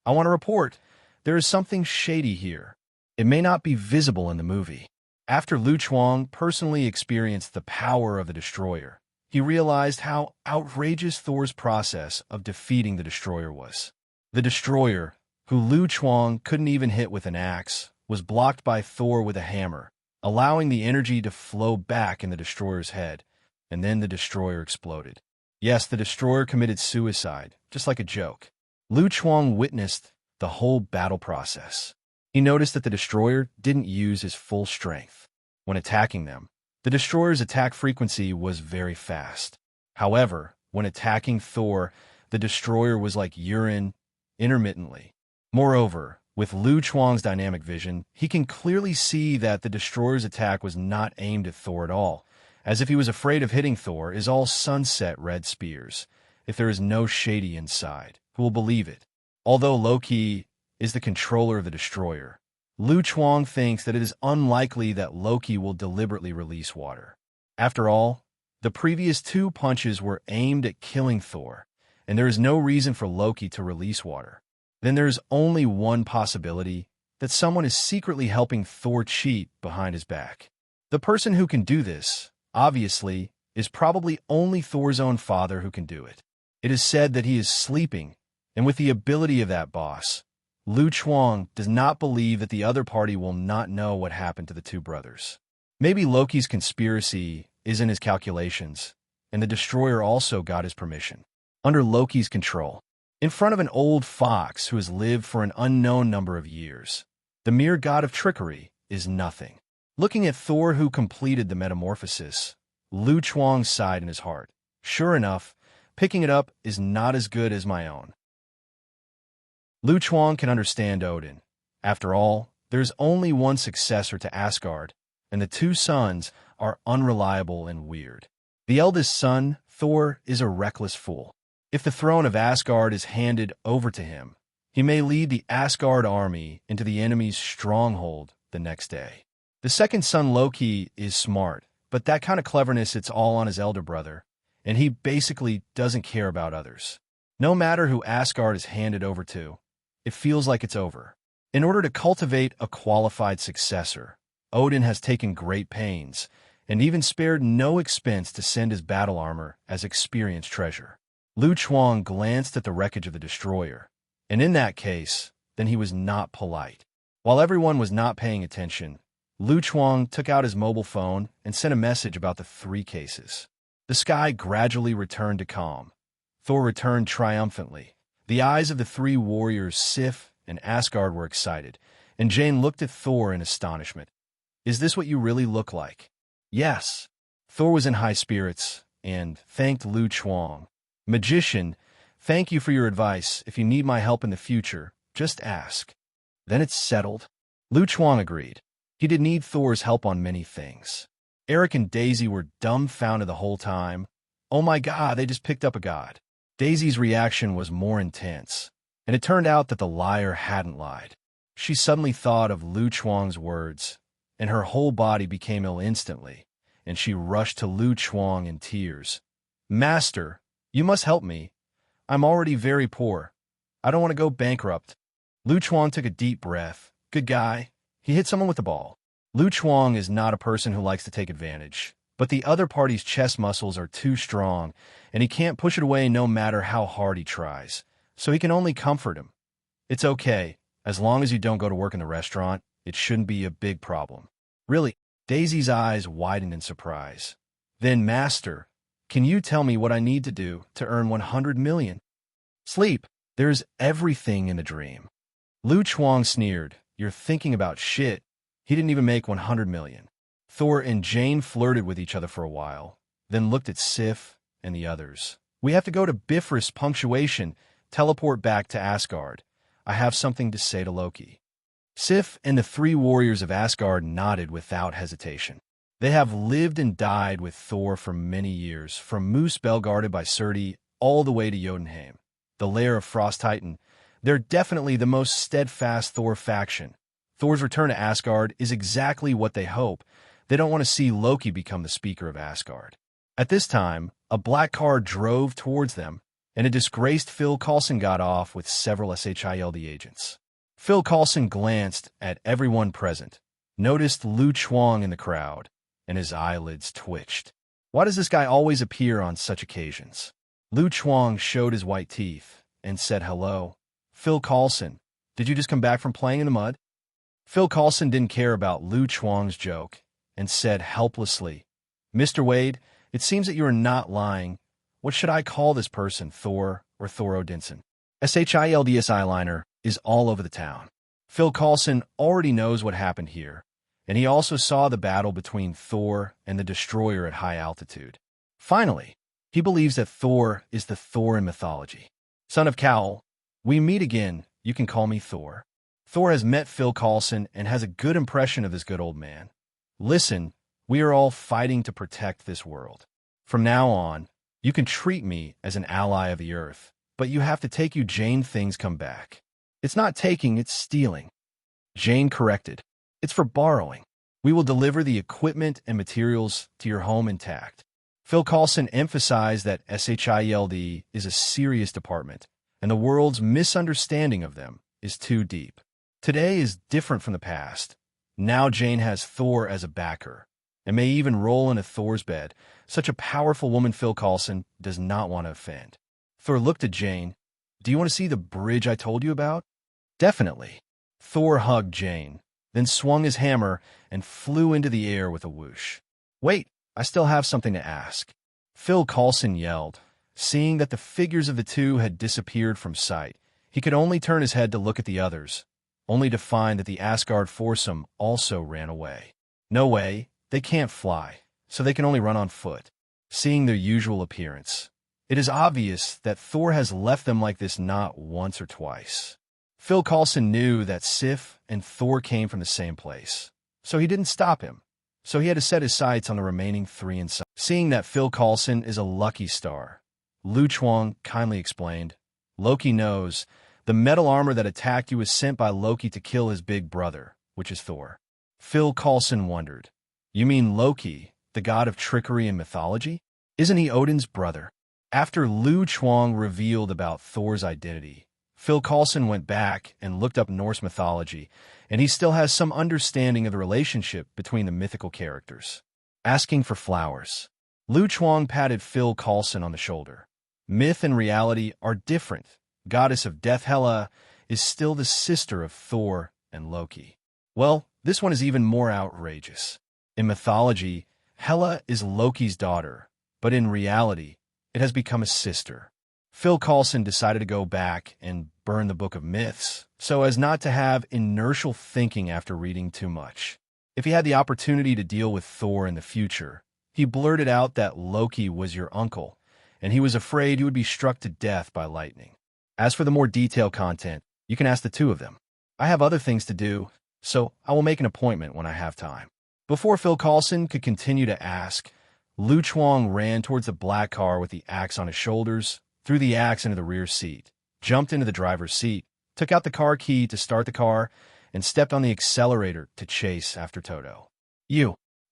"I want to report. There is something shady here. It may not be visible in the movie." After Lu Chuang personally experienced the power of the destroyer, he realized how outrageous Thor's process of defeating the destroyer was. The destroyer, who Lu Chuang couldn't even hit with an axe, was blocked by Thor with a hammer, allowing the energy to flow back in the destroyer's head, and then the destroyer exploded. Yes, the destroyer committed suicide, just like a joke. Lu Chuang witnessed the whole battle process. He noticed that the destroyer didn't use his full strength. When attacking them, the destroyer's attack frequency was very fast. However, when attacking Thor, the destroyer was like urine, intermittently. Moreover, with Lu Chuang's dynamic vision, he can clearly see that the destroyer's attack was not aimed at Thor at all, as if he was afraid of hitting Thor is all sunset red spears. If there is no shady inside, who will believe it? Although Loki is the controller of the destroyer, Lu Chuang thinks that it is unlikely that Loki will deliberately release water. After all, the previous two punches were aimed at killing Thor, and there is no reason for Loki to release water. Then there is only one possibility, that someone is secretly helping Thor cheat behind his back. The person who can do this, obviously, is probably only Thor's own father who can do it. It is said that he is sleeping, and with the ability of that boss, Lu Chuang does not believe that the other party will not know what happened to the two brothers. Maybe Loki's conspiracy is in his calculations, and the destroyer also got his permission. Under Loki's control, in front of an old fox who has lived for an unknown number of years, the mere god of trickery is nothing. Looking at Thor, who completed the metamorphosis, Lu Chuang sighed in his heart. Sure enough, picking it up is not as good as my own. Lu Chuang can understand Odin. After all, there is only one successor to Asgard, and the two sons are unreliable and weird. The eldest son, Thor, is a reckless fool. If the throne of Asgard is handed over to him, he may lead the Asgard army into the enemy's stronghold the next day. The second son, Loki, is smart, but that kind of cleverness, it's all on his elder brother, and he basically doesn't care about others. No matter who Asgard is handed over to, it feels like it's over. In order to cultivate a qualified successor, Odin has taken great pains, and even spared no expense to send his battle armor as experienced treasure. Lu Chuang glanced at the wreckage of the destroyer, and in that case, then he was not polite. While everyone was not paying attention, Lu Chuang took out his mobile phone and sent a message about the three cases. The sky gradually returned to calm. Thor returned triumphantly. The eyes of the three warriors, Sif and Asgard, were excited, and Jane looked at Thor in astonishment. "Is this what you really look like?" "Yes." Thor was in high spirits and thanked Lu Chuang. "Magician, thank you for your advice. If you need my help in the future, just ask." "Then it's settled." Lu Chuang agreed. He did need Thor's help on many things. Eric and Daisy were dumbfounded the whole time. Oh my god, they just picked up a god. Daisy's reaction was more intense, and it turned out that the liar hadn't lied. She suddenly thought of Lu Chuang's words, and her whole body became ill instantly, and she rushed to Lu Chuang in tears. "Master, you must help me. I'm already very poor. I don't want to go bankrupt." Lu Chuang took a deep breath. Good guy. He hit someone with the ball. Lu Chuang is not a person who likes to take advantage, but the other party's chest muscles are too strong, and he can't push it away no matter how hard he tries. So he can only comfort him. It's okay. As long as you don't go to work in the restaurant, it shouldn't be a big problem. Really, Daisy's eyes widened in surprise. Then, Master, can you tell me what I need to do to earn 100 million? Sleep. There's everything in the dream. Lu Chuang sneered. You're thinking about shit. He didn't even make 100 million. Thor and Jane flirted with each other for a while, then looked at Sif and the others. We have to go to Bifrost punctuation, teleport back to Asgard. I have something to say to Loki. Sif and the three warriors of Asgard nodded without hesitation. They have lived and died with Thor for many years, from Moose Bell guarded by Surti all the way to Jotunheim, the lair of Frost Titan. They're definitely the most steadfast Thor faction. Thor's return to Asgard is exactly what they hope. They don't want to see Loki become the speaker of Asgard. At this time, a black car drove towards them, and a disgraced Phil Coulson got off with several SHIELD agents. Phil Coulson glanced at everyone present, noticed Lu Chuang in the crowd, and his eyelids twitched. Why does this guy always appear on such occasions? Lu Chuang showed his white teeth and said hello. Phil Coulson, did you just come back from playing in the mud? Phil Coulson didn't care about Lu Chuang's joke and said helplessly, Mr. Wade, it seems that you are not lying. What should I call this person, Thor or Thor Odinson? SHIELDS eyeliner is all over the town. Phil Coulson already knows what happened here, and he also saw the battle between Thor and the Destroyer at high altitude. Finally, he believes that Thor is the Thor in mythology. Son of Cowl, we meet again. You can call me Thor. Thor has met Phil Coulson and has a good impression of this good old man. Listen, we are all fighting to protect this world. From now on, you can treat me as an ally of the Earth, but you have to take you Jane things come back. It's not taking, it's stealing. Jane corrected. It's for borrowing. We will deliver the equipment and materials to your home intact. Phil Coulson emphasized that SHIELD is a serious department, and the world's misunderstanding of them is too deep. Today is different from the past. Now Jane has Thor as a backer, and may even roll into Thor's bed. Such a powerful woman Phil Coulson does not want to offend. Thor looked at Jane. Do you want to see the bridge I told you about? Definitely. Thor hugged Jane, then swung his hammer and flew into the air with a whoosh. Wait, I still have something to ask. Phil Coulson yelled. Seeing that the figures of the two had disappeared from sight, he could only turn his head to look at the others, only to find that the Asgard foursome also ran away. No way, they can't fly, so they can only run on foot. Seeing their usual appearance, it is obvious that Thor has left them like this not once or twice. Phil Coulson knew that Sif and Thor came from the same place, so he didn't stop him. So he had to set his sights on the remaining three inside. Seeing that Phil Coulson is a lucky star, Lu Chuang kindly explained, Loki knows. The metal armor that attacked you was sent by Loki to kill his big brother, which is Thor. Phil Coulson wondered, you mean Loki, the god of trickery and mythology? Isn't he Odin's brother? After Lu Chuang revealed about Thor's identity, Phil Coulson went back and looked up Norse mythology, and he still has some understanding of the relationship between the mythical characters. Asking for flowers. Lu Chuang patted Phil Coulson on the shoulder. Myth and reality are different. Goddess of death Hela is still the sister of Thor and Loki. Well, this one is even more outrageous. In mythology, Hela is Loki's daughter, but in reality, it has become a sister. Phil Coulson decided to go back and burn the Book of Myths, so as not to have inertial thinking after reading too much. If he had the opportunity to deal with Thor in the future, he blurted out that Loki was your uncle, and he was afraid he would be struck to death by lightning. As for the more detailed content, you can ask the two of them. I have other things to do, so I will make an appointment when I have time. Before Phil Coulson could continue to ask, Lu Chuang ran towards the black car with the axe on his shoulders, threw the axe into the rear seat, jumped into the driver's seat, took out the car key to start the car, and stepped on the accelerator to chase after Toto.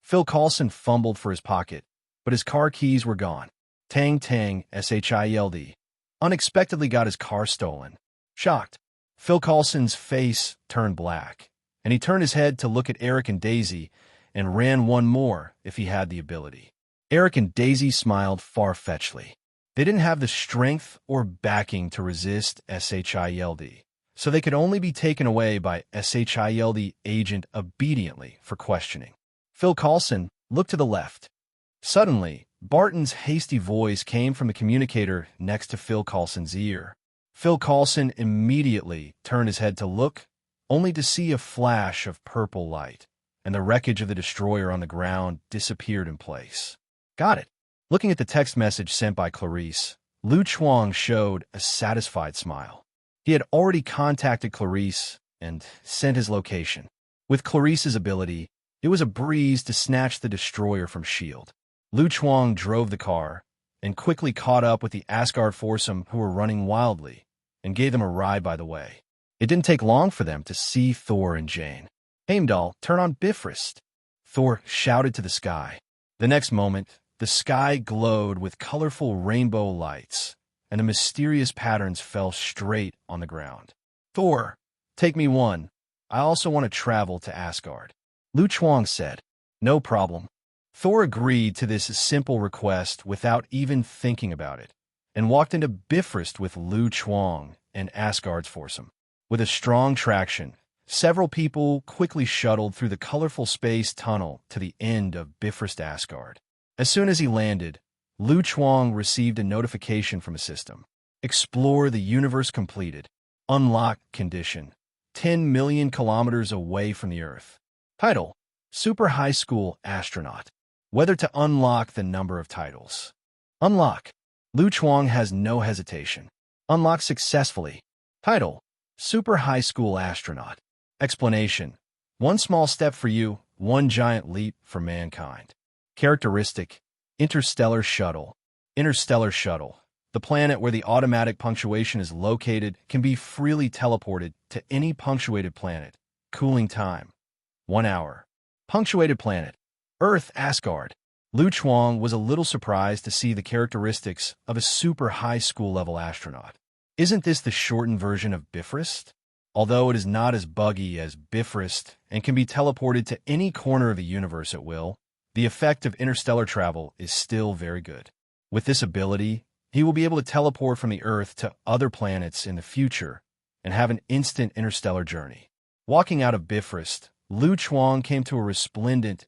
Phil Coulson fumbled for his pocket, but his car keys were gone. Tang Tang, SHIELD, unexpectedly got his car stolen. Shocked, Phil Coulson's face turned black, and he turned his head to look at Eric and Daisy and ran one more if he had the ability. Eric and Daisy smiled far-fetchedly. They didn't have the strength or backing to resist SHIELD, so they could only be taken away by SHIELD agent obediently for questioning. Phil Coulson looked to the left. Suddenly, Barton's hasty voice came from the communicator next to Phil Coulson's ear. Phil Coulson immediately turned his head to look, only to see a flash of purple light, and the wreckage of the destroyer on the ground disappeared in place. Got it. Looking at the text message sent by Clarice, Lu Chuang showed a satisfied smile. He had already contacted Clarice and sent his location. With Clarice's ability, it was a breeze to snatch the destroyer from S.H.I.E.L.D. Lu Chuang drove the car and quickly caught up with the Asgard foursome who were running wildly and gave them a ride by the way. It didn't take long for them to see Thor and Jane. Heimdall, turn on Bifrost, Thor shouted to the sky. The next moment, the sky glowed with colorful rainbow lights, and the mysterious patterns fell straight on the ground. Thor, take me one. I also want to travel to Asgard. Lu Chuang said. No problem. Thor agreed to this simple request without even thinking about it, and walked into Bifrost with Lu Chuang and Asgard's foursome. With a strong traction, several people quickly shuttled through the colorful space tunnel to the end of Bifrost Asgard. As soon as he landed, Lu Chuang received a notification from his system. Explore the universe completed. Unlock condition. 10 million kilometers away from the Earth. Title: Super High School Astronaut. Whether to unlock the number of titles. Unlock. Lu Chuang has no hesitation. Unlock successfully. Title: Super High School Astronaut. Explanation: one small step for you, one giant leap for mankind. Characteristic: Interstellar Shuttle. Interstellar Shuttle, the planet where the automatic punctuation is located, can be freely teleported to any punctuated planet. Cooling time: 1 hour. Punctuated planet: Earth, Asgard. Lu Chuang was a little surprised to see the characteristics of a super high school level astronaut. Isn't this the shortened version of Bifrost? Although it is not as buggy as Bifrost and can be teleported to any corner of the universe at will, the effect of interstellar travel is still very good. With this ability, he will be able to teleport from the Earth to other planets in the future and have an instant interstellar journey. Walking out of Bifrost, Lu Chuang came to a resplendent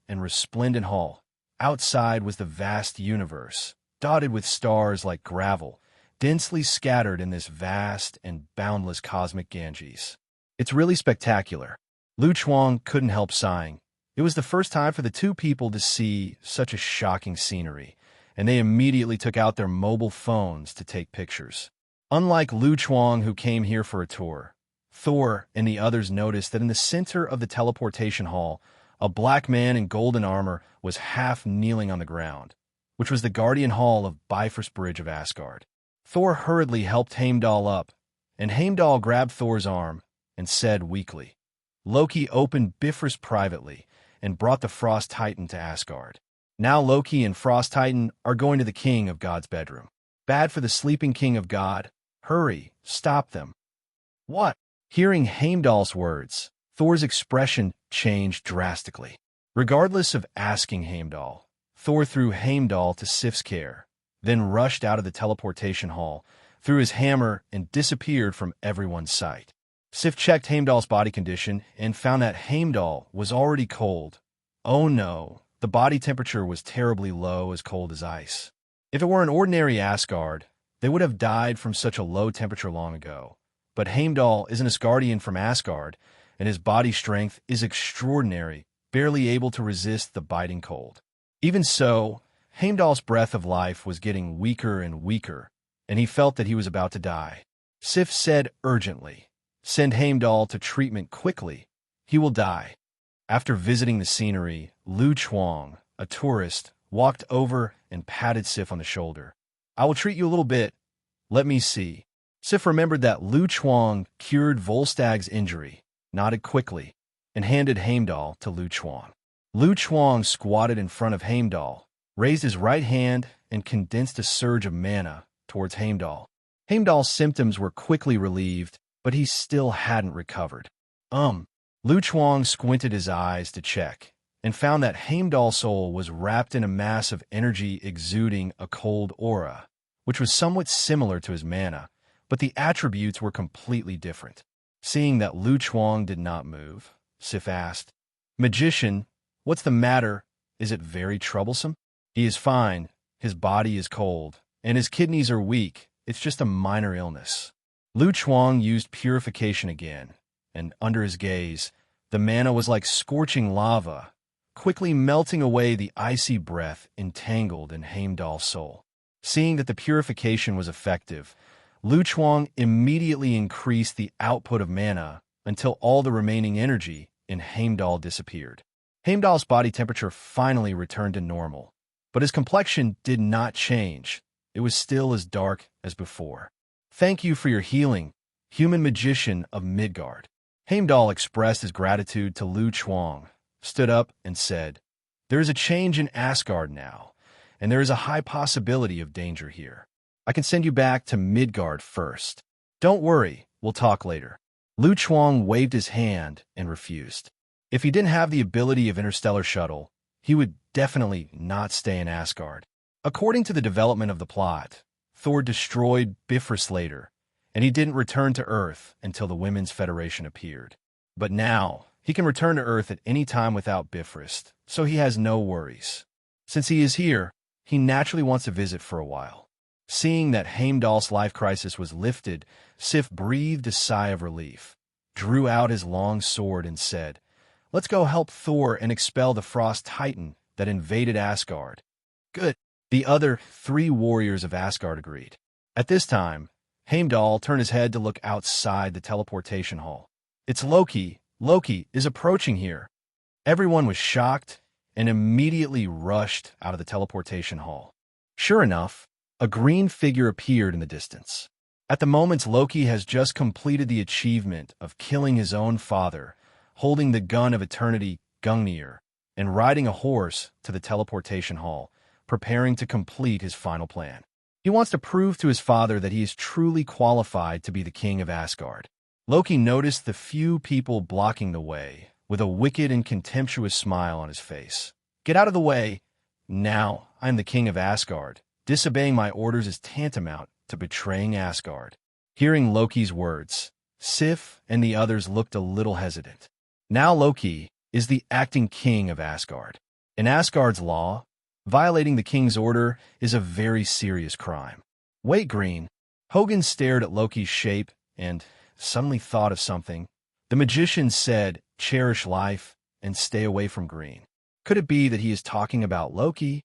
hall. Outside was the vast universe, dotted with stars like gravel, densely scattered in this vast and boundless cosmic Ganges. It's really spectacular. Lu Chuang couldn't help sighing. It was the first time for the two people to see such a shocking scenery, and they immediately took out their mobile phones to take pictures. Unlike Lu Chuang, who came here for a tour, Thor and the others noticed that in the center of the teleportation hall, a black man in golden armor was half kneeling on the ground, which was the guardian hall of Bifrost Bridge of Asgard. Thor hurriedly helped Heimdall up, and Heimdall grabbed Thor's arm and said weakly, Loki opened Bifrost privately and brought the Frost Titan to Asgard. Now Loki and Frost Titan are going to the king of God's bedroom. Bad for the sleeping king of God. Hurry, stop them. What? Hearing Heimdall's words, Thor's expression changed drastically. Regardless of asking Heimdall, Thor threw Heimdall to Sif's care, then rushed out of the teleportation hall, threw his hammer, and disappeared from everyone's sight. Sif checked Heimdall's body condition and found that Heimdall was already cold. Oh no, the body temperature was terribly low, as cold as ice. If it were an ordinary Asgard, they would have died from such a low temperature long ago. But Heimdall is an Asgardian from Asgard, and his body strength is extraordinary, barely able to resist the biting cold. Even so, Heimdall's breath of life was getting weaker and weaker, and he felt that he was about to die. Sif said urgently, Send Heimdall to treatment quickly. He will die. After visiting the scenery, Lu Chuang, a tourist, walked over and patted Sif on the shoulder. I will treat you a little bit. Let me see. Sif remembered that Lu Chuang cured Volstag's injury, nodded quickly, and handed Heimdall to Lu Chuang. Lu Chuang squatted in front of Heimdall, raised his right hand, and condensed a surge of mana towards Heimdall. Heimdall's symptoms were quickly relieved, but he still hadn't recovered. Lu Chuang squinted his eyes to check, and found that Heimdall's soul was wrapped in a mass of energy exuding a cold aura, which was somewhat similar to his mana, but the attributes were completely different. Seeing that Lu Chuang did not move, Sif asked, "Magician, what's the matter? Is it very troublesome?" "He is fine. His body is cold, and his kidneys are weak. It's just a minor illness." Lu Chuang used purification again, and under his gaze, the mana was like scorching lava, quickly melting away the icy breath entangled in Heimdall's soul. Seeing that the purification was effective, Lu Chuang immediately increased the output of mana until all the remaining energy in Heimdall disappeared. Heimdall's body temperature finally returned to normal, but his complexion did not change. It was still as dark as before. "Thank you for your healing, human magician of Midgard." Heimdall expressed his gratitude to Lu Chuang, stood up, and said, "There is a change in Asgard now, and there is a high possibility of danger here. I can send you back to Midgard first. Don't worry, we'll talk later." Lu Chuang waved his hand and refused. If he didn't have the ability of interstellar shuttle, he would definitely not stay in Asgard. According to the development of the plot, Thor destroyed Bifrost later, and he didn't return to Earth until the Women's Federation appeared. But now, he can return to Earth at any time without Bifrost, so he has no worries. Since he is here, he naturally wants to visit for a while. Seeing that Heimdall's life crisis was lifted, Sif breathed a sigh of relief, drew out his long sword, and said, "Let's go help Thor and expel the Frost Titan that invaded Asgard." "Good." The other 3 warriors of Asgard agreed. At this time, Heimdall turned his head to look outside the teleportation hall. "It's Loki. Loki is approaching here." Everyone was shocked and immediately rushed out of the teleportation hall. Sure enough, a green figure appeared in the distance. At the moment, Loki has just completed the achievement of killing his own father, holding the gun of eternity, Gungnir, and riding a horse to the teleportation hall, preparing to complete his final plan. He wants to prove to his father that he is truly qualified to be the king of Asgard. Loki noticed the few people blocking the way, with a wicked and contemptuous smile on his face. "Get out of the way. Now I am the king of Asgard. Disobeying my orders is tantamount to betraying Asgard." Hearing Loki's words, Sif and the others looked a little hesitant. Now Loki is the acting king of Asgard. In Asgard's law, violating the king's order is a very serious crime. "Wait, Green." Hogun stared at Loki's shape and suddenly thought of something. The magician said, "Cherish life and stay away from Green." Could it be that he is talking about Loki?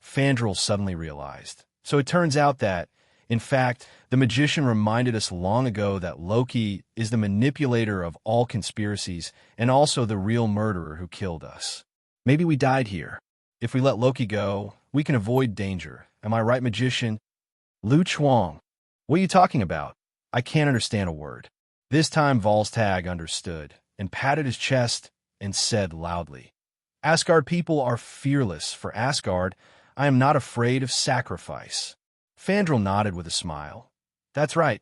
Fandral suddenly realized. So it turns out that, in fact, the magician reminded us long ago that Loki is the manipulator of all conspiracies and also the real murderer who killed us. Maybe we died here. If we let Loki go, we can avoid danger. Am I right, magician? Lu Chuang. What are you talking about? I can't understand a word. This time Volstagg understood and patted his chest and said loudly, "Asgard people are fearless. For Asgard, I am not afraid of sacrifice." Fandral nodded with a smile. "That's right.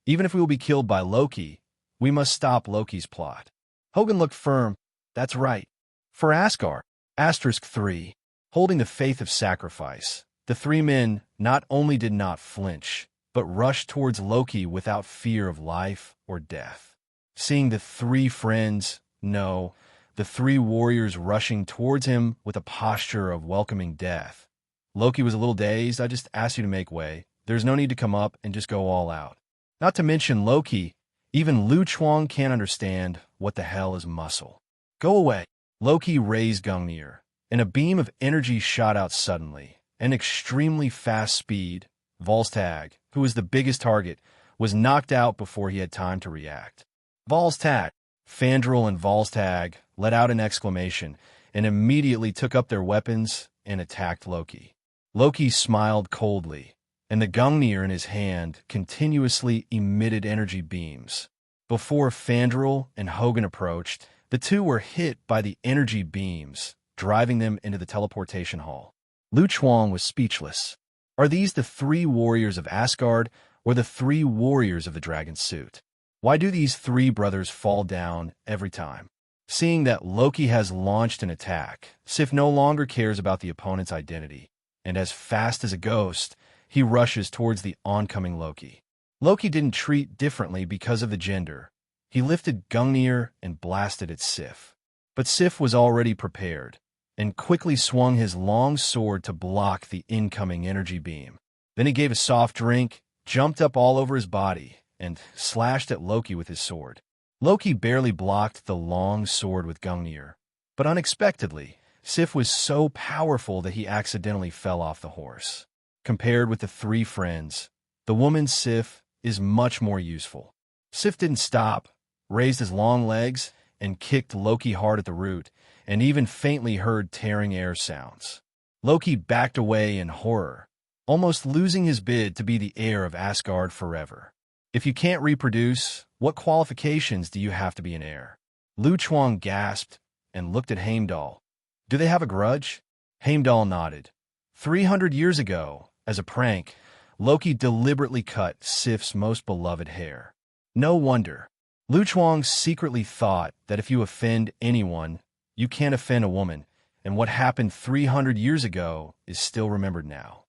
Even if we will be killed by Loki, we must stop Loki's plot." Hogun looked firm. "That's right. For Asgard." *3. Holding the faith of sacrifice, the 3 men not only did not flinch, but rushed towards Loki without fear of life or death. Seeing the 3 friends, no, the 3 warriors rushing towards him with a posture of welcoming death, Loki was a little dazed. "I just asked you to make way. There's no need to come up and just go all out. Not to mention Loki, even Lu Chuang can't understand what the hell is muscle. Go away." Loki raised Gungnir, and a beam of energy shot out suddenly. An extremely fast speed, Volstagg, who was the biggest target, was knocked out before he had time to react. "Volstagg!" Fandral and Volstagg let out an exclamation and immediately took up their weapons and attacked Loki. Loki smiled coldly, and the Gungnir in his hand continuously emitted energy beams. Before Fandral and Hogun approached, the 2 were hit by the energy beams, driving them into the teleportation hall. Lu Chuang was speechless. Are these the 3 warriors of Asgard, or the 3 warriors of the dragon suit? Why do these three brothers fall down every time? Seeing that Loki has launched an attack, Sif no longer cares about the opponent's identity, and as fast as a ghost, he rushes towards the oncoming Loki. Loki didn't treat differently because of the gender. He lifted Gungnir and blasted at Sif. But Sif was already prepared, and quickly swung his long sword to block the incoming energy beam. Then he gave a soft drink, jumped up all over his body, and slashed at Loki with his sword. Loki barely blocked the long sword with Gungnir, but unexpectedly, Sif was so powerful that he accidentally fell off the horse. Compared with the three friends, the woman Sif is much more useful. Sif didn't stop, raised his long legs, and kicked Loki hard at the root, and even faintly heard tearing air sounds. Loki backed away in horror, almost losing his bid to be the heir of Asgard forever. If you can't reproduce, what qualifications do you have to be an heir? Lu Chuang gasped and looked at Heimdall. Do they have a grudge? Heimdall nodded. 300 years ago, as a prank, Loki deliberately cut Sif's most beloved hair. No wonder. Lu Chuang secretly thought that if you offend anyone, you can't offend a woman, and what happened 300 years ago is still remembered now.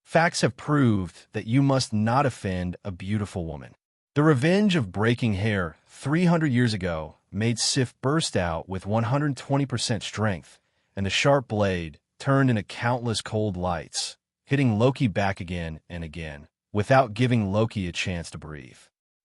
Facts have proved that you must not offend a beautiful woman. The revenge of breaking hair 300 years ago made Sif burst out with 120% strength, and the sharp blade turned into countless cold lights, hitting Loki back again and again, without giving Loki a chance to breathe.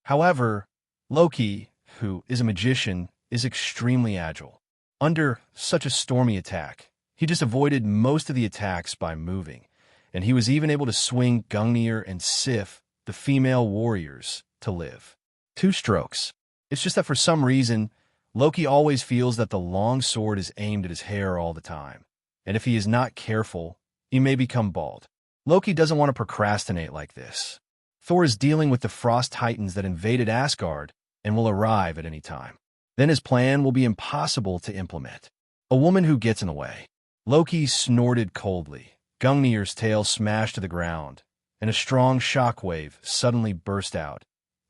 However, Loki, who is a magician, is extremely agile. Under such a stormy attack, he just avoided most of the attacks by moving, and he was even able to swing Gungnir and Sif, the female warriors, to live. 2 strokes. It's just that for some reason, Loki always feels that the long sword is aimed at his hair all the time, and if he is not careful, he may become bald. Loki doesn't want to procrastinate like this. Thor is dealing with the frost titans that invaded Asgard and will arrive at any time. Then his plan will be impossible to implement. A woman who gets in the way. Loki snorted coldly. Gungnir's tail smashed to the ground, and a strong shockwave suddenly burst out,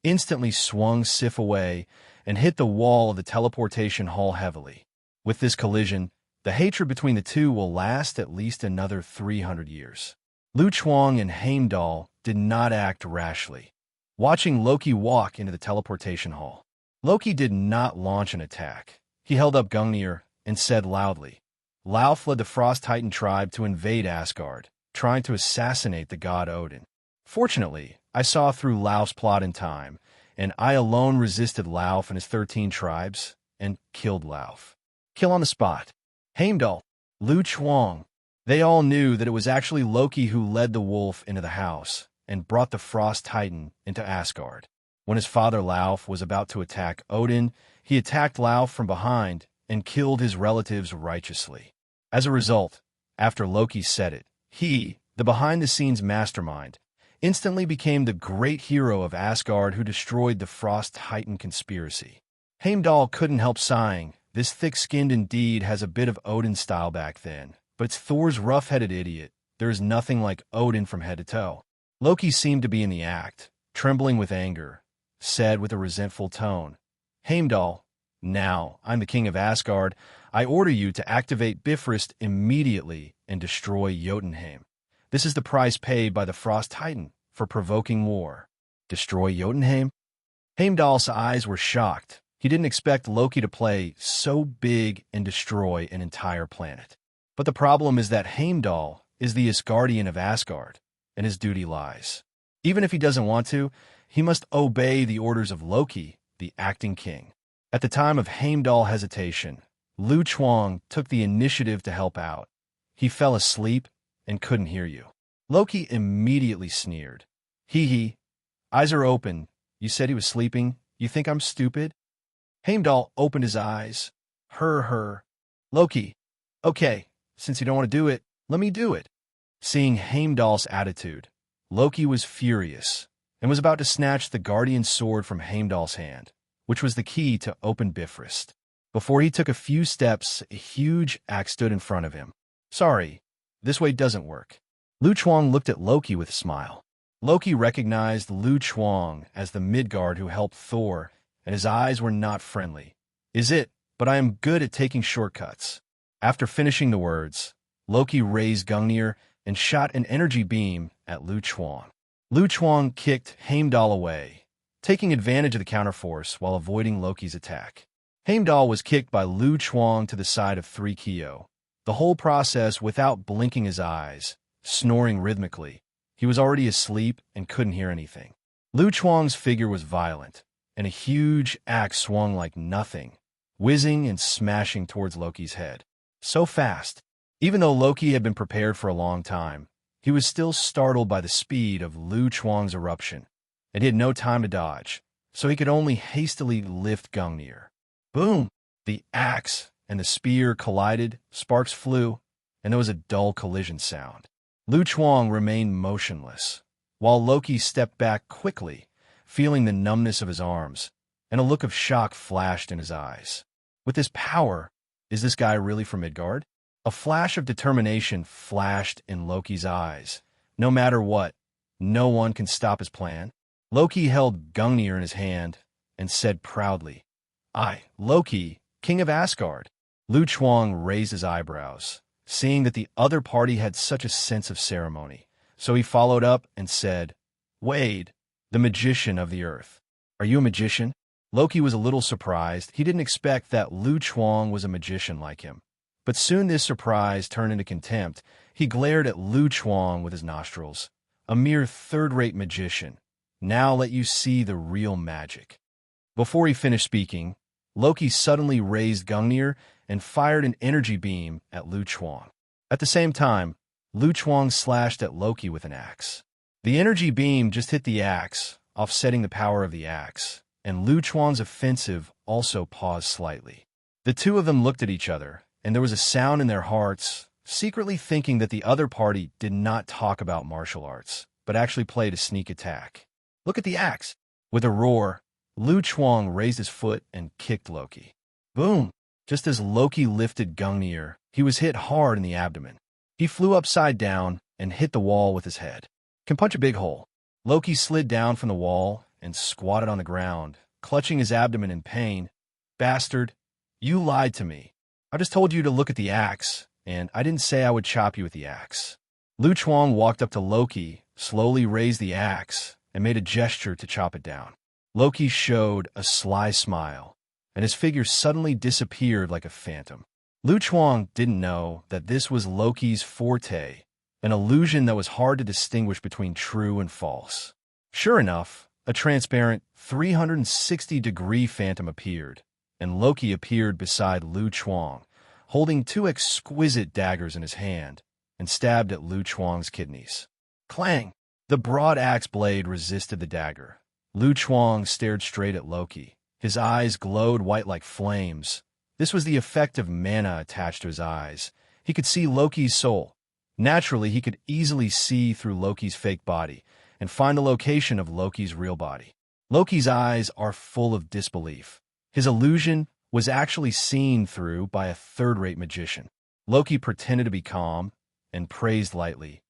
instantly swung Sif away, and hit the wall of the teleportation hall heavily. With this collision, the hatred between the two will last at least another 300 years. Lu Chuang and Heimdall did not act rashly. Watching Loki walk into the teleportation hall, Loki did not launch an attack. He held up Gungnir and said loudly, Lauf led the Frost Titan tribe to invade Asgard, trying to assassinate the god Odin. Fortunately, I saw through Lauf's plot in time, and I alone resisted Lauf and his 13 tribes, and killed Lauf. Kill on the spot. Heimdall, Lu Chuang, they all knew that it was actually Loki who led the wolf into the house and brought the Frost Titan into Asgard. When his father Lauf was about to attack Odin, he attacked Lauf from behind and killed his relatives righteously. As a result, after Loki said it, he, the behind-the-scenes mastermind, instantly became the great hero of Asgard who destroyed the Frost Titan conspiracy. Heimdall couldn't help sighing. This thick-skinned indeed has a bit of Odin style back then, but it's Thor's rough-headed idiot. There is nothing like Odin from head to toe. Loki seemed to be in the act, trembling with anger, said with a resentful tone, Heimdall, now I'm the king of Asgard. I order you to activate Bifrost immediately and destroy Jotunheim. This is the price paid by the Frost Titan for provoking war. Destroy Jotunheim? Heimdall's eyes were shocked. He didn't expect Loki to play so big and destroy an entire planet. But the problem is that Heimdall is the Asgardian of Asgard, and his duty lies. Even if he doesn't want to, he must obey the orders of Loki, the acting king. At the time of Heimdall hesitation, Lu Chuang took the initiative to help out. He fell asleep and couldn't hear you. Loki immediately sneered. Hee, eyes are open. You said he was sleeping. You think I'm stupid? Heimdall opened his eyes. Her. Loki, okay, since you don't want to do it, let me do it. Seeing Heimdall's attitude, Loki was furious and was about to snatch the guardian sword from Heimdall's hand, which was the key to open Bifrost. Before he took a few steps, a huge axe stood in front of him. Sorry, this way doesn't work. Lu Chuang looked at Loki with a smile. Loki recognized Lu Chuang as the Midgard who helped Thor, and his eyes were not friendly. "Is it? But I am good at taking shortcuts." After finishing the words, Loki raised Gungnir and shot an energy beam at Lu Chuang. Lu Chuang kicked Heimdall away, taking advantage of the counterforce while avoiding Loki's attack. Heimdall was kicked by Lu Chuang to the side of 3Kyo. The whole process without blinking his eyes, snoring rhythmically. He was already asleep and couldn't hear anything. Lu Chuang's figure was violent, and a huge axe swung like nothing, whizzing and smashing towards Loki's head. So fast. Even though Loki had been prepared for a long time, he was still startled by the speed of Lu Chuang's eruption, and he had no time to dodge, so he could only hastily lift Gungnir. Boom! The axe and the spear collided, sparks flew, and there was a dull collision sound. Lu Chuang remained motionless, while Loki stepped back quickly, feeling the numbness of his arms, and a look of shock flashed in his eyes. With this power, is this guy really from Midgard? A flash of determination flashed in Loki's eyes. No matter what, no one can stop his plan. Loki held Gungnir in his hand and said proudly, "I, Loki, king of Asgard." Lu Chuang raised his eyebrows, seeing that the other party had such a sense of ceremony. So he followed up and said, "Wade, the magician of the earth. Are you a magician?" Loki was a little surprised. He didn't expect that Lu Chuang was a magician like him. But soon this surprise turned into contempt. He glared at Lu Chuang with his nostrils. "A mere third-rate magician. Now let you see the real magic." Before he finished speaking, Loki suddenly raised Gungnir and fired an energy beam at Lu Chuang. At the same time, Lu Chuang slashed at Loki with an axe. The energy beam just hit the axe, offsetting the power of the axe, and Lu Chuang's offensive also paused slightly. The two of them looked at each other, and there was a sound in their hearts, secretly thinking that the other party did not talk about martial arts, but actually played a sneak attack. "Look at the axe!" With a roar, Lu Chuang raised his foot and kicked Loki. Boom! Just as Loki lifted Gungnir, he was hit hard in the abdomen. He flew upside down and hit the wall with his head. "Can punch a big hole." Loki slid down from the wall and squatted on the ground, clutching his abdomen in pain. "Bastard, you lied to me. I just told you to look at the axe, and I didn't say I would chop you with the axe." Lu Chuang walked up to Loki, slowly raised the axe, and made a gesture to chop it down. Loki showed a sly smile, and his figure suddenly disappeared like a phantom. Lu Chuang didn't know that this was Loki's forte, an illusion that was hard to distinguish between true and false. Sure enough, a transparent 360-degree phantom appeared, and Loki appeared beside Lu Chuang, holding two exquisite daggers in his hand, and stabbed at Lu Chuang's kidneys. Clang! The broad axe blade resisted the dagger. Lu Chuang stared straight at Loki. His eyes glowed white like flames. This was the effect of mana attached to his eyes. He could see Loki's soul. Naturally, he could easily see through Loki's fake body and find the location of Loki's real body. Loki's eyes are full of disbelief. His illusion was actually seen through by a third-rate magician. Loki pretended to be calm and praised lightly.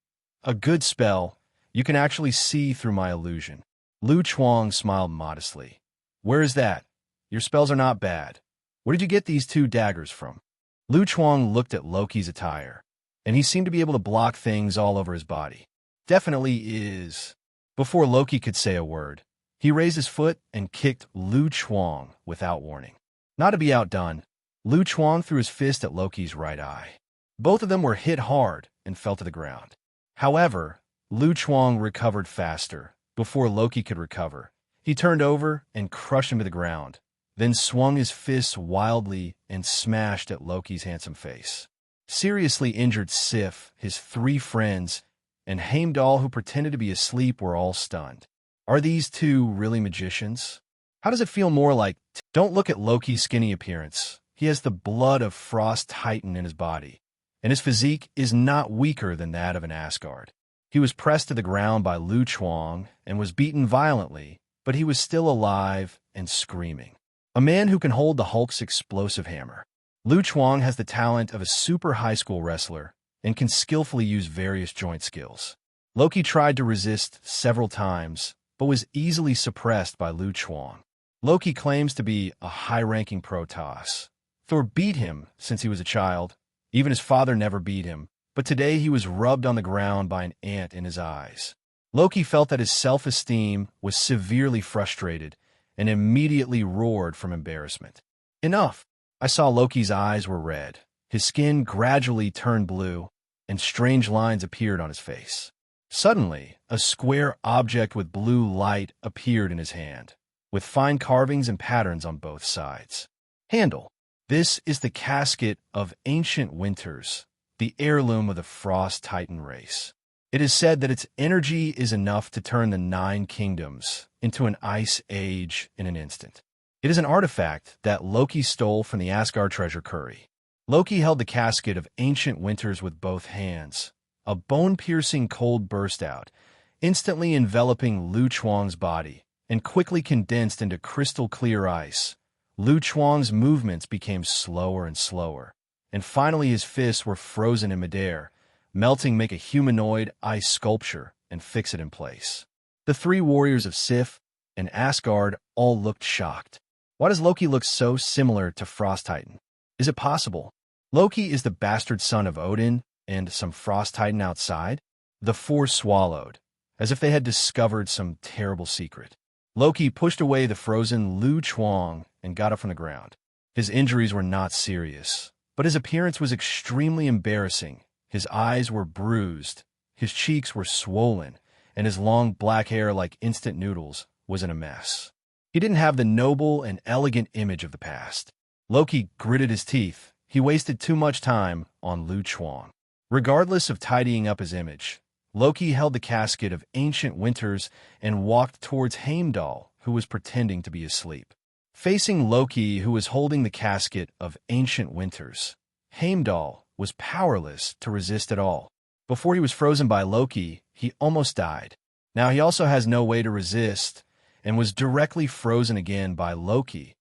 "A good spell. You can actually see through my illusion." Lu Chuang smiled modestly. "Where is that? Your spells are not bad. Where did you get these two daggers from?" Lu Chuang looked at Loki's attire, and he seemed to be able to block things all over his body. "Definitely is." Before Loki could say a word, he raised his foot and kicked Lu Chuang without warning. Not to be outdone, Lu Chuang threw his fist at Loki's right eye. Both of them were hit hard and fell to the ground. However, Lu Chuang recovered faster. Before Loki could recover, he turned over and crushed him to the ground, then swung his fists wildly and smashed at Loki's handsome face. Seriously injured Sif, his three friends, and Heimdall, who pretended to be asleep, were all stunned. Are these two really magicians? How does it feel more like... Don't look at Loki's skinny appearance. He has the blood of Frost Titan in his body, and his physique is not weaker than that of an Asgard. He was pressed to the ground by Lu Chuang and was beaten violently, but he was still alive and screaming. A man who can hold the Hulk's explosive hammer. Lu Chuang has the talent of a super high school wrestler and can skillfully use various joint skills. Loki tried to resist several times, but was easily suppressed by Lu Chuang. Loki claims to be a high-ranking Protoss. Thor beat him since he was a child. Even his father never beat him, but today he was rubbed on the ground by an ant in his eyes. Loki felt that his self-esteem was severely frustrated and immediately roared from embarrassment. Enough! I saw Loki's eyes were red. His skin gradually turned blue, and strange lines appeared on his face. Suddenly, a square object with blue light appeared in his hand, with fine carvings and patterns on both sides. Handle. This is the casket of ancient winters, the heirloom of the Frost Titan race. It is said that its energy is enough to turn the 9 kingdoms into an ice age in an instant. It is an artifact that Loki stole from the Asgard treasure curry. Loki held the casket of ancient winters with both hands. A bone-piercing cold burst out, instantly enveloping Lu Chuang's body, and quickly condensed into crystal-clear ice. Lu Chuang's movements became slower and slower, and finally his fists were frozen in midair, melting make a humanoid ice sculpture and fix it in place. The 3 warriors of Sif and Asgard all looked shocked. Why does Loki look so similar to Frost Titan? Is it possible? Loki is the bastard son of Odin and some Frost Titan outside? The 4 swallowed, as if they had discovered some terrible secret. Loki pushed away the frozen Lu Chuang and got up from the ground. His injuries were not serious, but his appearance was extremely embarrassing. His eyes were bruised, his cheeks were swollen, and his long black hair like instant noodles was in a mess. He didn't have the noble and elegant image of the past. Loki gritted his teeth. He wasted too much time on Lu Chuang. Regardless of tidying up his image, Loki held the casket of ancient winters and walked towards Heimdall, who was pretending to be asleep. Facing Loki, who was holding the casket of ancient winters, Heimdall was powerless to resist at all. Before he was frozen by Loki, he almost died. Now he also has no way to resist, and was directly frozen again by Loki.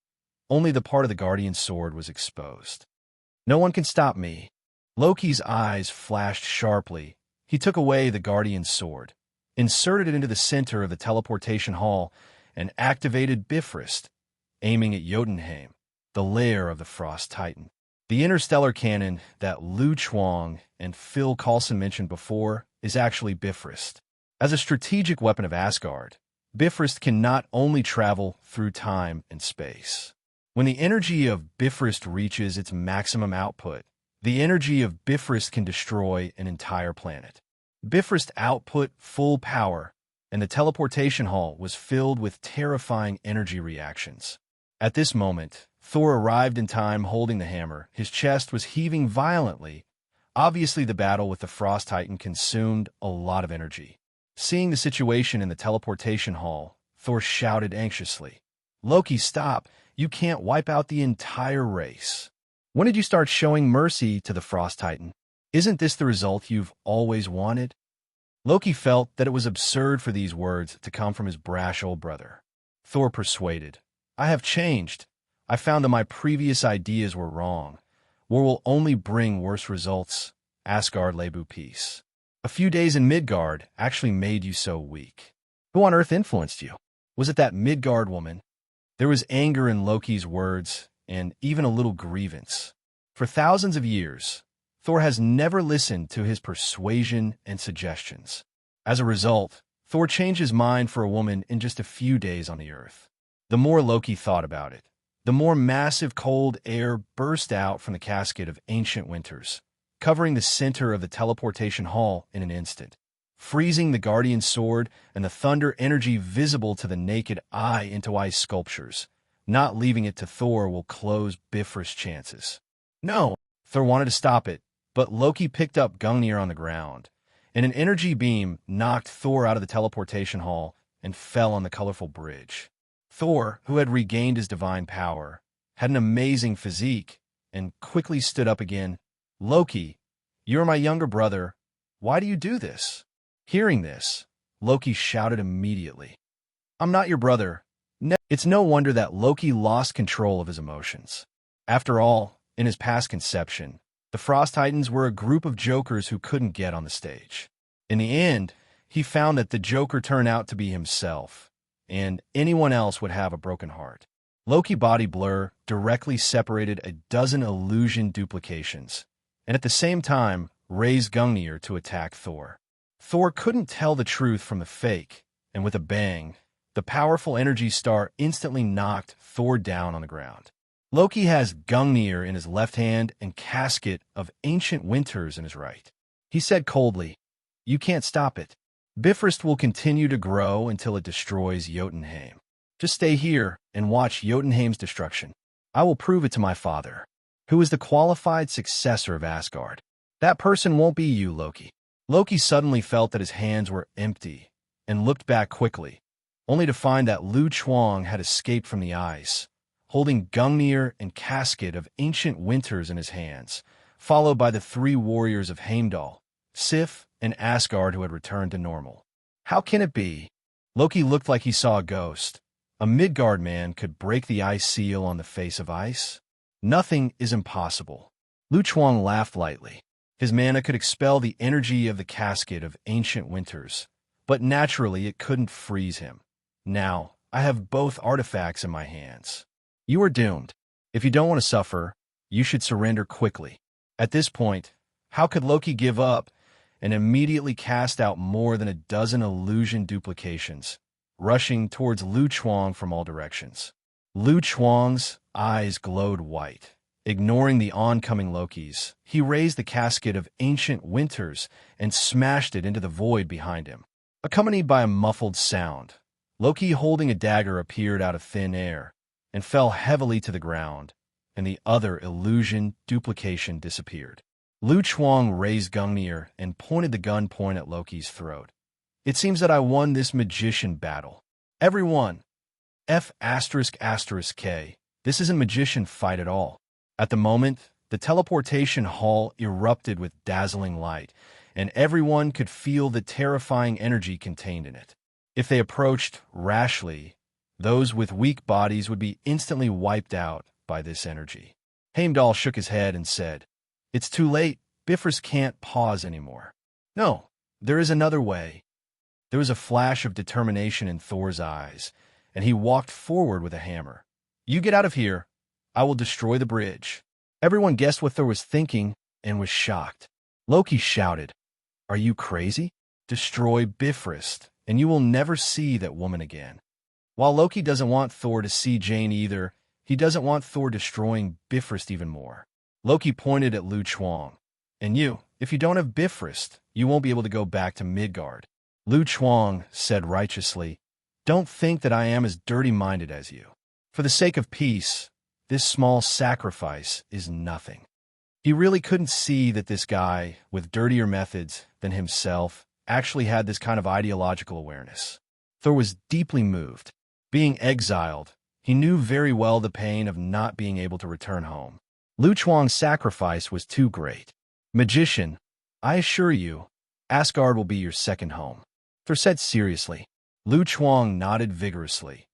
Only the part of the Guardian's sword was exposed. No one can stop me. Loki's eyes flashed sharply. He took away the Guardian's sword, inserted it into the center of the teleportation hall, and activated Bifrost, aiming at Jotunheim, the lair of the Frost Titan. The interstellar cannon that Lu Chuang and Phil Coulson mentioned before is actually Bifrost. As a strategic weapon of Asgard, Bifrost can not only travel through time and space. When the energy of Bifrost reaches its maximum output, the energy of Bifrost can destroy an entire planet. Bifrost output full power, and the teleportation hall was filled with terrifying energy reactions. At this moment, Thor arrived in time holding the hammer. His chest was heaving violently. Obviously, the battle with the Frost Titan consumed a lot of energy. Seeing the situation in the teleportation hall, Thor shouted anxiously, "Loki, stop! You can't wipe out the entire race. When did you start showing mercy to the Frost Titan? Isn't this the result you've always wanted?" Loki felt that it was absurd for these words to come from his brash old brother. Thor persuaded, "I have changed. I found that my previous ideas were wrong. War will only bring worse results. Asgard Lebu peace. A few days in Midgard actually made you so weak. Who on earth influenced you? Was it that Midgard woman?" There was anger in Loki's words, and even a little grievance. For thousands of years, Thor has never listened to his persuasion and suggestions. As a result, Thor changed his mind for a woman in just a few days on the Earth. The more Loki thought about it, the more massive cold air burst out from the casket of ancient winters, covering the center of the teleportation hall in an instant, freezing the Guardian's sword and the thunder energy visible to the naked eye into ice sculptures. Not leaving it to Thor will close Bifrost's chances. No, Thor wanted to stop it, but Loki picked up Gungnir on the ground, and an energy beam knocked Thor out of the teleportation hall and fell on the colorful bridge. Thor, who had regained his divine power, had an amazing physique, and quickly stood up again. "Loki, you are my younger brother. Why do you do this?" Hearing this, Loki shouted immediately, "I'm not your brother." It's no wonder that Loki lost control of his emotions. After all, in his past conception, the Frost Titans were a group of jokers who couldn't get on the stage. In the end, he found that the Joker turned out to be himself, and anyone else would have a broken heart. Loki body blur directly separated a dozen illusion duplications, and at the same time raised Gungnir to attack Thor. Thor couldn't tell the truth from the fake, and with a bang, the powerful energy star instantly knocked Thor down on the ground. Loki has Gungnir in his left hand and casket of ancient winters in his right. He said coldly, "You can't stop it. Bifrost will continue to grow until it destroys Jotunheim. Just stay here and watch Jotunheim's destruction. I will prove it to my father, who is the qualified successor of Asgard. That person won't be you, Loki." Loki suddenly felt that his hands were empty and looked back quickly, only to find that Lu Chuang had escaped from the ice, holding Gungnir and casket of ancient winters in his hands, followed by the three warriors of Heimdall, Sif, and Asgard who had returned to normal. How can it be? Loki looked like he saw a ghost. A Midgard man could break the ice seal on the face of ice? Nothing is impossible. Lu Chuang laughed lightly. His mana could expel the energy of the casket of ancient winters, but naturally it couldn't freeze him. Now, I have both artifacts in my hands. You are doomed. If you don't want to suffer, you should surrender quickly. At this point, how could Loki give up and immediately cast out more than a dozen illusion duplications, rushing towards Lu Chuang from all directions? Lu Chuang's eyes glowed white. Ignoring the oncoming Lokis, he raised the casket of ancient winters and smashed it into the void behind him. Accompanied by a muffled sound, Loki holding a dagger appeared out of thin air and fell heavily to the ground, and the other illusion duplication disappeared. Lu Chuang raised Gungnir and pointed the gun point at Loki's throat. "It seems that I won this magician battle. Everyone, F***K, this isn't magician fight at all." At the moment, the teleportation hall erupted with dazzling light, and everyone could feel the terrifying energy contained in it. If they approached rashly, those with weak bodies would be instantly wiped out by this energy. Heimdall shook his head and said, "It's too late. Bifrost can't pause anymore." "No, there is another way." There was a flash of determination in Thor's eyes, and he walked forward with a hammer. "You get out of here. I will destroy the bridge." Everyone guessed what Thor was thinking and was shocked. Loki shouted, "Are you crazy? Destroy Bifrost, and you will never see that woman again." While Loki doesn't want Thor to see Jane either, he doesn't want Thor destroying Bifrost even more. Loki pointed at Lu Chuang. "And you, if you don't have Bifrost, you won't be able to go back to Midgard." Lu Chuang said righteously, "Don't think that I am as dirty-minded as you. For the sake of peace, this small sacrifice is nothing." He really couldn't see that this guy, with dirtier methods than himself, actually had this kind of ideological awareness. Thor was deeply moved. Being exiled, he knew very well the pain of not being able to return home. Lu Chuang's sacrifice was too great. "Magician, I assure you, Asgard will be your second home," Thor said seriously. Lu Chuang nodded vigorously.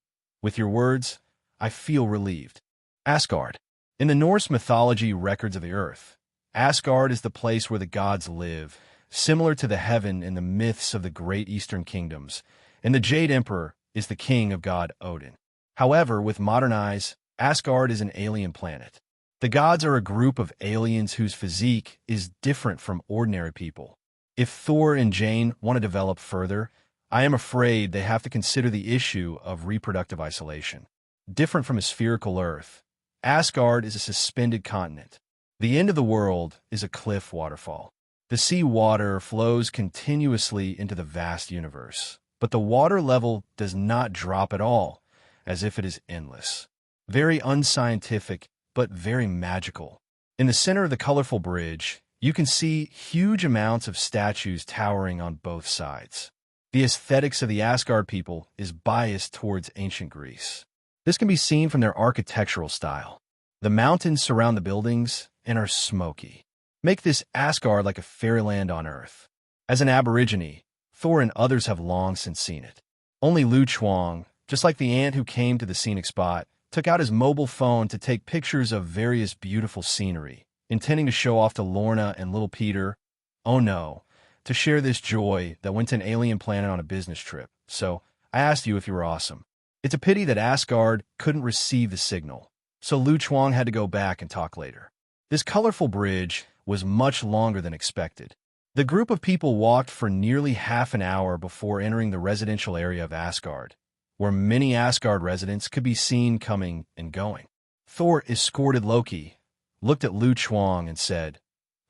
"With your words, I feel relieved." Asgard. In the Norse mythology records of the earth, Asgard is the place where the gods live, similar to the heaven in the myths of the great eastern kingdoms, and the Jade Emperor is the king of god Odin. However, with modern eyes, Asgard is an alien planet. The gods are a group of aliens whose physique is different from ordinary people. If Thor and Jane want to develop further, I am afraid they have to consider the issue of reproductive isolation. Different from a spherical Earth, Asgard is a suspended continent. The end of the world is a cliff waterfall. The sea water flows continuously into the vast universe, but the water level does not drop at all, as if it is endless. Very unscientific, but very magical. In the center of the colorful bridge, you can see huge amounts of statues towering on both sides. The aesthetics of the Asgard people is biased towards ancient Greece. This can be seen from their architectural style. The mountains surround the buildings and are smoky. Make this Asgard like a fairyland on Earth. As an aborigine, Thor and others have long since seen it. Only Lu Chuang, just like the ant who came to the scenic spot, took out his mobile phone to take pictures of various beautiful scenery, intending to show off to Lorna and little Peter. Oh no, to share this joy that went to an alien planet on a business trip, so I asked you if you were awesome. It's a pity that Asgard couldn't receive the signal, so Lu Chuang had to go back and talk later. This colorful bridge was much longer than expected. The group of people walked for nearly half an hour before entering the residential area of Asgard, where many Asgard residents could be seen coming and going. Thor escorted Loki, looked at Lu Chuang and said,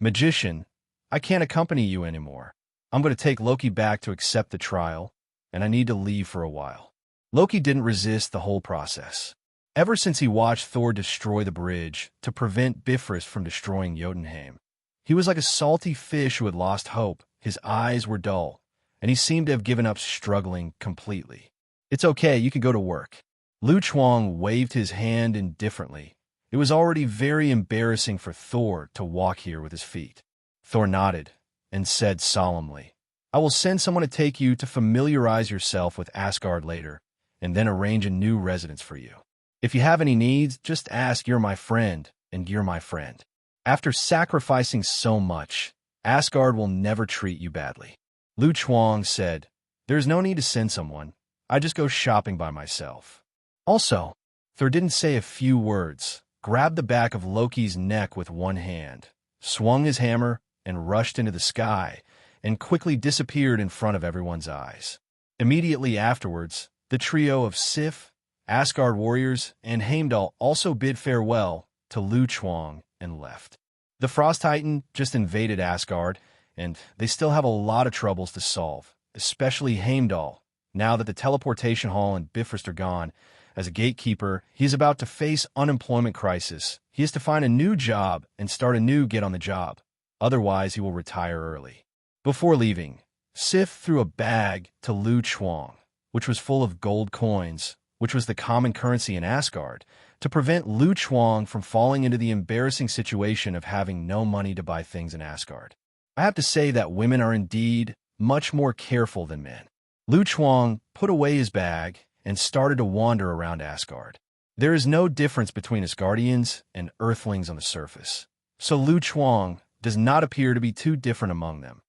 "Magician, I can't accompany you anymore. I'm going to take Loki back to accept the trial, and I need to leave for a while." Loki didn't resist the whole process. Ever since he watched Thor destroy the bridge to prevent Bifrost from destroying Jotunheim, he was like a salty fish who had lost hope. His eyes were dull, and he seemed to have given up struggling completely. "It's okay, you can go to work." Lu Chuang waved his hand indifferently. It was already very embarrassing for Thor to walk here with his feet. Thor nodded and said solemnly, "I will send someone to take you to familiarize yourself with Asgard later, and then arrange a new residence for you. If you have any needs, just ask. You're my friend, and you're my friend. After sacrificing so much, Asgard will never treat you badly." Lu Chuang said, "There's no need to send someone. I just go shopping by myself." Also, Thor didn't say a few words, grabbed the back of Loki's neck with one hand, swung his hammer, and rushed into the sky, and quickly disappeared in front of everyone's eyes. Immediately afterwards, the trio of Sif, Asgard warriors, and Heimdall also bid farewell to Lu Chuang and left. The Frost Titan just invaded Asgard, and they still have a lot of troubles to solve, especially Heimdall. Now that the teleportation hall and Bifrost are gone, as a gatekeeper, he is about to face unemployment crisis. He has to find a new job and start a new get on the job. Otherwise, he will retire early. Before leaving, Sif threw a bag to Lu Chuang, which was full of gold coins, which was the common currency in Asgard, to prevent Lu Chuang from falling into the embarrassing situation of having no money to buy things in Asgard. I have to say that women are indeed much more careful than men. Lu Chuang put away his bag and started to wander around Asgard. There is no difference between Asgardians and Earthlings on the surface, so Lu Chuang does not appear to be too different among them,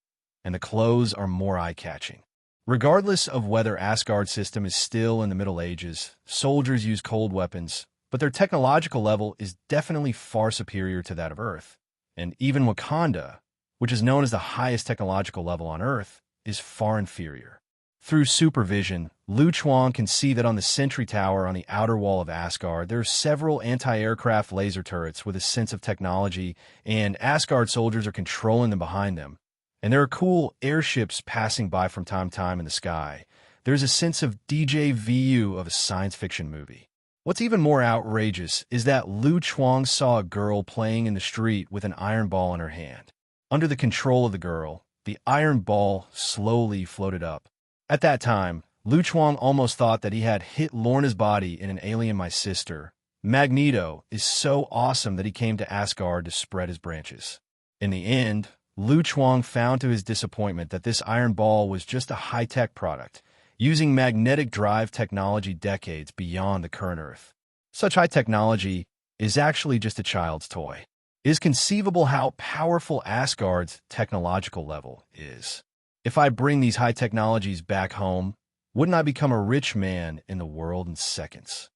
and the clothes are more eye-catching. Regardless of whether Asgard's system is still in the Middle Ages, soldiers use cold weapons, but their technological level is definitely far superior to that of Earth, and even Wakanda, which is known as the highest technological level on Earth, is far inferior. Through supervision, Lu Chuang can see that on the sentry tower on the outer wall of Asgard, there are several anti-aircraft laser turrets with a sense of technology, and Asgard soldiers are controlling them behind them. And there are cool airships passing by from time to time in the sky. There's a sense of déjà vu of a science fiction movie. What's even more outrageous is that Lu Chuang saw a girl playing in the street with an iron ball in her hand. Under the control of the girl, the iron ball slowly floated up. At that time, Lu Chuang almost thought that he had hit Lorna's body in an Alien My Sister. Magneto is so awesome that he came to Asgard to spread his branches. In the end, Lu Chuang found to his disappointment that this iron ball was just a high-tech product, using magnetic drive technology decades beyond the current Earth. Such high technology is actually just a child's toy. It is conceivable how powerful Asgard's technological level is. If I bring these high technologies back home, wouldn't I become a rich man in the world in seconds?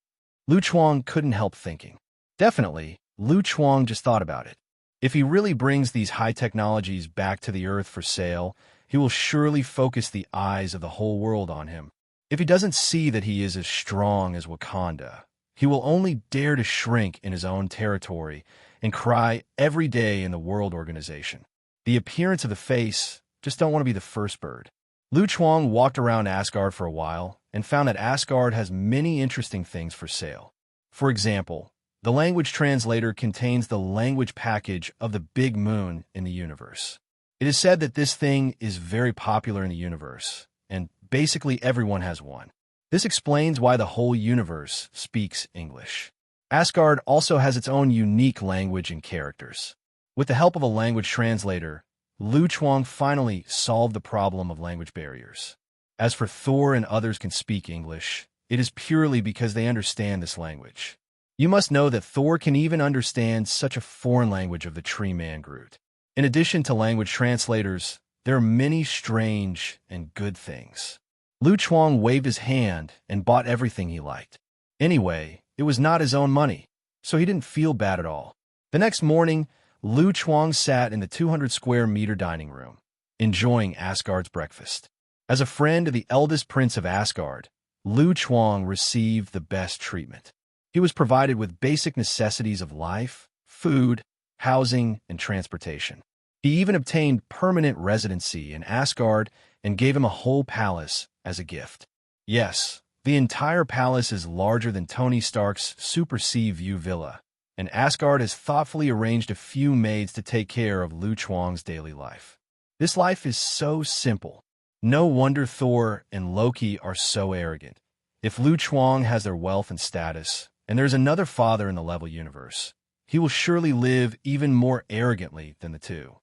Lu Chuang couldn't help thinking. Definitely, Lu Chuang just thought about it. If he really brings these high technologies back to the Earth for sale, he will surely focus the eyes of the whole world on him. If he doesn't see that he is as strong as Wakanda, he will only dare to shrink in his own territory and cry every day in the World Organization. The appearance of the face, just don't want to be the first bird. Lu Chuang walked around Asgard for a while and found that Asgard has many interesting things for sale. For example, the language translator contains the language package of the big moon in the universe. It is said that this thing is very popular in the universe, and basically everyone has one. This explains why the whole universe speaks English. Asgard also has its own unique language and characters. With the help of a language translator, Lu Chuang finally solved the problem of language barriers. As for Thor and others can speak English, it is purely because they understand this language. You must know that Thor can even understand such a foreign language of the tree man Groot. In addition to language translators, There are many strange and good things. Lu Chuang waved his hand and bought everything he liked. Anyway, it was not his own money, so he didn't feel bad at all. The next morning, Lu Chuang sat in the 200-square-meter dining room, enjoying Asgard's breakfast. As a friend of the eldest prince of Asgard, Lu Chuang received the best treatment. He was provided with basic necessities of life, food, housing, and transportation. He even obtained permanent residency in Asgard and gave him a whole palace as a gift. Yes, the entire palace is larger than Tony Stark's Super Sea View villa, and Asgard has thoughtfully arranged a few maids to take care of Lu Chuang's daily life. This life is so simple. No wonder Thor and Loki are so arrogant. If Lu Chuang has their wealth and status, and there's another father in the level universe, he will surely live even more arrogantly than the two.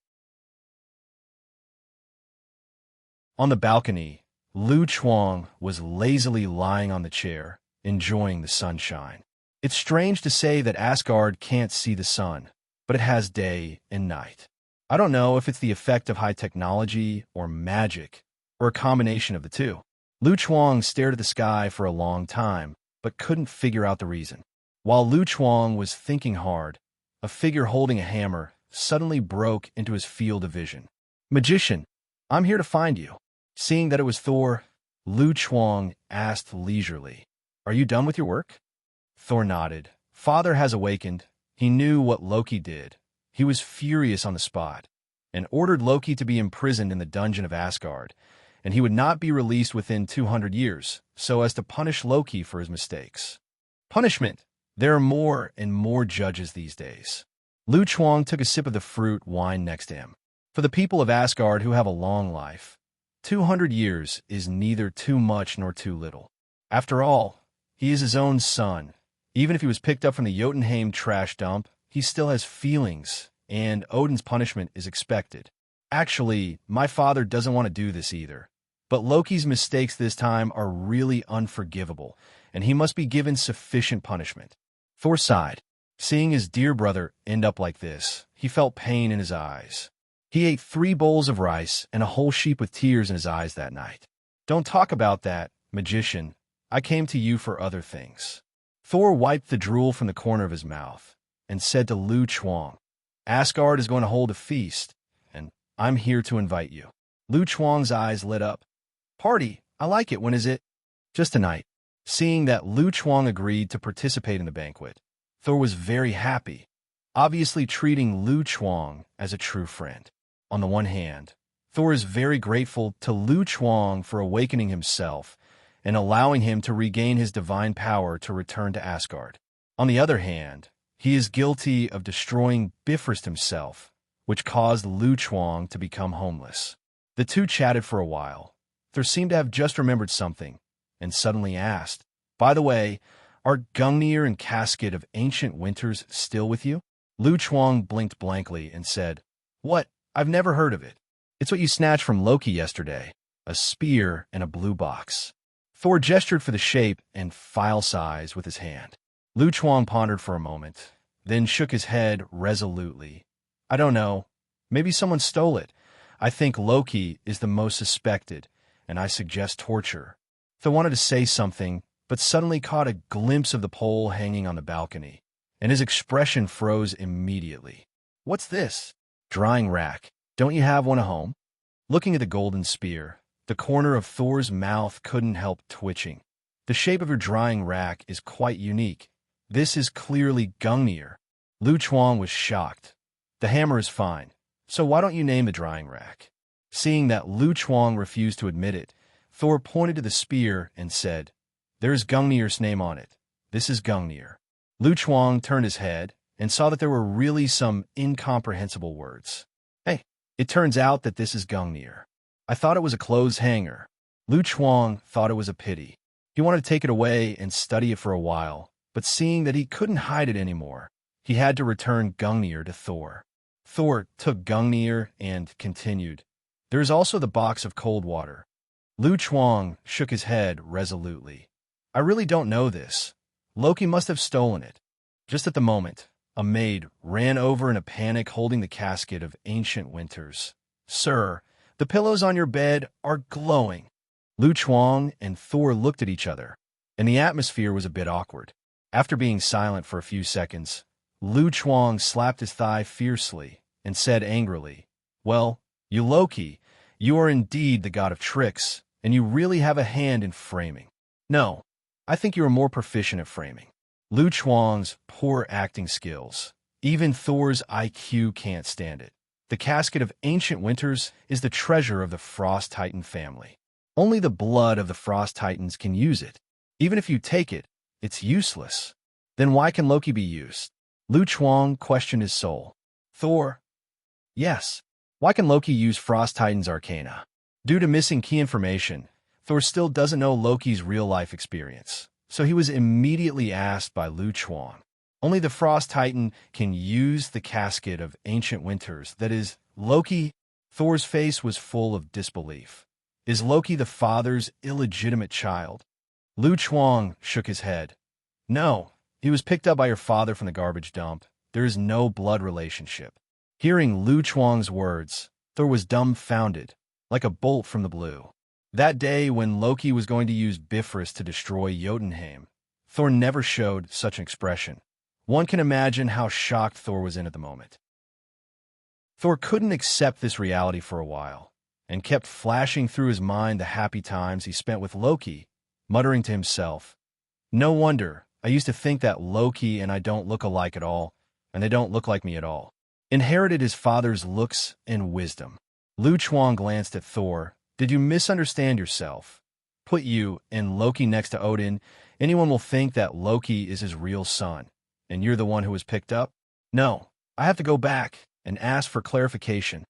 On the balcony, Lu Chuang was lazily lying on the chair, enjoying the sunshine. It's strange to say that Asgard can't see the sun, but it has day and night. I don't know if it's the effect of high technology or magic, or a combination of the two. Lu Chuang stared at the sky for a long time, but couldn't figure out the reason. While Lu Chuang was thinking hard, a figure holding a hammer suddenly broke into his field of vision. "Magician, I'm here to find you." Seeing that it was Thor, Lu Chuang asked leisurely, "Are you done with your work?" Thor nodded. Father has awakened. He knew what Loki did. He was furious on the spot, and ordered Loki to be imprisoned in the dungeon of Asgard, and he would not be released within 200 years, so as to punish Loki for his mistakes. Punishment! There are more and more judges these days. Lu Chuang took a sip of the fruit wine next to him. For the people of Asgard who have a long life, 200 years is neither too much nor too little. After all, he is his own son. Even if he was picked up from the Jotunheim trash dump, he still has feelings, and Odin's punishment is expected. Actually, my father doesn't want to do this either. But Loki's mistakes this time are really unforgivable, and he must be given sufficient punishment. Thor sighed. Seeing his dear brother end up like this, he felt pain in his eyes. He ate 3 bowls of rice and a whole sheep with tears in his eyes that night. "Don't talk about that, magician. I came to you for other things." Thor wiped the drool from the corner of his mouth and said to Lu Chuang, "Asgard is going to hold a feast, and I'm here to invite you." Lu Chuang's eyes lit up. "Party, I like it. When is it?" "Just tonight." Seeing that Lu Chuang agreed to participate in the banquet, Thor was very happy, obviously treating Lu Chuang as a true friend. On the one hand, Thor is very grateful to Lu Chuang for awakening himself and allowing him to regain his divine power to return to Asgard. On the other hand, he is guilty of destroying Bifrost himself, which caused Lu Chuang to become homeless. The two chatted for a while. Thor seemed to have just remembered something, and suddenly asked, "By the way, are Gungnir and Casket of Ancient Winters still with you?" Lu Chuang blinked blankly and said, "What? I've never heard of it." "It's what you snatched from Loki yesterday, a spear and a blue box." Thor gestured for the shape and file size with his hand. Lu Chuang pondered for a moment, then shook his head resolutely. "I don't know. Maybe someone stole it. I think Loki is the most suspected, and I suggest torture." Thor wanted to say something, but suddenly caught a glimpse of the pole hanging on the balcony, and his expression froze immediately. "What's this?" "Drying rack. Don't you have one at home?" Looking at the golden spear, the corner of Thor's mouth couldn't help twitching. "The shape of your drying rack is quite unique. This is clearly Gungnir." Lu Chuang was shocked. "The hammer is fine, so why don't you name the drying rack?" Seeing that Lu Chuang refused to admit it, Thor pointed to the spear and said, "There is Gungnir's name on it. This is Gungnir." Lu Chuang turned his head and saw that there were really some incomprehensible words. "Hey, it turns out that this is Gungnir. I thought it was a clothes hanger." Lu Chuang thought it was a pity. He wanted to take it away and study it for a while, but seeing that he couldn't hide it anymore, he had to return Gungnir to Thor. Thor took Gungnir and continued, "There is also the box of cold water." Lu Chuang shook his head resolutely. "I really don't know this. Loki must have stolen it." Just at the moment, a maid ran over in a panic holding the casket of Ancient Winters. "Sir, The pillows on your bed are glowing. Lu Chuang and Thor looked at each other, and the atmosphere was a bit awkward. After being silent for a few seconds, Lu Chuang slapped his thigh fiercely and said angrily, "Well, you Loki, you are indeed the god of tricks, and you really have a hand in framing. No, I think you are more proficient at framing." Lu Chuang's poor acting skills. Even Thor's IQ can't stand it. The casket of ancient winters is the treasure of the Frost Titan family. Only the blood of the Frost Titans can use it. Even if you take it, it's useless. Then why can Loki be used? Lu Chuang questioned his soul. Thor? Yes. Why can Loki use Frost Titan's arcana? Due to missing key information, Thor still doesn't know Loki's real-life experience, so he was immediately asked by Lu Chuang. Only the Frost Titan can use the casket of ancient winters. That is, Loki. Thor's face was full of disbelief. Is Loki the father's illegitimate child? Lu Chuang shook his head. No, he was picked up by your father from the garbage dump. There is no blood relationship. Hearing Lu Chuang's words, Thor was dumbfounded, like a bolt from the blue. That day when Loki was going to use Bifrost to destroy Jotunheim, Thor never showed such an expression. One can imagine how shocked Thor was in at the moment. Thor couldn't accept this reality for a while, and kept flashing through his mind the happy times he spent with Loki, muttering to himself, "No wonder, I used to think that Loki and I don't look alike at all, and they don't look like me at all." Inherited his father's looks and wisdom. Lu Chuang glanced at Thor. Did you misunderstand yourself? Put you and Loki next to Odin, anyone will think that Loki is his real son, and you're the one who was picked up? No, I have to go back and ask for clarification.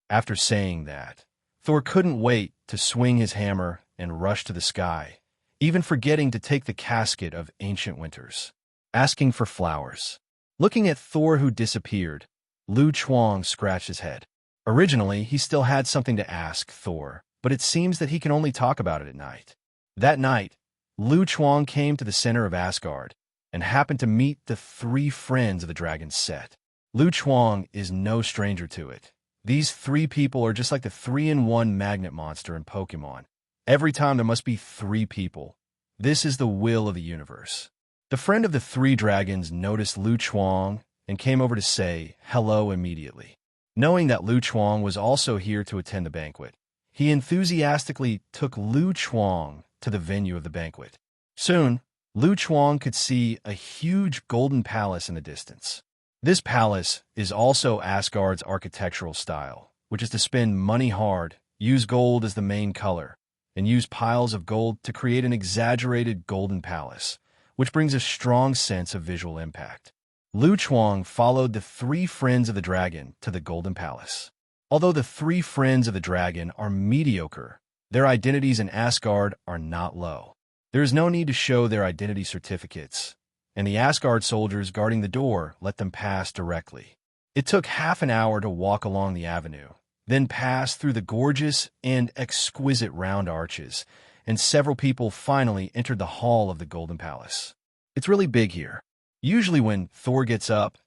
After saying that, Thor couldn't wait to swing his hammer and rush to the sky, even forgetting to take the casket of ancient winters. Asking for flowers. Looking at Thor who disappeared, Lu Chuang scratched his head. Originally, he still had something to ask Thor, but it seems that he can only talk about it at night. That night, Lu Chuang came to the center of Asgard and happened to meet the three friends of the dragon's set. Lu Chuang is no stranger to it. These three people are just like the 3-in-1 magnet monster in Pokemon. Every time there must be three people. This is the will of the universe. The friend of the three dragons noticed Lu Chuang and came over to say hello immediately. Knowing that Lu Chuang was also here to attend the banquet, he enthusiastically took Lu Chuang to the venue of the banquet. Soon, Lu Chuang could see a huge golden palace in the distance. This palace is also Asgard's architectural style, which is to spend money hard, use gold as the main color, and use piles of gold to create an exaggerated golden palace, which brings a strong sense of visual impact. Lu Chuang followed the three friends of the dragon to the golden palace. Although the three friends of the dragon are mediocre, their identities in Asgard are not low. There is no need to show their identity certificates, and the Asgard soldiers guarding the door let them pass directly. It took half an hour to walk along the avenue, then pass through the gorgeous and exquisite round arches, and several people finally entered the hall of the Golden Palace. It's really big here. Usually when Thor gets up,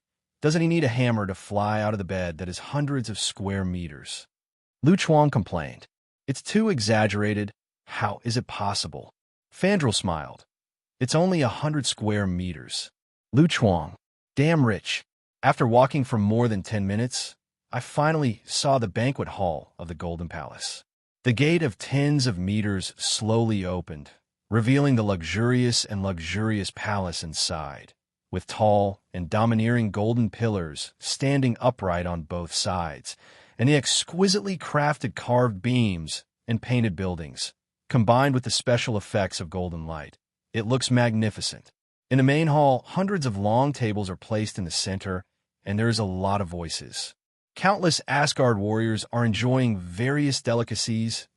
doesn't he need a hammer to fly out of the bed that is hundreds of square meters? Lu Chuang complained. It's too exaggerated. How is it possible? Fandral smiled. It's only 100 square meters. Lu Chuang. Damn rich. After walking for more than 10 minutes, I finally saw the banquet hall of the Golden Palace. The gate of tens of meters slowly opened, revealing the luxurious palace inside, with tall and domineering golden pillars standing upright on both sides, and the exquisitely crafted carved beams and painted buildings, combined with the special effects of golden light. It looks magnificent. In the main hall, hundreds of long tables are placed in the center, and there is a lot of voices. Countless Asgard warriors are enjoying various delicacies.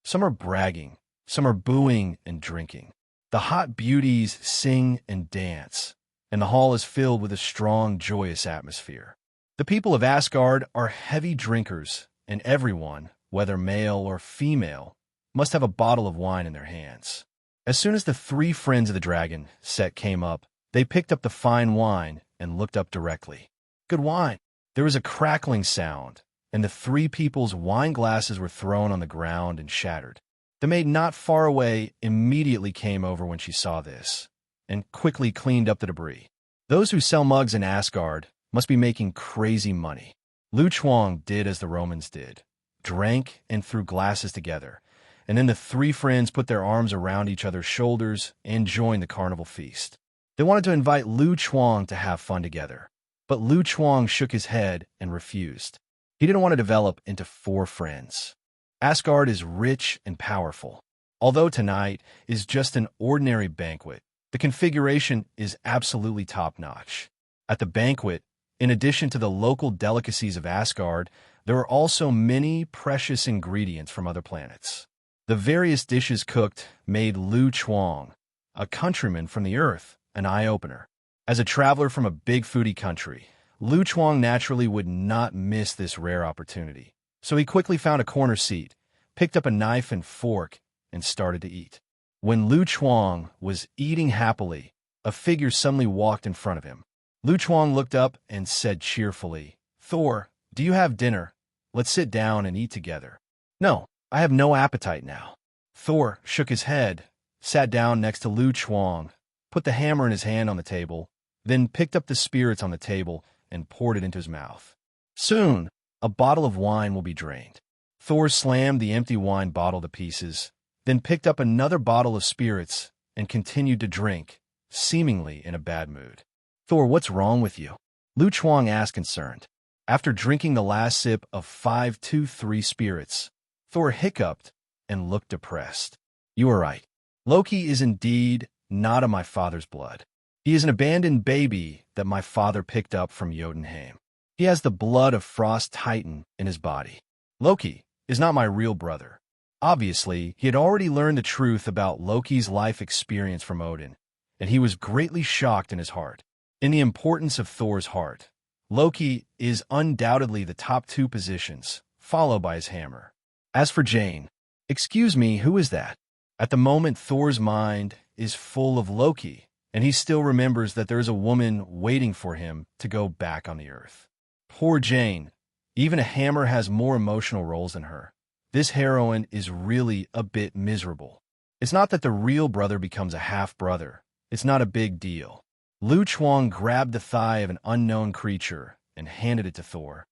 Some are bragging, some are booing and drinking. The hot beauties sing and dance, and the hall is filled with a strong, joyous atmosphere. The people of Asgard are heavy drinkers, and everyone, whether male or female, must have a bottle of wine in their hands. As soon as the three friends of the dragon set came up, they picked up the fine wine and looked up directly. Good wine. There was a crackling sound, and the three people's wine glasses were thrown on the ground and shattered. The maid not far away immediately came over when she saw this, and quickly cleaned up the debris. Those who sell mugs in Asgard must be making crazy money. Lu Chuang did as the Romans did, drank and threw glasses together, and then the three friends put their arms around each other's shoulders and joined the carnival feast. They wanted to invite Lu Chuang to have fun together, but Lu Chuang shook his head and refused. He didn't want to develop into four friends. Asgard is rich and powerful. Although tonight is just an ordinary banquet, the configuration is absolutely top-notch. At the banquet, in addition to the local delicacies of Asgard, there are also many precious ingredients from other planets. The various dishes cooked made Lu Chuang, a countryman from the Earth, an eye-opener. As a traveler from a big foodie country, Lu Chuang naturally would not miss this rare opportunity. So he quickly found a corner seat, picked up a knife and fork, and started to eat. When Lu Chuang was eating happily, a figure suddenly walked in front of him. Lu Chuang looked up and said cheerfully, "Thor, do you have dinner? Let's sit down and eat together." "No, I have no appetite now." Thor shook his head, sat down next to Lu Chuang, put the hammer in his hand on the table, then picked up the spirits on the table and poured it into his mouth. Soon, a bottle of wine will be drained. Thor slammed the empty wine bottle to pieces, then picked up another bottle of spirits and continued to drink, seemingly in a bad mood. "Thor, what's wrong with you?" Lu Chuang asked, concerned. After drinking the last sip of 523 spirits, Thor hiccuped and looked depressed. "You are right. Loki is indeed not of my father's blood. He is an abandoned baby that my father picked up from Jotunheim. He has the blood of Frost Titan in his body. Loki is not my real brother." Obviously, he had already learned the truth about Loki's life experience from Odin, and he was greatly shocked in his heart. In the importance of Thor's heart, Loki is undoubtedly the top two positions, followed by his hammer. As for Jane, "Excuse me, who is that?" At the moment, Thor's mind is full of Loki, and he still remembers that there is a woman waiting for him to go back on the earth. Poor Jane. Even a hammer has more emotional roles than her. This heroine is really a bit miserable. It's not that the real brother becomes a half-brother. It's not a big deal. Lu Chuang grabbed the thigh of an unknown creature and handed it to Thor.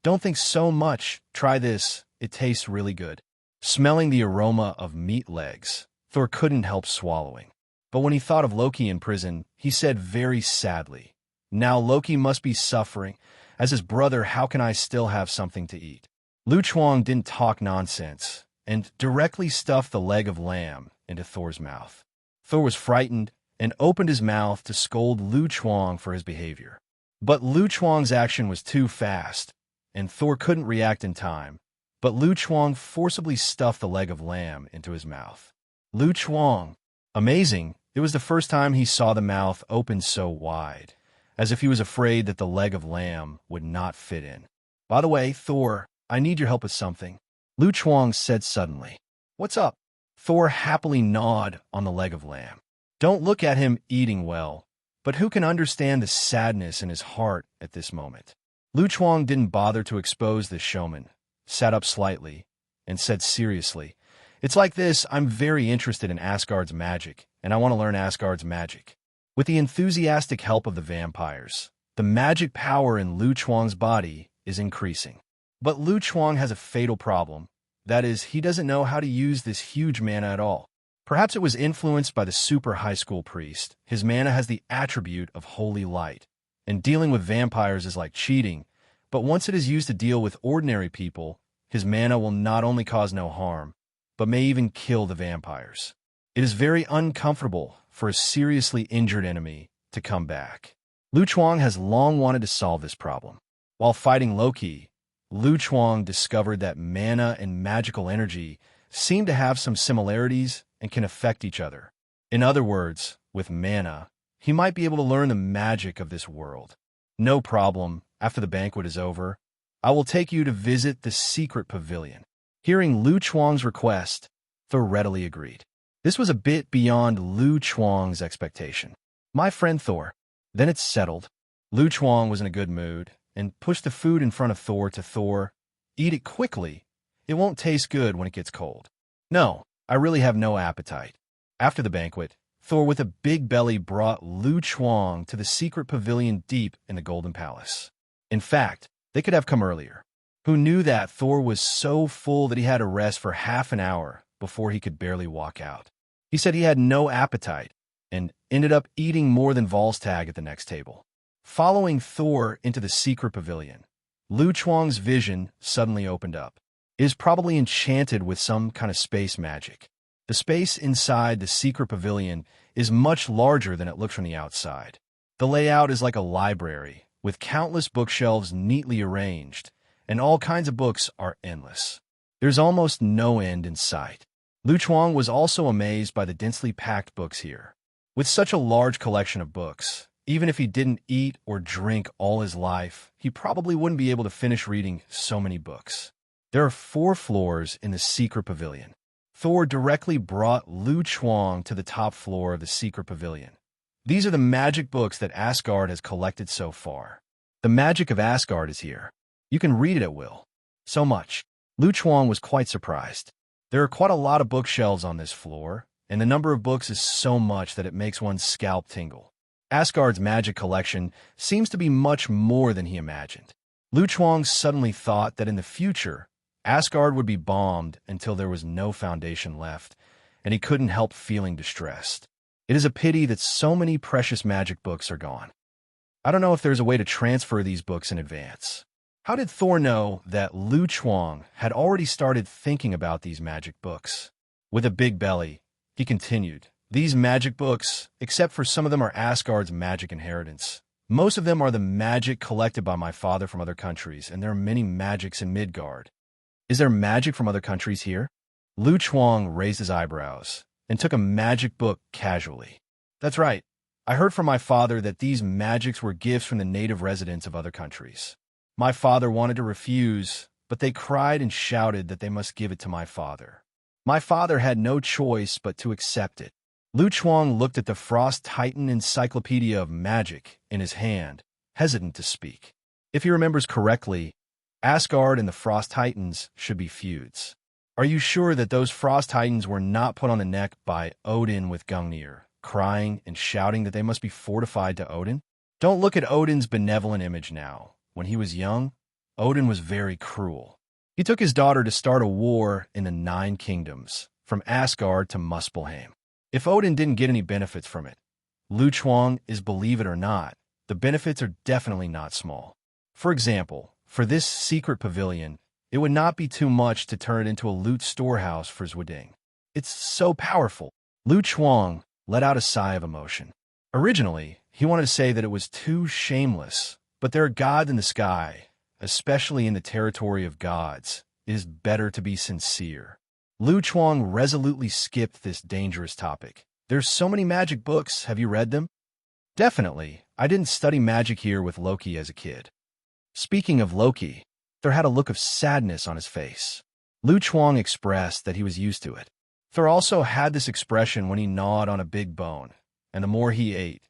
"Don't think so much. Try this. It tastes really good." Smelling the aroma of meat legs, Thor couldn't help swallowing. But when he thought of Loki in prison, he said very sadly, "Now Loki must be suffering. As his brother, how can I still have something to eat?" Lu Chuang didn't talk nonsense and directly stuffed the leg of lamb into Thor's mouth. Thor was frightened and opened his mouth to scold Lu Chuang for his behavior. But Lu Chuang's action was too fast, and Thor couldn't react in time. But Lu Chuang forcibly stuffed the leg of lamb into his mouth. Lu Chuang. Amazing, it was the first time he saw the mouth open so wide, as if he was afraid that the leg of lamb would not fit in. "By the way, Thor, I need your help with something," Lu Chuang said suddenly. "What's up?" Thor happily gnawed on the leg of lamb. Don't look at him eating well, but who can understand the sadness in his heart at this moment? Lu Chuang didn't bother to expose this showman, sat up slightly, and said seriously, "It's like this, I'm very interested in Asgard's magic, and I want to learn Asgard's magic." With the enthusiastic help of the vampires, the magic power in Lu Chuang's body is increasing. But Lu Chuang has a fatal problem. That is, he doesn't know how to use this huge mana at all. Perhaps it was influenced by the super high school priest. His mana has the attribute of holy light, and dealing with vampires is like cheating, but once it is used to deal with ordinary people, his mana will not only cause no harm, but may even kill the vampires. It is very uncomfortable for a seriously injured enemy to come back. Lu Chuang has long wanted to solve this problem. While fighting Loki, Lu Chuang discovered that mana and magical energy seem to have some similarities and can affect each other. In other words, with mana, he might be able to learn the magic of this world. "No problem. After the banquet is over, I will take you to visit the secret pavilion." Hearing Lu Chuang's request, Thor readily agreed. This was a bit beyond Lu Chuang's expectation. "My friend Thor." Then it's settled. Lu Chuang was in a good mood and pushed the food in front of Thor to Thor. Eat it quickly. It won't taste good when it gets cold. No, I really have no appetite. After the banquet, Thor with a big belly brought Lu Chuang to the secret pavilion deep in the Golden Palace. In fact, they could have come earlier. Who knew that Thor was so full that he had to rest for half an hour before he could barely walk out? He said he had no appetite and ended up eating more than Volstagg at the next table. Following Thor into the secret pavilion, Lu Chuang's vision suddenly opened up. It is probably enchanted with some kind of space magic. The space inside the secret pavilion is much larger than it looks from the outside. The layout is like a library, with countless bookshelves neatly arranged, and all kinds of books are endless. There's almost no end in sight. Lu Chuang was also amazed by the densely packed books here. With such a large collection of books, even if he didn't eat or drink all his life, he probably wouldn't be able to finish reading so many books. There are 4 floors in the secret pavilion. Thor directly brought Lu Chuang to the top floor of the secret pavilion. These are the magic books that Asgard has collected so far. The magic of Asgard is here. You can read it at will. So much. Lu Chuang was quite surprised. There are quite a lot of bookshelves on this floor, and the number of books is so much that it makes one's scalp tingle. Asgard's magic collection seems to be much more than he imagined. Lu Chuang suddenly thought that in the future, Asgard would be bombed until there was no foundation left, and he couldn't help feeling distressed. It is a pity that so many precious magic books are gone. I don't know if there's a way to transfer these books in advance. How did Thor know that Lu Chuang had already started thinking about these magic books? With a big belly, he continued, "These magic books, except for some of them, are Asgard's magic inheritance. Most of them are the magic collected by my father from other countries, and there are many magics in Midgard." Is there magic from other countries here? Lu Chuang raised his eyebrows and took a magic book casually. That's right. I heard from my father that these magics were gifts from the native residents of other countries. My father wanted to refuse, but they cried and shouted that they must give it to my father. My father had no choice but to accept it. Lu Chuang looked at the Frost Titan Encyclopedia of Magic in his hand, hesitant to speak. If he remembers correctly, Asgard and the Frost Titans should be feuds. Are you sure that those Frost Titans were not put on the neck by Odin with Gungnir, crying and shouting that they must be fortified to Odin? Don't look at Odin's benevolent image now. When he was young, Odin was very cruel. He took his daughter to start a war in the 9 kingdoms, from Asgard to Muspelheim. If Odin didn't get any benefits from it, Lu Chuang is, believe it or not, the benefits are definitely not small. For example, for this secret pavilion, it would not be too much to turn it into a loot storehouse for Zweding. It's so powerful. Lu Chuang let out a sigh of emotion. Originally, he wanted to say that it was too shameless, but there are gods in the sky, especially in the territory of gods. It is better to be sincere. Lu Chuang resolutely skipped this dangerous topic. There's so many magic books. Have you read them? Definitely. I didn't study magic here with Loki as a kid. Speaking of Loki, Thor had a look of sadness on his face. Lu Chuang expressed that he was used to it. Thor also had this expression when he gnawed on a big bone, and the more he ate,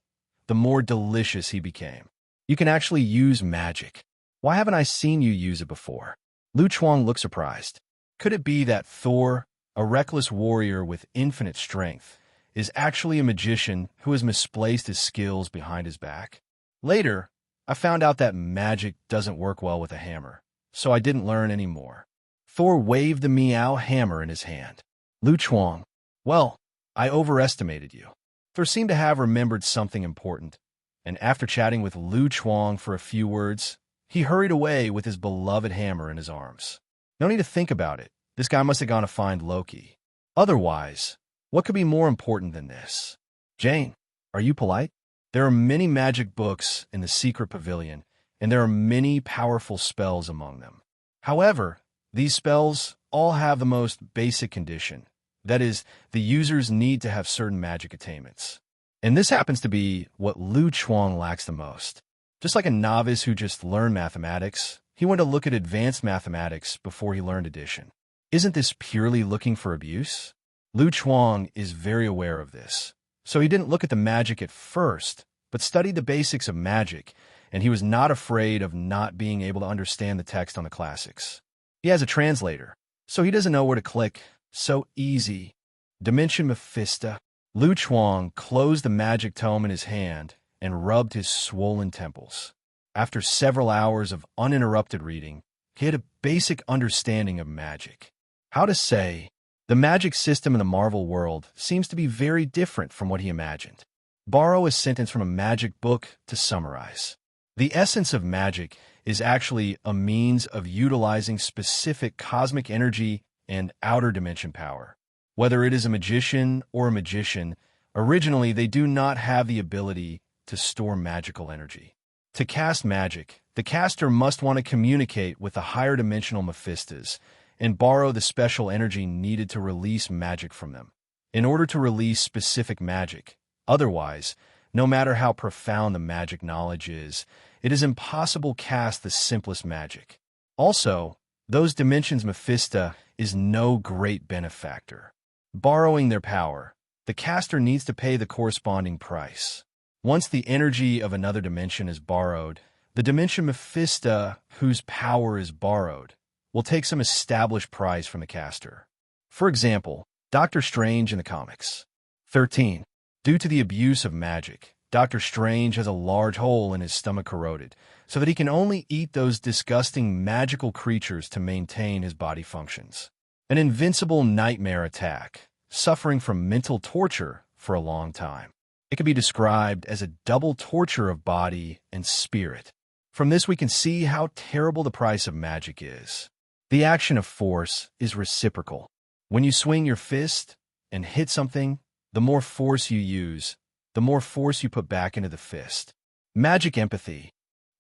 the more delicious he became. You can actually use magic. Why haven't I seen you use it before? Lu Chuang looked surprised. Could it be that Thor, a reckless warrior with infinite strength, is actually a magician who has misplaced his skills behind his back? Later, I found out that magic doesn't work well with a hammer, so I didn't learn any more. Thor waved the meow hammer in his hand. Lu Chuang, well, I overestimated you. Thor seemed to have remembered something important, and after chatting with Lu Chuang for a few words, he hurried away with his beloved hammer in his arms. No need to think about it. This guy must have gone to find Loki. Otherwise, what could be more important than this? Jane, are you polite? There are many magic books in the secret pavilion, and there are many powerful spells among them. However, these spells all have the most basic condition. That is, the users need to have certain magic attainments. And this happens to be what Lu Chuang lacks the most. Just like a novice who just learned mathematics, he went to look at advanced mathematics before he learned addition. Isn't this purely looking for abuse? Lu Chuang is very aware of this. So he didn't look at the magic at first, but studied the basics of magic, and he was not afraid of not being able to understand the text on the classics. He has a translator, so he doesn't know where to click. So easy. Dimension Mephisto. Lu Chuang closed the magic tome in his hand and rubbed his swollen temples. After several hours of uninterrupted reading, he had a basic understanding of magic. How to say, the magic system in the Marvel world seems to be very different from what he imagined. Borrow a sentence from a magic book to summarize. The essence of magic is actually a means of utilizing specific cosmic energy and outer dimension power. Whether it is a magician or a magician, originally they do not have the ability to store magical energy. To cast magic, the caster must want to communicate with the higher dimensional Mephistos and borrow the special energy needed to release magic from them. In order to release specific magic, otherwise, no matter how profound the magic knowledge is, it is impossible to cast the simplest magic. Also, those dimensions Mephisto is no great benefactor. Borrowing their power, the caster needs to pay the corresponding price. Once the energy of another dimension is borrowed, the dimension Mephisto, whose power is borrowed, will take some established price from the caster. For example, Doctor Strange in the comics. 13. Due to the abuse of magic, Doctor Strange has a large hole in his stomach corroded, so that he can only eat those disgusting magical creatures to maintain his body functions. An invincible nightmare attack, suffering from mental torture for a long time. It can be described as a double torture of body and spirit. From this we can see how terrible the price of magic is. The action of force is reciprocal. When you swing your fist and hit something, the more force you use, the more force you put back into the fist. Magic empathy.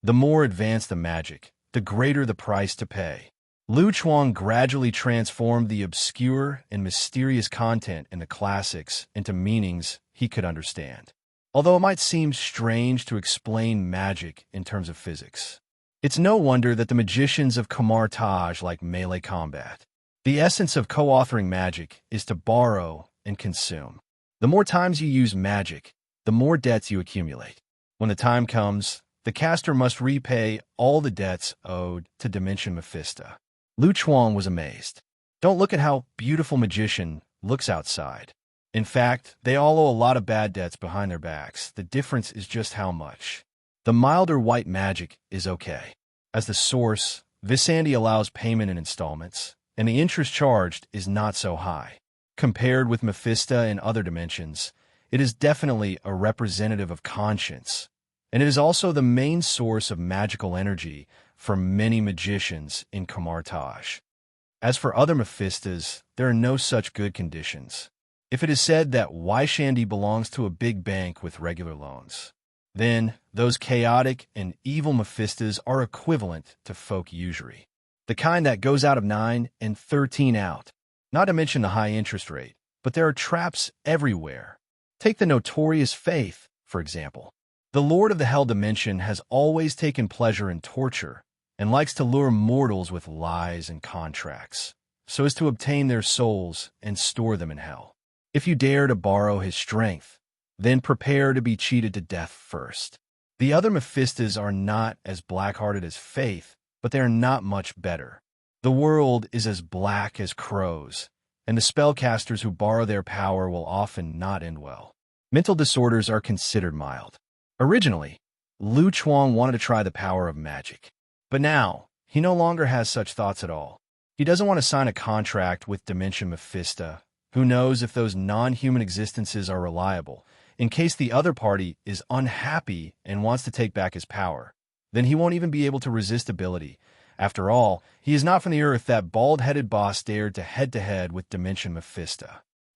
The more advanced the magic, the greater the price to pay. Lu Chuang gradually transformed the obscure and mysterious content in the classics into meanings he could understand. Although it might seem strange to explain magic in terms of physics, it's no wonder that the magicians of Kamar Taj like melee combat. The essence of co-authoring magic is to borrow and consume. The more times you use magic, the more debts you accumulate. When the time comes, the caster must repay all the debts owed to Dimension Mephisto. Lu Chuang was amazed. Don't look at how beautiful magician looks outside. In fact, they all owe a lot of bad debts behind their backs. The difference is just how much. The milder white magic is okay. As the source, Visandi allows payment in installments, and the interest charged is not so high. Compared with Mephisto in other dimensions, it is definitely a representative of conscience, and it is also the main source of magical energy for many magicians in Kamar Taj. As for other Mephistos, there are no such good conditions. If it is said that Waishandi belongs to a big bank with regular loans, then those chaotic and evil Mephistos are equivalent to folk usury. The kind that goes out of 9 and 13 out. Not to mention the high interest rate, but there are traps everywhere. Take the notorious Feith, for example. The Lord of the Hell Dimension has always taken pleasure in torture and likes to lure mortals with lies and contracts, so as to obtain their souls and store them in hell. If you dare to borrow his strength, then prepare to be cheated to death first. The other Mephistos are not as black-hearted as Feith, but they are not much better. The world is as black as crows, and the spellcasters who borrow their power will often not end well. Mental disorders are considered mild. Originally, Lu Chuang wanted to try the power of magic, but now he no longer has such thoughts at all. He doesn't want to sign a contract with Dimension Mephisto. Who knows if those non-human existences are reliable? In case the other party is unhappy and wants to take back his power, then he won't even be able to resist ability. After all, he is not from the earth that bald-headed boss dared to head-to-head with Dimension Mephisto.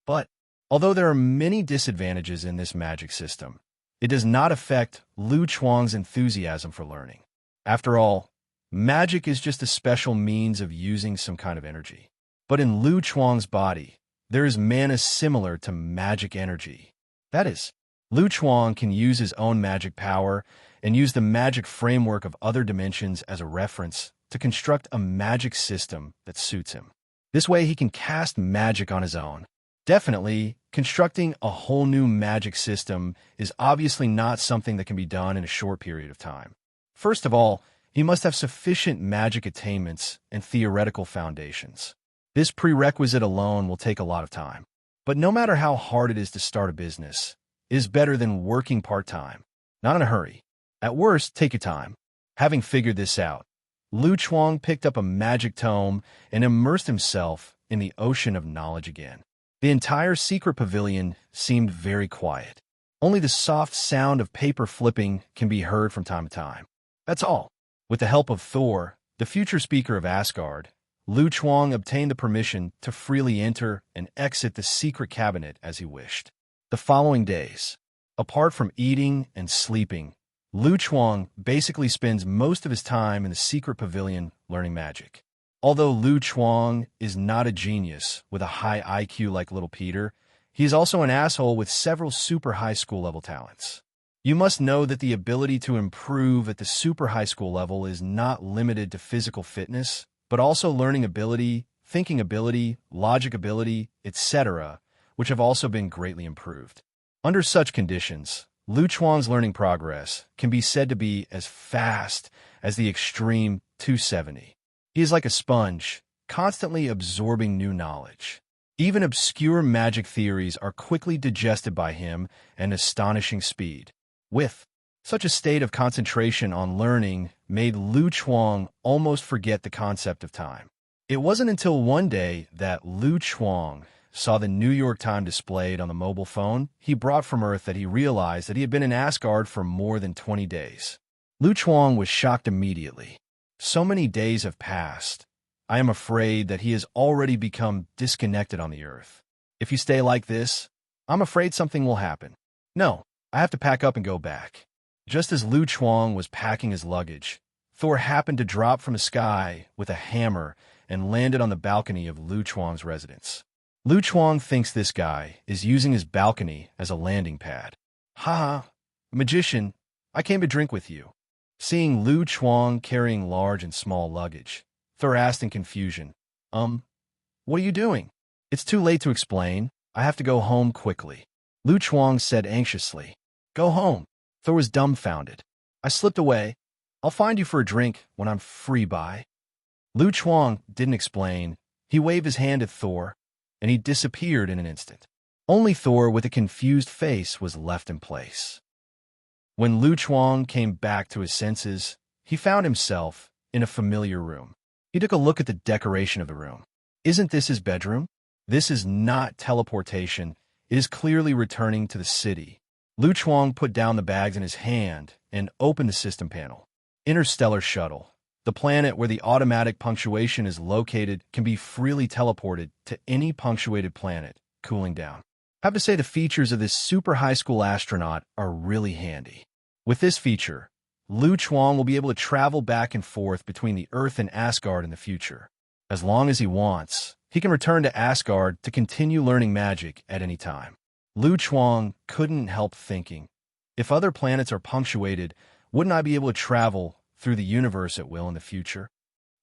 But, although there are many disadvantages in this magic system, it does not affect Lu Chuang's enthusiasm for learning. After all, magic is just a special means of using some kind of energy. But in Lu Chuang's body, there is mana similar to magic energy. That is, Lu Chuang can use his own magic power and use the magic framework of other dimensions as a reference to construct a magic system that suits him. This way he can cast magic on his own. Definitely, constructing a whole new magic system is obviously not something that can be done in a short period of time. First of all, he must have sufficient magic attainments and theoretical foundations. This prerequisite alone will take a lot of time. But no matter how hard it is to start a business, it is better than working part-time. Not in a hurry. At worst, take your time. Having figured this out, Lu Chuang picked up a magic tome and immersed himself in the ocean of knowledge again. The entire secret pavilion seemed very quiet. Only the soft sound of paper flipping can be heard from time to time. That's all. With the help of Thor, the future speaker of Asgard, Lu Chuang obtained the permission to freely enter and exit the secret cabinet as he wished. The following days, apart from eating and sleeping, Lu Chuang basically spends most of his time in the secret pavilion learning magic. Although Lu Chuang is not a genius with a high IQ like little Peter, he is also an asshole with several super high school level talents. You must know that the ability to improve at the super high school level is not limited to physical fitness, but also learning ability, thinking ability, logic ability, etc., which have also been greatly improved. Under such conditions, Lu Chuang's learning progress can be said to be as fast as the extreme 270. He is like a sponge, constantly absorbing new knowledge. Even obscure magic theories are quickly digested by him at an astonishing speed. With such a state of concentration on learning made Lu Chuang almost forget the concept of time. It wasn't until one day that Lu Chuang saw the New York Times displayed on the mobile phone he brought from Earth that he realized that he had been in Asgard for more than 20 days. Lu Chuang was shocked immediately. So many days have passed. I am afraid that he has already become disconnected on the Earth. If you stay like this, I'm afraid something will happen. No, I have to pack up and go back. Just as Lu Chuang was packing his luggage, Thor happened to drop from the sky with a hammer and landed on the balcony of Lu Chuang's residence. Lu Chuang thinks this guy is using his balcony as a landing pad. Haha, magician, I came to drink with you. Seeing Lu Chuang carrying large and small luggage, Thor asked in confusion, what are you doing? It's too late to explain. I have to go home quickly. Lu Chuang said anxiously. Go home. Thor was dumbfounded. I slipped away. I'll find you for a drink when I'm free by. Lu Chuang didn't explain. He waved his hand at Thor, and he disappeared in an instant. Only Thor, with a confused face, was left in place. When Lu Chuang came back to his senses, he found himself in a familiar room. He took a look at the decoration of the room. Isn't this his bedroom? This is not teleportation. It is clearly returning to the city. Lu Chuang put down the bags in his hand and opened the system panel. Interstellar Shuttle. The planet where the automatic punctuation is located can be freely teleported to any punctuated planet, cooling down. I have to say the features of this super high school astronaut are really handy. With this feature, Lu Chuang will be able to travel back and forth between the Earth and Asgard in the future. As long as he wants, he can return to Asgard to continue learning magic at any time. Lu Chuang couldn't help thinking, if other planets are punctuated, wouldn't I be able to travel through the universe at will in the future?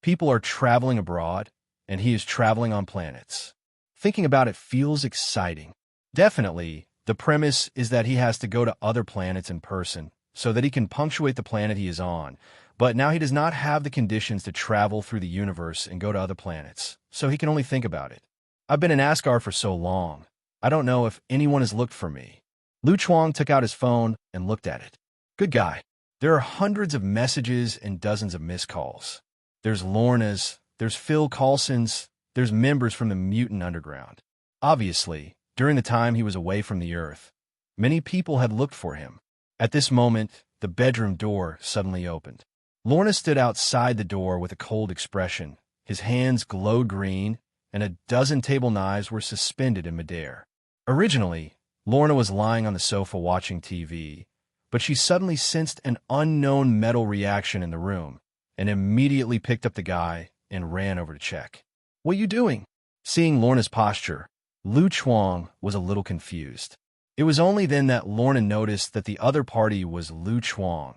People are traveling abroad, and he is traveling on planets. Thinking about it feels exciting. Definitely, the premise is that he has to go to other planets in person so that he can punctuate the planet he is on, but now he does not have the conditions to travel through the universe and go to other planets, so he can only think about it. I've been in Asgard for so long. I don't know if anyone has looked for me. Lu Chuang took out his phone and looked at it. Good guy. There are hundreds of messages and dozens of missed calls. There's Lorna's, there's Phil Coulson's, there's members from the Mutant Underground. Obviously, during the time he was away from the Earth, many people had looked for him. At this moment, the bedroom door suddenly opened. Lorna stood outside the door with a cold expression. His hands glowed green, and a dozen table knives were suspended in midair. Originally, Lorna was lying on the sofa watching TV, but she suddenly sensed an unknown metal reaction in the room and immediately picked up the guy and ran over to check. What are you doing? Seeing Lorna's posture, Lu Chuang was a little confused. It was only then that Lorna noticed that the other party was Lu Chuang,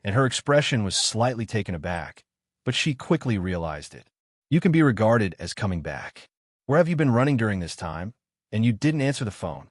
and her expression was slightly taken aback, but she quickly realized it. You can be regarded as coming back. Where have you been running during this time? And you didn't answer the phone.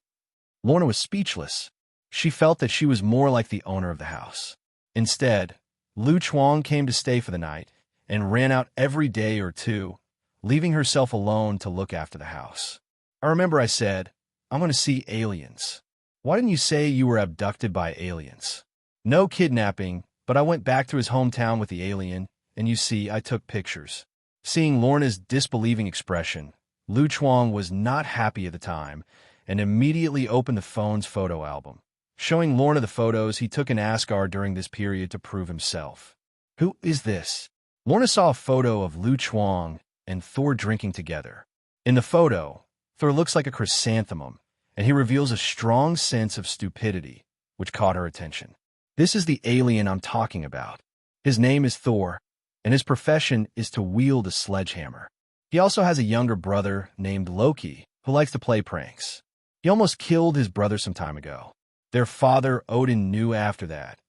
Lorna was speechless. She felt that she was more like the owner of the house. Instead, Lu Chuang came to stay for the night and ran out every day or two, leaving herself alone to look after the house. I remember I said, "I'm going to see aliens." "Why didn't you say you were abducted by aliens?" "No kidnapping, but I went back to his hometown with the alien, and you see, I took pictures." Seeing Lorna's disbelieving expression, Lu Chuang was not happy at the time and immediately opened the phone's photo album, showing Lorna the photos he took in Asgard during this period to prove himself. "Who is this?" Lorna saw a photo of Lu Chuang and Thor drinking together. In the photo, Thor looks like a chrysanthemum, and he reveals a strong sense of stupidity, which caught her attention. "This is the alien I'm talking about. His name is Thor, and his profession is to wield a sledgehammer. He also has a younger brother named Loki, who likes to play pranks. He almost killed his brother some time ago. Their father, Odin, knew after that.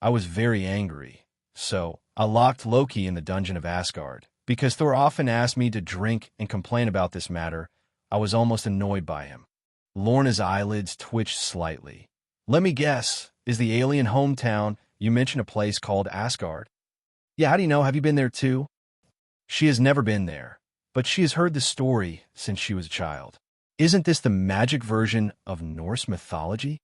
I was very angry, so I locked Loki in the dungeon of Asgard. Because Thor often asked me to drink and complain about this matter, I was almost annoyed by him." Lorna's eyelids twitched slightly. "Let me guess, is the alien hometown you mentioned a place called Asgard?" "Yeah, how do you know? Have you been there too?" She has never been there, but she has heard the story since she was a child. Isn't this the magic version of Norse mythology?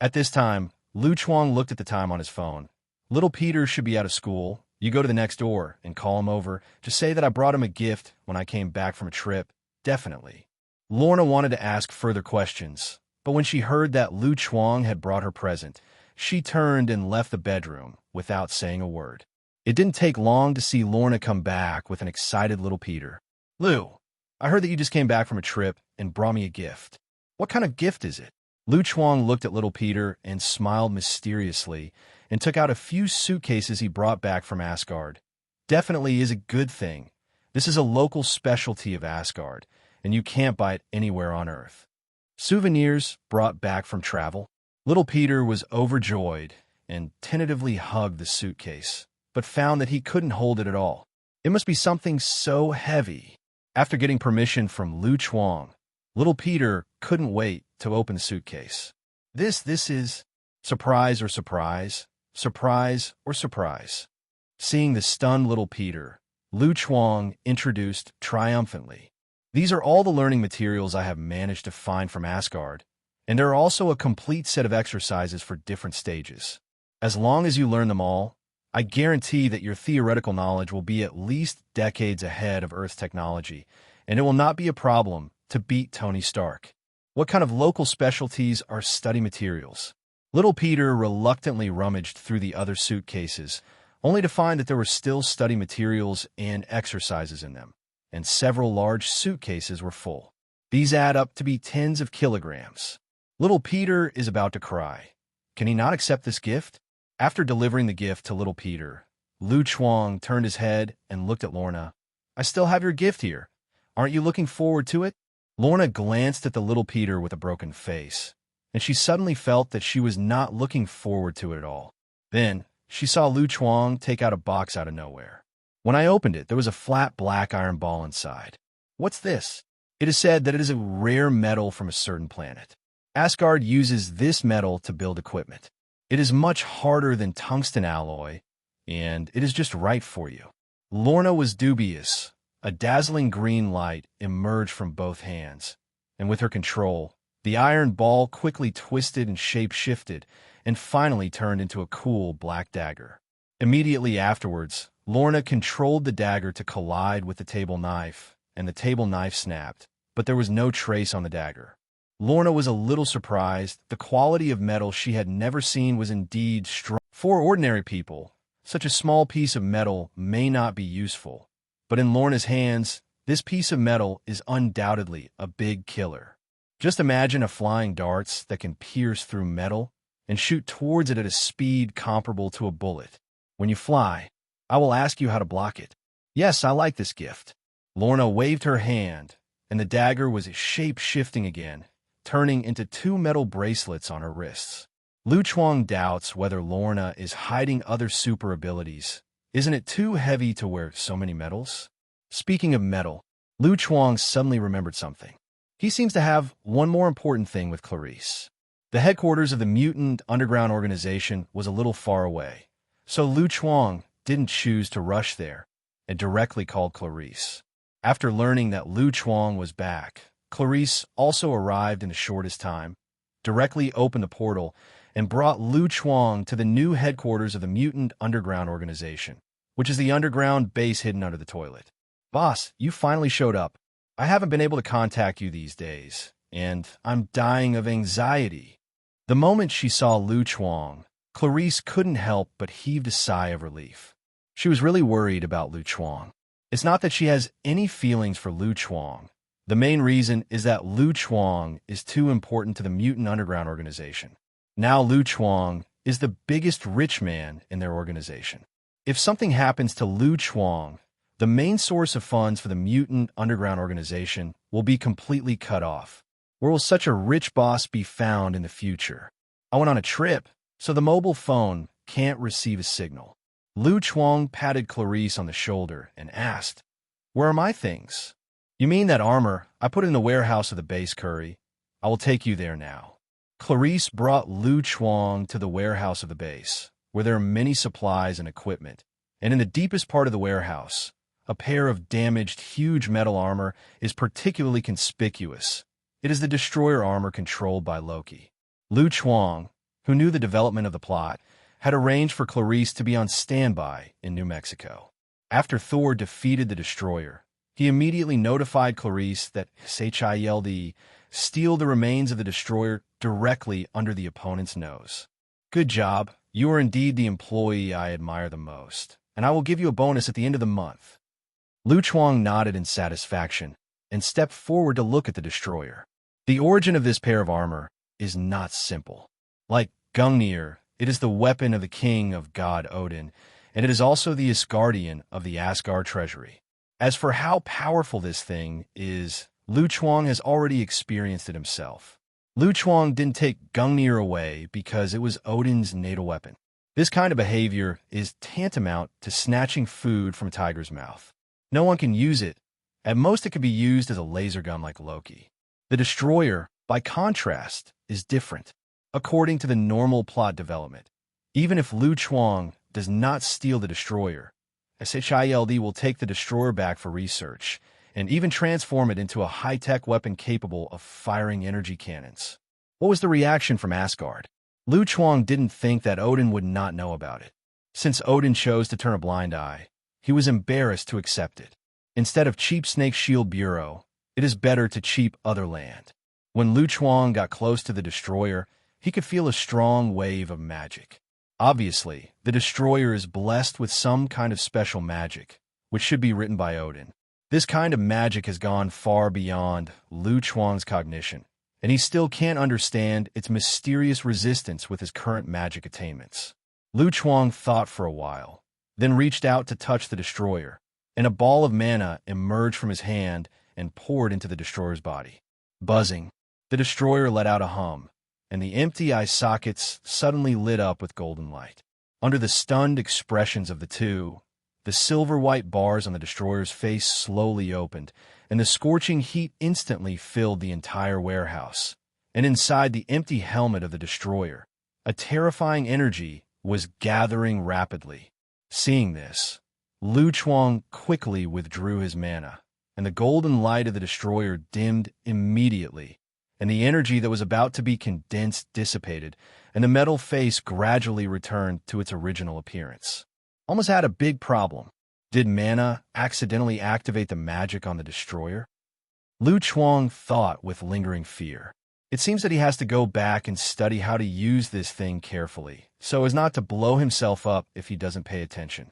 At this time, Lu Chuang looked at the time on his phone. "Little Peter should be out of school. You go to the next door and call him over. Just say that I brought him a gift when I came back from a trip. Definitely." Lorna wanted to ask further questions, but when she heard that Lu Chuang had brought her present, she turned and left the bedroom without saying a word. It didn't take long to see Lorna come back with an excited little Peter. "Lu, I heard that you just came back from a trip and brought me a gift. What kind of gift is it?" Lu Chuang looked at little Peter and smiled mysteriously and took out a few suitcases he brought back from Asgard. "Definitely is a good thing. This is a local specialty of Asgard, and you can't buy it anywhere on Earth. Souvenirs brought back from travel." Little Peter was overjoyed and tentatively hugged the suitcase, but found that he couldn't hold it at all. It must be something so heavy. After getting permission from Lu Chuang, little Peter couldn't wait to open the suitcase. This is surprise or surprise, surprise or surprise. Seeing the stunned little Peter, Lu Chuang introduced triumphantly, "These are all the learning materials I have managed to find from Asgard, and there are also a complete set of exercises for different stages. As long as you learn them all, I guarantee that your theoretical knowledge will be at least decades ahead of Earth's technology, and it will not be a problem to beat Tony Stark." "What kind of local specialties are study materials?" Little Peter reluctantly rummaged through the other suitcases, only to find that there were still study materials and exercises in them, and several large suitcases were full. These add up to be tens of kilograms. Little Peter is about to cry. Can he not accept this gift? After delivering the gift to little Peter, Lu Chuang turned his head and looked at Lorna. "I still have your gift here. Aren't you looking forward to it?" Lorna glanced at the little Peter with a broken face, and she suddenly felt that she was not looking forward to it at all. Then, she saw Lu Chuang take out a box out of nowhere. "When I opened it, there was a flat black iron ball inside. What's this?" "It is said that it is a rare metal from a certain planet. Asgard uses this metal to build equipment. It is much harder than tungsten alloy, and it is just right for you." Lorna was dubious. A dazzling green light emerged from both hands, and with her control, the iron ball quickly twisted and shape-shifted, and finally turned into a cool black dagger. Immediately afterwards, Lorna controlled the dagger to collide with the table knife, and the table knife snapped, but there was no trace on the dagger. Lorna was a little surprised. The quality of metal she had never seen was indeed strong. For ordinary people, such a small piece of metal may not be useful, but in Lorna's hands, this piece of metal is undoubtedly a big killer. Just imagine a flying darts that can pierce through metal and shoot towards it at a speed comparable to a bullet. When you fly, I will ask you how to block it. Yes, I like this gift. Lorna waved her hand, and the dagger was shape-shifting again, turning into 2 metal bracelets on her wrists. Lu Chuang doubts whether Lorna is hiding other super abilities. Isn't it too heavy to wear so many metals? Speaking of metal, Lu Chuang suddenly remembered something. He seems to have one more important thing with Clarice. The headquarters of the mutant underground organization was a little far away, So Lu Chuang didn't choose to rush there and directly called Clarice. After learning that Lu Chuang was back, Clarice also arrived in the shortest time, directly opened the portal, and brought Lu Chuang to the new headquarters of the Mutant Underground Organization, which is the underground base hidden under the toilet. Boss, you finally showed up. I haven't been able to contact you these days, and I'm dying of anxiety. The moment she saw Lu Chuang, Clarice couldn't help but heaved a sigh of relief. She was really worried about Lu Chuang. It's not that she has any feelings for Lu Chuang. The main reason is that Lu Chuang is too important to the Mutant Underground Organization. Now Lu Chuang is the biggest rich man in their organization. If something happens to Lu Chuang, the main source of funds for the Mutant Underground Organization will be completely cut off. Where will such a rich boss be found in the future? I went on a trip, so the mobile phone can't receive a signal. Lu Chuang patted Clarice on the shoulder and asked, "Where are my things?" "You mean that armor? I put it in the warehouse of the base, Curry. I will take you there now." Clarice brought Lu Chuang to the warehouse of the base, where there are many supplies and equipment, and in the deepest part of the warehouse, a pair of damaged, huge metal armor is particularly conspicuous. It is the destroyer armor controlled by Loki. Lu Chuang, who knew the development of the plot, had arranged for Clarice to be on standby in New Mexico. After Thor defeated the destroyer, he immediately notified Clarice that Asgard steal the remains of the destroyer directly under the opponent's nose. "Good job. You are indeed the employee I admire the most, and I will give you a bonus at the end of the month." Lu Chuang nodded in satisfaction and stepped forward to look at the destroyer. The origin of this pair of armor is not simple. Like Gungnir, it is the weapon of the king of god Odin, and it is also the Asgardian of the Asgard treasury. As for how powerful this thing is, Lu Chuang has already experienced it himself. Lu Chuang didn't take Gungnir away because it was Odin's natal weapon. This kind of behavior is tantamount to snatching food from a tiger's mouth. No one can use it. At most, it could be used as a laser gun like Loki. The destroyer, by contrast, is different. According to the normal plot development, even if Lu Chuang does not steal the destroyer, Asgard will take the destroyer back for research and even transform it into a high-tech weapon capable of firing energy cannons. What was the reaction from Asgard? Lu Chuang didn't think that Odin would not know about it. Since Odin chose to turn a blind eye, he was embarrassed to accept it. Instead of cheap Snake Shield Bureau, it is better to cheap other land. When Lu Chuang got close to the destroyer, he could feel a strong wave of magic. Obviously, the destroyer is blessed with some kind of special magic, which should be written by Odin. This kind of magic has gone far beyond Lu Chuang's cognition, and he still can't understand its mysterious resistance with his current magic attainments. Lu Chuang thought for a while, then reached out to touch the destroyer, and a ball of mana emerged from his hand and poured into the destroyer's body. Buzzing, the destroyer let out a hum, and the empty eye sockets suddenly lit up with golden light. Under the stunned expressions of the two, the silver-white bars on the destroyer's face slowly opened, and the scorching heat instantly filled the entire warehouse. And inside the empty helmet of the destroyer, a terrifying energy was gathering rapidly. Seeing this, Lu Chuang quickly withdrew his mana, and the golden light of the destroyer dimmed immediately, and the energy that was about to be condensed dissipated, and the metal face gradually returned to its original appearance. Almost had a big problem. Did mana accidentally activate the magic on the destroyer? Lu Chuang thought with lingering fear. It seems that he has to go back and study how to use this thing carefully, so as not to blow himself up if he doesn't pay attention.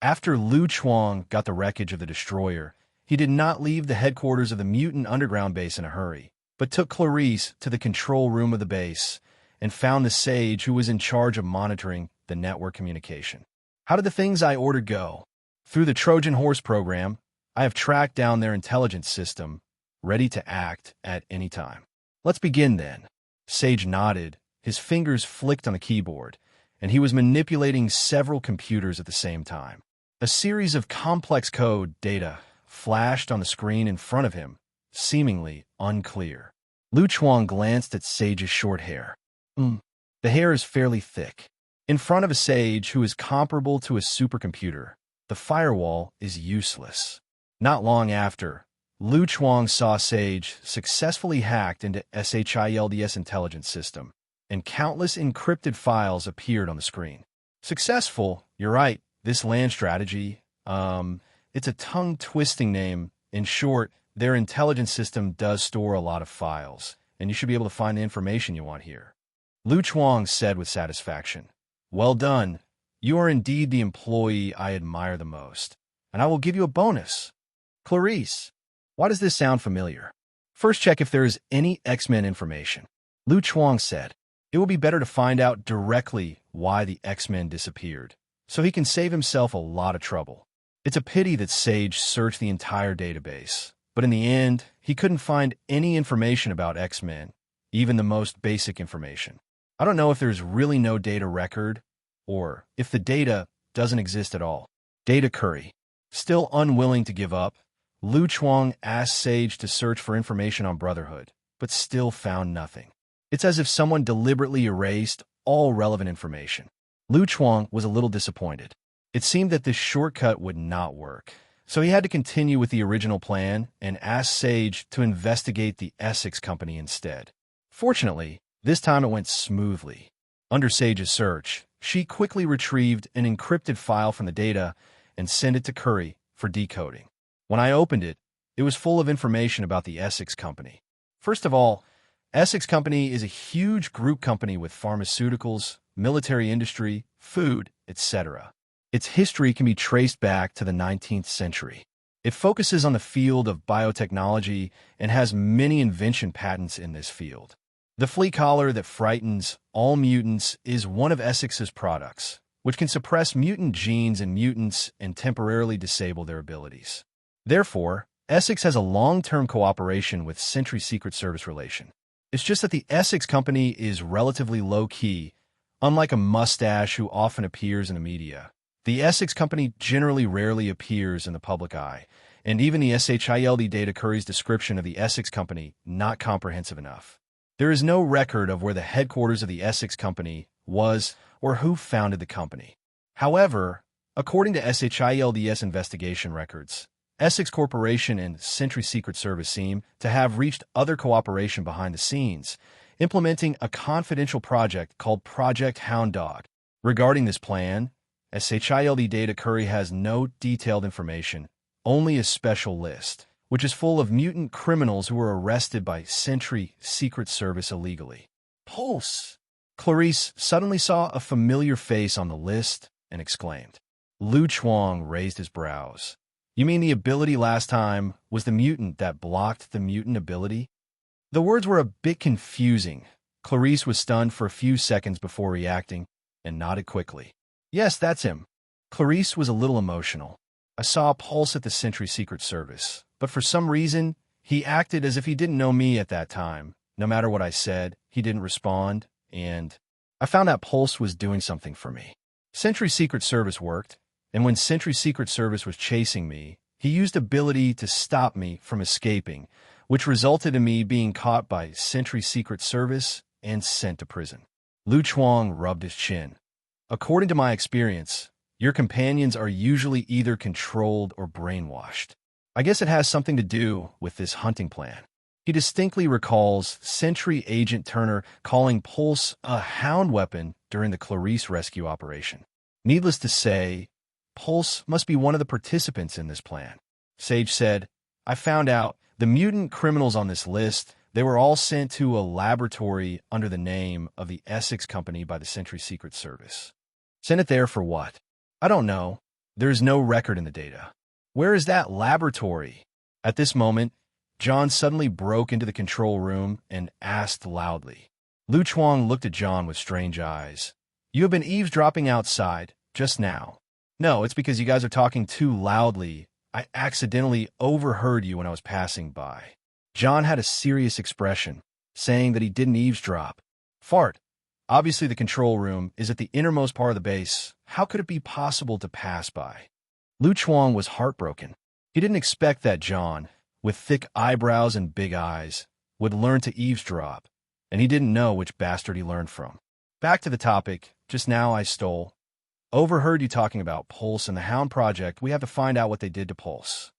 After Lu Chuang got the wreckage of the destroyer, he did not leave the headquarters of the Mutant Underground base in a hurry, but took Clarice to the control room of the base and found the sage who was in charge of monitoring the network communication. "How did the things I ordered go?" "Through the Trojan Horse program, I have tracked down their intelligence system, ready to act at any time." "Let's begin then." Sage nodded, his fingers flicked on the keyboard, and he was manipulating several computers at the same time. A series of complex code data flashed on the screen in front of him, seemingly unclear. Lu Chuang glanced at Sage's short hair. The hair is fairly thick. In front of a sage who is comparable to a supercomputer, the firewall is useless. Not long after, Lu Chuang saw Sage successfully hacked into SHIELD's intelligence system, and countless encrypted files appeared on the screen. Successful, you're right, this land strategy, it's a tongue-twisting name. In short, their intelligence system does store a lot of files, and you should be able to find the information you want here. Lu Chuang said with satisfaction, "Well done. You are indeed the employee I admire the most, and I will give you a bonus." Clarice, why does this sound familiar? First check if there is any X-Men information. Lu Chuang said, it will be better to find out directly why the X-Men disappeared, so he can save himself a lot of trouble. It's a pity that Sage searched the entire database, but in the end, he couldn't find any information about X-Men, even the most basic information. I don't know if there's really no data record, or if the data doesn't exist at all. Data Curry. Still unwilling to give up, Lu Chuang asked Sage to search for information on Brotherhood, but still found nothing. It's as if someone deliberately erased all relevant information. Lu Chuang was a little disappointed. It seemed that this shortcut would not work, so he had to continue with the original plan and ask Sage to investigate the Essex company instead. Fortunately, this time it went smoothly. Under Sage's search, she quickly retrieved an encrypted file from the data and sent it to Curry for decoding. When I opened it, it was full of information about the Essex company. First of all, Essex company is a huge group company with pharmaceuticals, military industry, food, etc. Its history can be traced back to the 19th century. It focuses on the field of biotechnology and has many invention patents in this field. The flea collar that frightens all mutants is one of Essex's products, which can suppress mutant genes in mutants and temporarily disable their abilities. Therefore, Essex has a long-term cooperation with Sentry Secret Service relation. It's just that the Essex company is relatively low-key, unlike a mustache who often appears in the media. The Essex company generally rarely appears in the public eye, and even the SHIELD data Curry's description of the Essex company not comprehensive enough. There is no record of where the headquarters of the Essex company was or who founded the company. However, according to SHIELD's investigation records, Essex Corporation and Sentry Secret Service seem to have reached other cooperation behind the scenes, implementing a confidential project called Project Hound Dog. Regarding this plan, SHIELD data Curry has no detailed information, only a special list, which is full of mutant criminals who were arrested by Sentry Secret Service illegally. Pulse! Clarice suddenly saw a familiar face on the list and exclaimed. Lu Chuang raised his brows. You mean the ability last time was the mutant that blocked the mutant ability? The words were a bit confusing. Clarice was stunned for a few seconds before reacting and nodded quickly. Yes, that's him. Clarice was a little emotional. I saw a Pulse at the Sentry Secret Service, but for some reason, he acted as if he didn't know me at that time. No matter what I said, he didn't respond, and I found that Pulse was doing something for me. Sentry Secret Service worked, and when Sentry Secret Service was chasing me, he used ability to stop me from escaping, which resulted in me being caught by Sentry Secret Service and sent to prison. Lu Chuang rubbed his chin. According to my experience, your companions are usually either controlled or brainwashed. I guess it has something to do with this hunting plan. He distinctly recalls Sentry Agent Turner calling Pulse a hound weapon during the Clarice rescue operation. Needless to say, Pulse must be one of the participants in this plan. Sage said, I found out the mutant criminals on this list, they were all sent to a laboratory under the name of the Essex Company by the Sentry Secret Service. Sent it there for what? I don't know. There is no record in the data. Where is that laboratory? At this moment, John suddenly broke into the control room and asked loudly. Lu Chuang looked at John with strange eyes. You have been eavesdropping outside, just now. No, it's because you guys are talking too loudly. I accidentally overheard you when I was passing by. John had a serious expression, saying that he didn't eavesdrop. Fart. Obviously the control room is at the innermost part of the base. How could it be possible to pass by? Lu Chuang was heartbroken. He didn't expect that John, with thick eyebrows and big eyes, would learn to eavesdrop, and he didn't know which bastard he learned from. Back to the topic, Just now I stole. Overheard you talking about Pulse and the Hound Project. We have to find out what they did to Pulse.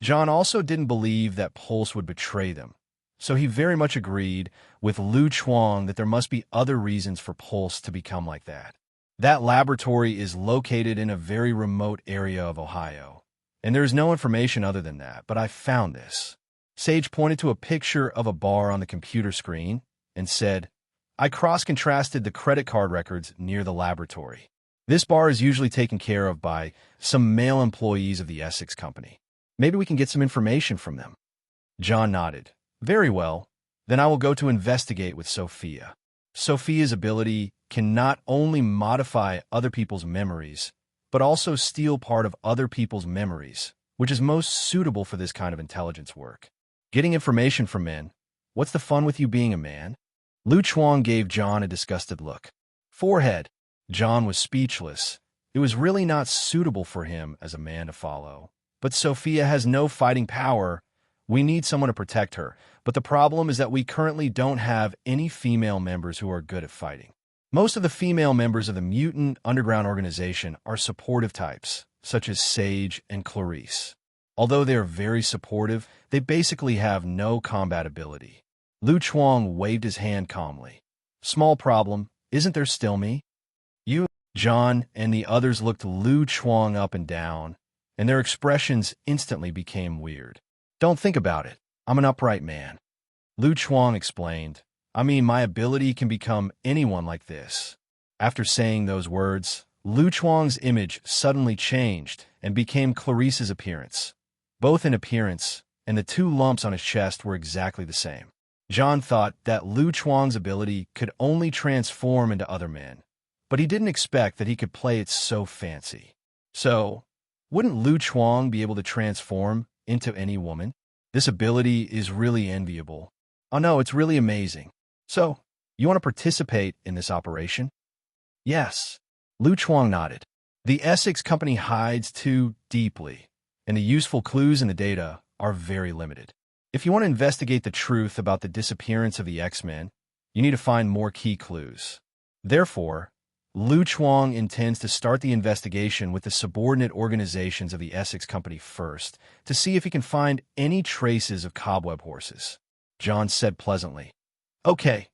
John also didn't believe that Pulse would betray them, so he very much agreed with Lu Chuang that there must be other reasons for Pulse to become like that. That laboratory is located in a very remote area of Ohio, and there is no information other than that, but I found this. Sage pointed to a picture of a bar on the computer screen and said, I cross-contrasted the credit card records near the laboratory. This bar is usually taken care of by some male employees of the Essex company. Maybe we can get some information from them. John nodded. Very well. Then I will go to investigate with Sophia. Sophia's ability can not only modify other people's memories, but also steal part of other people's memories, which is most suitable for this kind of intelligence work. Getting information from men. What's the fun with you being a man? Lu Chuang gave John a disgusted look. Forehead. John was speechless. It was really not suitable for him as a man to follow. But Sophia has no fighting power. We need someone to protect her. But the problem is that we currently don't have any female members who are good at fighting. Most of the female members of the mutant underground organization are supportive types, such as Sage and Clarice. Although they are very supportive, they basically have no combat ability. Lu Chuang waved his hand calmly. Small problem, isn't there still me? You, John, and the others looked Lu Chuang up and down, and their expressions instantly became weird. Don't think about it. I'm an upright man. Lu Chuang explained. I mean, my ability can become anyone like this. After saying those words, Lu Chuang's image suddenly changed and became Clarice's appearance. Both in appearance, and the two lumps on his chest were exactly the same. John thought that Lu Chuang's ability could only transform into other men, but he didn't expect that he could play it so fancy. So, wouldn't Lu Chuang be able to transform into any woman? This ability is really enviable. Oh no, it's really amazing. So, you want to participate in this operation? Yes. Lu Chuang nodded. The Essex company hides too deeply, and the useful clues in the data are very limited. If you want to investigate the truth about the disappearance of the X-Men, you need to find more key clues. Therefore, Lu Chuang intends to start the investigation with the subordinate organizations of the Essex company first, to see if he can find any traces of cobweb horses. John said pleasantly. Okay,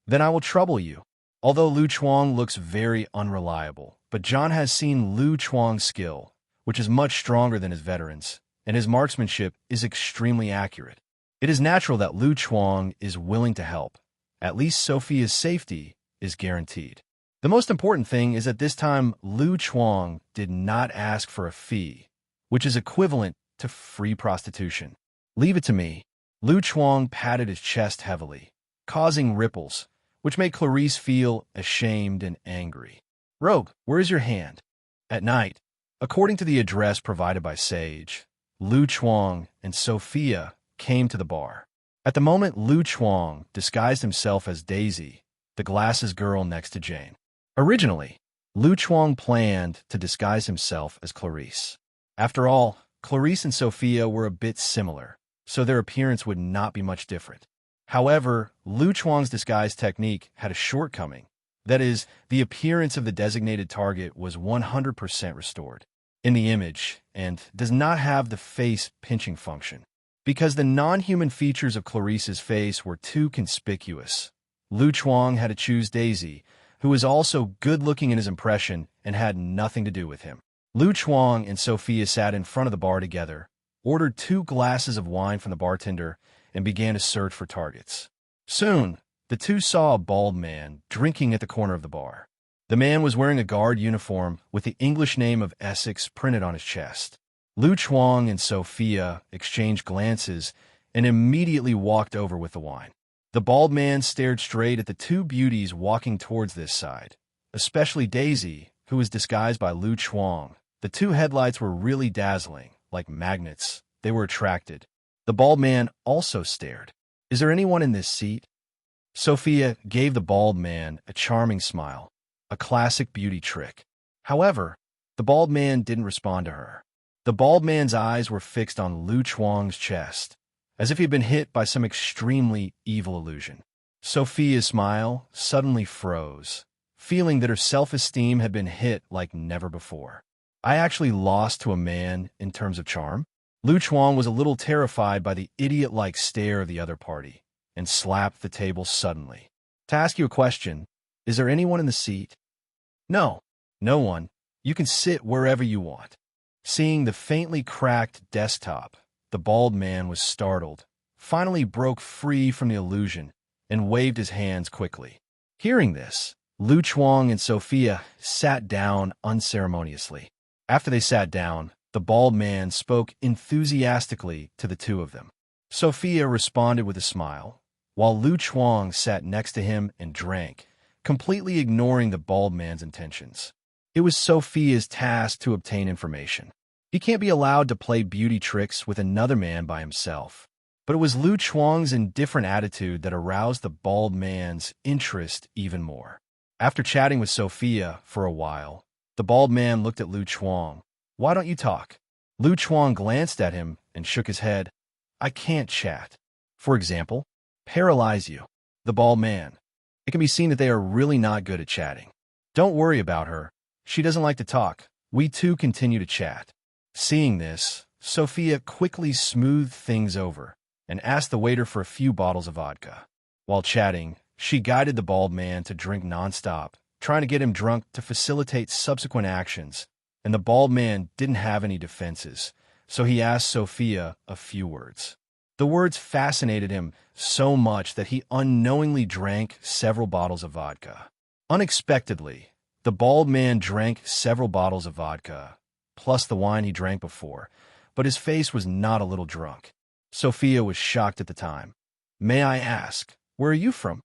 then I will trouble you. Although Lu Chuang looks very unreliable, but John has seen Lu Chuang's skill, which is much stronger than his veterans, and his marksmanship is extremely accurate. It is natural that Lu Chuang is willing to help. At least Sophia's safety is guaranteed. The most important thing is that this time Lu Chuang did not ask for a fee, which is equivalent to free prostitution. Leave it to me. Lu Chuang patted his chest heavily, causing ripples, which made Clarice feel ashamed and angry. Rogue, where is your hand? At night, according to the address provided by Sage, Lu Chuang and Sophia came to the bar. At the moment, Lu Chuang disguised himself as Daisy, the glasses girl next to Jane. Originally, Lu Chuang planned to disguise himself as Clarice. After all, Clarice and Sophia were a bit similar, so their appearance would not be much different. However, Lu Chuang's disguise technique had a shortcoming. That is, the appearance of the designated target was 100% restored in the image and does not have the face pinching function. Because the non-human features of Clarice's face were too conspicuous, Lu Chuang had to choose Daisy, who was also good-looking in his impression and had nothing to do with him. Lu Chuang and Sophia sat in front of the bar together, ordered 2 glasses of wine from the bartender, and began to search for targets. Soon, the two saw a bald man drinking at the corner of the bar. The man was wearing a guard uniform with the English name of Essex printed on his chest. Lu Chuang and Sophia exchanged glances and immediately walked over with the wine. The bald man stared straight at the 2 beauties walking towards this side, especially Daisy, who was disguised by Lu Chuang. The 2 headlights were really dazzling, like magnets. They were attracted. The bald man also stared. Is there anyone in this seat? Sophia gave the bald man a charming smile, a classic beauty trick. However, the bald man didn't respond to her. The bald man's eyes were fixed on Lu Chuang's chest, as if he had been hit by some extremely evil illusion. Sophia's smile suddenly froze. feeling that her self-esteem had been hit like never before. I actually lost to a man in terms of charm? Lu Chuang was a little terrified by the idiot-like stare of the other party and slapped the table suddenly. To ask you a question, is there anyone in the seat? No, no one. You can sit wherever you want. Seeing the faintly cracked desktop, the bald man was startled, finally broke free from the illusion, and waved his hands quickly. Hearing this, Lu Chuang and Sophia sat down unceremoniously. After they sat down, the bald man spoke enthusiastically to the two of them. Sophia responded with a smile, while Lu Chuang sat next to him and drank, completely ignoring the bald man's intentions. It was Sophia's task to obtain information. He can't be allowed to play beauty tricks with another man by himself. But it was Lu Chuang's indifferent attitude that aroused the bald man's interest even more. After chatting with Sophia for a while, the bald man looked at Lu Chuang. "Why don't you talk?" Lu Chuang glanced at him and shook his head. "I can't chat." For example, paralyze you. The bald man. It can be seen that they are really not good at chatting. Don't worry about her. She doesn't like to talk. We too continue to chat. Seeing this, Sophia quickly smoothed things over and asked the waiter for a few bottles of vodka. While chatting, she guided the bald man to drink nonstop, trying to get him drunk to facilitate subsequent actions, and the bald man didn't have any defenses, so he asked Sophia a few words. The words fascinated him so much that he unknowingly drank several bottles of vodka. Unexpectedly, the bald man drank several bottles of vodka, plus the wine he drank before, but his face was not a little drunk. Sophia was shocked at the time. "May I ask, where are you from?"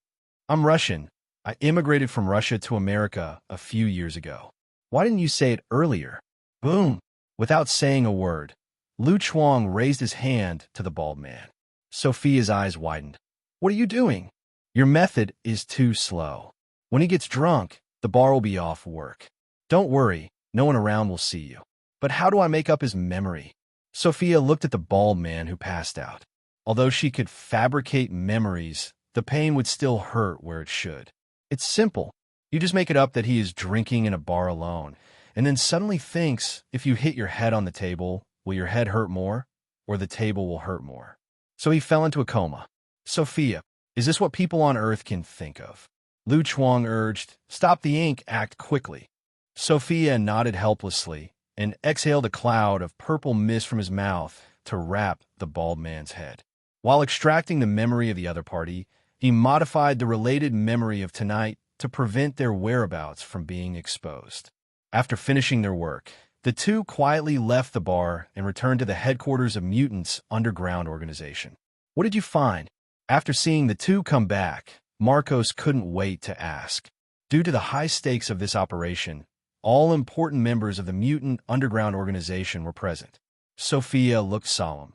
"I'm Russian. I immigrated from Russia to America a few years ago." "Why didn't you say it earlier?" Boom! Without saying a word, Lu Chuang raised his hand to the bald man. Sophia's eyes widened. "What are you doing?" "Your method is too slow. When he gets drunk, the bar will be off work. Don't worry, no one around will see you." "But how do I make up his memory?" Sophia looked at the bald man who passed out. Although she could fabricate memories, the pain would still hurt where it should. "It's simple. You just make it up that he is drinking in a bar alone, and then suddenly thinks if you hit your head on the table, will your head hurt more, or the table will hurt more? So he fell into a coma." "Sophia, is this what people on Earth can think of?" Lu Chuang urged. "Stop the ink, act quickly." Sophia nodded helplessly and exhaled a cloud of purple mist from his mouth to wrap the bald man's head. While extracting the memory of the other party, he modified the related memory of tonight to prevent their whereabouts from being exposed. After finishing their work, the two quietly left the bar and returned to the headquarters of Mutants' underground organization. "What did you find?" After seeing the two come back, Marcos couldn't wait to ask. Due to the high stakes of this operation, all important members of the Mutant underground organization were present. Sophia looked solemn.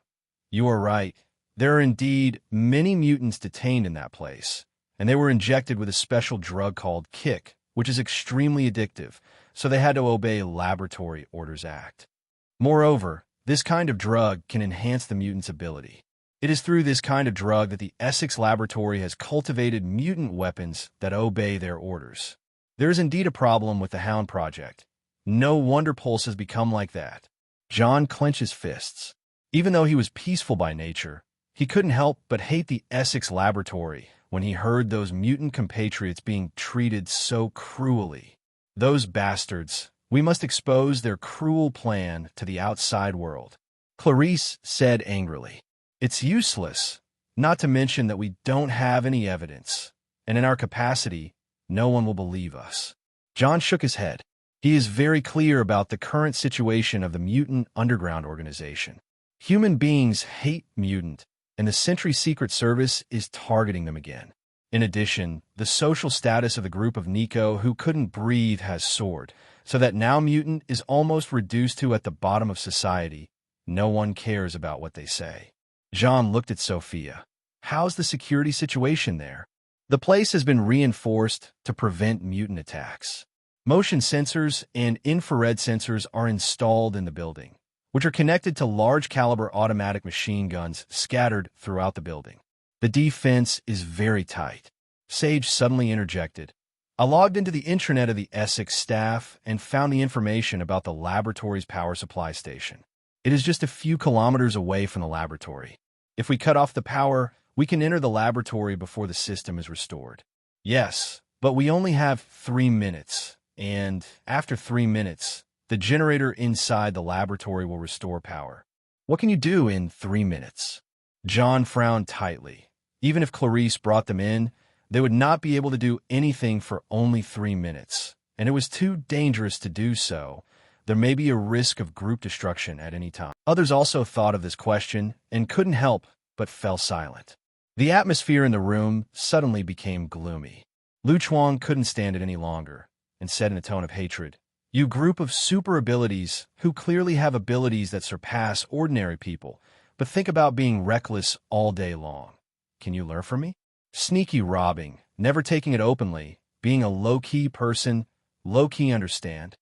"You are right. There are indeed many mutants detained in that place, and they were injected with a special drug called Kick, which is extremely addictive, so they had to obey Laboratory Orders Act. Moreover, this kind of drug can enhance the mutant's ability. It is through this kind of drug that the Essex laboratory has cultivated mutant weapons that obey their orders. There is indeed a problem with the Hound Project. No wonder Pulse has become like that." John clenched his fists. Even though he was peaceful by nature, he couldn't help but hate the Essex laboratory when he heard those mutant compatriots being treated so cruelly. "Those bastards. We must expose their cruel plan to the outside world," Clarice said angrily. "It's useless, not to mention that we don't have any evidence, and in our capacity, no one will believe us." John shook his head. He is very clear about the current situation of the Mutant Underground Organization. Human beings hate Mutant, and the Sentry Secret Service is targeting them again. In addition, the social status of the group of Nico who couldn't breathe has soared, so that now Mutant is almost reduced to at the bottom of society. No one cares about what they say. John looked at Sophia. "How's the security situation there?" "The place has been reinforced to prevent mutant attacks. Motion sensors and infrared sensors are installed in the building, which are connected to large-caliber automatic machine guns scattered throughout the building. The defense is very tight." Sage suddenly interjected. I logged into the intranet of the Essex staff and found the information about the laboratory's power supply station. It is just a few kilometers away from the laboratory. If we cut off the power, we can enter the laboratory before the system is restored. Yes, but we only have 3 minutes, and after 3 minutes, the generator inside the laboratory will restore power. What can you do in 3 minutes? John frowned tightly. Even if Clarice brought them in, they would not be able to do anything for only 3 minutes, and it was too dangerous to do so. There may be a risk of group destruction at any time. Others also thought of this question and couldn't help but fell silent. The atmosphere in the room suddenly became gloomy. Lu Chuang couldn't stand it any longer and said in a tone of hatred, "You group of super abilities who clearly have abilities that surpass ordinary people, but think about being reckless all day long. Can you learn from me? Sneaky robbing, never taking it openly, being a low-key person, low-key understand?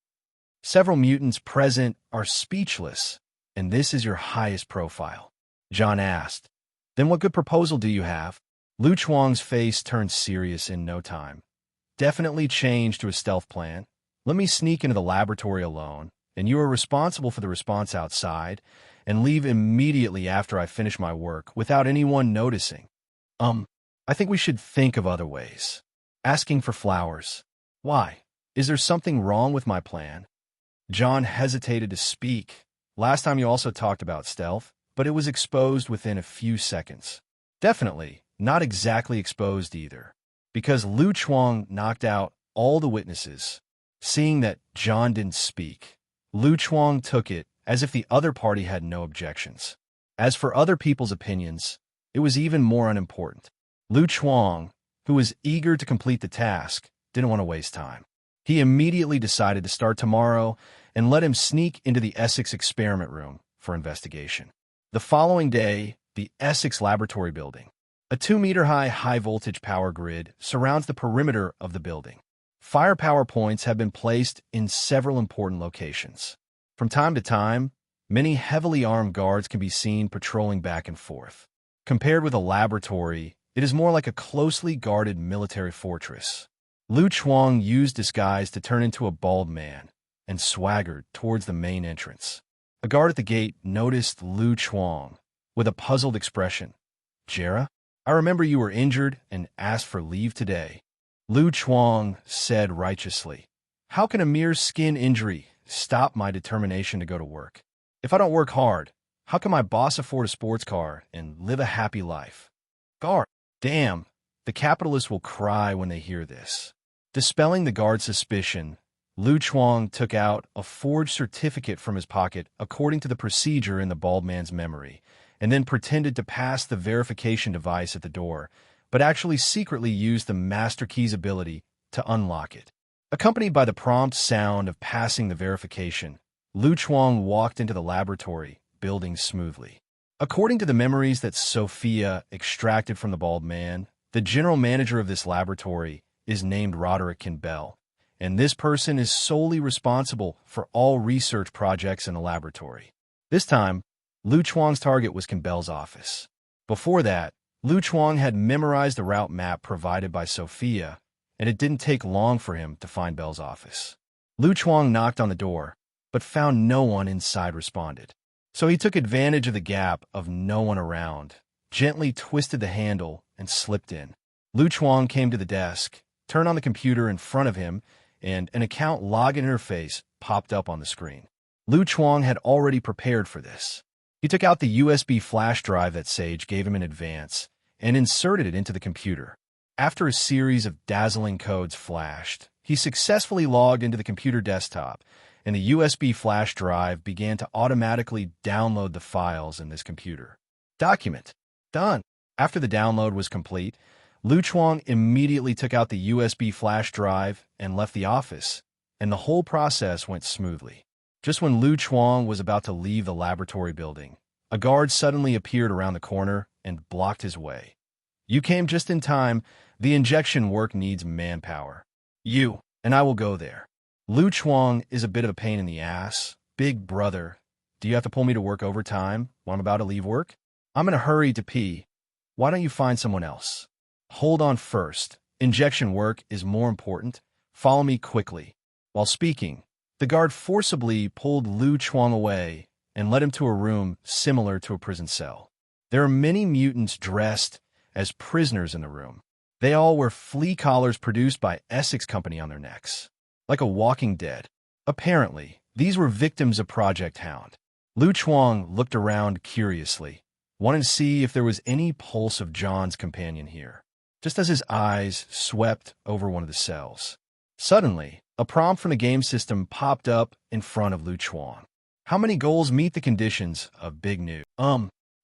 Several mutants present are speechless, and this is your highest profile." John asked, "Then what good proposal do you have?" Lu Chuang's face turned serious in no time. "Definitely change to a stealth plan. Let me sneak into the laboratory alone, and you are responsible for the response outside, and leave immediately after I finish my work without anyone noticing. I think we should think of other ways. Asking for flowers. Why? Is there something wrong with my plan?" John hesitated to speak. Last time you also talked about stealth, but it was exposed within a few seconds. Definitely not exactly exposed either, because Lu Chuang knocked out all the witnesses. Seeing that John didn't speak, Lu Chuang took it as if the other party had no objections. As for other people's opinions, it was even more unimportant. Lu Chuang, who was eager to complete the task, didn't want to waste time. He immediately decided to start tomorrow and let him sneak into the Essex experiment room for investigation. The following day, the Essex laboratory building. A 2-meter-high high-voltage power grid surrounds the perimeter of the building. Firepower points have been placed in several important locations. From time to time, many heavily armed guards can be seen patrolling back and forth. Compared with a laboratory, it is more like a closely guarded military fortress. Lu Chuang used disguise to turn into a bald man and swaggered towards the main entrance. A guard at the gate noticed Lu Chuang with a puzzled expression. "Jera, I remember you were injured and asked for leave today." Lu Chuang said righteously, "How can a mere skin injury stop my determination to go to work? If I don't work hard, how can my boss afford a sports car and live a happy life?" Guard, damn, the capitalists will cry when they hear this. Dispelling the guard's suspicion, Lu Chuang took out a forged certificate from his pocket according to the procedure in the bald man's memory, and then pretended to pass the verification device at the door, but actually secretly used the Master Key's ability to unlock it. Accompanied by the prompt sound of passing the verification, Lu Chuang walked into the laboratory building smoothly. According to the memories that Sophia extracted from the bald man, the general manager of this laboratory is named Roderick Kinbell, and this person is solely responsible for all research projects in the laboratory. This time, Lu Chuang's target was Kinbell's office. Before that, Lu Chuang had memorized the route map provided by Sophia, and it didn't take long for him to find Bell's office. Lu Chuang knocked on the door, but found no one inside responded. So he took advantage of the gap of no one around, gently twisted the handle, and slipped in. Lu Chuang came to the desk, turned on the computer in front of him, and an account login interface popped up on the screen. Lu Chuang had already prepared for this. He took out the USB flash drive that Sage gave him in advance and inserted it into the computer. After a series of dazzling codes flashed, he successfully logged into the computer desktop, and the USB flash drive began to automatically download the files in this computer. Document. Done. After the download was complete, Lu Chuang immediately took out the USB flash drive and left the office, and the whole process went smoothly. Just when Lu Chuang was about to leave the laboratory building, a guard suddenly appeared around the corner and blocked his way. "You came just in time. The injection work needs manpower. You and I will go there." Lu Chuang is a bit of a pain in the ass. "Big brother, do you have to pull me to work overtime while I'm about to leave work? I'm in a hurry to pee. Why don't you find someone else?" "Hold on first. Injection work is more important. Follow me quickly." While speaking, the guard forcibly pulled Lu Chuang away and led him to a room similar to a prison cell. There are many mutants dressed as prisoners in the room. They all wear flea collars produced by Essex Company on their necks, like a Walking Dead. Apparently, these were victims of Project Hound. Lu Chuang looked around curiously, wanting to see if there was any pulse of John's companion here, just as his eyes swept over one of the cells. Suddenly, a prompt from the game system popped up in front of Lu Chuang. "How many goals meet the conditions of Big News?"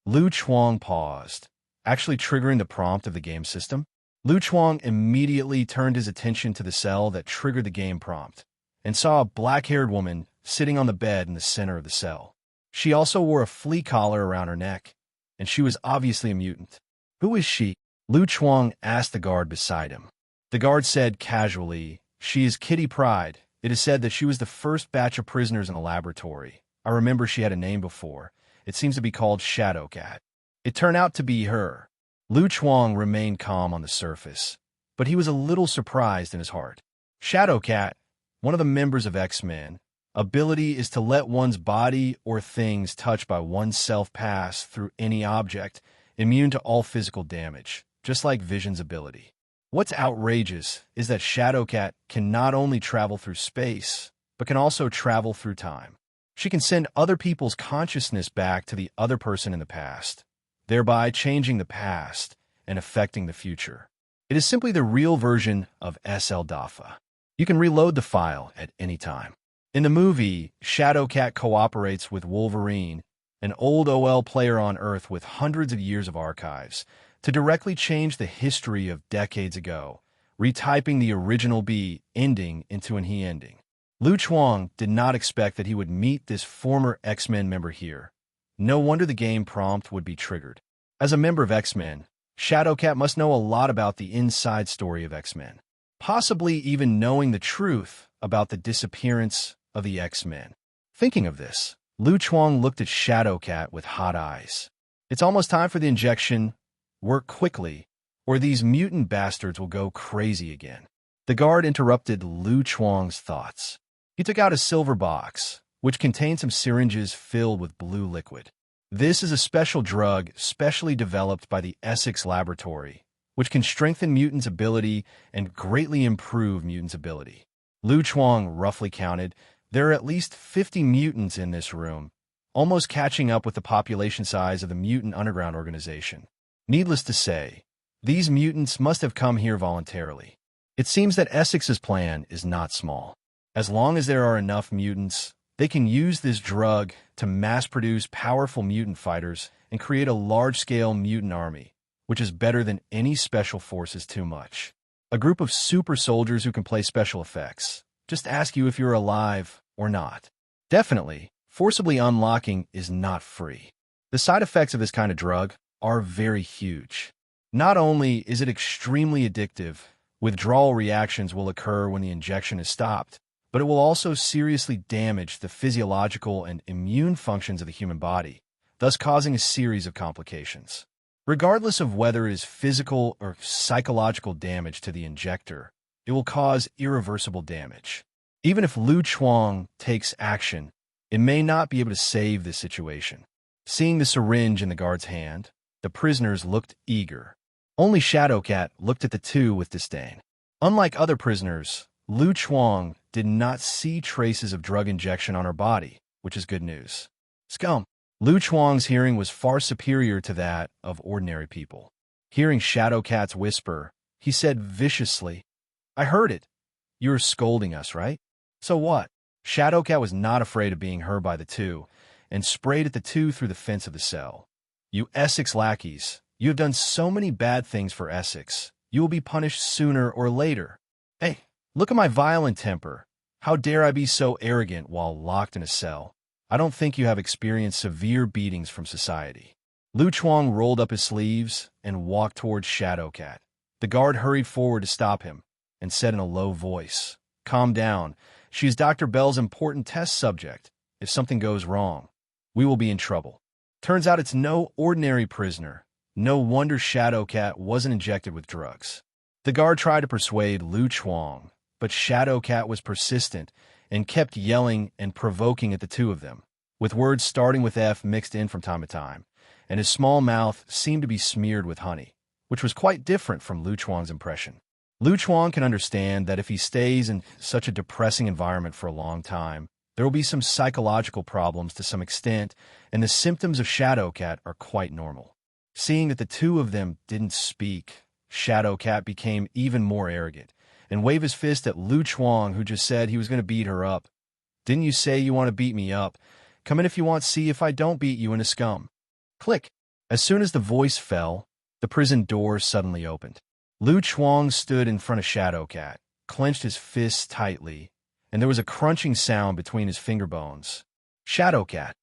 Lu Chuang paused, actually triggering the prompt of the game system. Lu Chuang immediately turned his attention to the cell that triggered the game prompt and saw a black-haired woman sitting on the bed in the center of the cell. She also wore a flea collar around her neck, and she was obviously a mutant. "Who is she?" Lu Chuang asked the guard beside him. The guard said casually, "She is Kitty Pryde. It is said that she was the first batch of prisoners in the laboratory. I remember she had a name before. It seems to be called Shadowcat." It turned out to be her. Lu Chuang remained calm on the surface, but he was a little surprised in his heart. Shadowcat, one of the members of X-Men, ability is to let one's body or things touched by oneself pass through any object, immune to all physical damage, just like Vision's ability. What's outrageous is that Shadowcat can not only travel through space, but can also travel through time. She can send other people's consciousness back to the other person in the past, thereby changing the past and affecting the future. It is simply the real version of SL-DAFA. You can reload the file at any time. In the movie, Shadowcat cooperates with Wolverine, an old OL player on Earth with hundreds of years of archives, to directly change the history of decades ago, retyping the original B ending into an he ending. Lu Chuang did not expect that he would meet this former X-Men member here. No wonder the game prompt would be triggered. As a member of X-Men, Shadowcat must know a lot about the inside story of X-Men, possibly even knowing the truth about the disappearance of the X-Men. Thinking of this, Lu Chuang looked at Shadowcat with hot eyes. "It's almost time for the injection. Work quickly, or these mutant bastards will go crazy again." The guard interrupted Lu Chuang's thoughts. He took out a silver box, which contained some syringes filled with blue liquid. "This is a special drug specially developed by the Essex laboratory, which can strengthen mutants' ability and greatly improve mutants' ability." Lu Chuang roughly counted. There are at least 50 mutants in this room, almost catching up with the population size of the Mutant Underground organization. Needless to say, these mutants must have come here voluntarily. It seems that Essex's plan is not small. As long as there are enough mutants, they can use this drug to mass-produce powerful mutant fighters and create a large-scale mutant army, which is better than any special forces too much. A group of super soldiers who can play special effects. Just ask you if you're alive or not. Definitely, forcibly unlocking is not free. The side effects of this kind of drug are very huge. Not only is it extremely addictive, withdrawal reactions will occur when the injection is stopped, but it will also seriously damage the physiological and immune functions of the human body, thus causing a series of complications. Regardless of whether it is physical or psychological damage to the injector, it will cause irreversible damage. Even if Lu Chuang takes action, it may not be able to save this situation. Seeing the syringe in the guard's hand, the prisoners looked eager. Only Shadowcat looked at the two with disdain. Unlike other prisoners, Lu Chuang did not see traces of drug injection on her body, which is good news. Scum! Lu Chuang's hearing was far superior to that of ordinary people. Hearing Shadowcat's whisper, he said viciously, "I heard it. You're scolding us, right? So what?" Shadowcat was not afraid of being heard by the two, and sprayed at the two through the fence of the cell. "You Essex lackeys, you have done so many bad things for Essex. You will be punished sooner or later. Hey, look at my violent temper. How dare I be so arrogant while locked in a cell? I don't think you have experienced severe beatings from society." Lu Chuang rolled up his sleeves and walked towards Shadowcat. The guard hurried forward to stop him and said in a low voice, "Calm down. She is Dr. Bell's important test subject. If something goes wrong, we will be in trouble." Turns out it's no ordinary prisoner. No wonder Shadowcat wasn't injected with drugs. The guard tried to persuade Lu Chuang, but Shadowcat was persistent and kept yelling and provoking at the two of them, with words starting with F mixed in from time to time, and his small mouth seemed to be smeared with honey, which was quite different from Lu Chuang's impression. Lu Chuang can understand that if he stays in such a depressing environment for a long time, there will be some psychological problems to some extent, and the symptoms of Shadowcat are quite normal. Seeing that the two of them didn't speak, Shadowcat became even more arrogant and waved his fist at Lu Chuang, who just said he was going to beat her up. "Didn't you say you want to beat me up? Come in if you want, see if I don't beat you into scum." Click. As soon as the voice fell, the prison door suddenly opened. Lu Chuang stood in front of Shadowcat, clenched his fists tightly, and there was a crunching sound between his finger bones. "Shadowcat."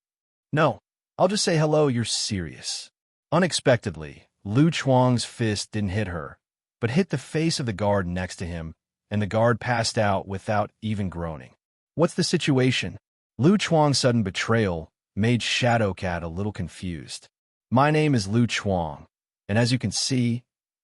"No, I'll just say hello, you're serious." Unexpectedly, Lu Chuang's fist didn't hit her, but hit the face of the guard next to him, and the guard passed out without even groaning. "What's the situation?" Lu Chuang's sudden betrayal made Shadowcat a little confused. "My name is Lu Chuang, and as you can see,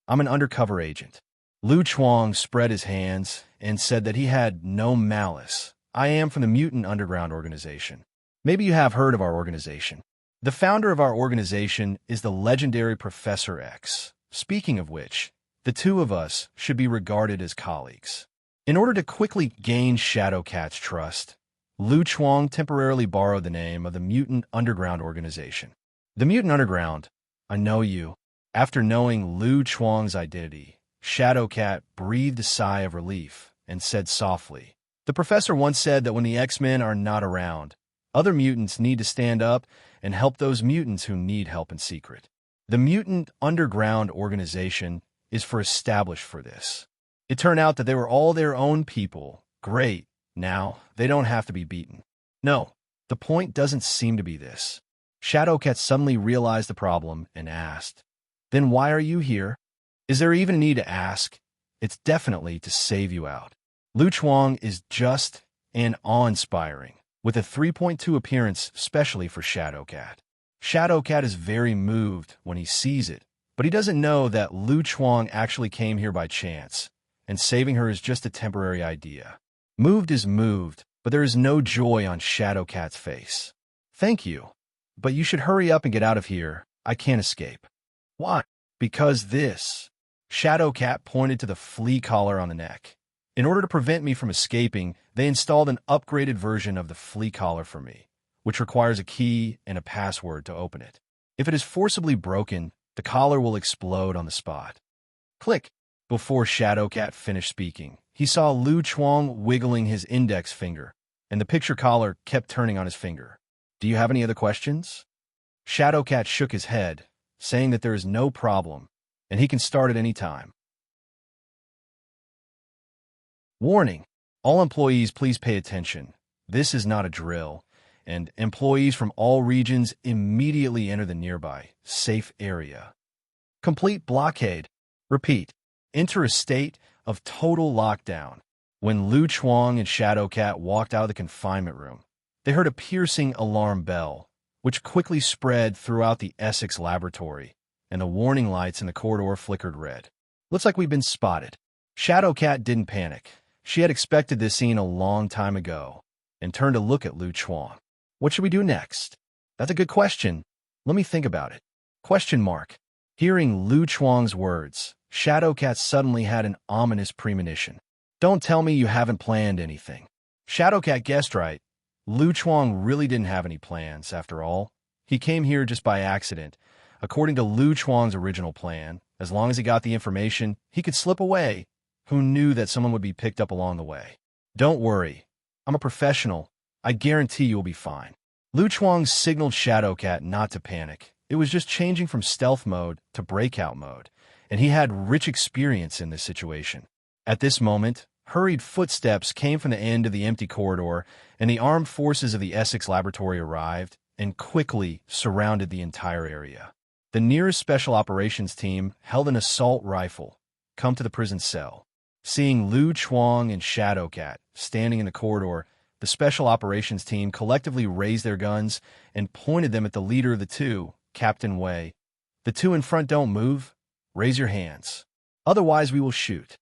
I'm an undercover agent." Lu Chuang spread his hands and said that he had no malice. "I am from the Mutant Underground organization. Maybe you have heard of our organization. The founder of our organization is the legendary Professor X. Speaking of which, the two of us should be regarded as colleagues." In order to quickly gain Shadowcat's trust, Lu Chuang temporarily borrowed the name of the Mutant Underground organization. "The Mutant Underground, I know you." After knowing Lu Chuang's identity, Shadowcat breathed a sigh of relief and said softly, "The professor once said that when the X-Men are not around, other mutants need to stand up and help those mutants who need help in secret. The Mutant Underground organization is established for this. It turned out that they were all their own people. Great. Now, they don't have to be beaten." "No, the point doesn't seem to be this." Shadowcat suddenly realized the problem and asked, "Then why are you here? Is there even a need to ask? It's definitely to save you out." Lu Chuang is just and awe-inspiring, with a 3.2 appearance specially for Shadowcat. Shadowcat is very moved when he sees it, but he doesn't know that Lu Chuang actually came here by chance, and saving her is just a temporary idea. Moved is moved, but there is no joy on Shadowcat's face. "Thank you, but you should hurry up and get out of here. I can't escape." "Why?" "Because this." Shadowcat pointed to the flea collar on the neck. "In order to prevent me from escaping, they installed an upgraded version of the flea collar for me, which requires a key and a password to open it. If it is forcibly broken, the collar will explode on the spot." Click. Before Shadowcat finished speaking, he saw Lu Chuang wiggling his index finger, and the picture collar kept turning on his finger. "Do you have any other questions?" Shadowcat shook his head, saying that there is no problem, and he can start at any time. Warning. All employees, please pay attention. This is not a drill, and employees from all regions immediately enter the nearby safe area. Complete blockade. Repeat. Enter a state of total lockdown. When Lu Chuang and Shadowcat walked out of the confinement room, they heard a piercing alarm bell, which quickly spread throughout the Essex laboratory, and the warning lights in the corridor flickered red. "Looks like we've been spotted." Shadowcat didn't panic. She had expected this scene a long time ago, and turned to look at Lu Chuang. "What should we do next?" "That's a good question. Let me think about it." Question mark. Hearing Lu Chuang's words, Shadowcat suddenly had an ominous premonition. "Don't tell me you haven't planned anything." Shadowcat guessed right. Lu Chuang really didn't have any plans, after all. He came here just by accident. According to Lu Chuang's original plan, as long as he got the information, he could slip away. Who knew that someone would be picked up along the way? "Don't worry. I'm a professional. I guarantee you'll be fine." Lu Chuang signaled Shadowcat not to panic. It was just changing from stealth mode to breakout mode, and he had rich experience in this situation. At this moment, hurried footsteps came from the end of the empty corridor, and the armed forces of the Essex laboratory arrived and quickly surrounded the entire area. The nearest special operations team held an assault rifle, come to the prison cell. Seeing Lu Chuang and Shadowcat standing in the corridor, the special operations team collectively raised their guns and pointed them at the leader of the two, Captain Wei. "The two in front don't move. Raise your hands. Otherwise we will shoot."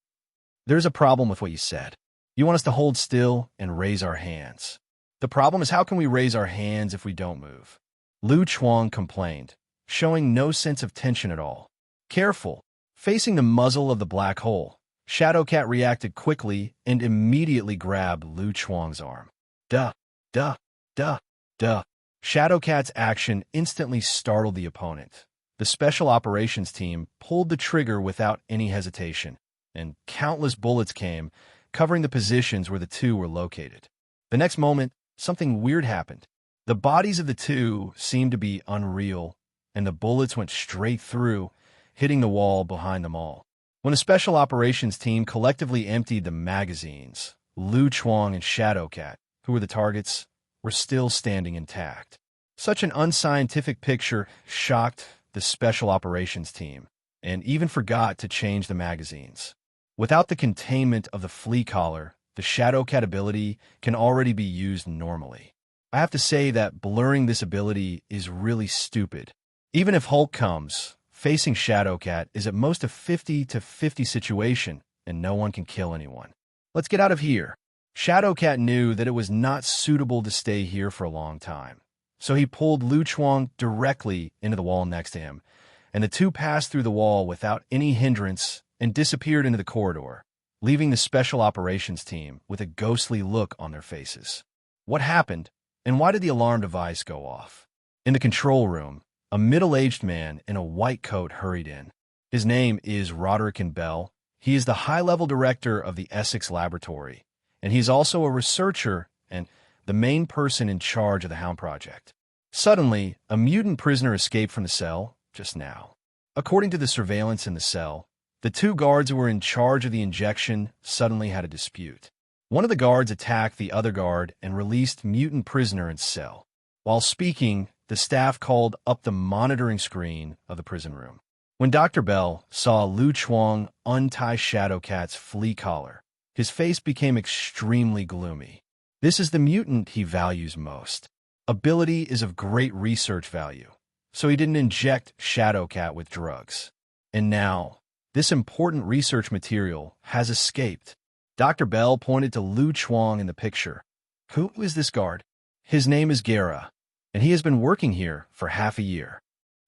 "There's a problem with what you said." You want us to hold still and raise our hands. The problem is, how can we raise our hands if we don't move? Lu Chuang complained, showing no sense of tension at all. Careful. Facing the muzzle of the black hole, Shadowcat reacted quickly and immediately grabbed Lu Chuang's arm. Duh, duh, duh, duh. Shadowcat's action instantly startled the opponent. The special operations team pulled the trigger without any hesitation, and countless bullets came, covering the positions where the two were located. The next moment, something weird happened. The bodies of the two seemed to be unreal, and the bullets went straight through, hitting the wall behind them all. When the special operations team collectively emptied the magazines, Lu Chuang and Shadowcat, who were the targets, were still standing intact. Such an unscientific picture shocked the special operations team, and even forgot to change the magazines. Without the containment of the flea collar, the Shadowcat ability can already be used normally. I have to say that blurring this ability is really stupid. Even if Hulk comes, facing Shadowcat is at most a 50-50 situation, and no one can kill anyone. Let's get out of here. Shadowcat knew that it was not suitable to stay here for a long time, so he pulled Lu Chuang directly into the wall next to him, and the two passed through the wall without any hindrance and disappeared into the corridor, leaving the special operations team with a ghostly look on their faces. What happened, and why did the alarm device go off? In the control room, a middle-aged man in a white coat hurried in. His name is Roderick Bell. He is the high-level director of the Essex laboratory, and he's also a researcher and the main person in charge of the Hound Project. Suddenly, a mutant prisoner escaped from the cell just now. According to the surveillance in the cell, the two guards who were in charge of the injection suddenly had a dispute. One of the guards attacked the other guard and released mutant prisoner in cell. While speaking, the staff called up the monitoring screen of the prison room. When Dr. Bell saw Lu Chuang untie Shadowcat's flea collar, his face became extremely gloomy. This is the mutant he values most. Ability is of great research value, so he didn't inject Shadowcat with drugs. And now, this important research material has escaped. Dr. Bell pointed to Lu Chuang in the picture. Who is this guard? His name is Gara, and he has been working here for half a year.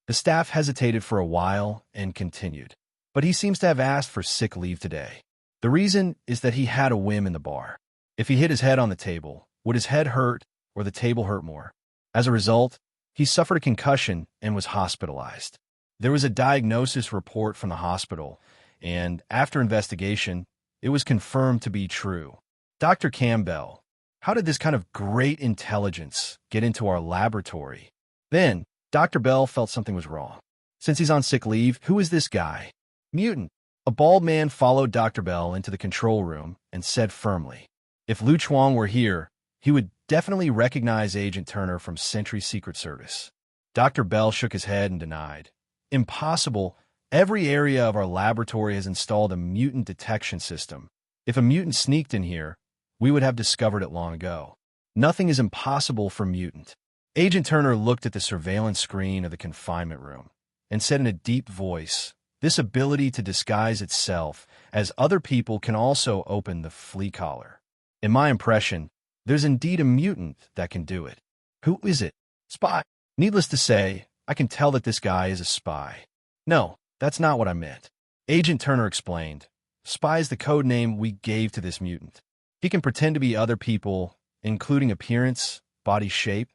The staff hesitated for a while and continued, but he seems to have asked for sick leave today. The reason is that he had a whim in the bar. If he hit his head on the table, would his head hurt or the table hurt more? As a result, he suffered a concussion and was hospitalized. There was a diagnosis report from the hospital, and after investigation, it was confirmed to be true. Dr. Campbell, how did this kind of great intelligence get into our laboratory? Then, Dr. Bell felt something was wrong. Since he's on sick leave, who is this guy? Mutant. A bald man followed Dr. Bell into the control room and said firmly, if Lu Chuang were here, he would definitely recognize Agent Turner from Sentry Secret Service. Dr. Bell shook his head and denied. Impossible. Every area of our laboratory has installed a mutant detection system. If a mutant sneaked in here, we would have discovered it long ago. Nothing is impossible for mutant. Agent Turner looked at the surveillance screen of the confinement room and said in a deep voice, this ability to disguise itself as other people can also open the flea collar. In my impression, there's indeed a mutant that can do it. Who is it? Spy. Needless to say, I can tell that this guy is a spy. No, that's not what I meant. Agent Turner explained. Spy is the code name we gave to this mutant. He can pretend to be other people, including appearance, body shape,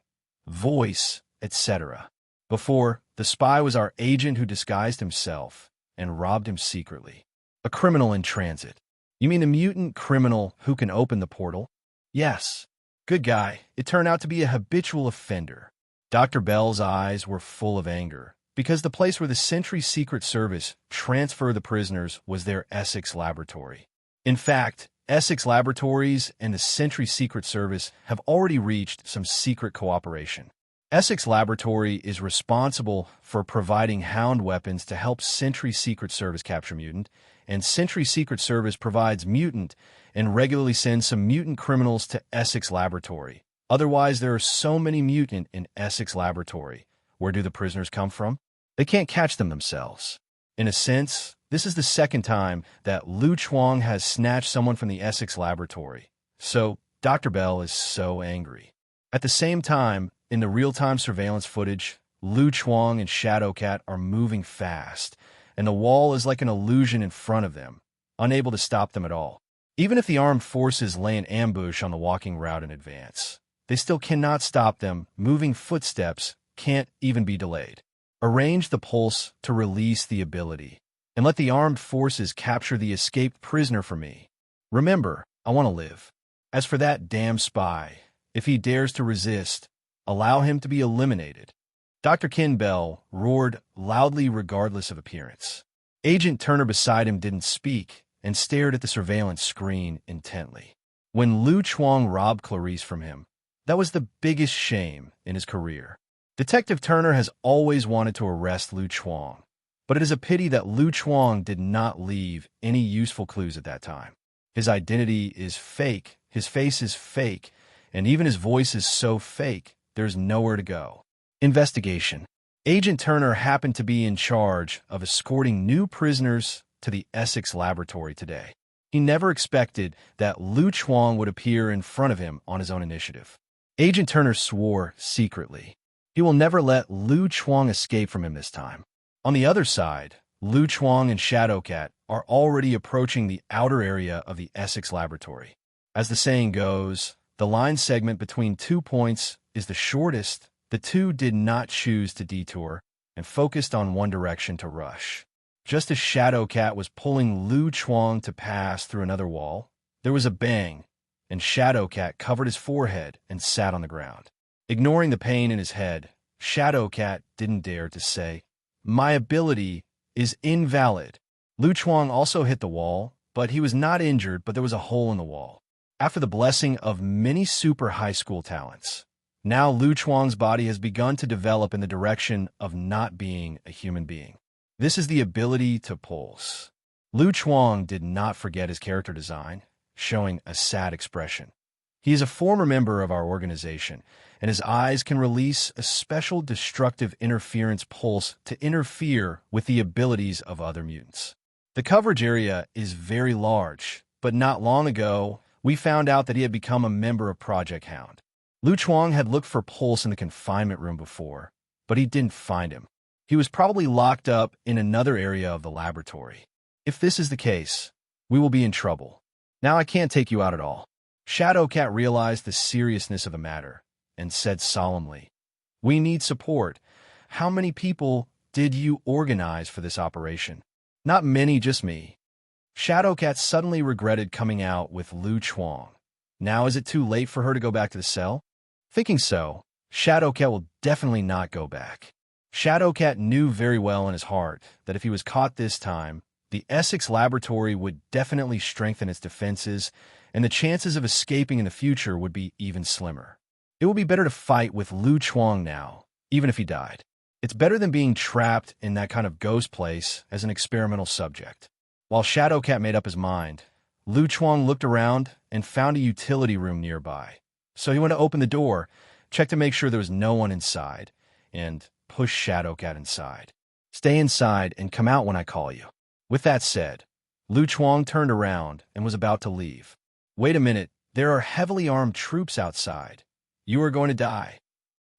voice, etc. Before, the spy was our agent who disguised himself and robbed him secretly. A criminal in transit. You mean a mutant criminal who can open the portal? Yes. Good guy. It turned out to be a habitual offender. Dr. Bell's eyes were full of anger, because the place where the Sentry Secret Service transferred the prisoners was their Essex laboratory. In fact, Essex Laboratories and the Sentry Secret Service have already reached some secret cooperation. Essex Laboratory is responsible for providing Hound weapons to help Sentry Secret Service capture mutant, and Sentry Secret Service provides mutant and regularly sends some mutant criminals to Essex Laboratory. Otherwise, there are so many mutant in Essex Laboratory. Where do the prisoners come from? They can't catch them themselves. In a sense, This is the second time that Lu Chuang has snatched someone from the Essex laboratory, so Dr. Bell is so angry. At the same time, in the real-time surveillance footage, Lu Chuang and Shadowcat are moving fast, and the wall is like an illusion in front of them, unable to stop them at all. Even if the armed forces lay an ambush on the walking route in advance, they still cannot stop them. Moving footsteps can't even be delayed. Arrange the pulse to release the ability, and let the armed forces capture the escaped prisoner for me. Remember, I want to live. As for that damn spy, if he dares to resist, allow him to be eliminated. Dr. Ken Bell roared loudly regardless of appearance. Agent Turner beside him didn't speak and stared at the surveillance screen intently. When Lu Chuang robbed Clarice from him, that was the biggest shame in his career. Detective Turner has always wanted to arrest Lu Chuang, but it is a pity that Lu Chuang did not leave any useful clues at that time. His identity is fake, his face is fake, and even his voice is so fake, there's nowhere to go. Investigation. Agent Turner happened to be in charge of escorting new prisoners to the Essex laboratory today. He never expected that Lu Chuang would appear in front of him on his own initiative. Agent Turner swore secretly. He will never let Lu Chuang escape from him this time. On the other side, Lu Chuang and Shadowcat are already approaching the outer area of the Essex laboratory. As the saying goes, the line segment between 2 points is the shortest. The two did not choose to detour and focused on one direction to rush. Just as Shadowcat was pulling Lu Chuang to pass through another wall, there was a bang, and Shadowcat covered his forehead and sat on the ground. Ignoring the pain in his head, Shadowcat didn't dare to say, "My ability is invalid." Lu Chuang also hit the wall, but he was not injured, but there was a hole in the wall. After the blessing of many super high school talents, now Lu Chuang's body has begun to develop in the direction of not being a human being. This is the ability to pulse. Lu Chuang did not forget his character design, showing a sad expression. He is a former member of our organization, and his eyes can release a special destructive interference pulse to interfere with the abilities of other mutants. The coverage area is very large, but not long ago, we found out that he had become a member of Project Hound. Lu Chuang had looked for Pulse in the confinement room before, but he didn't find him. He was probably locked up in another area of the laboratory. If this is the case, we will be in trouble. Now I can't take you out at all. Shadowcat realized the seriousness of the matter and said solemnly, "We need support. How many people did you organize for this operation?" "Not many, just me." Shadowcat suddenly regretted coming out with Lu Chuang. Now is it too late for her to go back to the cell? Thinking so, Shadowcat will definitely not go back. Shadowcat knew very well in his heart that if he was caught this time, the Essex laboratory would definitely strengthen its defenses, and the chances of escaping in the future would be even slimmer. It would be better to fight with Lu Chuang now, even if he died. It's better than being trapped in that kind of ghost place as an experimental subject. While Shadowcat made up his mind, Lu Chuang looked around and found a utility room nearby. So he went to open the door, checked to make sure there was no one inside, and pushed Shadowcat inside. "Stay inside and come out when I call you." With that said, Lu Chuang turned around and was about to leave. "Wait a minute, there are heavily armed troops outside. You are going to die."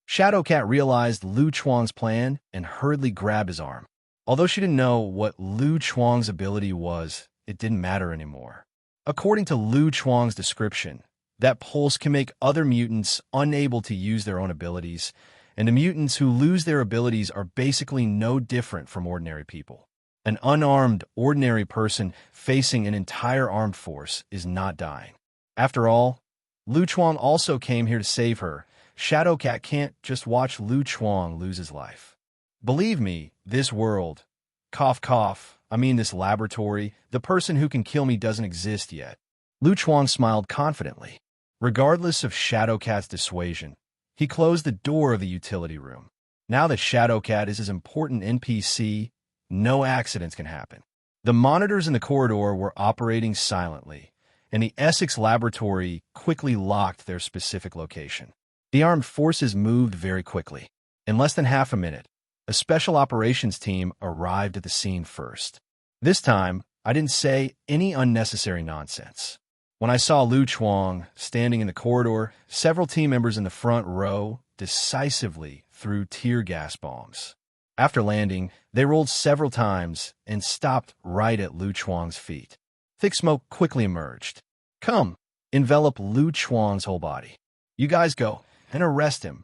Shadowcat realized Lu Chuang's plan and hurriedly grabbed his arm. Although she didn't know what Lu Chuang's ability was, it didn't matter anymore. According to Lu Chuang's description, that pulse can make other mutants unable to use their own abilities, and the mutants who lose their abilities are basically no different from ordinary people. An unarmed, ordinary person facing an entire armed force is not dying. After all, Lu Chuang also came here to save her. Shadowcat can't just watch Lu Chuang lose his life. Believe me, this world, cough cough, I mean this laboratory, the person who can kill me doesn't exist yet. Lu Chuang smiled confidently. Regardless of Shadowcat's dissuasion, he closed the door of the utility room. Now that Shadowcat is his important NPC, no accidents can happen. The monitors in the corridor were operating silently, and the Essex laboratory quickly locked their specific location. The armed forces moved very quickly. In less than half a minute, a special operations team arrived at the scene first. This time, I didn't say any unnecessary nonsense. When I saw Lu Chuang standing in the corridor, several team members in the front row decisively threw tear gas bombs. After landing, they rolled several times and stopped right at Lu Chuang's feet. Thick smoke quickly emerged. "Come, envelop Lu Chuang's whole body. You guys go and arrest him."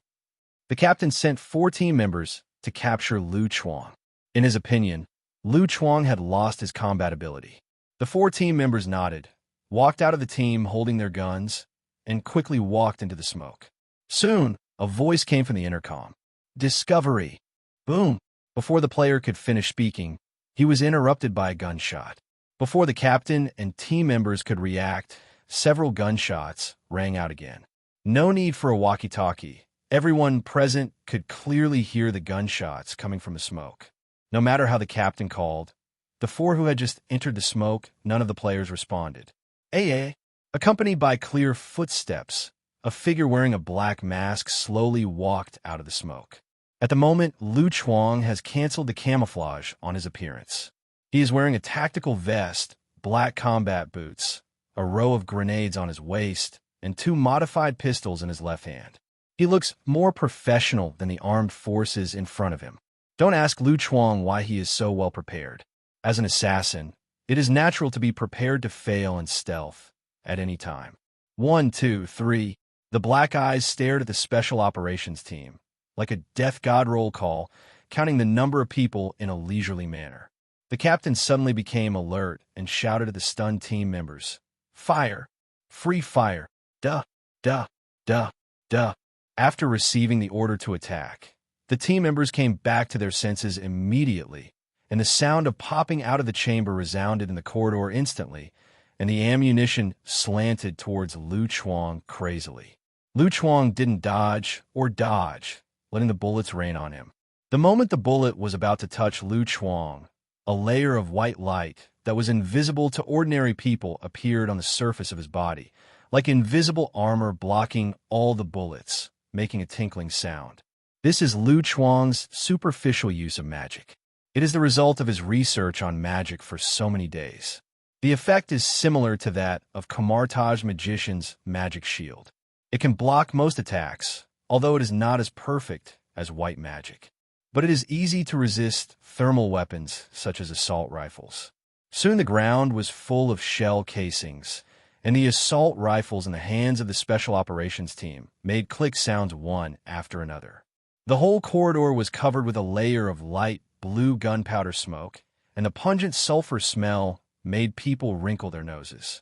The captain sent 4 team members to capture Lu Chuang. In his opinion, Lu Chuang had lost his combat ability. The 4 team members nodded, walked out of the team holding their guns, and quickly walked into the smoke. Soon, a voice came from the intercom. "Discovery." Boom! Before the player could finish speaking, he was interrupted by a gunshot. Before the captain and team members could react, several gunshots rang out again. No need for a walkie-talkie. Everyone present could clearly hear the gunshots coming from the smoke. No matter how the captain called, the 4 who had just entered the smoke, none of the players responded. a.k.a. Accompanied by clear footsteps, a figure wearing a black mask slowly walked out of the smoke. At the moment, Lu Chuang has canceled the camouflage on his appearance. He is wearing a tactical vest, black combat boots, a row of grenades on his waist, and 2 modified pistols in his left hand. He looks more professional than the armed forces in front of him. Don't ask Lu Chuang why he is so well prepared. As an assassin, it is natural to be prepared to fail in stealth at any time. 1, 2, 3. The black eyes stared at the special operations team, like a death god roll call, counting the number of people in a leisurely manner. The captain suddenly became alert and shouted at the stunned team members, "Fire! Free fire! Duh! Duh! Duh! Duh!" After receiving the order to attack, the team members came back to their senses immediately, and the sound of popping out of the chamber resounded in the corridor instantly, and the ammunition slanted towards Lu Chuang crazily. Lu Chuang didn't dodge or dodge, letting the bullets rain on him. The moment the bullet was about to touch Lu Chuang, a layer of white light that was invisible to ordinary people appeared on the surface of his body, like invisible armor blocking all the bullets, making a tinkling sound. This is Lu Chuang's superficial use of magic. It is the result of his research on magic for so many days. The effect is similar to that of Kamartaj Magician's magic shield. It can block most attacks, although it is not as perfect as white magic. But it is easy to resist thermal weapons such as assault rifles. Soon the ground was full of shell casings, and the assault rifles in the hands of the special operations team made click sounds one after another. The whole corridor was covered with a layer of light blue gunpowder smoke, and the pungent sulfur smell made people wrinkle their noses.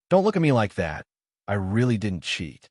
Don't look at me like that. I really didn't cheat.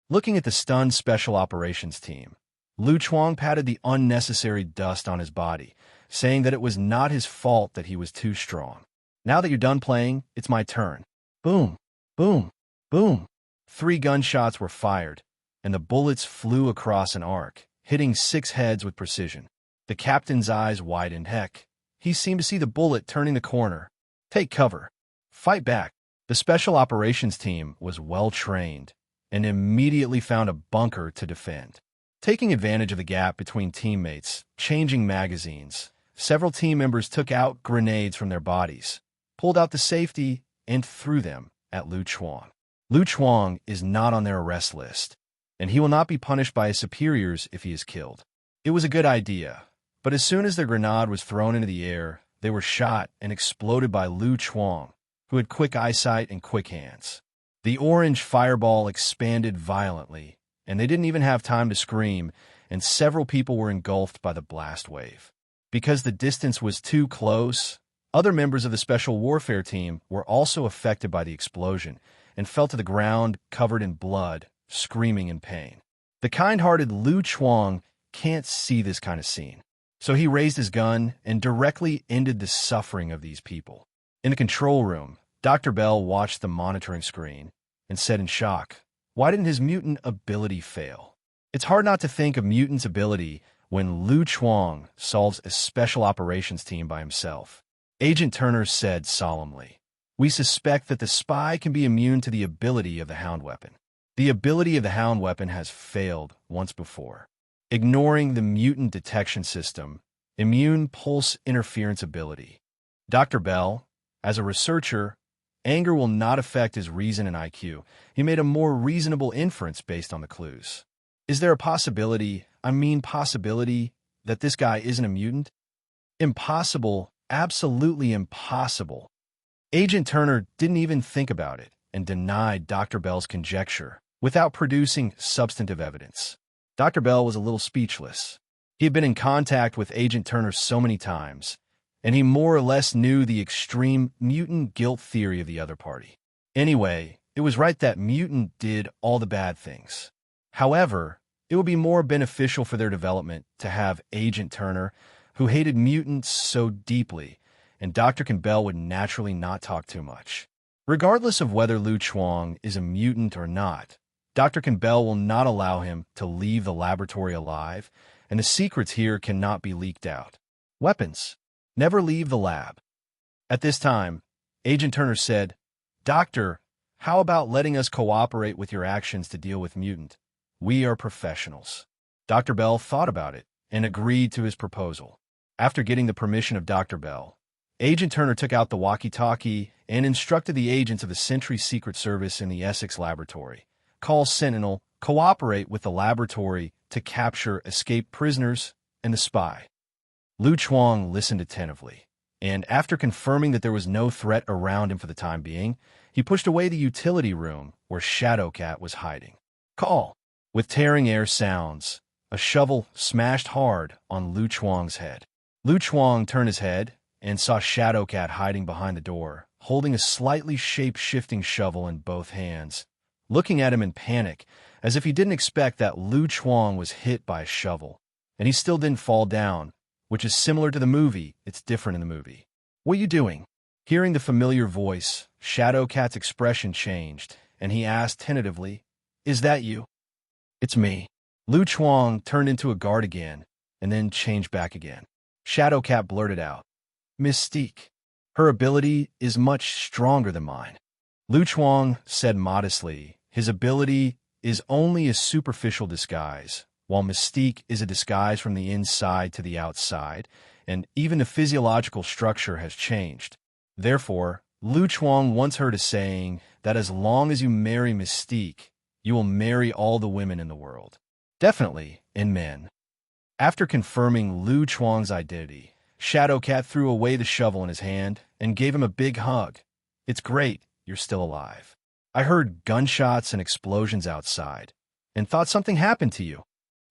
Looking at the stunned special operations team, Lu Chuang patted the unnecessary dust on his body, saying that it was not his fault that he was too strong. "Now that you're done playing, it's my turn." Boom, boom, boom. 3 gunshots were fired, and the bullets flew across an arc, hitting 6 heads with precision. The captain's eyes widened. Heck, he seemed to see the bullet turning the corner. "Take cover. Fight back." The special operations team was well trained and immediately found a bunker to defend. Taking advantage of the gap between teammates, changing magazines, several team members took out grenades from their bodies, pulled out the safety, and threw them at Lu Chuang. Lu Chuang is not on their arrest list, and he will not be punished by his superiors if he is killed. It was a good idea, but as soon as their grenade was thrown into the air, they were shot and exploded by Lu Chuang, who had quick eyesight and quick hands. The orange fireball expanded violently, and they didn't even have time to scream, and several people were engulfed by the blast wave. Because the distance was too close, other members of the special warfare team were also affected by the explosion and fell to the ground covered in blood, screaming in pain. The kind-hearted Lu Chuang can't see this kind of scene, so he raised his gun and directly ended the suffering of these people. In the control room, Dr. Bell watched the monitoring screen and said in shock, "Why didn't his mutant ability fail?" It's hard not to think of mutant's ability when Lu Chuang solves a special operations team by himself. Agent Turner said solemnly, "We suspect that the spy can be immune to the ability of the hound weapon. The ability of the hound weapon has failed once before. Ignoring the mutant detection system, immune pulse interference ability. Dr. Bell, as a researcher, anger will not affect his reason and IQ. He made a more reasonable inference based on the clues. Is there a possibility, that this guy isn't a mutant? Impossible, absolutely impossible. Agent Turner didn't even think about it and denied Dr. Bell's conjecture without producing substantive evidence. Dr. Bell was a little speechless. He had been in contact with Agent Turner so many times, and he more or less knew the extreme mutant guilt theory of the other party. Anyway, it was right that mutant did all the bad things. However, it would be more beneficial for their development to have Agent Turner, who hated mutants so deeply, and Dr. Bell would naturally not talk too much. Regardless of whether Lu Chuang is a mutant or not, Dr. Bell will not allow him to leave the laboratory alive, and the secrets here cannot be leaked out. Weapons. Never leave the lab. At this time, Agent Turner said, "Doctor, how about letting us cooperate with your actions to deal with mutant? We are professionals." Dr. Bell thought about it and agreed to his proposal. After getting the permission of Dr. Bell, Agent Turner took out the walkie-talkie and instructed the agents of the Sentry Secret Service in the Essex laboratory. Call Sentinel, cooperate with the laboratory to capture escaped prisoners and the spy. Lu Chuang listened attentively, and after confirming that there was no threat around him for the time being, he pushed away the utility room where Shadowcat was hiding. Call. With tearing air sounds, a shovel smashed hard on Lu Chuang's head. Lu Chuang turned his head and saw Shadowcat hiding behind the door, holding a slightly shape-shifting shovel in both hands, looking at him in panic, as if he didn't expect that Lu Chuang was hit by a shovel. And he still didn't fall down, which is similar to the movie. It's different in the movie. "What are you doing?" Hearing the familiar voice, Shadowcat's expression changed, and he asked tentatively, "Is that you?" "It's me." Lu Chuang turned into a guard again, and then changed back again. Shadowcat blurted out, "Mystique. Her ability is much stronger than mine." Lu Chuang said modestly, "His ability is only a superficial disguise, while Mystique is a disguise from the inside to the outside, and even the physiological structure has changed. Therefore, Lu Chuang once heard a saying that as long as you marry Mystique, you will marry all the women in the world. Definitely, in men." After confirming Lu Chuang's identity, Shadowcat threw away the shovel in his hand and gave him a big hug. "It's great you're still alive. I heard gunshots and explosions outside, and thought something happened to you.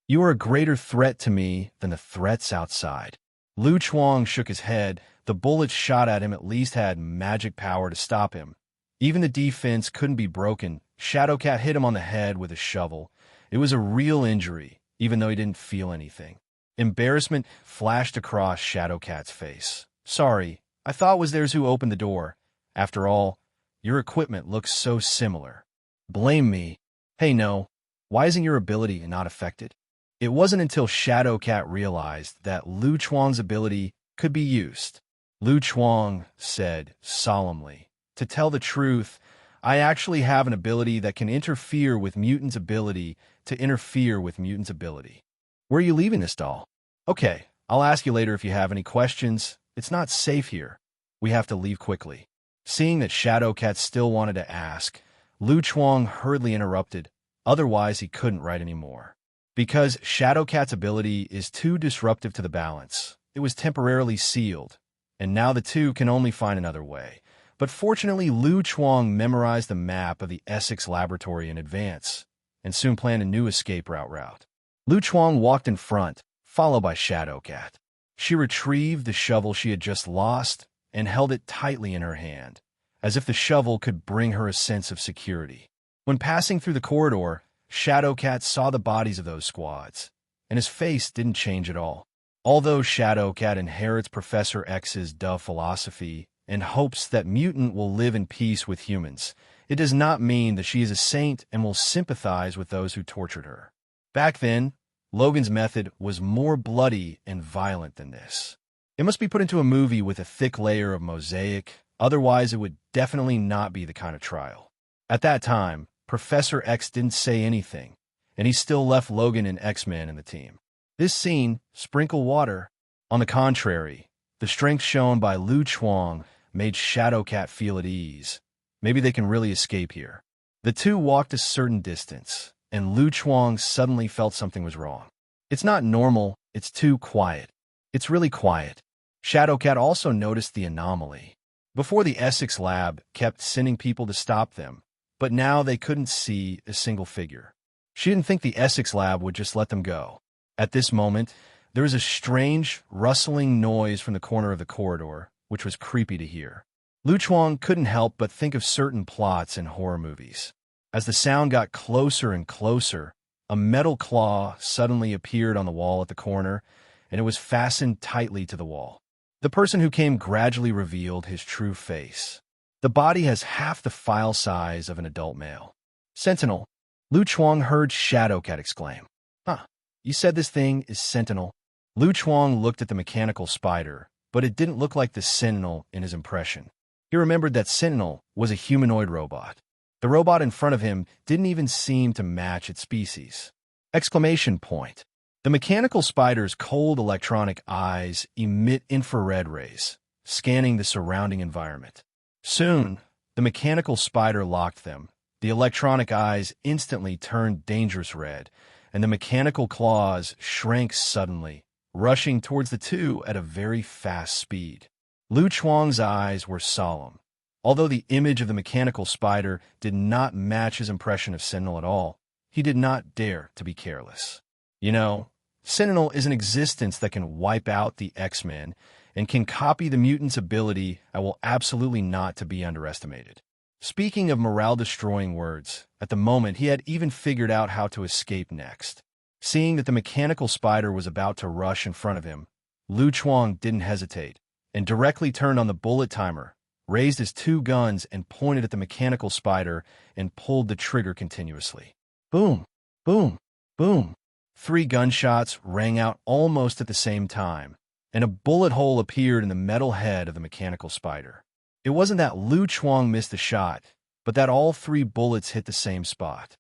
You are a greater threat to me than the threats outside." Lu Chuang shook his head. The bullets shot at him at least had magic power to stop him. Even the defense couldn't be broken. Shadowcat hit him on the head with a shovel. It was a real injury, even though he didn't feel anything. Embarrassment flashed across Shadowcat's face. "Sorry, I thought it was theirs who opened the door. After all, your equipment looks so similar." "Blame me." "Hey, no. Why isn't your ability not affected?" It wasn't until Shadowcat realized that Lu Chuang's ability could be used. Lu Chuang said solemnly, "To tell the truth, I actually have an ability that can interfere with mutants' ability to interfere with mutants' ability." "Where are you leaving this doll?" "Okay, I'll ask you later if you have any questions. It's not safe here. We have to leave quickly." Seeing that Shadowcat still wanted to ask, Lu Chuang hurriedly interrupted, otherwise he couldn't write anymore. Because Shadowcat's ability is too disruptive to the balance, it was temporarily sealed, and now the two can only find another way. But fortunately, Lu Chuang memorized the map of the Essex laboratory in advance, and soon planned a new escape route. Lu Chuang walked in front, followed by Shadowcat. She retrieved the shovel she had just lost and held it tightly in her hand, as if the shovel could bring her a sense of security. When passing through the corridor, Shadowcat saw the bodies of those squads, and his face didn't change at all. Although Shadowcat inherits Professor X's Dove philosophy and hopes that mutant will live in peace with humans, it does not mean that she is a saint and will sympathize with those who tortured her. Back then, Logan's method was more bloody and violent than this. It must be put into a movie with a thick layer of mosaic, otherwise it would definitely not be the kind of trial. At that time, Professor X didn't say anything, and he still left Logan and X-Men in the team. This scene, sprinkle water. On the contrary, The strength shown by Lu Chuang made Shadowcat feel at ease. Maybe they can really escape here. The two walked a certain distance, and Lu Chuang suddenly felt something was wrong. It's not normal, it's too quiet. It's really quiet. Shadowcat also noticed the anomaly. Before, the Essex lab kept sending people to stop them, but now they couldn't see a single figure. She didn't think the Essex lab would just let them go. At this moment, there was a strange, rustling noise from the corner of the corridor, which was creepy to hear. Lu Chuang couldn't help but think of certain plots in horror movies. As the sound got closer and closer, a metal claw suddenly appeared on the wall at the corner, and it was fastened tightly to the wall. The person who came gradually revealed his true face. The body has half the file size of an adult male. Sentinel. Lu Chuang heard Shadowcat exclaim. Huh, you said this thing is Sentinel? Lu Chuang looked at the mechanical spider, but it didn't look like the Sentinel in his impression. He remembered that Sentinel was a humanoid robot. The robot in front of him didn't even seem to match its species. Exclamation point. The mechanical spider's cold electronic eyes emit infrared rays, scanning the surrounding environment. Soon, the mechanical spider locked them. The electronic eyes instantly turned dangerous red, and the mechanical claws shrank suddenly, rushing towards the two at a very fast speed. Lu Chuang's eyes were solemn. Although the image of the mechanical spider did not match his impression of Sentinel at all, he did not dare to be careless. You know, Sentinel is an existence that can wipe out the X-Men and can copy the mutant's ability and will absolutely not to be underestimated. Speaking of morale-destroying words, at the moment he had even figured out how to escape next. Seeing that the mechanical spider was about to rush in front of him, Lu Chuang didn't hesitate and directly turned on the bullet timer, raised his two guns and pointed at the mechanical spider and pulled the trigger continuously. Boom! Boom! Boom! 3 gunshots rang out almost at the same time, and a bullet hole appeared in the metal head of the mechanical spider. It wasn't that Lu Chuang missed the shot, but that all 3 bullets hit the same spot.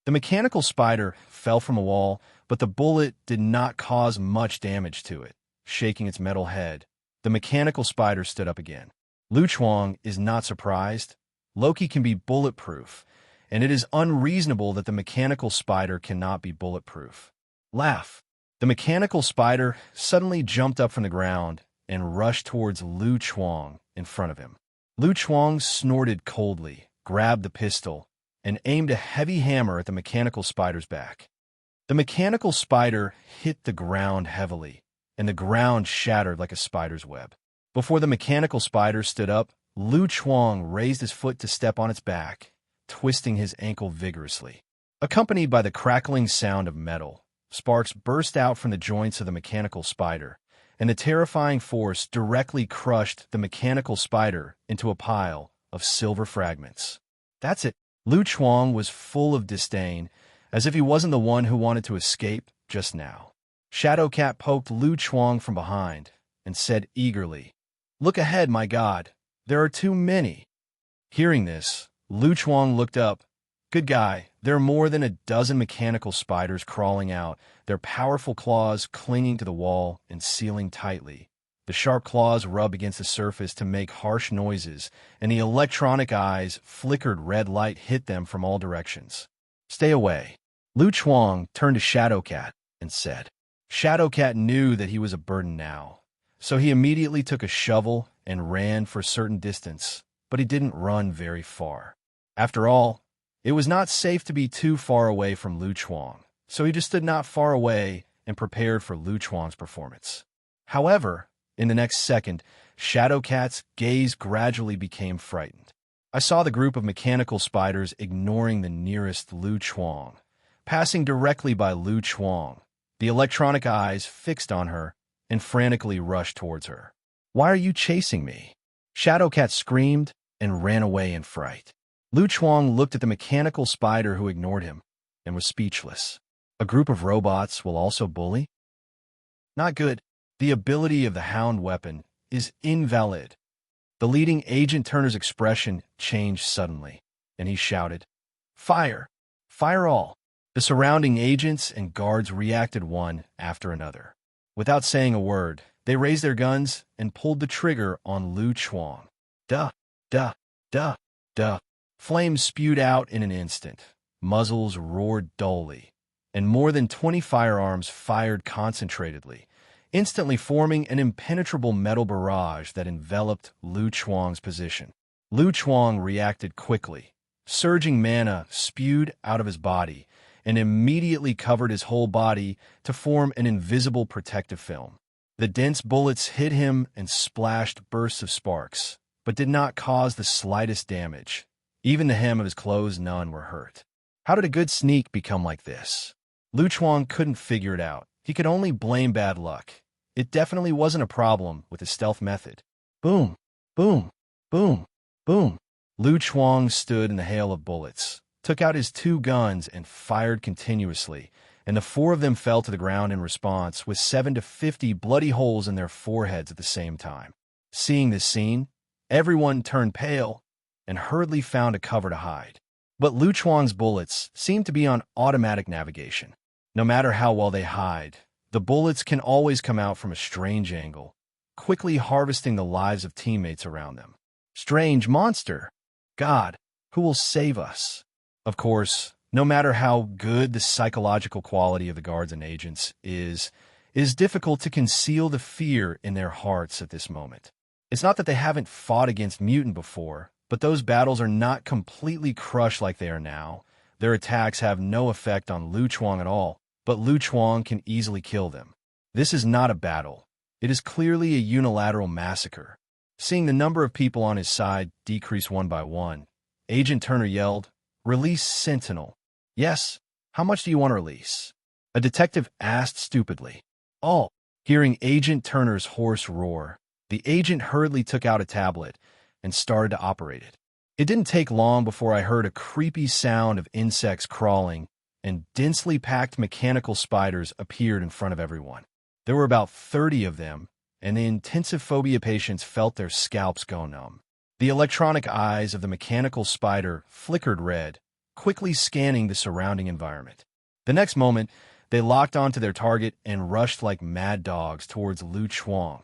The mechanical spider fell from a wall, but the bullet did not cause much damage to it. Shaking its metal head, the mechanical spider stood up again. Lu Chuang is not surprised. Loki can be bulletproof, and it is unreasonable that the mechanical spider cannot be bulletproof. Laugh. The mechanical spider suddenly jumped up from the ground and rushed towards Lu Chuang in front of him. Lu Chuang snorted coldly, grabbed the pistol, and aimed a heavy hammer at the mechanical spider's back. The mechanical spider hit the ground heavily, and the ground shattered like a spider's web. Before the mechanical spider stood up, Lu Chuang raised his foot to step on its back, twisting his ankle vigorously. Accompanied by the crackling sound of metal, sparks burst out from the joints of the mechanical spider, and the terrifying force directly crushed the mechanical spider into a pile of silver fragments. That's it. Lu Chuang was full of disdain, as if he wasn't the one who wanted to escape just now. Shadowcat poked Lu Chuang from behind and said eagerly, "Look ahead, my God. There are too many." Hearing this, Lu Chuang looked up. Good guy, there are more than a dozen mechanical spiders crawling out, their powerful claws clinging to the wall and sealing tightly. The sharp claws rub against the surface to make harsh noises, and the electronic eyes flickered red light hit them from all directions. Stay away. Lu Chuang turned to Shadowcat and said. Shadowcat knew that he was a burden now, so he immediately took a shovel and ran for a certain distance, but he didn't run very far. After all, it was not safe to be too far away from Lu Chuang, so he just stood not far away and prepared for Lu Chuang's performance. However, in the next second, Shadowcat's gaze gradually became frightened. I saw the group of mechanical spiders ignoring the nearest Lu Chuang, passing directly by Lu Chuang, the electronic eyes fixed on her, and frantically rushed towards her. "Why are you chasing me?" Shadowcat screamed and ran away in fright. Lu Chuang looked at the mechanical spider who ignored him and was speechless. A group of robots will also bully? Not good. The ability of the hound weapon is invalid. The leading agent Turner's expression changed suddenly, and he shouted, "Fire! Fire all!" The surrounding agents and guards reacted one after another. Without saying a word, They raised their guns and pulled the trigger on Lu Chuang. Duh, duh, duh, duh. Flames spewed out in an instant. Muzzles roared dully, and more than 20 firearms fired concentratedly, instantly forming an impenetrable metal barrage that enveloped Lu Chuang's position. Lu Chuang reacted quickly. Surging mana spewed out of his body and immediately covered his whole body to form an invisible protective film. The dense bullets hit him and splashed bursts of sparks, but did not cause the slightest damage. Even the hem of his clothes, none were hurt. How did a good sneak become like this? Lu Chuang couldn't figure it out. He could only blame bad luck. It definitely wasn't a problem with his stealth method. Boom, boom, boom, boom. Lu Chuang stood in the hail of bullets, took out his 2 guns and fired continuously, and the 4 of them fell to the ground in response with 7 to 50 bloody holes in their foreheads at the same time. Seeing this scene, everyone turned pale and hurriedly found a cover to hide. But Lu Chuang's bullets seemed to be on automatic navigation. No matter how well they hide, the bullets can always come out from a strange angle, quickly harvesting the lives of teammates around them. Strange monster! God, who will save us? Of course, no matter how good the psychological quality of the guards and agents is, it is difficult to conceal the fear in their hearts at this moment. It's not that they haven't fought against mutant before, but those battles are not completely crushed like they are now. Their attacks have no effect on Lu Chuang at all, but Lu Chuang can easily kill them. This is not a battle. It is clearly a unilateral massacre. Seeing the number of people on his side decrease one by one, Agent Turner yelled, "Release Sentinel." "Yes, how much do you want to release?" a detective asked stupidly. "All." Hearing Agent Turner's hoarse roar, the agent hurriedly took out a tablet and started to operate it. It didn't take long before I heard a creepy sound of insects crawling, and densely packed mechanical spiders appeared in front of everyone. There were about 30 of them, and the intensive phobia patients felt their scalps go numb. The electronic eyes of the mechanical spider flickered red, quickly scanning the surrounding environment. The next moment, they locked onto their target and rushed like mad dogs towards Lu Chuang,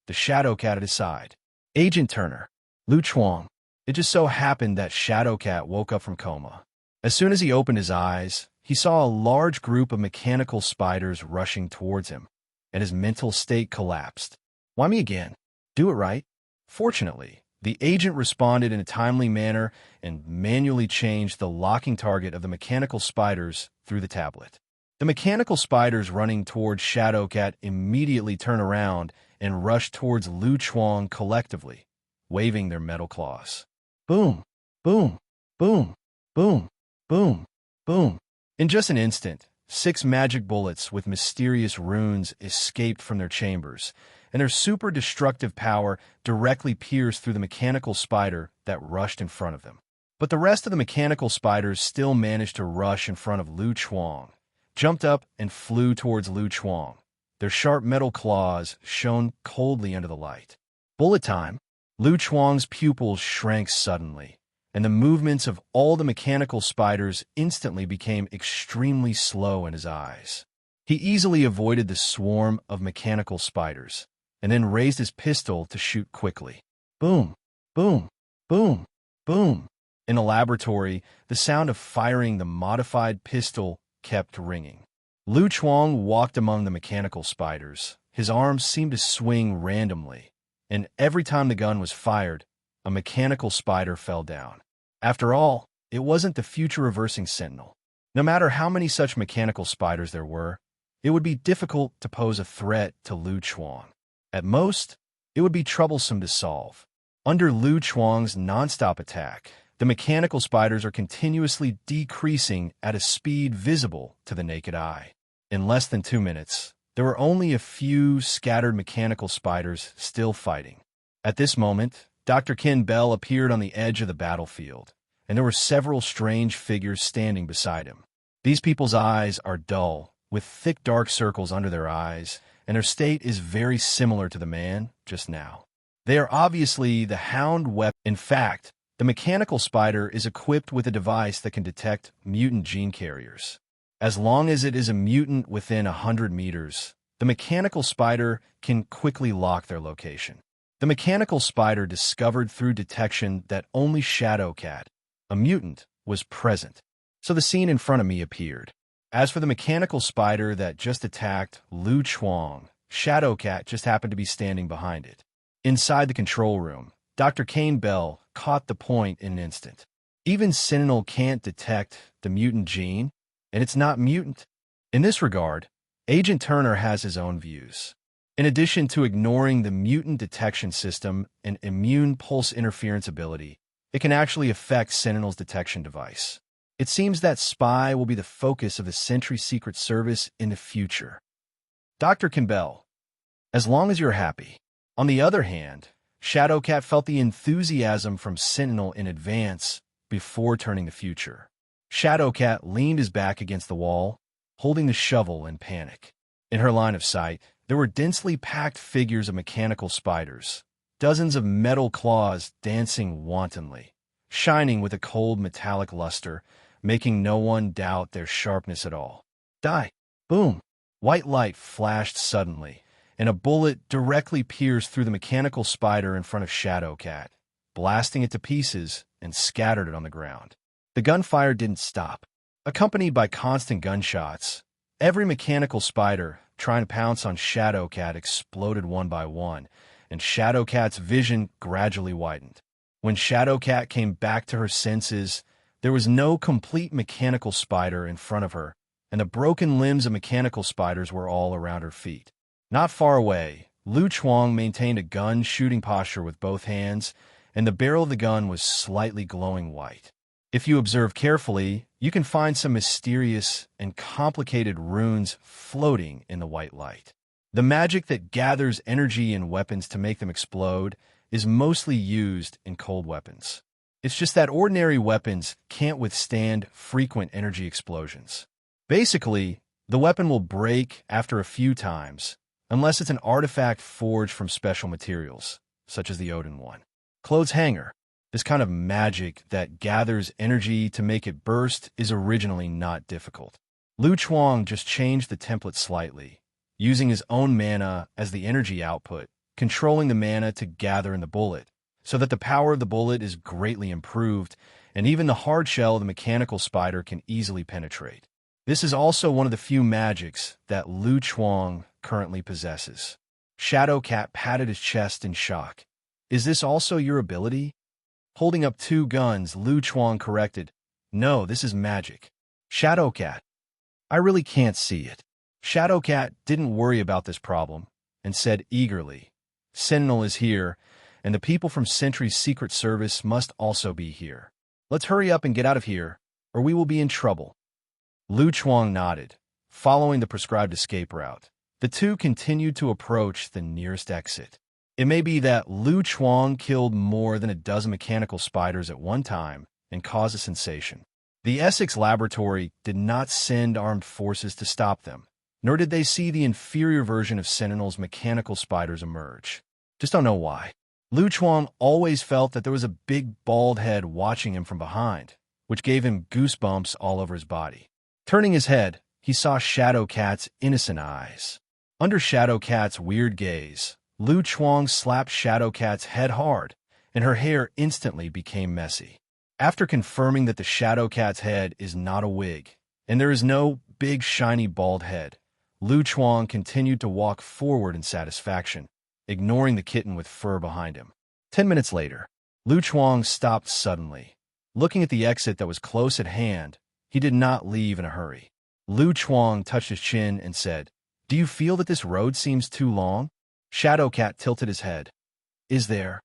the shadow cat at his side. "Agent Turner, Lu Chuang." It just so happened that Shadow Cat woke up from coma. As soon as he opened his eyes, he saw a large group of mechanical spiders rushing towards him, and his mental state collapsed. "Why me again? Do it right." Fortunately, the agent responded in a timely manner and manually changed the locking target of the mechanical spiders through the tablet. The mechanical spiders running towards Shadow Cat immediately turned around and rushed towards Lu Chuang collectively, waving their metal claws. Boom, boom, boom, boom, boom, boom. In just an instant, 6 magic bullets with mysterious runes escaped from their chambers, and their super destructive power directly pierced through the mechanical spider that rushed in front of them. But the rest of the mechanical spiders still managed to rush in front of Lu Chuang, jumped up and flew towards Lu Chuang. Their sharp metal claws shone coldly under the light. Bullet time! Lu Chuang's pupils shrank suddenly, and the movements of all the mechanical spiders instantly became extremely slow in his eyes. He easily avoided the swarm of mechanical spiders, and then raised his pistol to shoot quickly. Boom, boom, boom, boom. In the laboratory, the sound of firing the modified pistol kept ringing. Lu Chuang walked among the mechanical spiders. His arms seemed to swing randomly, and every time the gun was fired, a mechanical spider fell down. After all, it wasn't the future-reversing Sentinel. No matter how many such mechanical spiders there were, it would be difficult to pose a threat to Lu Chuang. At most, it would be troublesome to solve. Under Lu Chuang's non-stop attack, the mechanical spiders are continuously decreasing at a speed visible to the naked eye. In less than 2 minutes, there were only a few scattered mechanical spiders still fighting. At this moment, Dr. Ken Bell appeared on the edge of the battlefield, and there were several strange figures standing beside him. These people's eyes are dull, with thick dark circles under their eyes, and their state is very similar to the man just now. They are obviously the Hound weapon. In fact, the mechanical spider is equipped with a device that can detect mutant gene carriers. As long as it is a mutant within 100 meters, the mechanical spider can quickly lock their location. The mechanical spider discovered through detection that only Shadowcat, a mutant, was present. So the scene in front of me appeared. As for the mechanical spider that just attacked Lu Chuang, Shadowcat just happened to be standing behind it. Inside the control room, Dr. Kane Bell caught the point in an instant. Even Sentinel can't detect the mutant gene, and it's not mutant. In this regard, Agent Turner has his own views. In addition to ignoring the mutant detection system and immune pulse interference ability, it can actually affect Sentinel's detection device. It seems that spy will be the focus of the Sentry Secret Service in the future. Dr. Campbell, as long as you're happy. On the other hand, Shadowcat felt the enthusiasm from Sentinel in advance before turning the future. Shadowcat leaned his back against the wall, holding the shovel in panic. In her line of sight, there were densely packed figures of mechanical spiders, dozens of metal claws dancing wantonly, shining with a cold metallic luster, making no one doubt their sharpness at all. Die! Boom! White light flashed suddenly, and a bullet directly pierced through the mechanical spider in front of Shadowcat, blasting it to pieces and scattered it on the ground. The gunfire didn't stop. Accompanied by constant gunshots, every mechanical spider trying to pounce on Shadowcat exploded one by one, and Shadowcat's vision gradually widened. When Shadowcat came back to her senses, there was no complete mechanical spider in front of her, and the broken limbs of mechanical spiders were all around her feet. Not far away, Lu Chuang maintained a gun-shooting posture with both hands, and the barrel of the gun was slightly glowing white. If you observe carefully, you can find some mysterious and complicated runes floating in the white light. The magic that gathers energy in weapons to make them explode is mostly used in cold weapons. It's just that ordinary weapons can't withstand frequent energy explosions. Basically, the weapon will break after a few times, unless it's an artifact forged from special materials, such as the Odin one. Clothes hanger. This kind of magic that gathers energy to make it burst is originally not difficult. Lu Chuang just changed the template slightly, using his own mana as the energy output, controlling the mana to gather in the bullet, so that the power of the bullet is greatly improved, and even the hard shell of the mechanical spider can easily penetrate. This is also one of the few magics that Lu Chuang currently possesses. Shadowcat patted his chest in shock. Is this also your ability? Holding up two guns, Lu Chuang corrected. No, this is magic. Shadowcat. I really can't see it. Shadowcat didn't worry about this problem and said eagerly, Sentinel is here, and the people from Sentry's Secret Service must also be here. Let's hurry up and get out of here, or we will be in trouble. Lu Chuang nodded, following the prescribed escape route. The two continued to approach the nearest exit. It may be that Lu Chuang killed more than a dozen mechanical spiders at one time and caused a sensation. The Essex laboratory did not send armed forces to stop them, nor did they see the inferior version of Sentinel's mechanical spiders emerge. Just don't know why. Lu Chuang always felt that there was a big bald head watching him from behind, which gave him goosebumps all over his body. Turning his head, he saw Shadowcat's innocent eyes. Under Shadowcat's weird gaze, Lu Chuang slapped Shadowcat's head hard, and her hair instantly became messy. After confirming that the Shadowcat's head is not a wig, and there is no big shiny bald head, Lu Chuang continued to walk forward in satisfaction, ignoring the kitten with fur behind him. 10 minutes later, Lu Chuang stopped suddenly. Looking at the exit that was close at hand, he did not leave in a hurry. Lu Chuang touched his chin and said, Do you feel that this road seems too long? Shadowcat tilted his head. Is there?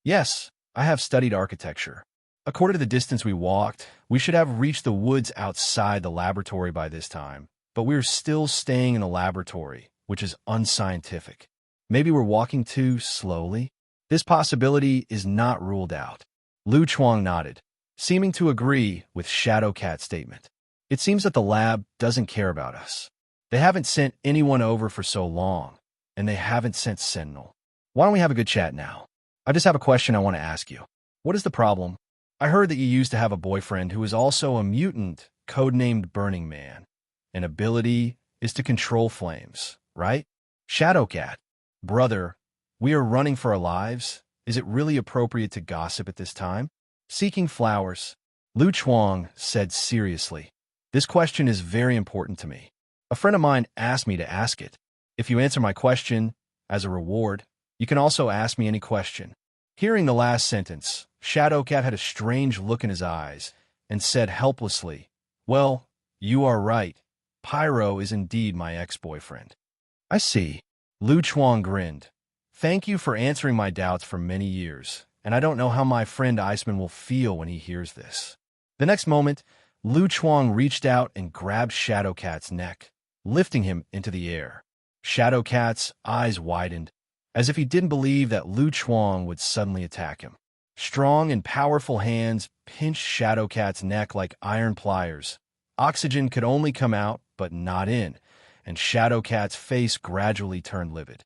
Yes, I have studied architecture. According to the distance we walked, we should have reached the woods outside the laboratory by this time, but we're still staying in the laboratory, which is unscientific. Maybe we're walking too slowly? This possibility is not ruled out. Lu Chuang nodded, seeming to agree with Shadowcat's statement. It seems that the lab doesn't care about us. They haven't sent anyone over for so long, and they haven't sent Sentinel. Why don't we have a good chat now? I just have a question I want to ask you. What is the problem? I heard that you used to have a boyfriend who is also a mutant, codenamed Burning Man. An ability is to control flames, right? Shadowcat, brother, we are running for our lives. Is it really appropriate to gossip at this time? Seeking flowers. Lu Chuang said seriously. This question is very important to me. A friend of mine asked me to ask it. If you answer my question, as a reward, you can also ask me any question. Hearing the last sentence, Shadowcat had a strange look in his eyes and said helplessly, well, you are right. Pyro is indeed my ex-boyfriend. I see. Lu Chuang grinned. Thank you for answering my doubts for many years, and I don't know how my friend Iceman will feel when he hears this. The next moment, Lu Chuang reached out and grabbed Shadowcat's neck, lifting him into the air. Shadowcat's eyes widened, as if he didn't believe that Lu Chuang would suddenly attack him. Strong and powerful hands pinched Shadowcat's neck like iron pliers. Oxygen could only come out, but not in, and Shadowcat's face gradually turned livid.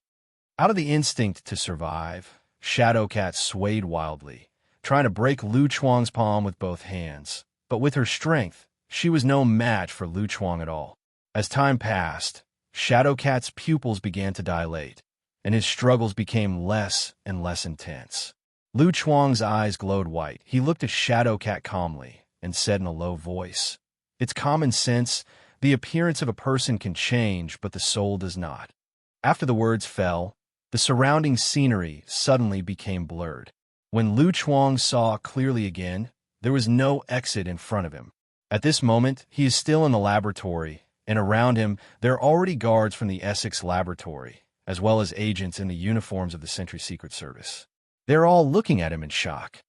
Out of the instinct to survive, Shadowcat swayed wildly, trying to break Lu Chuang's palm with both hands. But with her strength, she was no match for Lu Chuang at all. As time passed, Shadowcat's pupils began to dilate, and his struggles became less and less intense. Lu Chuang's eyes glowed white. He looked at Shadowcat calmly and said in a low voice, "It's common sense. The appearance of a person can change, but the soul does not." After the words fell, the surrounding scenery suddenly became blurred. When Lu Chuang saw clearly again, there was no exit in front of him. At this moment, he is still in the laboratory, and around him there are already guards from the Essex laboratory, as well as agents in the uniforms of the Sentry Secret Service. They're all looking at him in shock.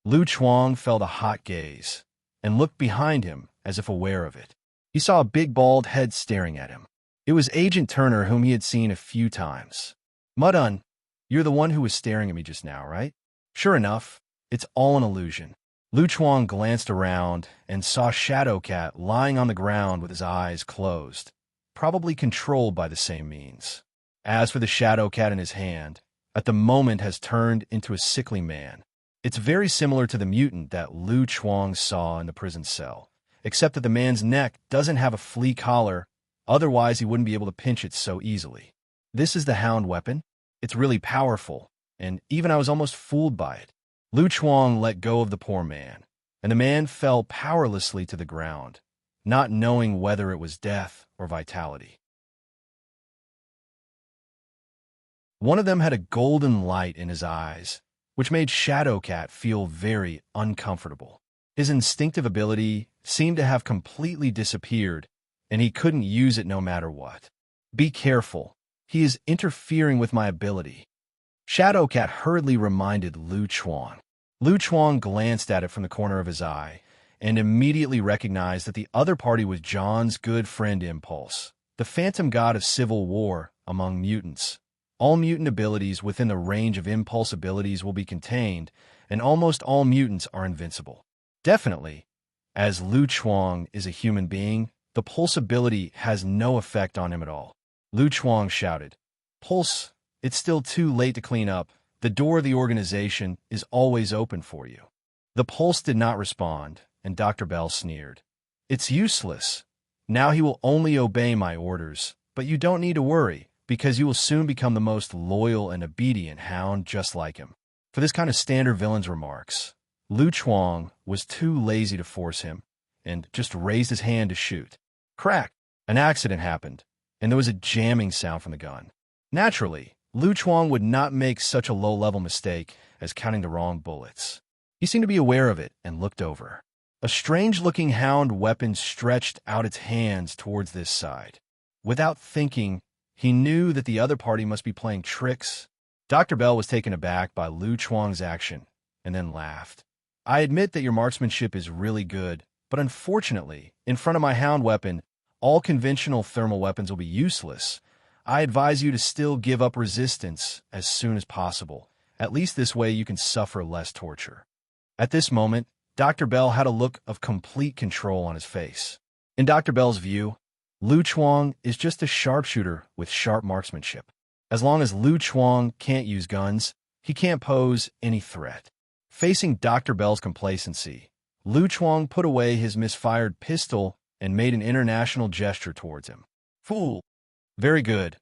Lu Chuang felt a hot gaze, and looked behind him as if aware of it. He saw a big bald head staring at him. It was Agent Turner, whom he had seen a few times. "Mudun, you're the one who was staring at me just now, right?" "Sure enough, it's all an illusion." Lu Chuang glanced around and saw Shadowcat lying on the ground with his eyes closed, probably controlled by the same means. As for the Shadowcat in his hand, at the moment has turned into a sickly man. It's very similar to the mutant that Lu Chuang saw in the prison cell, except that the man's neck doesn't have a flea collar, otherwise he wouldn't be able to pinch it so easily. This is the hound weapon. It's really powerful, and even I was almost fooled by it. Lu Chuang let go of the poor man, and the man fell powerlessly to the ground, not knowing whether it was death or vitality. One of them had a golden light in his eyes, which made Shadowcat feel very uncomfortable. His instinctive ability seemed to have completely disappeared, and he couldn't use it no matter what. "Be careful. He is interfering with my ability," Shadowcat hurriedly reminded Lu Chuang. Lu Chuang glanced at it from the corner of his eye and immediately recognized that the other party was John's good friend Impulse, the phantom god of civil war among mutants. All mutant abilities within the range of Impulse abilities will be contained, and almost all mutants are invincible. Definitely, as Lu Chuang is a human being, the Pulse ability has no effect on him at all. Lu Chuang shouted, "Pulse, it's still too late to clean up. The door of the organization is always open for you." The Pulse did not respond, and Dr. Bell sneered. "It's useless. Now he will only obey my orders, but you don't need to worry, because you will soon become the most loyal and obedient hound just like him." For this kind of standard villain's remarks, Lu Chuang was too lazy to force him, and just raised his hand to shoot. Crack! An accident happened, and there was a jamming sound from the gun. Naturally, Lu Chuang would not make such a low-level mistake as counting the wrong bullets. He seemed to be aware of it and looked over. A strange-looking hound weapon stretched out its hands towards this side. Without thinking, he knew that the other party must be playing tricks. Dr. Bell was taken aback by Lu Chuang's action and then laughed. "I admit that your marksmanship is really good, but unfortunately, in front of my hound weapon, all conventional thermal weapons will be useless. I advise you to still give up resistance as soon as possible. At least this way you can suffer less torture." At this moment, Dr. Bell had a look of complete control on his face. In Dr. Bell's view, Lu Chuang is just a sharpshooter with sharp marksmanship. As long as Lu Chuang can't use guns, he can't pose any threat. Facing Dr. Bell's complacency, Lu Chuang put away his misfired pistol and made an international gesture towards him. "Fool! Very good.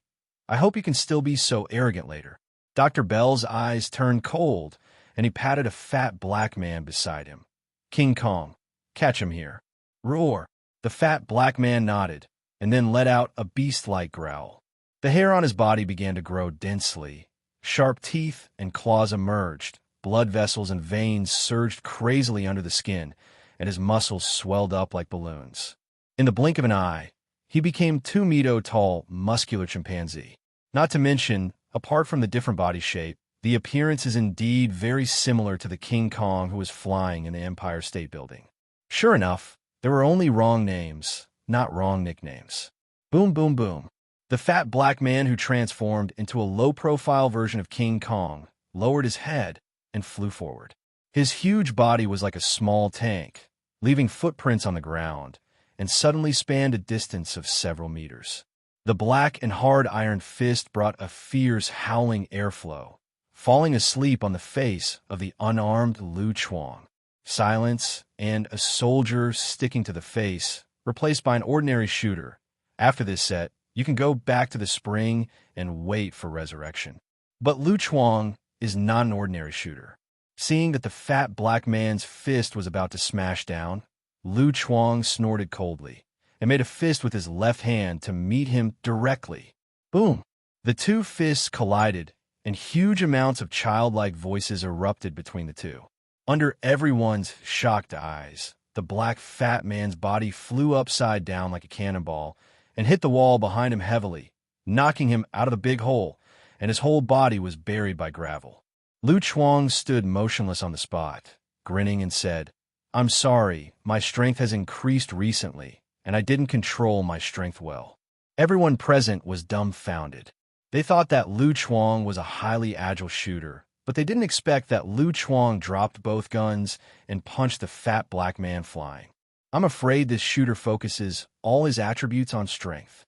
I hope you can still be so arrogant later. Dr. Bell's eyes turned cold, and he patted a fat black man beside him. King Kong, catch him here. Roar. The fat black man nodded, and then let out a beast-like growl. The hair on his body began to grow densely. Sharp teeth and claws emerged. Blood vessels and veins surged crazily under the skin, and his muscles swelled up like balloons. In the blink of an eye, he became 2 meter tall, muscular chimpanzee. Not to mention, apart from the different body shape, the appearance is indeed very similar to the King Kong who was flying in the Empire State Building. Sure enough, there were only wrong names, not wrong nicknames. Boom, boom, boom. The fat black man who transformed into a low-profile version of King Kong lowered his head and flew forward. His huge body was like a small tank, leaving footprints on the ground, and suddenly spanned a distance of several meters. The black and hard iron fist brought a fierce, howling airflow, falling asleep on the face of the unarmed Lu Chuang. Silence and a soldier sticking to the face, replaced by an ordinary shooter. After this set, you can go back to the spring and wait for resurrection. But Lu Chuang is not an ordinary shooter. Seeing that the fat black man's fist was about to smash down, Lu Chuang snorted coldly and made a fist with his left hand to meet him directly. Boom! The two fists collided, and huge amounts of childlike voices erupted between the two. Under everyone's shocked eyes, the black fat man's body flew upside down like a cannonball and hit the wall behind him heavily, knocking him out of the big hole, and his whole body was buried by gravel. Lu Chuang stood motionless on the spot, grinning and said, "I'm sorry, my strength has increased recently, and I didn't control my strength well." Everyone present was dumbfounded. They thought that Lu Chuang was a highly agile shooter, but they didn't expect that Lu Chuang dropped both guns and punched the fat black man flying. I'm afraid this shooter focuses all his attributes on strength.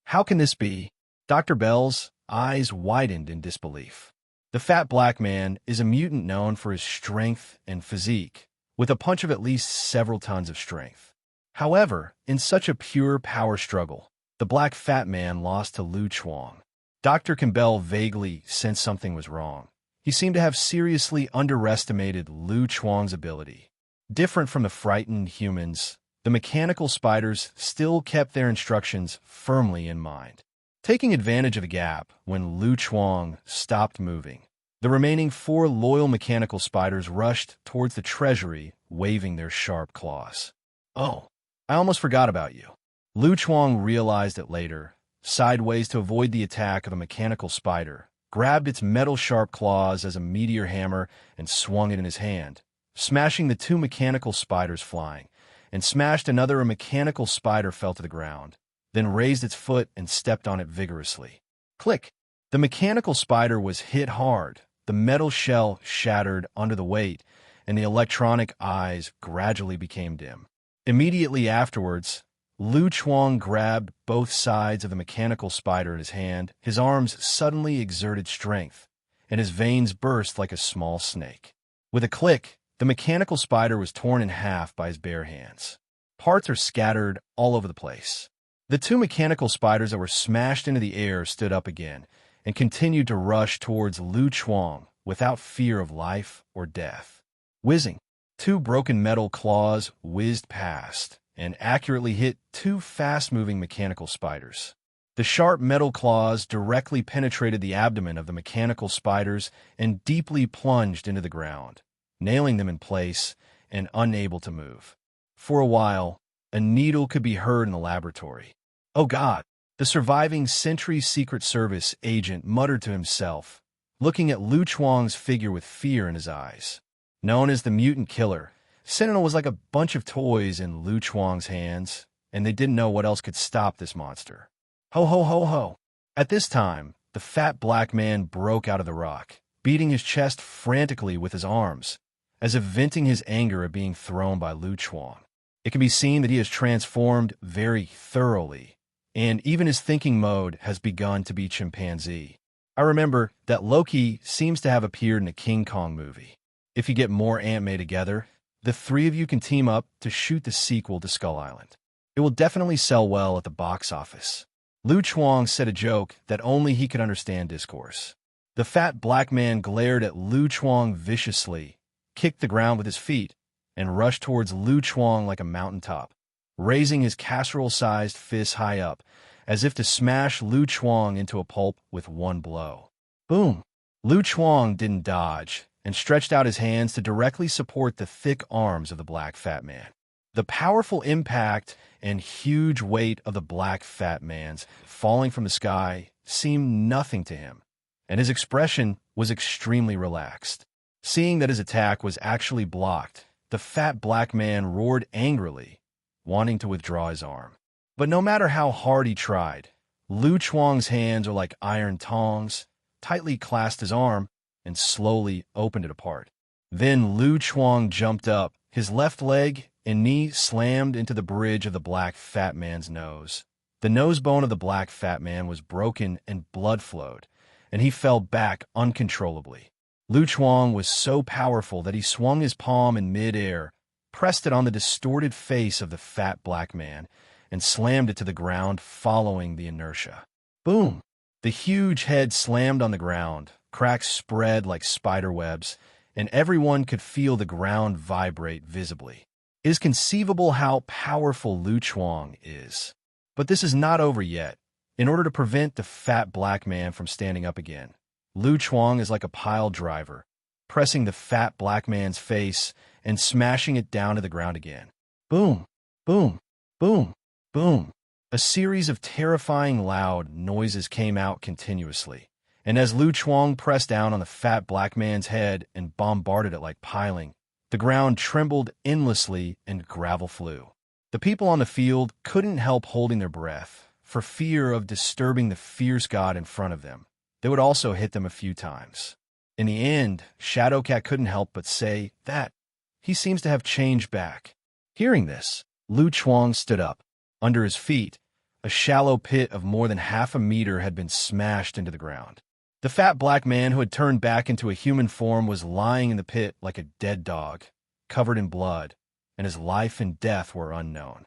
How can this be? Dr. Bell's eyes widened in disbelief. The fat black man is a mutant known for his strength and physique, with a punch of at least several tons of strength. However, in such a pure power struggle, the black fat man lost to Lu Chuang. Dr. Campbell vaguely sensed something was wrong. He seemed to have seriously underestimated Lu Chuang's ability. Different from the frightened humans, the mechanical spiders still kept their instructions firmly in mind. Taking advantage of the gap when Lu Chuang stopped moving, the remaining 4 loyal mechanical spiders rushed towards the treasury, waving their sharp claws. "Oh, I almost forgot about you." Lu Chuang realized it later, sideways to avoid the attack of a mechanical spider, grabbed its metal-sharp claws as a meteor hammer and swung it in his hand, smashing the 2 mechanical spiders flying, and smashed another. A mechanical spider fell to the ground, then raised its foot and stepped on it vigorously. Click! The mechanical spider was hit hard, the metal shell shattered under the weight, and the electronic eyes gradually became dim. Immediately afterwards, Lu Chuang grabbed both sides of the mechanical spider in his hand. His arms suddenly exerted strength, and his veins burst like a small snake. With a click, the mechanical spider was torn in half by his bare hands. Parts are scattered all over the place. The 2 mechanical spiders that were smashed into the air stood up again and continued to rush towards Lu Chuang without fear of life or death. Whizzing, 2 broken metal claws whizzed past and accurately hit 2 fast-moving mechanical spiders. The sharp metal claws directly penetrated the abdomen of the mechanical spiders and deeply plunged into the ground, nailing them in place and unable to move. For a while, a needle could be heard in the laboratory. "Oh God!" The surviving Sentry Secret Service agent muttered to himself, looking at Lu Chuang's figure with fear in his eyes. Known as the Mutant Killer, Sentinel was like a bunch of toys in Lu Chuang's hands, and they didn't know what else could stop this monster. Ho ho ho ho! At this time, the fat black man broke out of the rock, beating his chest frantically with his arms, as if venting his anger at being thrown by Lu Chuang. It can be seen that he has transformed very thoroughly, and even his thinking mode has begun to be chimpanzee. I remember that Loki seems to have appeared in a King Kong movie. If you get more Aunt May together, the 3 of you can team up to shoot the sequel to Skull Island. It will definitely sell well at the box office. Lu Chuang said a joke that only he could understand discourse. The fat black man glared at Lu Chuang viciously, kicked the ground with his feet, and rushed towards Lu Chuang like a mountaintop, raising his casserole-sized fist high up, as if to smash Lu Chuang into a pulp with one blow. Boom! Lu Chuang didn't dodge, and stretched out his hands to directly support the thick arms of the black fat man. The powerful impact and huge weight of the black fat man's falling from the sky seemed nothing to him, and his expression was extremely relaxed. Seeing that his attack was actually blocked, the fat black man roared angrily, wanting to withdraw his arm. But no matter how hard he tried, Lu Chuang's hands were like iron tongs, tightly clasped his arm, and slowly opened it apart. Then Lu Chuang jumped up, his left leg and knee slammed into the bridge of the black fat man's nose. The nose bone of the black fat man was broken and blood flowed, and he fell back uncontrollably. Lu Chuang was so powerful that he swung his palm in mid-air, pressed it on the distorted face of the fat black man, and slammed it to the ground following the inertia. Boom! The huge head slammed on the ground, cracks spread like spider webs, and everyone could feel the ground vibrate visibly. It is conceivable how powerful Lu Chuang is. But this is not over yet. In order to prevent the fat black man from standing up again, Lu Chuang is like a pile driver, pressing the fat black man's face and smashing it down to the ground again. Boom! Boom! Boom! Boom! A series of terrifying loud noises came out continuously, and as Lu Chuang pressed down on the fat black man's head and bombarded it like piling, the ground trembled endlessly and gravel flew. The people on the field couldn't help holding their breath, for fear of disturbing the fierce god in front of them. They would also hit them a few times. In the end, Shadowcat couldn't help but say that he seems to have changed back. Hearing this, Lu Chuang stood up. Under his feet, a shallow pit of more than half a meter had been smashed into the ground. The fat black man who had turned back into a human form was lying in the pit like a dead dog, covered in blood, and his life and death were unknown.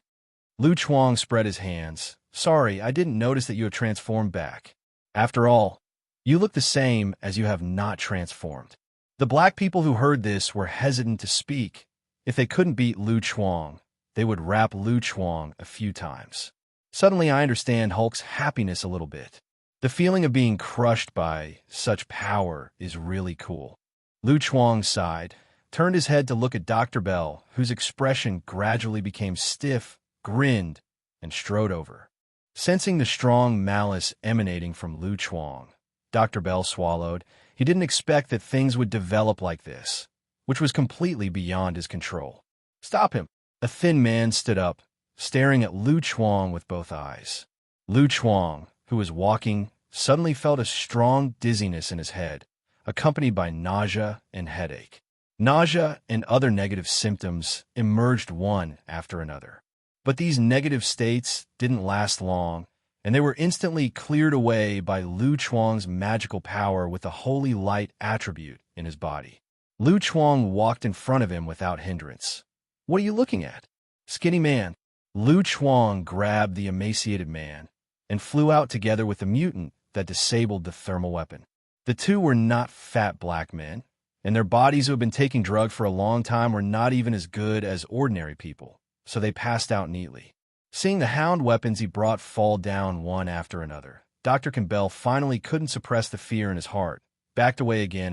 Lu Chuang spread his hands. Sorry, I didn't notice that you had transformed back. After all, you look the same as you have not transformed. The black people who heard this were hesitant to speak. If they couldn't beat Lu Chuang, they would rap Lu Chuang a few times. Suddenly I understand Hulk's happiness a little bit. The feeling of being crushed by such power is really cool. Lu Chuang sighed, turned his head to look at Dr. Bell, whose expression gradually became stiff, grinned, and strode over. Sensing the strong malice emanating from Lu Chuang, Dr. Bell swallowed. He didn't expect that things would develop like this, which was completely beyond his control. Stop him! A thin man stood up, staring at Lu Chuang with both eyes. Lu Chuang, who was walking, suddenly felt a strong dizziness in his head, accompanied by nausea and headache. Nausea and other negative symptoms emerged one after another. But these negative states didn't last long, and they were instantly cleared away by Lu Chuang's magical power with the holy light attribute in his body. Lu Chuang walked in front of him without hindrance. What are you looking at? Skinny man. Lu Chuang grabbed the emaciated man and flew out together with the mutant that disabled the thermal weapon. The two were not fat black men, and their bodies who had been taking drugs for a long time were not even as good as ordinary people, so they passed out neatly. Seeing the hound weapons he brought fall down one after another, Dr. Campbell finally couldn't suppress the fear in his heart, backed away again,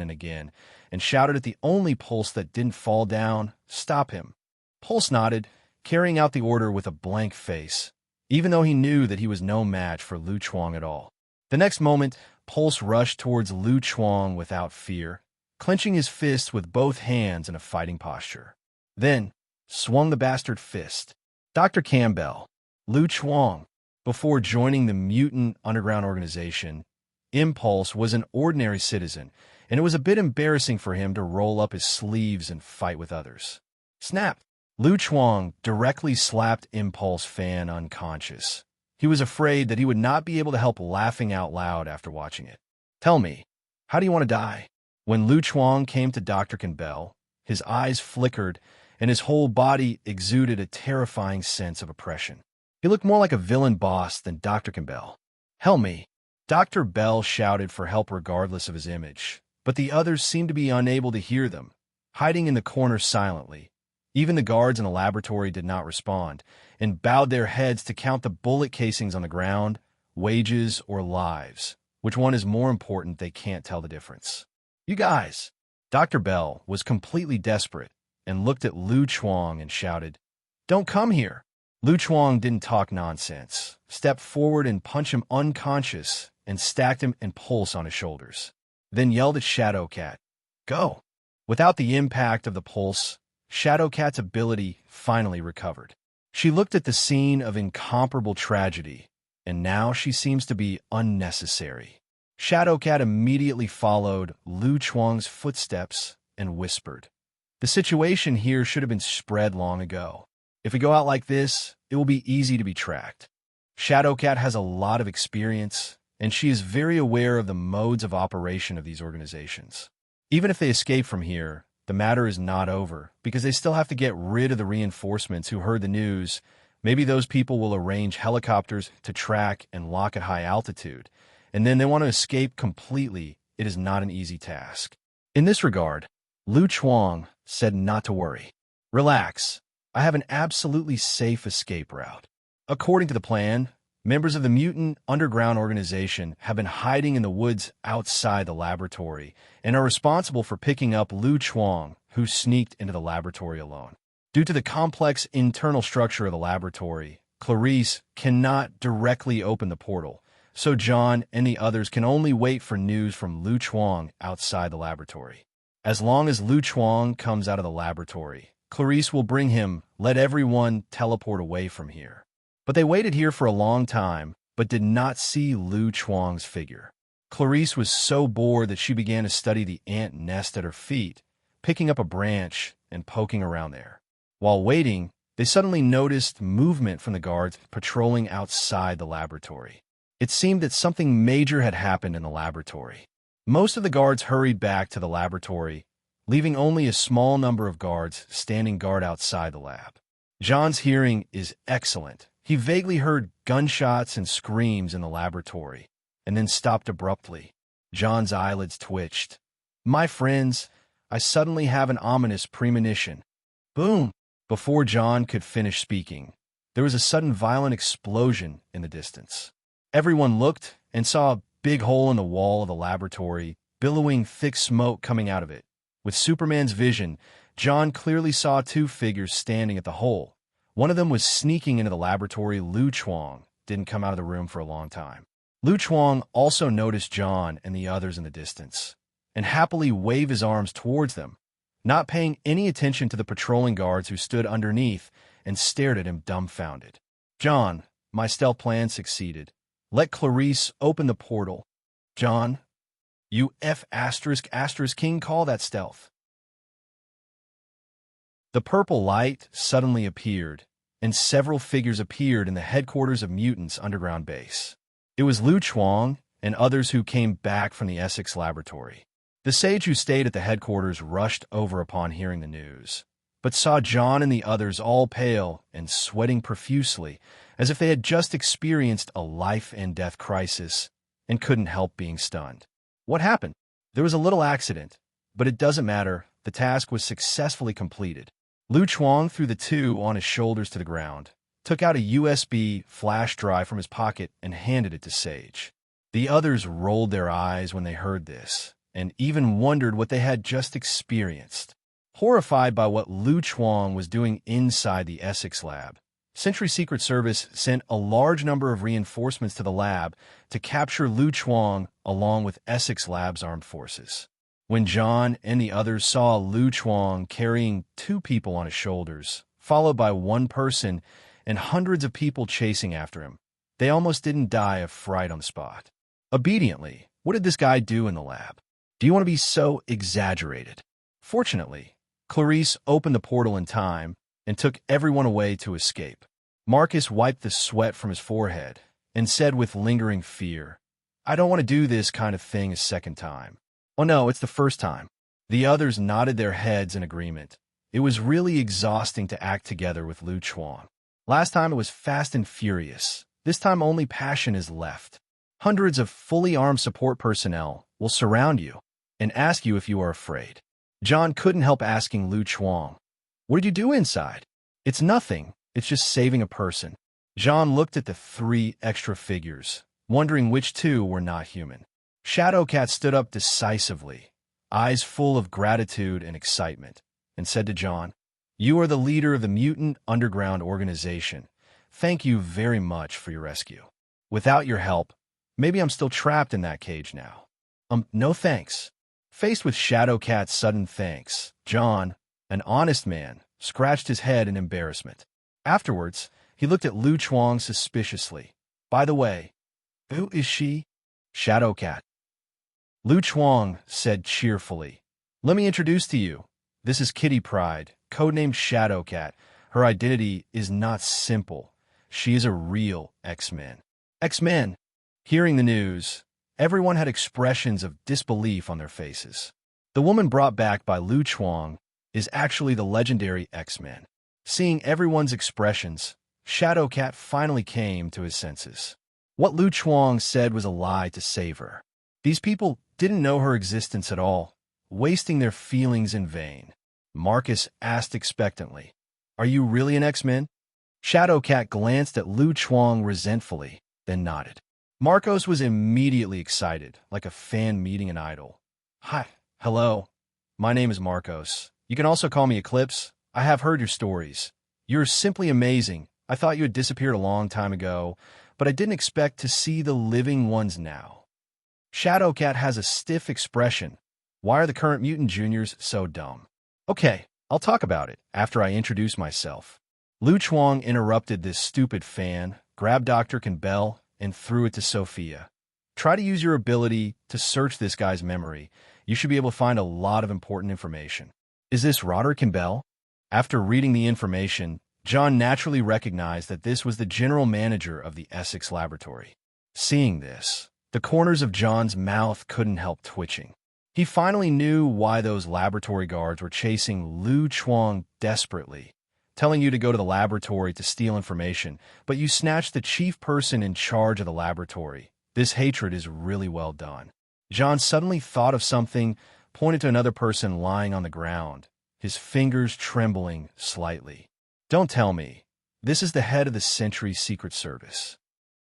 and shouted at the only Pulse that didn't fall down, "Stop him." Pulse nodded, carrying out the order with a blank face, even though he knew that he was no match for Lu Chuang at all. The next moment, Pulse rushed towards Lu Chuang without fear, clenching his fists with both hands in a fighting posture. Then, swung the bastard fist. Dr. Campbell, Lu Chuang, before joining the mutant underground organization, Impulse was an ordinary citizen, and it was a bit embarrassing for him to roll up his sleeves and fight with others. Snap! Lu Chuang directly slapped Impulse Fan unconscious. He was afraid that he would not be able to help laughing out loud after watching it. Tell me, how do you want to die? When Lu Chuang came to Dr. Campbell, his eyes flickered, and his whole body exuded a terrifying sense of oppression. He looked more like a villain boss than Dr. Campbell. Help me. Dr. Bell shouted for help regardless of his image, but the others seemed to be unable to hear them, hiding in the corner silently. Even the guards in the laboratory did not respond, and bowed their heads to count the bullet casings on the ground, wages, or lives. Which one is more important, they can't tell the difference. You guys! Dr. Bell was completely desperate and looked at Lu Chuang and shouted, "Don't come here!" Lu Chuang didn't talk nonsense, stepped forward and punched him unconscious and stacked him and pulse on his shoulders. Then yelled at Shadowcat, "Go!" Without the impact of the pulse, Shadowcat's ability finally recovered. She looked at the scene of incomparable tragedy, and now she seems to be unnecessary. Shadowcat immediately followed Lu Chuang's footsteps and whispered, "The situation here should have been spread long ago. If we go out like this, it will be easy to be tracked." Shadowcat has a lot of experience, and she is very aware of the modes of operation of these organizations. Even if they escape from here, the matter is not over, because they still have to get rid of the reinforcements who heard the news. Maybe those people will arrange helicopters to track and lock at high altitude, and then they want to escape completely. It is not an easy task. In this regard, Lu Chuang said not to worry. "Relax. I have an absolutely safe escape route." According to the plan, members of the mutant underground organization have been hiding in the woods outside the laboratory and are responsible for picking up Lu Chuang, who sneaked into the laboratory alone. Due to the complex internal structure of the laboratory, Clarice cannot directly open the portal, so John and the others can only wait for news from Lu Chuang outside the laboratory. As long as Lu Chuang comes out of the laboratory, Clarice will bring him, let everyone teleport away from here. But they waited here for a long time, but did not see Lu Chuang's figure. Clarice was so bored that she began to study the ant nest at her feet, picking up a branch and poking around there. While waiting, they suddenly noticed movement from the guards patrolling outside the laboratory. It seemed that something major had happened in the laboratory. Most of the guards hurried back to the laboratory, leaving only a small number of guards standing guard outside the lab. John's hearing is excellent. He vaguely heard gunshots and screams in the laboratory, and then stopped abruptly. John's eyelids twitched. "My friends, I suddenly have an ominous premonition." Boom! Before John could finish speaking, there was a sudden violent explosion in the distance. Everyone looked and saw a big hole in the wall of the laboratory, billowing thick smoke coming out of it. With Superman's vision, John clearly saw two figures standing at the hole. One of them was sneaking into the laboratory. Lu Chuang didn't come out of the room for a long time. Lu Chuang also noticed John and the others in the distance, and happily waved his arms towards them, not paying any attention to the patrolling guards who stood underneath and stared at him dumbfounded. "John, my stealth plan succeeded. Let Clarice open the portal." "John, you ***king call that stealth." The purple light suddenly appeared, and several figures appeared in the headquarters of Mutants' underground base. It was Lu Chuang and others who came back from the Essex laboratory. The sage who stayed at the headquarters rushed over upon hearing the news, but saw John and the others all pale and sweating profusely, as if they had just experienced a life-and-death crisis and couldn't help being stunned. What happened? There was a little accident, but it doesn't matter. The task was successfully completed. Lu Chuang threw the two on his shoulders to the ground, took out a USB flash drive from his pocket, and handed it to Sage. The others rolled their eyes when they heard this, and even wondered what they had just experienced. Horrified by what Lu Chuang was doing inside the Essex lab, Sentry Secret Service sent a large number of reinforcements to the lab to capture Lu Chuang along with Essex Lab's armed forces. When John and the others saw Lu Chuang carrying two people on his shoulders, followed by one person and hundreds of people chasing after him, they almost didn't die of fright on the spot. Obediently, what did this guy do in the lab? Do you want to be so exaggerated? Fortunately, Clarice opened the portal in time and took everyone away to escape. Marcus wiped the sweat from his forehead and said with lingering fear, "I don't want to do this kind of thing a second time." "Oh no, it's the first time." The others nodded their heads in agreement. It was really exhausting to act together with Lu Chuang. Last time it was fast and furious. This time only passion is left. Hundreds of fully armed support personnel will surround you and ask you if you are afraid. John couldn't help asking Lu Chuang, "What did you do inside?" "It's nothing. It's just saving a person." John looked at the 3 extra figures, wondering which 2 were not human. Shadowcat stood up decisively, eyes full of gratitude and excitement, and said to John, "You are the leader of the mutant underground organization. Thank you very much for your rescue. Without your help, maybe I'm still trapped in that cage now." No thanks." Faced with Shadowcat's sudden thanks, John, an honest man, scratched his head in embarrassment. Afterwards, he looked at Lu Chuang suspiciously. "By the way, who is she?" "Shadowcat." Lu Chuang said cheerfully, "Let me introduce to you. This is Kitty Pryde, codenamed Shadowcat. Her identity is not simple. She is a real X-Men." X-Men! Hearing the news, everyone had expressions of disbelief on their faces. The woman brought back by Lu Chuang is actually the legendary X-Men. Seeing everyone's expressions, Shadowcat finally came to his senses. What Lu Chuang said was a lie to save her. These people didn't know her existence at all, wasting their feelings in vain. Marcus asked expectantly, "Are you really an X-Men?" Shadowcat glanced at Lu Chuang resentfully, then nodded. Marcos was immediately excited, like a fan meeting an idol. "Hi, hello. My name is Marcos. You can also call me Eclipse. I have heard your stories. You're simply amazing. I thought you had disappeared a long time ago, but I didn't expect to see the living ones now." Shadowcat has a stiff expression. Why are the current mutant juniors so dumb? "Okay, I'll talk about it after I introduce myself." Lu Chuang interrupted this stupid fan, grabbed Dr. Campbell, and threw it to Sophia. "Try to use your ability to search this guy's memory. You should be able to find a lot of important information." "Is this Roderick Campbell?" After reading the information, John naturally recognized that this was the general manager of the Essex laboratory. Seeing this, the corners of John's mouth couldn't help twitching. He finally knew why those laboratory guards were chasing Lu Chuang desperately, telling you to go to the laboratory to steal information, but you snatched the chief person in charge of the laboratory. This hatred is really well done. John suddenly thought of something, pointed to another person lying on the ground, his fingers trembling slightly. "Don't tell me. This is the head of the Century Secret Service."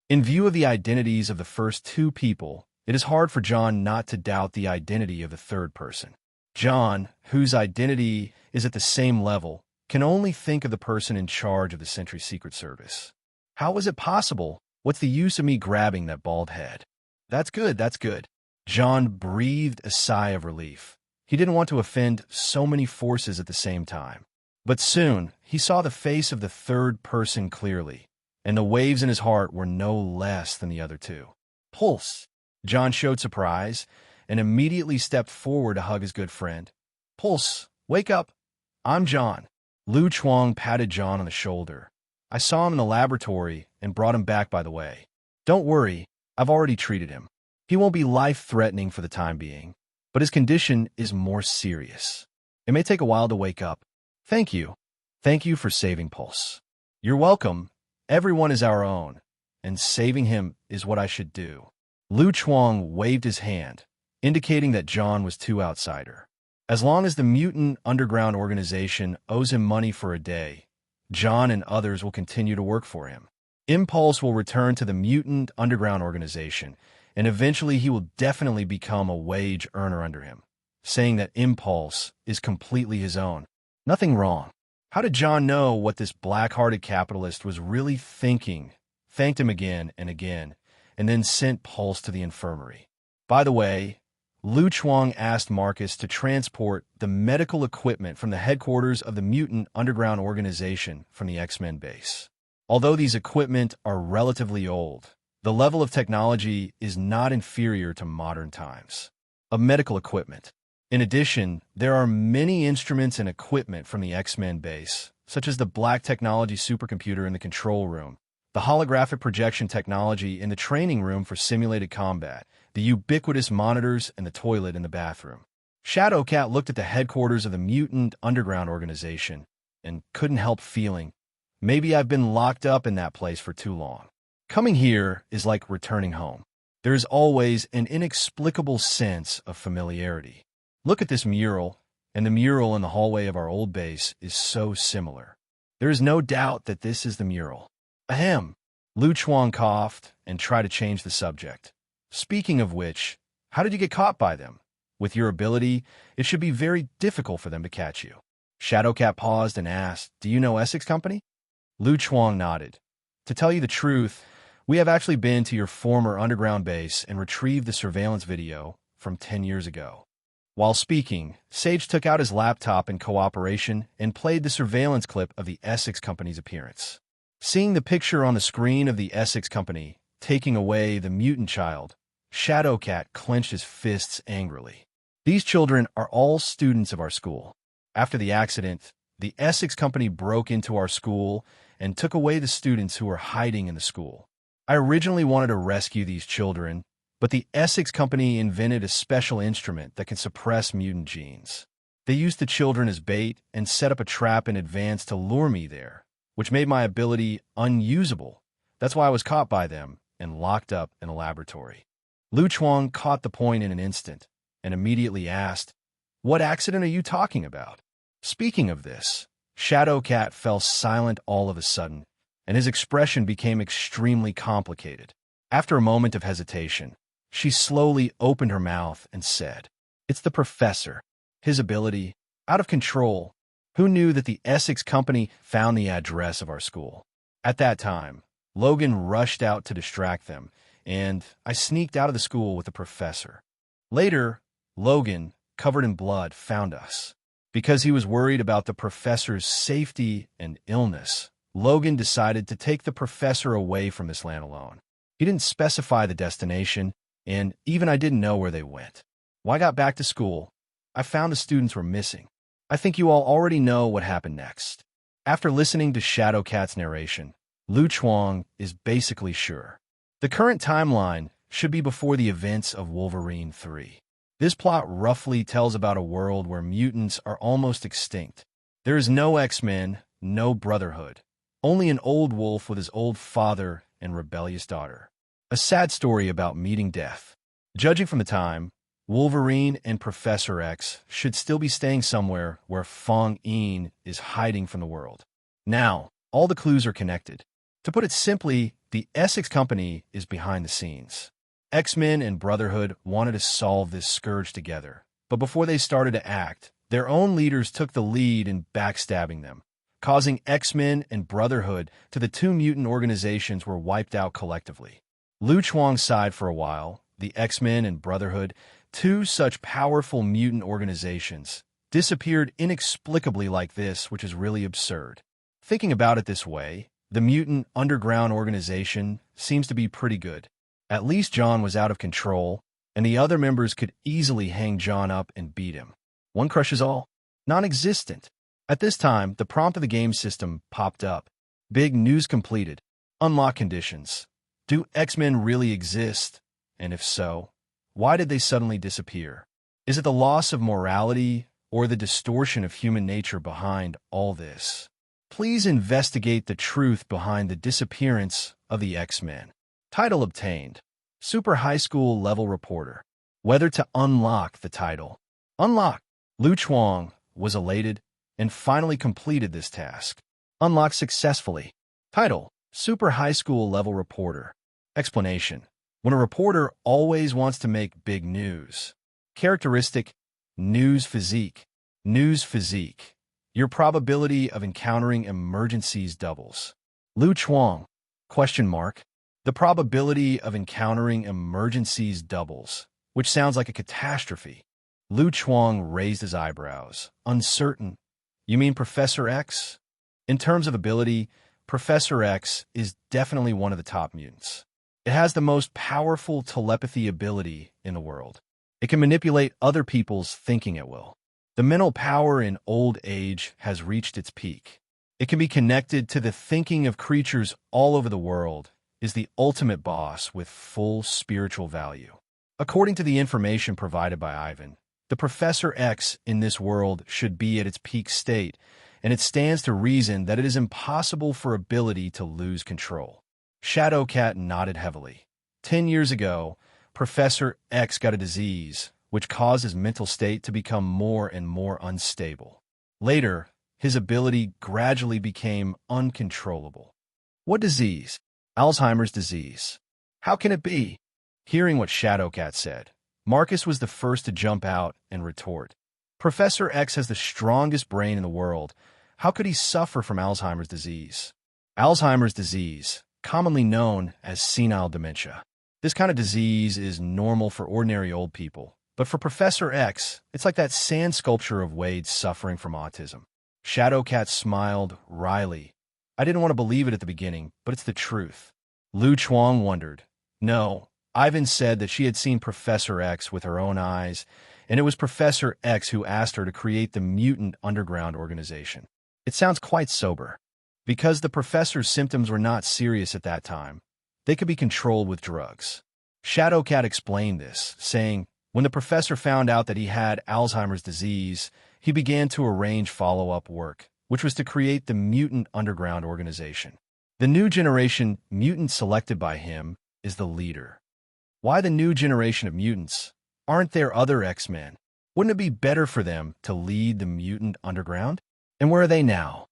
In view of the identities of the first 2 people, it is hard for John not to doubt the identity of the third person. John, whose identity is at the same level, can only think of the person in charge of the Century Secret Service. How is it possible? What's the use of me grabbing that bald head? That's good, that's good. John breathed a sigh of relief. He didn't want to offend so many forces at the same time. But soon, he saw the face of the third person clearly, and the waves in his heart were no less than the other 2. "Pulse!" John showed surprise, and immediately stepped forward to hug his good friend. "Pulse, wake up. I'm John." Lu Chuang patted John on the shoulder. "I saw him in the laboratory and brought him back, by the way. Don't worry, I've already treated him. He won't be life-threatening for the time being, but his condition is more serious. It may take a while to wake up. Thank you. Thank you for saving Pulse." "You're welcome. Everyone is our own, and saving him is what I should do." Lu Chuang waved his hand, indicating that John was too outsider. As long as the mutant underground organization owes him money for a day, John and others will continue to work for him. Impulse will return to the mutant underground organization, and eventually he will definitely become a wage earner under him, saying that Impulse is completely his own. Nothing wrong. How did John know what this black-hearted capitalist was really thinking? Thanked him again and again, and then sent Pulse to the infirmary. By the way, Lu Chuang asked Marcus to transport the medical equipment from the headquarters of the mutant underground organization from the X-Men base. Although these equipment are relatively old, the level of technology is not inferior to modern times. Of medical equipment. In addition, there are many instruments and equipment from the X-Men base, such as the black technology supercomputer in the control room, the holographic projection technology in the training room for simulated combat, the ubiquitous monitors, and the toilet in the bathroom. Shadowcat looked at the headquarters of the mutant underground organization and couldn't help feeling, maybe I've been locked up in that place for too long. Coming here is like returning home. There is always an inexplicable sense of familiarity. Look at this mural, and the mural in the hallway of our old base is so similar. There is no doubt that this is the mural. Ahem. Lu Chuang coughed and tried to change the subject. Speaking of which, how did you get caught by them? With your ability, it should be very difficult for them to catch you. Shadowcat paused and asked, "Do you know Essex Company?" Lu Chuang nodded. "To tell you the truth, we have actually been to your former underground base and retrieved the surveillance video from 10 years ago." While speaking, Sage took out his laptop in cooperation and played the surveillance clip of the Essex Company's appearance. Seeing the picture on the screen of the Essex Company taking away the mutant child, Shadowcat clenched his fists angrily. These children are all students of our school. After the accident, the Essex Company broke into our school and took away the students who were hiding in the school. I originally wanted to rescue these children, but the Essex Company invented a special instrument that can suppress mutant genes. They used the children as bait and set up a trap in advance to lure me there, which made my ability unusable. That's why I was caught by them and locked up in a laboratory. Lu Chuang caught the point in an instant and immediately asked, "What accident are you talking about?" Speaking of this, Shadowcat fell silent all of a sudden, and his expression became extremely complicated. After a moment of hesitation, she slowly opened her mouth and said, "It's the professor. His ability, out of control. Who knew that the Essex Company found the address of our school?" At that time, Logan rushed out to distract them, and I sneaked out of the school with the professor. Later, Logan, covered in blood, found us. Because he was worried about the professor's safety and illness, Logan decided to take the professor away from this land alone. He didn't specify the destination, and even I didn't know where they went. When I got back to school, I found the students were missing. I think you all already know what happened next. After listening to Shadowcat's narration, Lu Chuang is basically sure. The current timeline should be before the events of Wolverine 3. This plot roughly tells about a world where mutants are almost extinct. There is no X-Men, no Brotherhood, only an old wolf with his old father and rebellious daughter. A sad story about meeting death. Judging from the time, Wolverine and Professor X should still be staying somewhere where Fong Yin is hiding from the world. Now, all the clues are connected. To put it simply, the Essex Company is behind the scenes. X-Men and Brotherhood wanted to solve this scourge together, but before they started to act, their own leaders took the lead in backstabbing them, causing X-Men and Brotherhood to the two mutant organizations were wiped out collectively. Lu Chuang sighed for a while. The X-Men and Brotherhood, two such powerful mutant organizations, disappeared inexplicably like this, which is really absurd. Thinking about it this way, the mutant underground organization seems to be pretty good. At least John was out of control, and the other members could easily hang John up and beat him. One crushes all? Non-existent. At this time, the prompt of the game system popped up. Big news completed. Unlock conditions. Do X-Men really exist? And if so, why did they suddenly disappear? Is it the loss of morality or the distortion of human nature behind all this? Please investigate the truth behind the disappearance of the X-Men. Title obtained. Super High School Level Reporter. Whether to unlock the title. Unlock. Lu Chuang was elated and finally completed this task. Unlocked successfully. Title. Super High School Level Reporter. Explanation. When a reporter always wants to make big news. Characteristic. News physique. News physique. Your probability of encountering emergencies doubles. Lu Chuang. Question mark. The probability of encountering emergencies doubles, which sounds like a catastrophe. Lu Chuang raised his eyebrows. Uncertain. You mean Professor X? In terms of ability, Professor X is definitely one of the top mutants. It has the most powerful telepathy ability in the world. It can manipulate other people's thinking at will. The mental power in old age has reached its peak. It can be connected to the thinking of creatures all over the world, is the ultimate boss with full spiritual value. According to the information provided by Ivan, the Professor X in this world should be at its peak state, and it stands to reason that it is impossible for ability to lose control. Shadowcat nodded heavily. 10 years ago, Professor X got a disease, which caused his mental state to become more and more unstable. Later, his ability gradually became uncontrollable. What disease? Alzheimer's disease. How can it be? Hearing what Shadowcat said, Marcus was the first to jump out and retort. Professor X has the strongest brain in the world. How could he suffer from Alzheimer's disease? Alzheimer's disease, commonly known as senile dementia. This kind of disease is normal for ordinary old people, but for Professor X, it's like that sand sculpture of Wade suffering from autism. Shadowcat smiled wryly. I didn't want to believe it at the beginning, but it's the truth. Lu Chuang wondered. No, Ivan said that she had seen Professor X with her own eyes, and it was Professor X who asked her to create the Mutant Underground organization. It sounds quite sober. Because the professor's symptoms were not serious at that time, they could be controlled with drugs. Shadowcat explained this, saying, when the professor found out that he had Alzheimer's disease, he began to arrange follow-up work, which was to create the Mutant Underground organization. The new generation mutant selected by him is the leader. Why the new generation of mutants? Aren't there other X-Men? Wouldn't it be better for them to lead the Mutant Underground? And where are they now?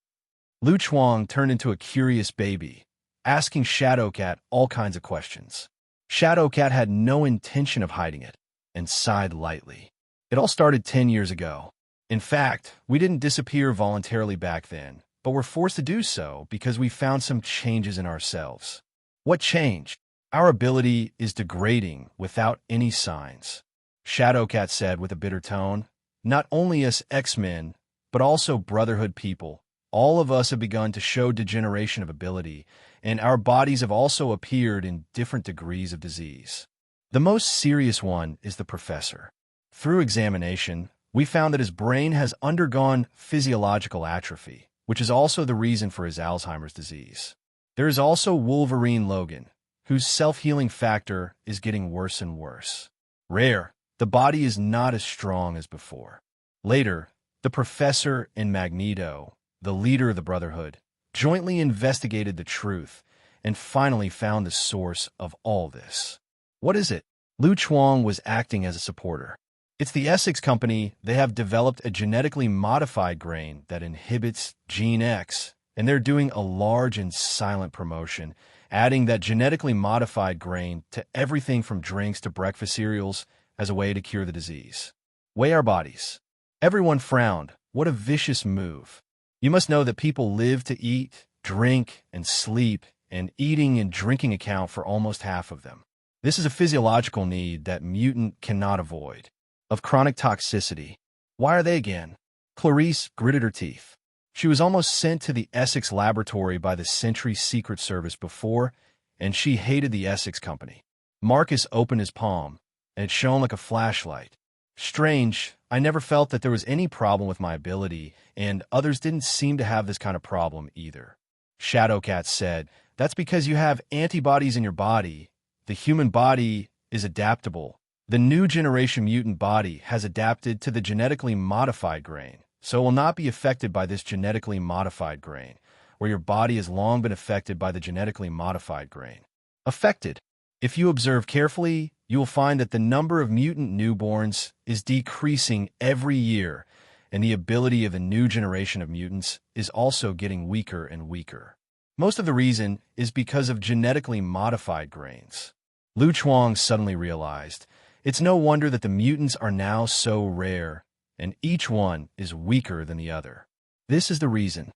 Lu Chuang turned into a curious baby, asking Shadowcat all kinds of questions. Shadowcat had no intention of hiding it, and sighed lightly. It all started 10 years ago. In fact, we didn't disappear voluntarily back then, but were forced to do so because we found some changes in ourselves. What changed? Our ability is degrading without any signs. Shadowcat said with a bitter tone, not only us X-Men, but also Brotherhood people. All of us have begun to show degeneration of ability, and our bodies have also appeared in different degrees of disease. The most serious one is the professor. Through examination, we found that his brain has undergone physiological atrophy, which is also the reason for his Alzheimer's disease. There is also Wolverine Logan, whose self-healing factor is getting worse and worse. Rare, the body is not as strong as before. Later, the professor and Magneto, the leader of the Brotherhood, jointly investigated the truth and finally found the source of all this. What is it? Lu Chuang was acting as a supporter. It's the Essex company. They have developed a genetically modified grain that inhibits Gene X, and they're doing a large and silent promotion, adding that genetically modified grain to everything from drinks to breakfast cereals as a way to cure the disease. Weigh our bodies. Everyone frowned. What a vicious move. You must know that people live to eat, drink, and sleep, and eating and drinking account for almost half of them. This is a physiological need that mutant cannot avoid. Of chronic toxicity. Why are they again? Clarice gritted her teeth. She was almost sent to the Essex laboratory by the Sentry Secret Service before, and she hated the Essex company. Marcus opened his palm, and it shone like a flashlight. Strange, I never felt that there was any problem with my ability, and others didn't seem to have this kind of problem either. Shadowcat said, that's because you have antibodies in your body. The human body is adaptable. The new generation mutant body has adapted to the genetically modified grain, so it will not be affected by this genetically modified grain, where your body has long been affected by the genetically modified grain. Affected. If you observe carefully, you will find that the number of mutant newborns is decreasing every year, and the ability of the new generation of mutants is also getting weaker and weaker. Most of the reason is because of genetically modified grains. Lu Chuang suddenly realized, it's no wonder that the mutants are now so rare, and each one is weaker than the other. This is the reason.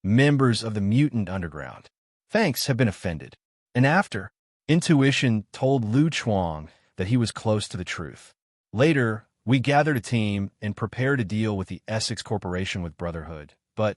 Members of the Mutant Underground. Thanks have been offended. And after, intuition told Lu Chuang that he was close to the truth. Later, we gathered a team and prepared to deal with the Essex Corporation with Brotherhood, but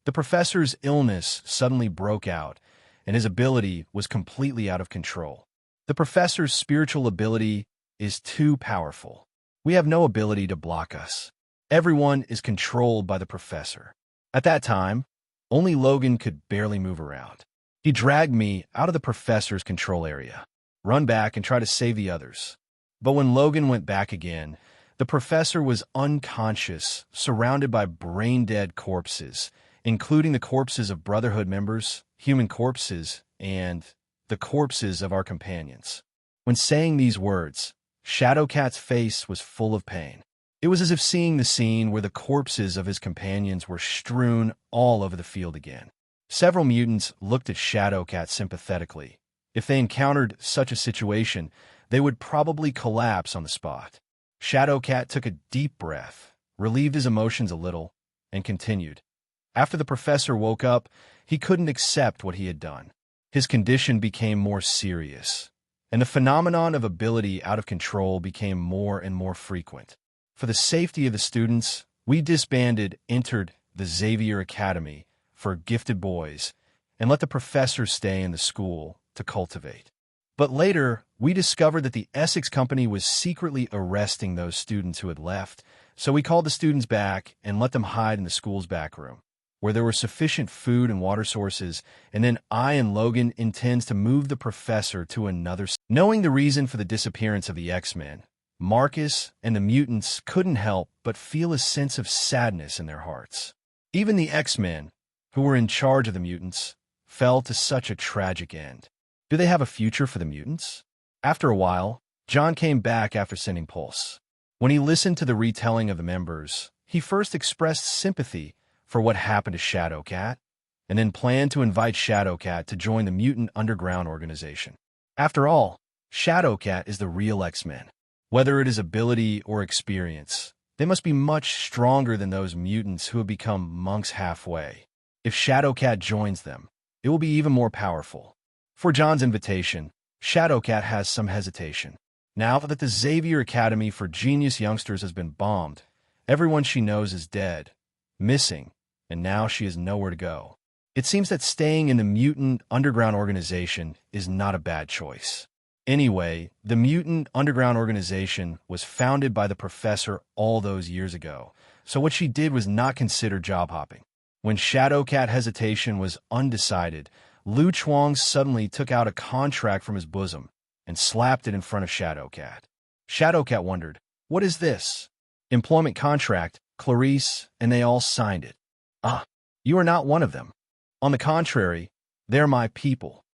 the professor's illness suddenly broke out, and his ability was completely out of control. The professor's spiritual ability is too powerful. We have no ability to block us. Everyone is controlled by the professor. At that time, only Logan could barely move around. He dragged me out of the professor's control area, run back and try to save the others. But when Logan went back again, the professor was unconscious, surrounded by brain-dead corpses, including the corpses of Brotherhood members, human corpses, and the corpses of our companions. When saying these words, Shadowcat's face was full of pain. It was as if seeing the scene where the corpses of his companions were strewn all over the field again. Several mutants looked at Shadowcat sympathetically. If they encountered such a situation, they would probably collapse on the spot. Shadowcat took a deep breath, relieved his emotions a little, and continued. After the professor woke up, he couldn't accept what he had done. His condition became more serious, and the phenomenon of ability out of control became more and more frequent. For the safety of the students, we disbanded, entered the Xavier Academy for gifted boys, and let the professor stay in the school to cultivate. But later, we discovered that the Essex company was secretly arresting those students who had left, so we called the students back and let them hide in the school's back room, where there were sufficient food and water sources, and then I and Logan intends to move the professor to another. Knowing the reason for the disappearance of the X-Men, Marcus and the mutants couldn't help but feel a sense of sadness in their hearts. Even the X-Men, who were in charge of the mutants, fell to such a tragic end. Do they have a future for the mutants? After a while, John came back after sending Pulse. When he listened to the retelling of the members, he first expressed sympathy for what happened to Shadowcat, and then planned to invite Shadowcat to join the Mutant Underground organization. After all, Shadowcat is the real X-Men. Whether it is ability or experience, they must be much stronger than those mutants who have become monks halfway. If Shadowcat joins them, it will be even more powerful. For John's invitation, Shadowcat has some hesitation. Now that the Xavier Academy for Genius Youngsters has been bombed, everyone she knows is dead, missing, and now she has nowhere to go. It seems that staying in the Mutant Underground organization is not a bad choice. Anyway, the Mutant Underground organization was founded by the professor all those years ago, so what she did was not consider job hopping. When Shadowcat hesitation was undecided, Lu Chuang suddenly took out a contract from his bosom and slapped it in front of Shadowcat. Shadowcat wondered, "What is this?" "Employment contract, Clarice," and they all signed it. "Ah, you are not one of them. On the contrary, they're my people."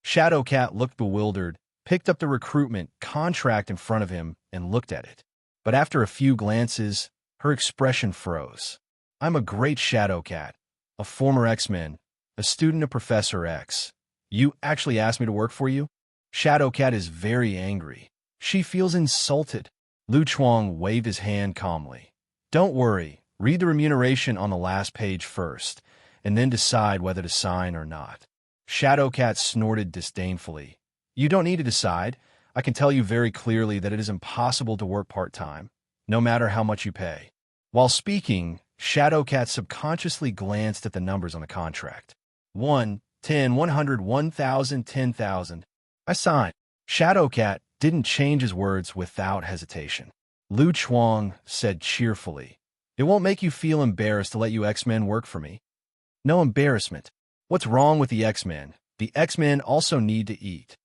Shadowcat looked bewildered, picked up the recruitment contract in front of him, and looked at it. But after a few glances, her expression froze. "I'm a great Shadowcat, a former X-Men, a student of Professor X. You actually asked me to work for you?" Shadowcat is very angry. She feels insulted. Lu Chuang waved his hand calmly. "Don't worry, read the remuneration on the last page first, and then decide whether to sign or not." Shadowcat snorted disdainfully. "You don't need to decide. I can tell you very clearly that it is impossible to work part-time, no matter how much you pay." While speaking, Shadowcat subconsciously glanced at the numbers on the contract. 1, 10, 100, 1,000, 10,000. "I sign." Shadowcat didn't change his words without hesitation. Lu Chuang said cheerfully, "It won't make you feel embarrassed to let you X-Men work for me." "No embarrassment. What's wrong with the X-Men? The X-Men also need to eat."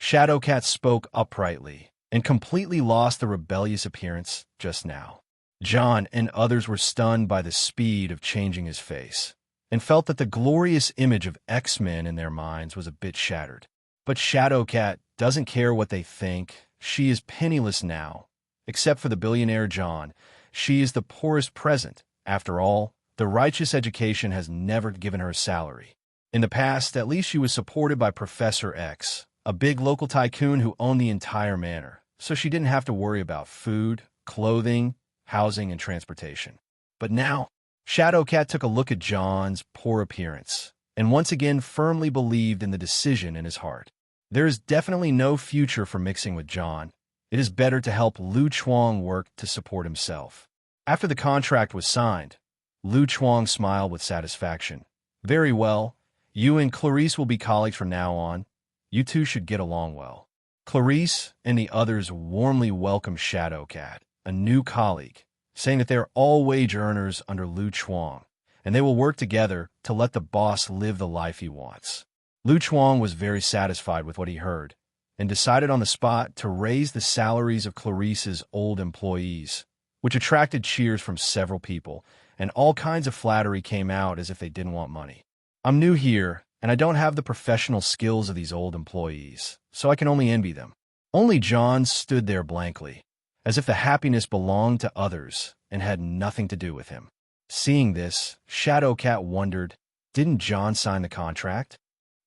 Shadowcat spoke uprightly and completely lost the rebellious appearance just now. John and others were stunned by the speed of changing his face and felt that the glorious image of X-Men in their minds was a bit shattered. But Shadowcat doesn't care what they think. She is penniless now. Except for the billionaire John, she is the poorest present. After all, the righteous education has never given her a salary. In the past, at least she was supported by Professor X, a big local tycoon who owned the entire manor, so she didn't have to worry about food, clothing, housing, and transportation. But now, Shadowcat took a look at John's poor appearance and once again firmly believed in the decision in his heart. There is definitely no future for mixing with John. It is better to help Lu Chuang work to support himself. After the contract was signed, Lu Chuang smiled with satisfaction. "Very well. You and Clarice will be colleagues from now on. You two should get along well." Clarice and the others warmly welcomed Shadowcat, a new colleague, saying that they are all wage earners under Lu Chuang, and they will work together to let the boss live the life he wants. Lu Chuang was very satisfied with what he heard, and decided on the spot to raise the salaries of Clarice's old employees, which attracted cheers from several people, and all kinds of flattery came out as if they didn't want money. "I'm new here, and I don't have the professional skills of these old employees, so I can only envy them. Only John stood there blankly, as if the happiness belonged to others and had nothing to do with him. Seeing this, Shadowcat wondered, didn't John sign the contract?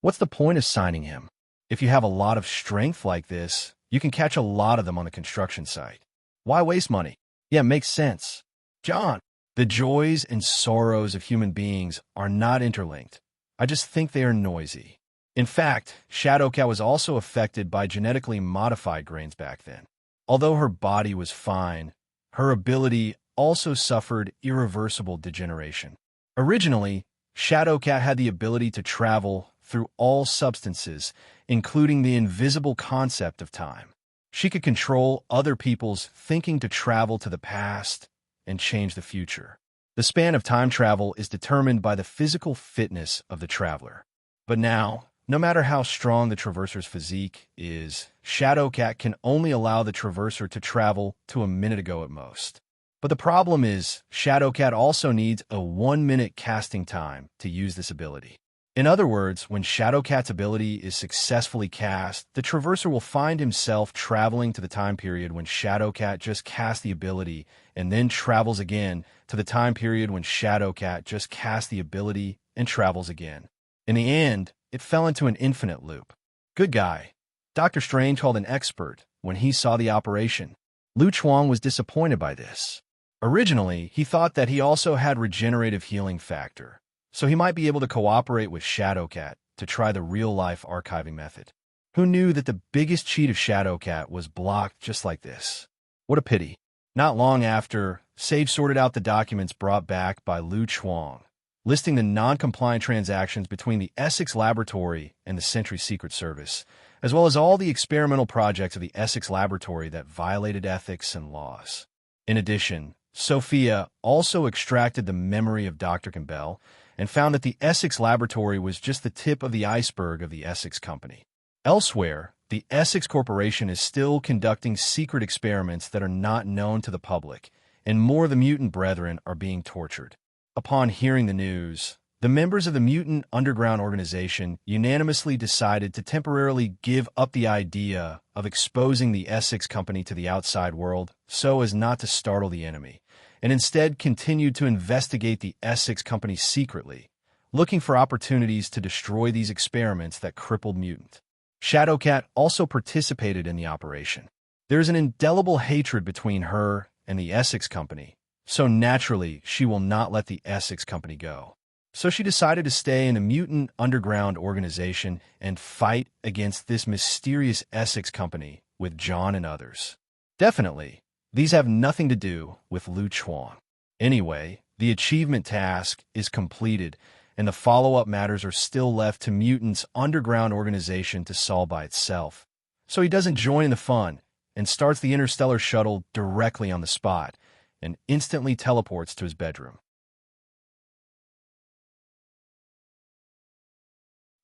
What's the point of signing him? If you have a lot of strength like this, you can catch a lot of them on the construction site. Why waste money? Yeah, makes sense. John, the joys and sorrows of human beings are not interlinked. I just think they are noisy. In fact, Shadowcat was also affected by genetically modified grains back then. Although her body was fine, her ability also suffered irreversible degeneration. Originally, Shadowcat had the ability to travel through all substances, including the invisible concept of time. She could control other people's thinking to travel to the past and change the future. The span of time travel is determined by the physical fitness of the traveler. But now, no matter how strong the traverser's physique is, Shadowcat can only allow the traverser to travel to a minute ago at most. But the problem is, Shadowcat also needs a 1-minute casting time to use this ability. In other words, when Shadowcat's ability is successfully cast, the traverser will find himself traveling to the time period when Shadowcat just cast the ability, and then travels again to the time period when Shadowcat just cast the ability and travels again. In the end, it fell into an infinite loop. Good guy. Dr. Strange called an expert when he saw the operation. Lu Chuang was disappointed by this. Originally, he thought that he also had regenerative healing factor, so he might be able to cooperate with Shadowcat to try the real-life archiving method. Who knew that the biggest cheat of Shadowcat was blocked just like this? What a pity. Not long after, Sage sorted out the documents brought back by Lu Chuang, listing the non-compliant transactions between the Essex Laboratory and the Sentry Secret Service, as well as all the experimental projects of the Essex Laboratory that violated ethics and laws. In addition, Sophia also extracted the memory of Dr. Campbell and found that the Essex Laboratory was just the tip of the iceberg of the Essex Company. Elsewhere, the Essex Corporation is still conducting secret experiments that are not known to the public, and more of the mutant brethren are being tortured. Upon hearing the news, the members of the Mutant Underground Organization unanimously decided to temporarily give up the idea of exposing the Essex Company to the outside world so as not to startle the enemy, and instead continued to investigate the Essex Company secretly, looking for opportunities to destroy these experiments that crippled mutant. Shadowcat also participated in the operation. There is an indelible hatred between her and the Essex Company, so naturally she will not let the Essex Company go. So she decided to stay in a Mutant Underground Organization and fight against this mysterious Essex Company with John and others. Definitely, these have nothing to do with Lu Chuang. Anyway, the achievement task is completed, and the follow-up matters are still left to Mutant's underground organization to solve by itself. So he doesn't join the fun and starts the interstellar shuttle directly on the spot and instantly teleports to his bedroom.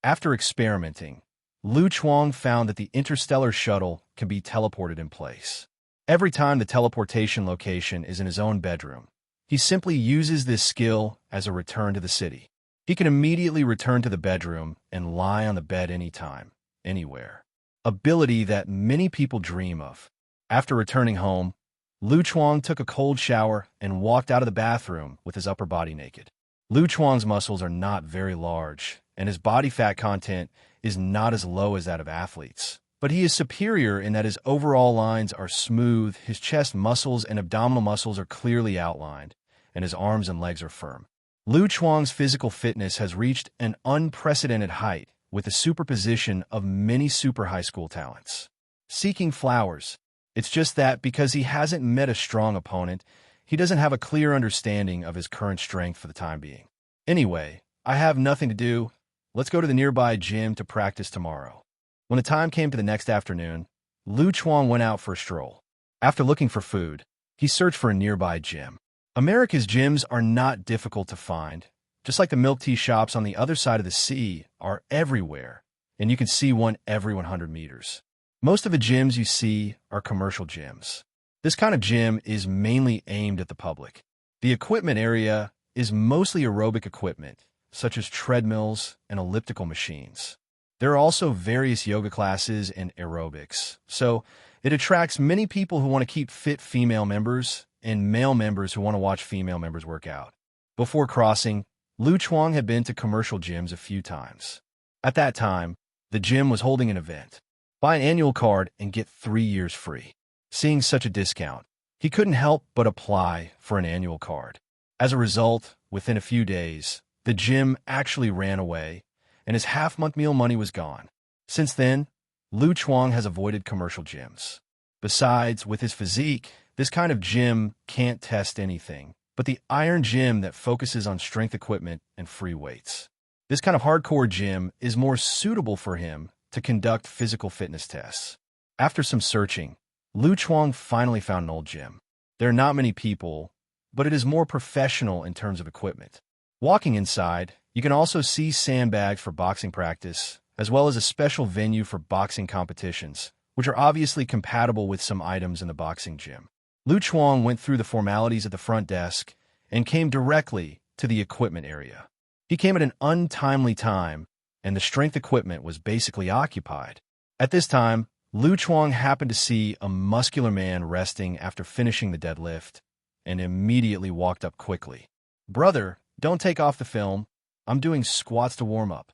After experimenting, Lu Chuang found that the interstellar shuttle can be teleported in place. Every time the teleportation location is in his own bedroom, he simply uses this skill as a return to the city. He can immediately return to the bedroom and lie on the bed anytime, anywhere. Ability that many people dream of. After returning home, Lu Chuang took a cold shower and walked out of the bathroom with his upper body naked. Lu Chuang's muscles are not very large, and his body fat content is not as low as that of athletes. But he is superior in that his overall lines are smooth, his chest muscles and abdominal muscles are clearly outlined, and his arms and legs are firm. Lu Chuang's physical fitness has reached an unprecedented height with the superposition of many super high school talents. Seeking flowers. It's just that because he hasn't met a strong opponent, he doesn't have a clear understanding of his current strength for the time being. Anyway, I have nothing to do. Let's go to the nearby gym to practice tomorrow. When the time came to the next afternoon, Lu Chuang went out for a stroll. After looking for food, he searched for a nearby gym. America's gyms are not difficult to find. Just like the milk tea shops on the other side of the sea are everywhere, and you can see one every 100 meters. Most of the gyms you see are commercial gyms. This kind of gym is mainly aimed at the public. The equipment area is mostly aerobic equipment, such as treadmills and elliptical machines. There are also various yoga classes and aerobics, so it attracts many people who want to keep fit female members and male members who want to watch female members work out. Before crossing, Lu Chuang had been to commercial gyms a few times. At that time, the gym was holding an event. Buy an annual card and get 3 years free. Seeing such a discount, he couldn't help but apply for an annual card. As a result, within a few days, the gym actually ran away, and his half-month meal money was gone. Since then, Lu Chuang has avoided commercial gyms. Besides, with his physique, this kind of gym can't test anything but the iron gym that focuses on strength equipment and free weights. This kind of hardcore gym is more suitable for him to conduct physical fitness tests. After some searching, Lu Chuang finally found an old gym. There are not many people, but it is more professional in terms of equipment. Walking inside, you can also see sandbags for boxing practice, as well as a special venue for boxing competitions, which are obviously compatible with some items in the boxing gym. Lu Chuang went through the formalities at the front desk and came directly to the equipment area. He came at an untimely time, and the strength equipment was basically occupied. At this time, Lu Chuang happened to see a muscular man resting after finishing the deadlift and immediately walked up quickly. "Brother, don't take off the film. I'm doing squats to warm up."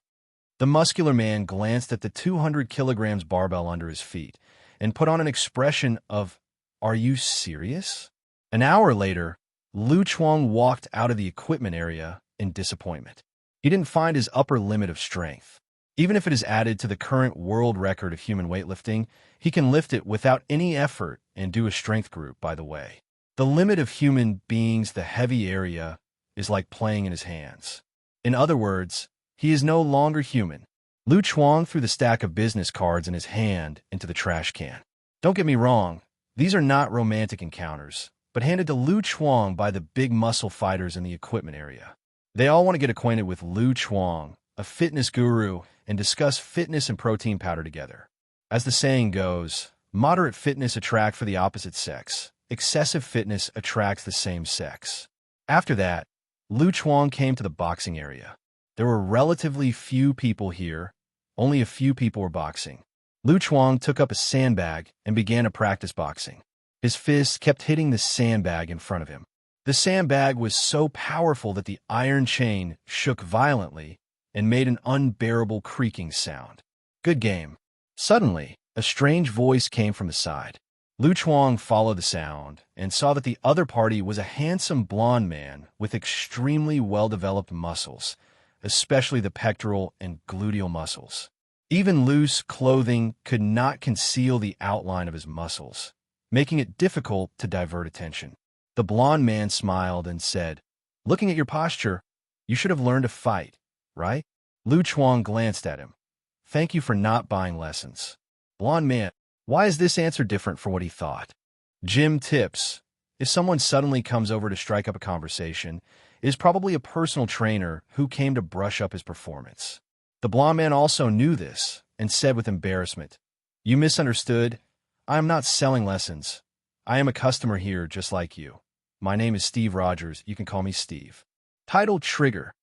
The muscular man glanced at the 200 kilograms barbell under his feet and put on an expression of, "Are you serious?" An hour later, Lu Chuang walked out of the equipment area in disappointment. He didn't find his upper limit of strength. Even if it is added to the current world record of human weightlifting, he can lift it without any effort and do a strength group, by the way. The limit of human beings, the heavy area, is like playing in his hands. In other words, he is no longer human. Lu Chuang threw the stack of business cards in his hand into the trash can. Don't get me wrong, these are not romantic encounters, but handed to Lu Chuang by the big muscle fighters in the equipment area. They all want to get acquainted with Lu Chuang, a fitness guru, and discuss fitness and protein powder together. As the saying goes, moderate fitness attracts for the opposite sex. Excessive fitness attracts the same sex. After that, Lu Chuang came to the boxing area. There were relatively few people here. Only a few people were boxing. Lu Chuang took up a sandbag and began to practice boxing. His fists kept hitting the sandbag in front of him. The sandbag was so powerful that the iron chain shook violently and made an unbearable creaking sound. "Good game." Suddenly, a strange voice came from the side. Lu Chuang followed the sound and saw that the other party was a handsome blonde man with extremely well-developed muscles, especially the pectoral and gluteal muscles. Even loose clothing could not conceal the outline of his muscles, making it difficult to divert attention. The blonde man smiled and said, "Looking at your posture, you should have learned to fight, right?" Lu Chuang glanced at him. "Thank you for not buying lessons." Blonde man, why is this answer different from what he thought? Gym tips. If someone suddenly comes over to strike up a conversation, it is probably a personal trainer who came to brush up his performance. The blonde man also knew this and said with embarrassment, "You misunderstood. I am not selling lessons. I am a customer here just like you. My name is Steve Rogers. You can call me Steve." Title trigger.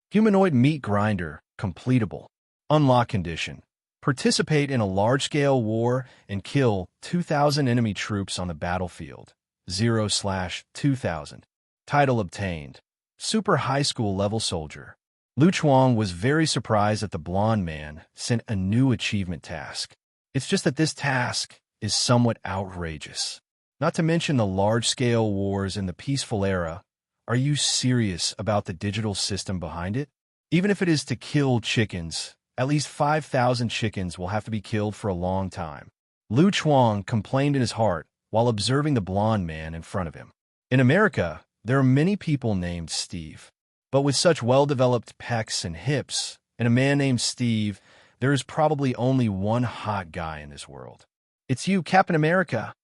Humanoid meat grinder. Completable. Unlock condition. Participate in a large-scale war and kill 2,000 enemy troops on the battlefield. 0/2000. Title obtained. Super high school level soldier. Lu Chuang was very surprised that the blonde man sent a new achievement task. It's just that this task is somewhat outrageous. Not to mention the large-scale wars in the peaceful era. Are you serious about the digital system behind it? Even if it is to kill chickens, at least 5,000 chickens will have to be killed for a long time. Lu Chuang complained in his heart while observing the blonde man in front of him. In America, there are many people named Steve. But with such well-developed pecs and hips, and a man named Steve, there is probably only one hot guy in this world. "It's you, Captain America."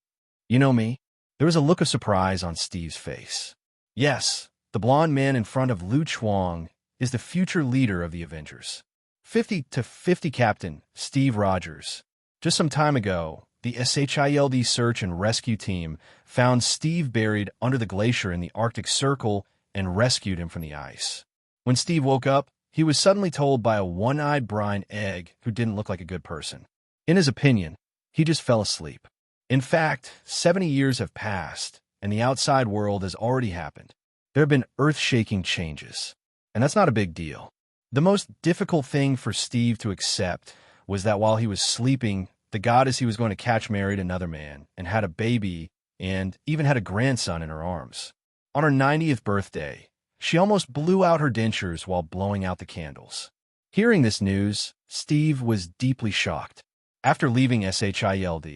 "You know me?" There was a look of surprise on Steve's face. Yes, the blonde man in front of Lu Chuang is the future leader of the Avengers. 50-50 Captain Steve Rogers. Just some time ago, the SHIELD search and rescue team found Steve buried under the glacier in the Arctic Circle and rescued him from the ice. When Steve woke up, he was suddenly told by a one-eyed brine egg who didn't look like a good person. In his opinion, he just fell asleep. In fact, 70 years have passed, and the outside world has already happened. There have been earth-shaking changes, and that's not a big deal. The most difficult thing for Steve to accept was that while he was sleeping, the goddess he was going to catch married another man and had a baby and even had a grandson in her arms. On her 90th birthday, she almost blew out her dentures while blowing out the candles. Hearing this news, Steve was deeply shocked. After leaving SHILD,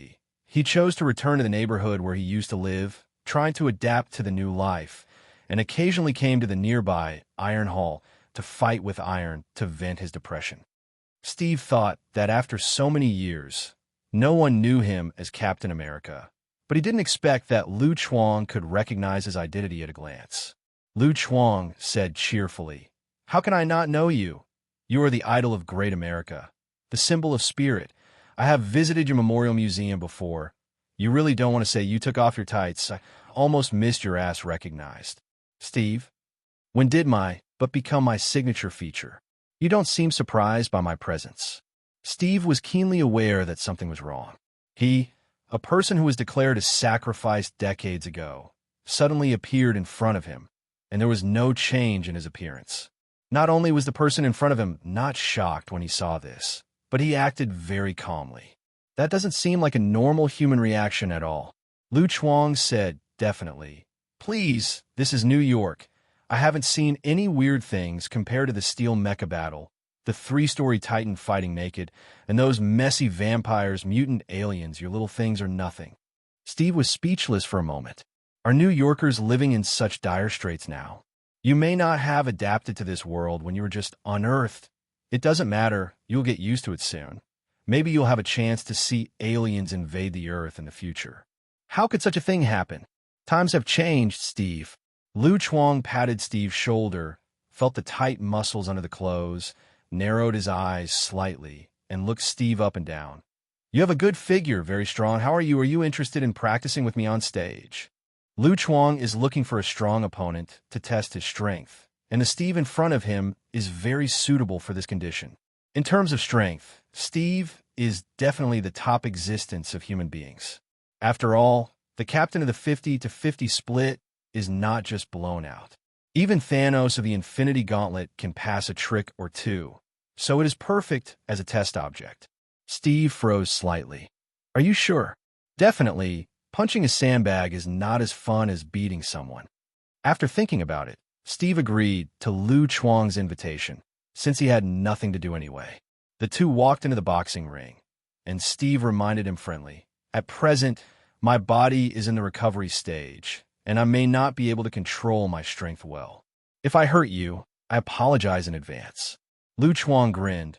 he chose to return to the neighborhood where he used to live, trying to adapt to the new life, and occasionally came to the nearby Iron Hall to fight with iron to vent his depression. Steve thought that after so many years, no one knew him as Captain America, but he didn't expect that Lu Chuang could recognize his identity at a glance. Lu Chuang said cheerfully, "How can I not know you? You are the idol of great America, the symbol of spirit. I have visited your memorial museum before. You really don't want to say you took off your tights. I almost missed your ass recognized." Steve, when did my but become my signature feature? You don't seem surprised by my presence. Steve was keenly aware that something was wrong. He, a person who was declared a sacrifice decades ago, suddenly appeared in front of him, and there was no change in his appearance. Not only was the person in front of him not shocked when he saw this, but he acted very calmly. That doesn't seem like a normal human reaction at all. Lu Chuang said, "Definitely. Please, this is New York. I haven't seen any weird things compared to the steel mecha battle, the 3-story Titan fighting naked, and those messy vampires, mutant aliens. Your little things are nothing." Steve was speechless for a moment. Are New Yorkers living in such dire straits now? You may not have adapted to this world when you were just unearthed. It doesn't matter, you'll get used to it soon. Maybe you'll have a chance to see aliens invade the Earth in the future. How could such a thing happen? Times have changed, Steve. Lu Chuang patted Steve's shoulder, felt the tight muscles under the clothes, narrowed his eyes slightly, and looked Steve up and down. "You have a good figure, very strong. How are you? Are you interested in practicing with me on stage?" Lu Chuang is looking for a strong opponent to test his strength, and the Steve in front of him is very suitable for this condition. In terms of strength, Steve is definitely the top existence of human beings. After all, the captain of the 50-50 split is not just blown out. Even Thanos of the Infinity Gauntlet can pass a trick or two, so it is perfect as a test object. Steve froze slightly. "Are you sure?" "Definitely. Punching a sandbag is not as fun as beating someone." After thinking about it, Steve agreed to Lu Chuang's invitation, since he had nothing to do anyway. The two walked into the boxing ring, and Steve reminded him friendly, "At present, my body is in the recovery stage, and I may not be able to control my strength well. If I hurt you, I apologize in advance." Lu Chuang grinned.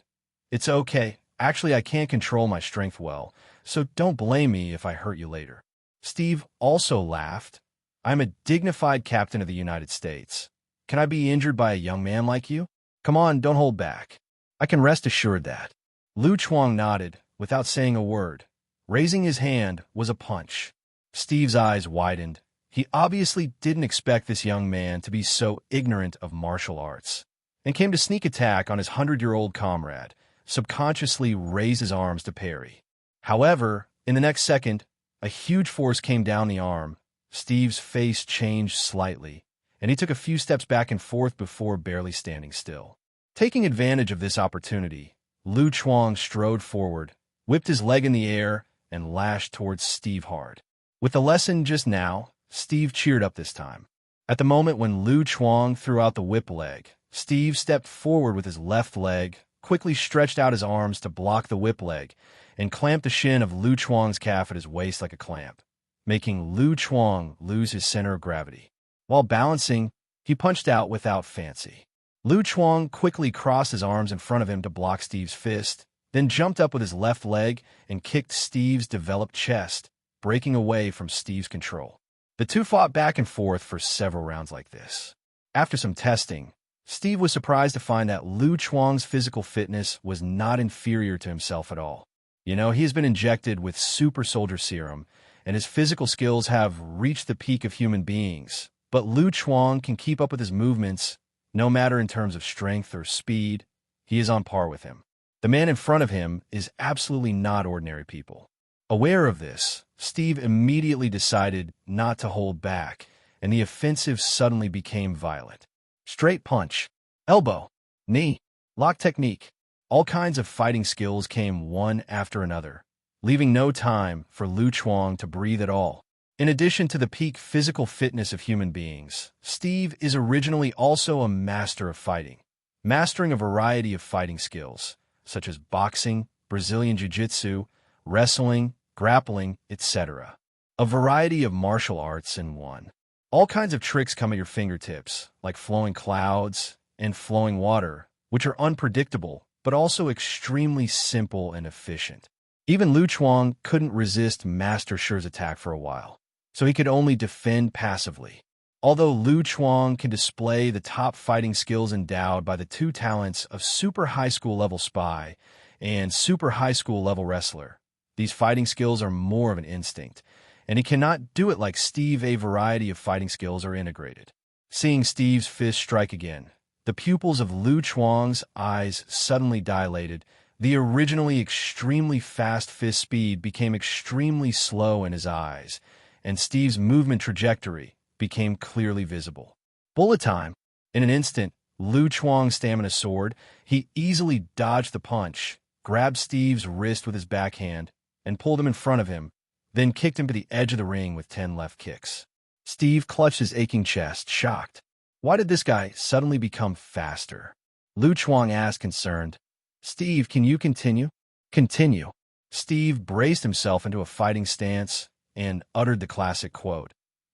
"It's okay. Actually, I can't control my strength well, so don't blame me if I hurt you later." Steve also laughed. "I'm a dignified captain of the United States. Can I be injured by a young man like you? Come on, don't hold back." "I can rest assured that." Lu Chuang nodded, without saying a word. Raising his hand was a punch. Steve's eyes widened. He obviously didn't expect this young man to be so ignorant of martial arts, and came to sneak attack on his 100-year-old comrade, subconsciously raise his arms to parry. However, in the next second, a huge force came down the arm. Steve's face changed slightly, and he took a few steps back and forth before barely standing still. Taking advantage of this opportunity, Lu Chuang strode forward, whipped his leg in the air, and lashed towards Steve hard. With the lesson just now, Steve cheered up this time. At the moment when Lu Chuang threw out the whip leg, Steve stepped forward with his left leg, quickly stretched out his arms to block the whip leg, and clamped the shin of Lu Chuang's calf at his waist like a clamp, making Lu Chuang lose his center of gravity. While balancing, he punched out without fancy. Lu Chuang quickly crossed his arms in front of him to block Steve's fist, then jumped up with his left leg and kicked Steve's developed chest, breaking away from Steve's control. The two fought back and forth for several rounds like this. After some testing, Steve was surprised to find that Lu Chuang's physical fitness was not inferior to himself at all. He has been injected with super soldier serum, and his physical skills have reached the peak of human beings, but Lu Chuang can keep up with his movements No matter in terms of strength or speed, he is on par with him. The man in front of him is absolutely not ordinary people. Aware of this, Steve immediately decided not to hold back, and the offensive suddenly became violent. Straight punch, elbow, knee, lock technique. All kinds of fighting skills came one after another, leaving no time for Lu Chuang to breathe at all. In addition to the peak physical fitness of human beings, Steve is originally also a master of fighting, mastering a variety of fighting skills, such as boxing, Brazilian jiu-jitsu, wrestling, grappling, etc. A variety of martial arts in one. All kinds of tricks come at your fingertips, like flowing clouds and flowing water, which are unpredictable, but also extremely simple and efficient. Even Lu Chuang couldn't resist Master Shi's attack for a while, so he could only defend passively. Although Lu Chuang can display the top fighting skills endowed by the two talents of super high school level spy and super high school level wrestler, these fighting skills are more of an instinct, and he cannot do it like Steve. A variety of fighting skills are integrated. Seeing Steve's fist strike again, the pupils of Lu Chuang's eyes suddenly dilated. The originally extremely fast fist speed became extremely slow in his eyes, and Steve's movement trajectory became clearly visible. Bullet time! In an instant, Lu Chuang stamina soared. He easily dodged the punch, grabbed Steve's wrist with his backhand, and pulled him in front of him, then kicked him to the edge of the ring with 10 left kicks. Steve clutched his aching chest, shocked. Why did this guy suddenly become faster? Lu Chuang asked, concerned. Steve, can you continue? Continue. Steve braced himself into a fighting stance and uttered the classic quote,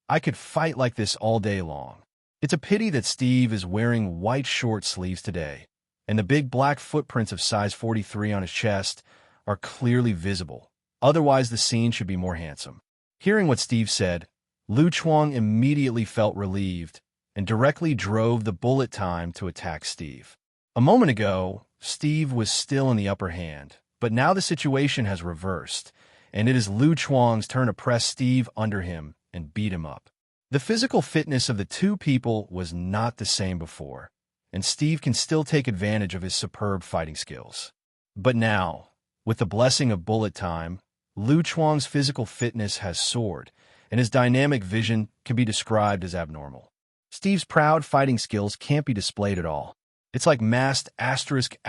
I could fight like this all day long. It's a pity that Steve is wearing white short sleeves today, and the big black footprints of size 43 on his chest are clearly visible. Otherwise, the scene should be more handsome. Hearing what Steve said, Lu Chuang immediately felt relieved and directly drove the bullet time to attack Steve. A moment ago, Steve was still in the upper hand, but now the situation has reversed, and it is Lu Chuang's turn to press Steve under him and beat him up. The physical fitness of the two people was not the same before, and Steve can still take advantage of his superb fighting skills. But now, with the blessing of bullet time, Lu Chuang's physical fitness has soared, and his dynamic vision can be described as abnormal. Steve's proud fighting skills can't be displayed at all. It's like masked *RB*TI*N.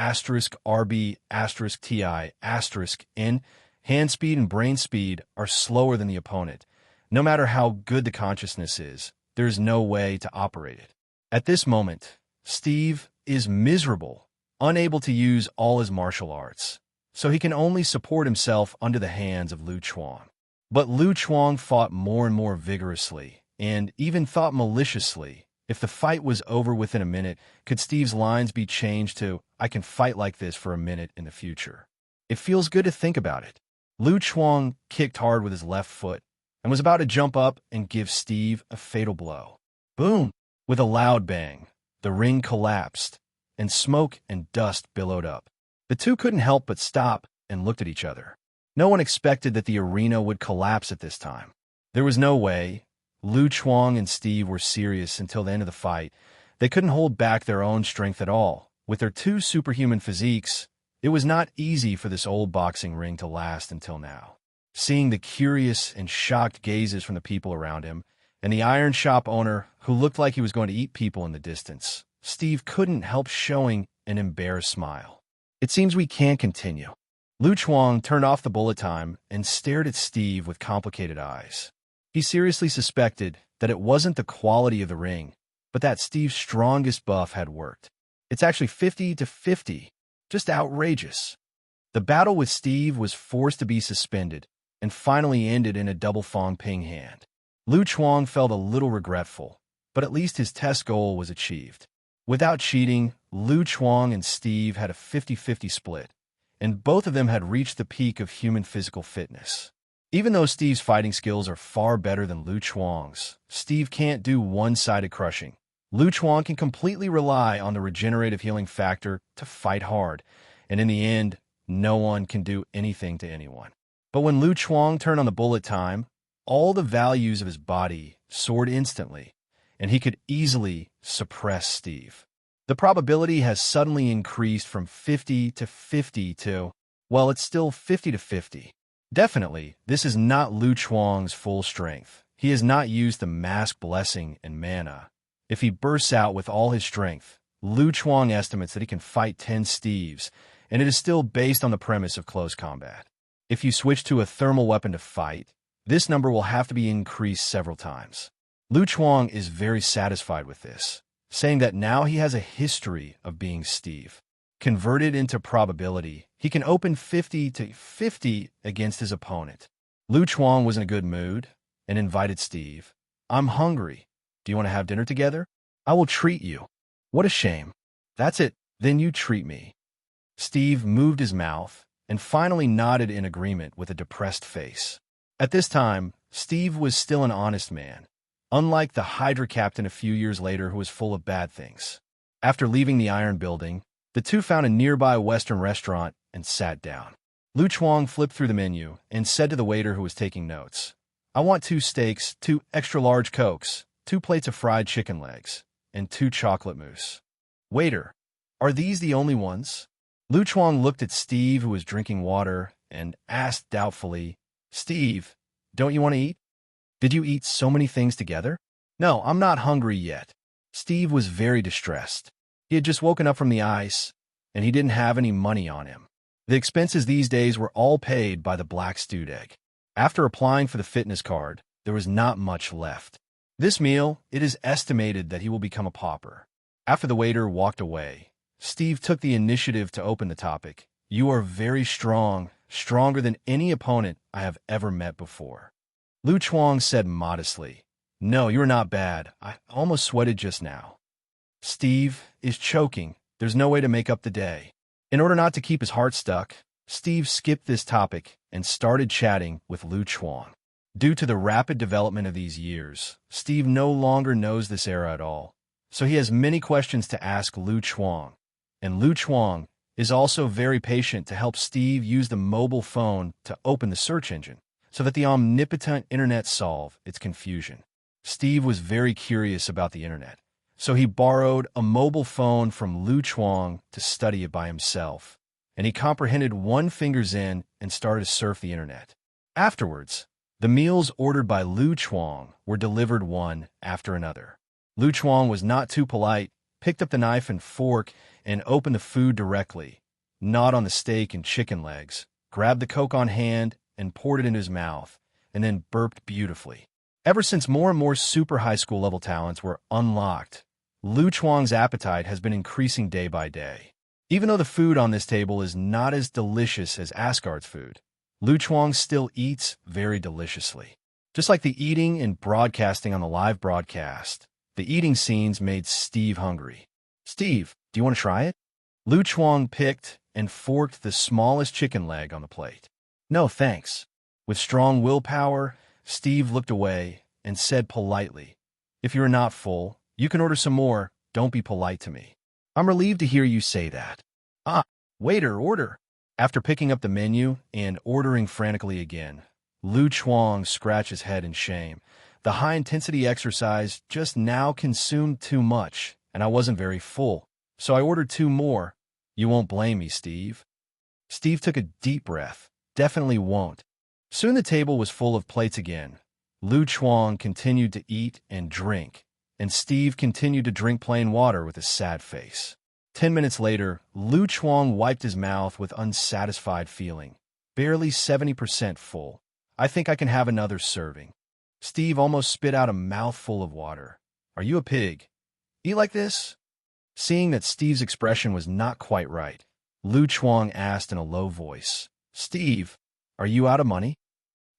Hand speed and brain speed are slower than the opponent. No matter how good the consciousness is, there is no way to operate it. At this moment, Steve is miserable, unable to use all his martial arts, so he can only support himself under the hands of Lu Chuang. But Lu Chuang fought more and more vigorously, and even thought maliciously. If the fight was over within a minute, could Steve's lines be changed to, I can fight like this for a minute in the future? It feels good to think about it. Lu Chuang kicked hard with his left foot and was about to jump up and give Steve a fatal blow. Boom! With a loud bang, the ring collapsed, and smoke and dust billowed up. The two couldn't help but stop and looked at each other. No one expected that the arena would collapse at this time. There was no way. Lu Chuang and Steve were serious until the end of the fight. They couldn't hold back their own strength at all. With their two superhuman physiques, it was not easy for this old boxing ring to last until now. Seeing the curious and shocked gazes from the people around him, and the iron shop owner who looked like he was going to eat people in the distance, Steve couldn't help showing an embarrassed smile. It seems we can't continue. Lu Chuang turned off the bullet time and stared at Steve with complicated eyes. He seriously suspected that it wasn't the quality of the ring, but that Steve's strongest buff had worked. It's actually 50-50. Just outrageous. The battle with Steve was forced to be suspended and finally ended in a double Fong Ping hand. Lu Chuang felt a little regretful, but at least his test goal was achieved. Without cheating, Lu Chuang and Steve had a 50-50 split, and both of them had reached the peak of human physical fitness. Even though Steve's fighting skills are far better than Lu Chuang's, Steve can't do one-sided crushing. Lu Chuang can completely rely on the regenerative healing factor to fight hard, and in the end, no one can do anything to anyone. But when Lu Chuang turned on the bullet time, all the values of his body soared instantly, and he could easily suppress Steve. The probability has suddenly increased from 50 to 50 to, well, it's still 50 to 50. Definitely, this is not Lu Chuang's full strength. He has not used the mask blessing and mana. If he bursts out with all his strength, Lu Chuang estimates that he can fight 10 Steves, and it is still based on the premise of close combat. If you switch to a thermal weapon to fight, this number will have to be increased several times. Lu Chuang is very satisfied with this, saying that now he has a history of being Steve. Converted into probability, he can open 50 to 50 against his opponent. Lu Chuang was in a good mood and invited Steve. "I'm hungry. Do you want to have dinner together? I will treat you." "What a shame." "That's it. Then you treat me." Steve moved his mouth and finally nodded in agreement with a depressed face. At this time, Steve was still an honest man, unlike the Hydra captain a few years later who was full of bad things. After leaving the Iron Building, the two found a nearby Western restaurant and sat down. Lu Chuang flipped through the menu and said to the waiter who was taking notes, "I want 2 steaks, 2 extra-large Cokes, 2 plates of fried chicken legs, and 2 chocolate mousse." "Waiter, are these the only ones?" Lu Chuang looked at Steve, who was drinking water, and asked doubtfully, "Steve, don't you want to eat? Did you eat so many things together?" "No, I'm not hungry yet." Steve was very distressed. He had just woken up from the ice, and he didn't have any money on him. The expenses these days were all paid by the black stewed egg. After applying for the fitness card, there was not much left. This meal, it is estimated that he will become a pauper. After the waiter walked away, Steve took the initiative to open the topic. "You are very strong, stronger than any opponent I have ever met before." Lu Chuang said modestly, "No, you're not bad. I almost sweated just now." Steve is choking. There's no way to make up the day. In order not to keep his heart stuck, Steve skipped this topic and started chatting with Lu Chuang. Due to the rapid development of these years, Steve no longer knows this era at all, so he has many questions to ask Lu Chuang. And Lu Chuang is also very patient to help Steve use the mobile phone to open the search engine, so that the omnipotent internet solve its confusion. Steve was very curious about the internet, so he borrowed a mobile phone from Lu Chuang to study it by himself, and he comprehended 1 finger's end and started to surf the internet. Afterwards, the meals ordered by Lu Chuang were delivered one after another. Lu Chuang was not too polite, picked up the knife and fork, and opened the food directly, gnawed on the steak and chicken legs, grabbed the Coke on hand and poured it into his mouth, and then burped beautifully. Ever since more and more super high school level talents were unlocked, Lu Chuang's appetite has been increasing day by day. Even though the food on this table is not as delicious as Asgard's food, Lu Chuang still eats very deliciously. Just like the eating and broadcasting on the live broadcast, the eating scenes made Steve hungry. "Steve, do you want to try it?" Lu Chuang picked and forked the smallest chicken leg on the plate. "No, thanks." With strong willpower, Steve looked away and said politely, "If you are not full, you can order some more. Don't be polite to me." "I'm relieved to hear you say that." "Ah, waiter, order." After picking up the menu and ordering frantically again, Lu Chuang scratched his head in shame. The high-intensity exercise just now consumed too much, and I wasn't very full, so I ordered 2 more. "You won't blame me, Steve." Steve took a deep breath. "Definitely won't." Soon the table was full of plates again. Lu Chuang continued to eat and drink, and Steve continued to drink plain water with a sad face. 10 minutes later, Lu Chuang wiped his mouth with unsatisfied feeling. "Barely 70% full. I think I can have another serving." Steve almost spit out a mouthful of water. "Are you a pig? Eat like this?" Seeing that Steve's expression was not quite right, Lu Chuang asked in a low voice, "Steve, are you out of money?"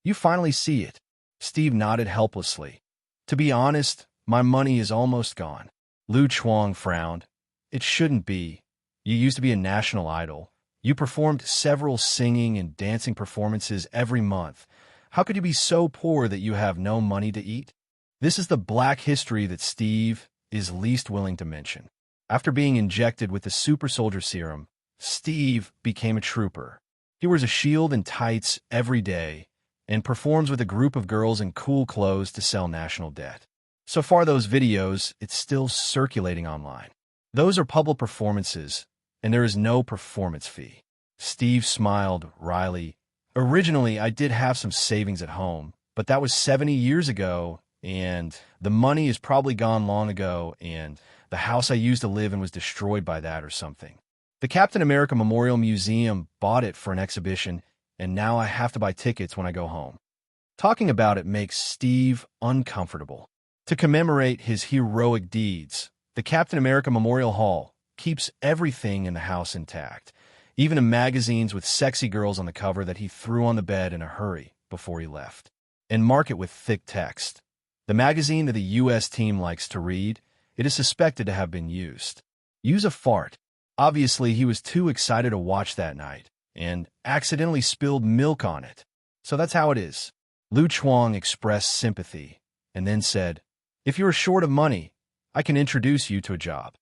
"You finally see it." Steve nodded helplessly. "To be honest, my money is almost gone." Lu Chuang frowned. "It shouldn't be. You used to be a national idol. You performed several singing and dancing performances every month. How could you be so poor that you have no money to eat?" This is the black history that Steve is least willing to mention. After being injected with the super soldier serum, Steve became a trooper. He wears a shield and tights every day and performs with a group of girls in cool clothes to sell national debt. So far those videos, it's still circulating online. Those are public performances, and there is no performance fee. Steve smiled wryly. Originally, I did have some savings at home, but that was 70 years ago, and the money is probably gone long ago, and the house I used to live in was destroyed by that or something. The Captain America Memorial Museum bought it for an exhibition, and now I have to buy tickets when I go home. Talking about it makes Steve uncomfortable. To commemorate his heroic deeds, the Captain America Memorial Hall keeps everything in the house intact, even the magazines with sexy girls on the cover that he threw on the bed in a hurry before he left, and mark it with thick text. The magazine that the U.S. team likes to read, it is suspected to have been used. Use a fart. Obviously, he was too excited to watch that night, and accidentally spilled milk on it. So that's how it is. Lu Chuang expressed sympathy, and then said, "If you are short of money, I can introduce you to a job."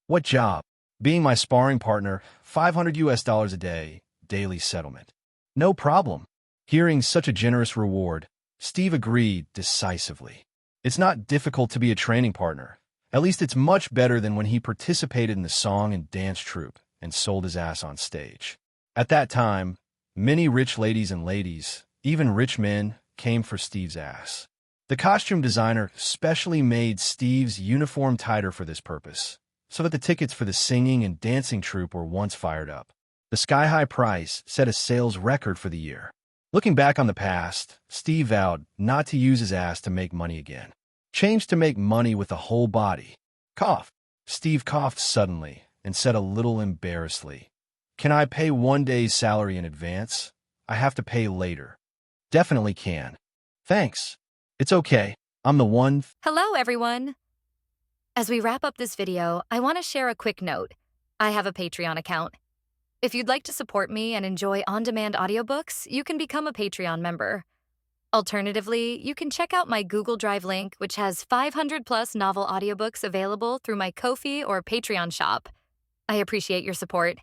"What job?" "Being my sparring partner, $500 a day, daily settlement." "No problem." Hearing such a generous reward, Steve agreed decisively. It's not difficult to be a training partner. At least it's much better than when he participated in the song and dance troupe and sold his ass on stage. At that time, many rich ladies and ladies, even rich men, came for Steve's ass. The costume designer specially made Steve's uniform tighter for this purpose, so that the tickets for the singing and dancing troupe were once fired up. The sky-high price set a sales record for the year. Looking back on the past, Steve vowed not to use his ass to make money again. Changed to make money with the whole body. Cough. Steve coughed suddenly and said a little embarrassedly, "Can I pay 1 day's salary in advance? I have to pay later." "Definitely can." "Thanks. It's okay. I'm the one." Hello, everyone. As we wrap up this video, I want to share a quick note. I have a Patreon account. If you'd like to support me and enjoy on-demand audiobooks, you can become a Patreon member. Alternatively, you can check out my Google Drive link, which has 500+ novel audiobooks available through my Ko-fi or Patreon shop. I appreciate your support.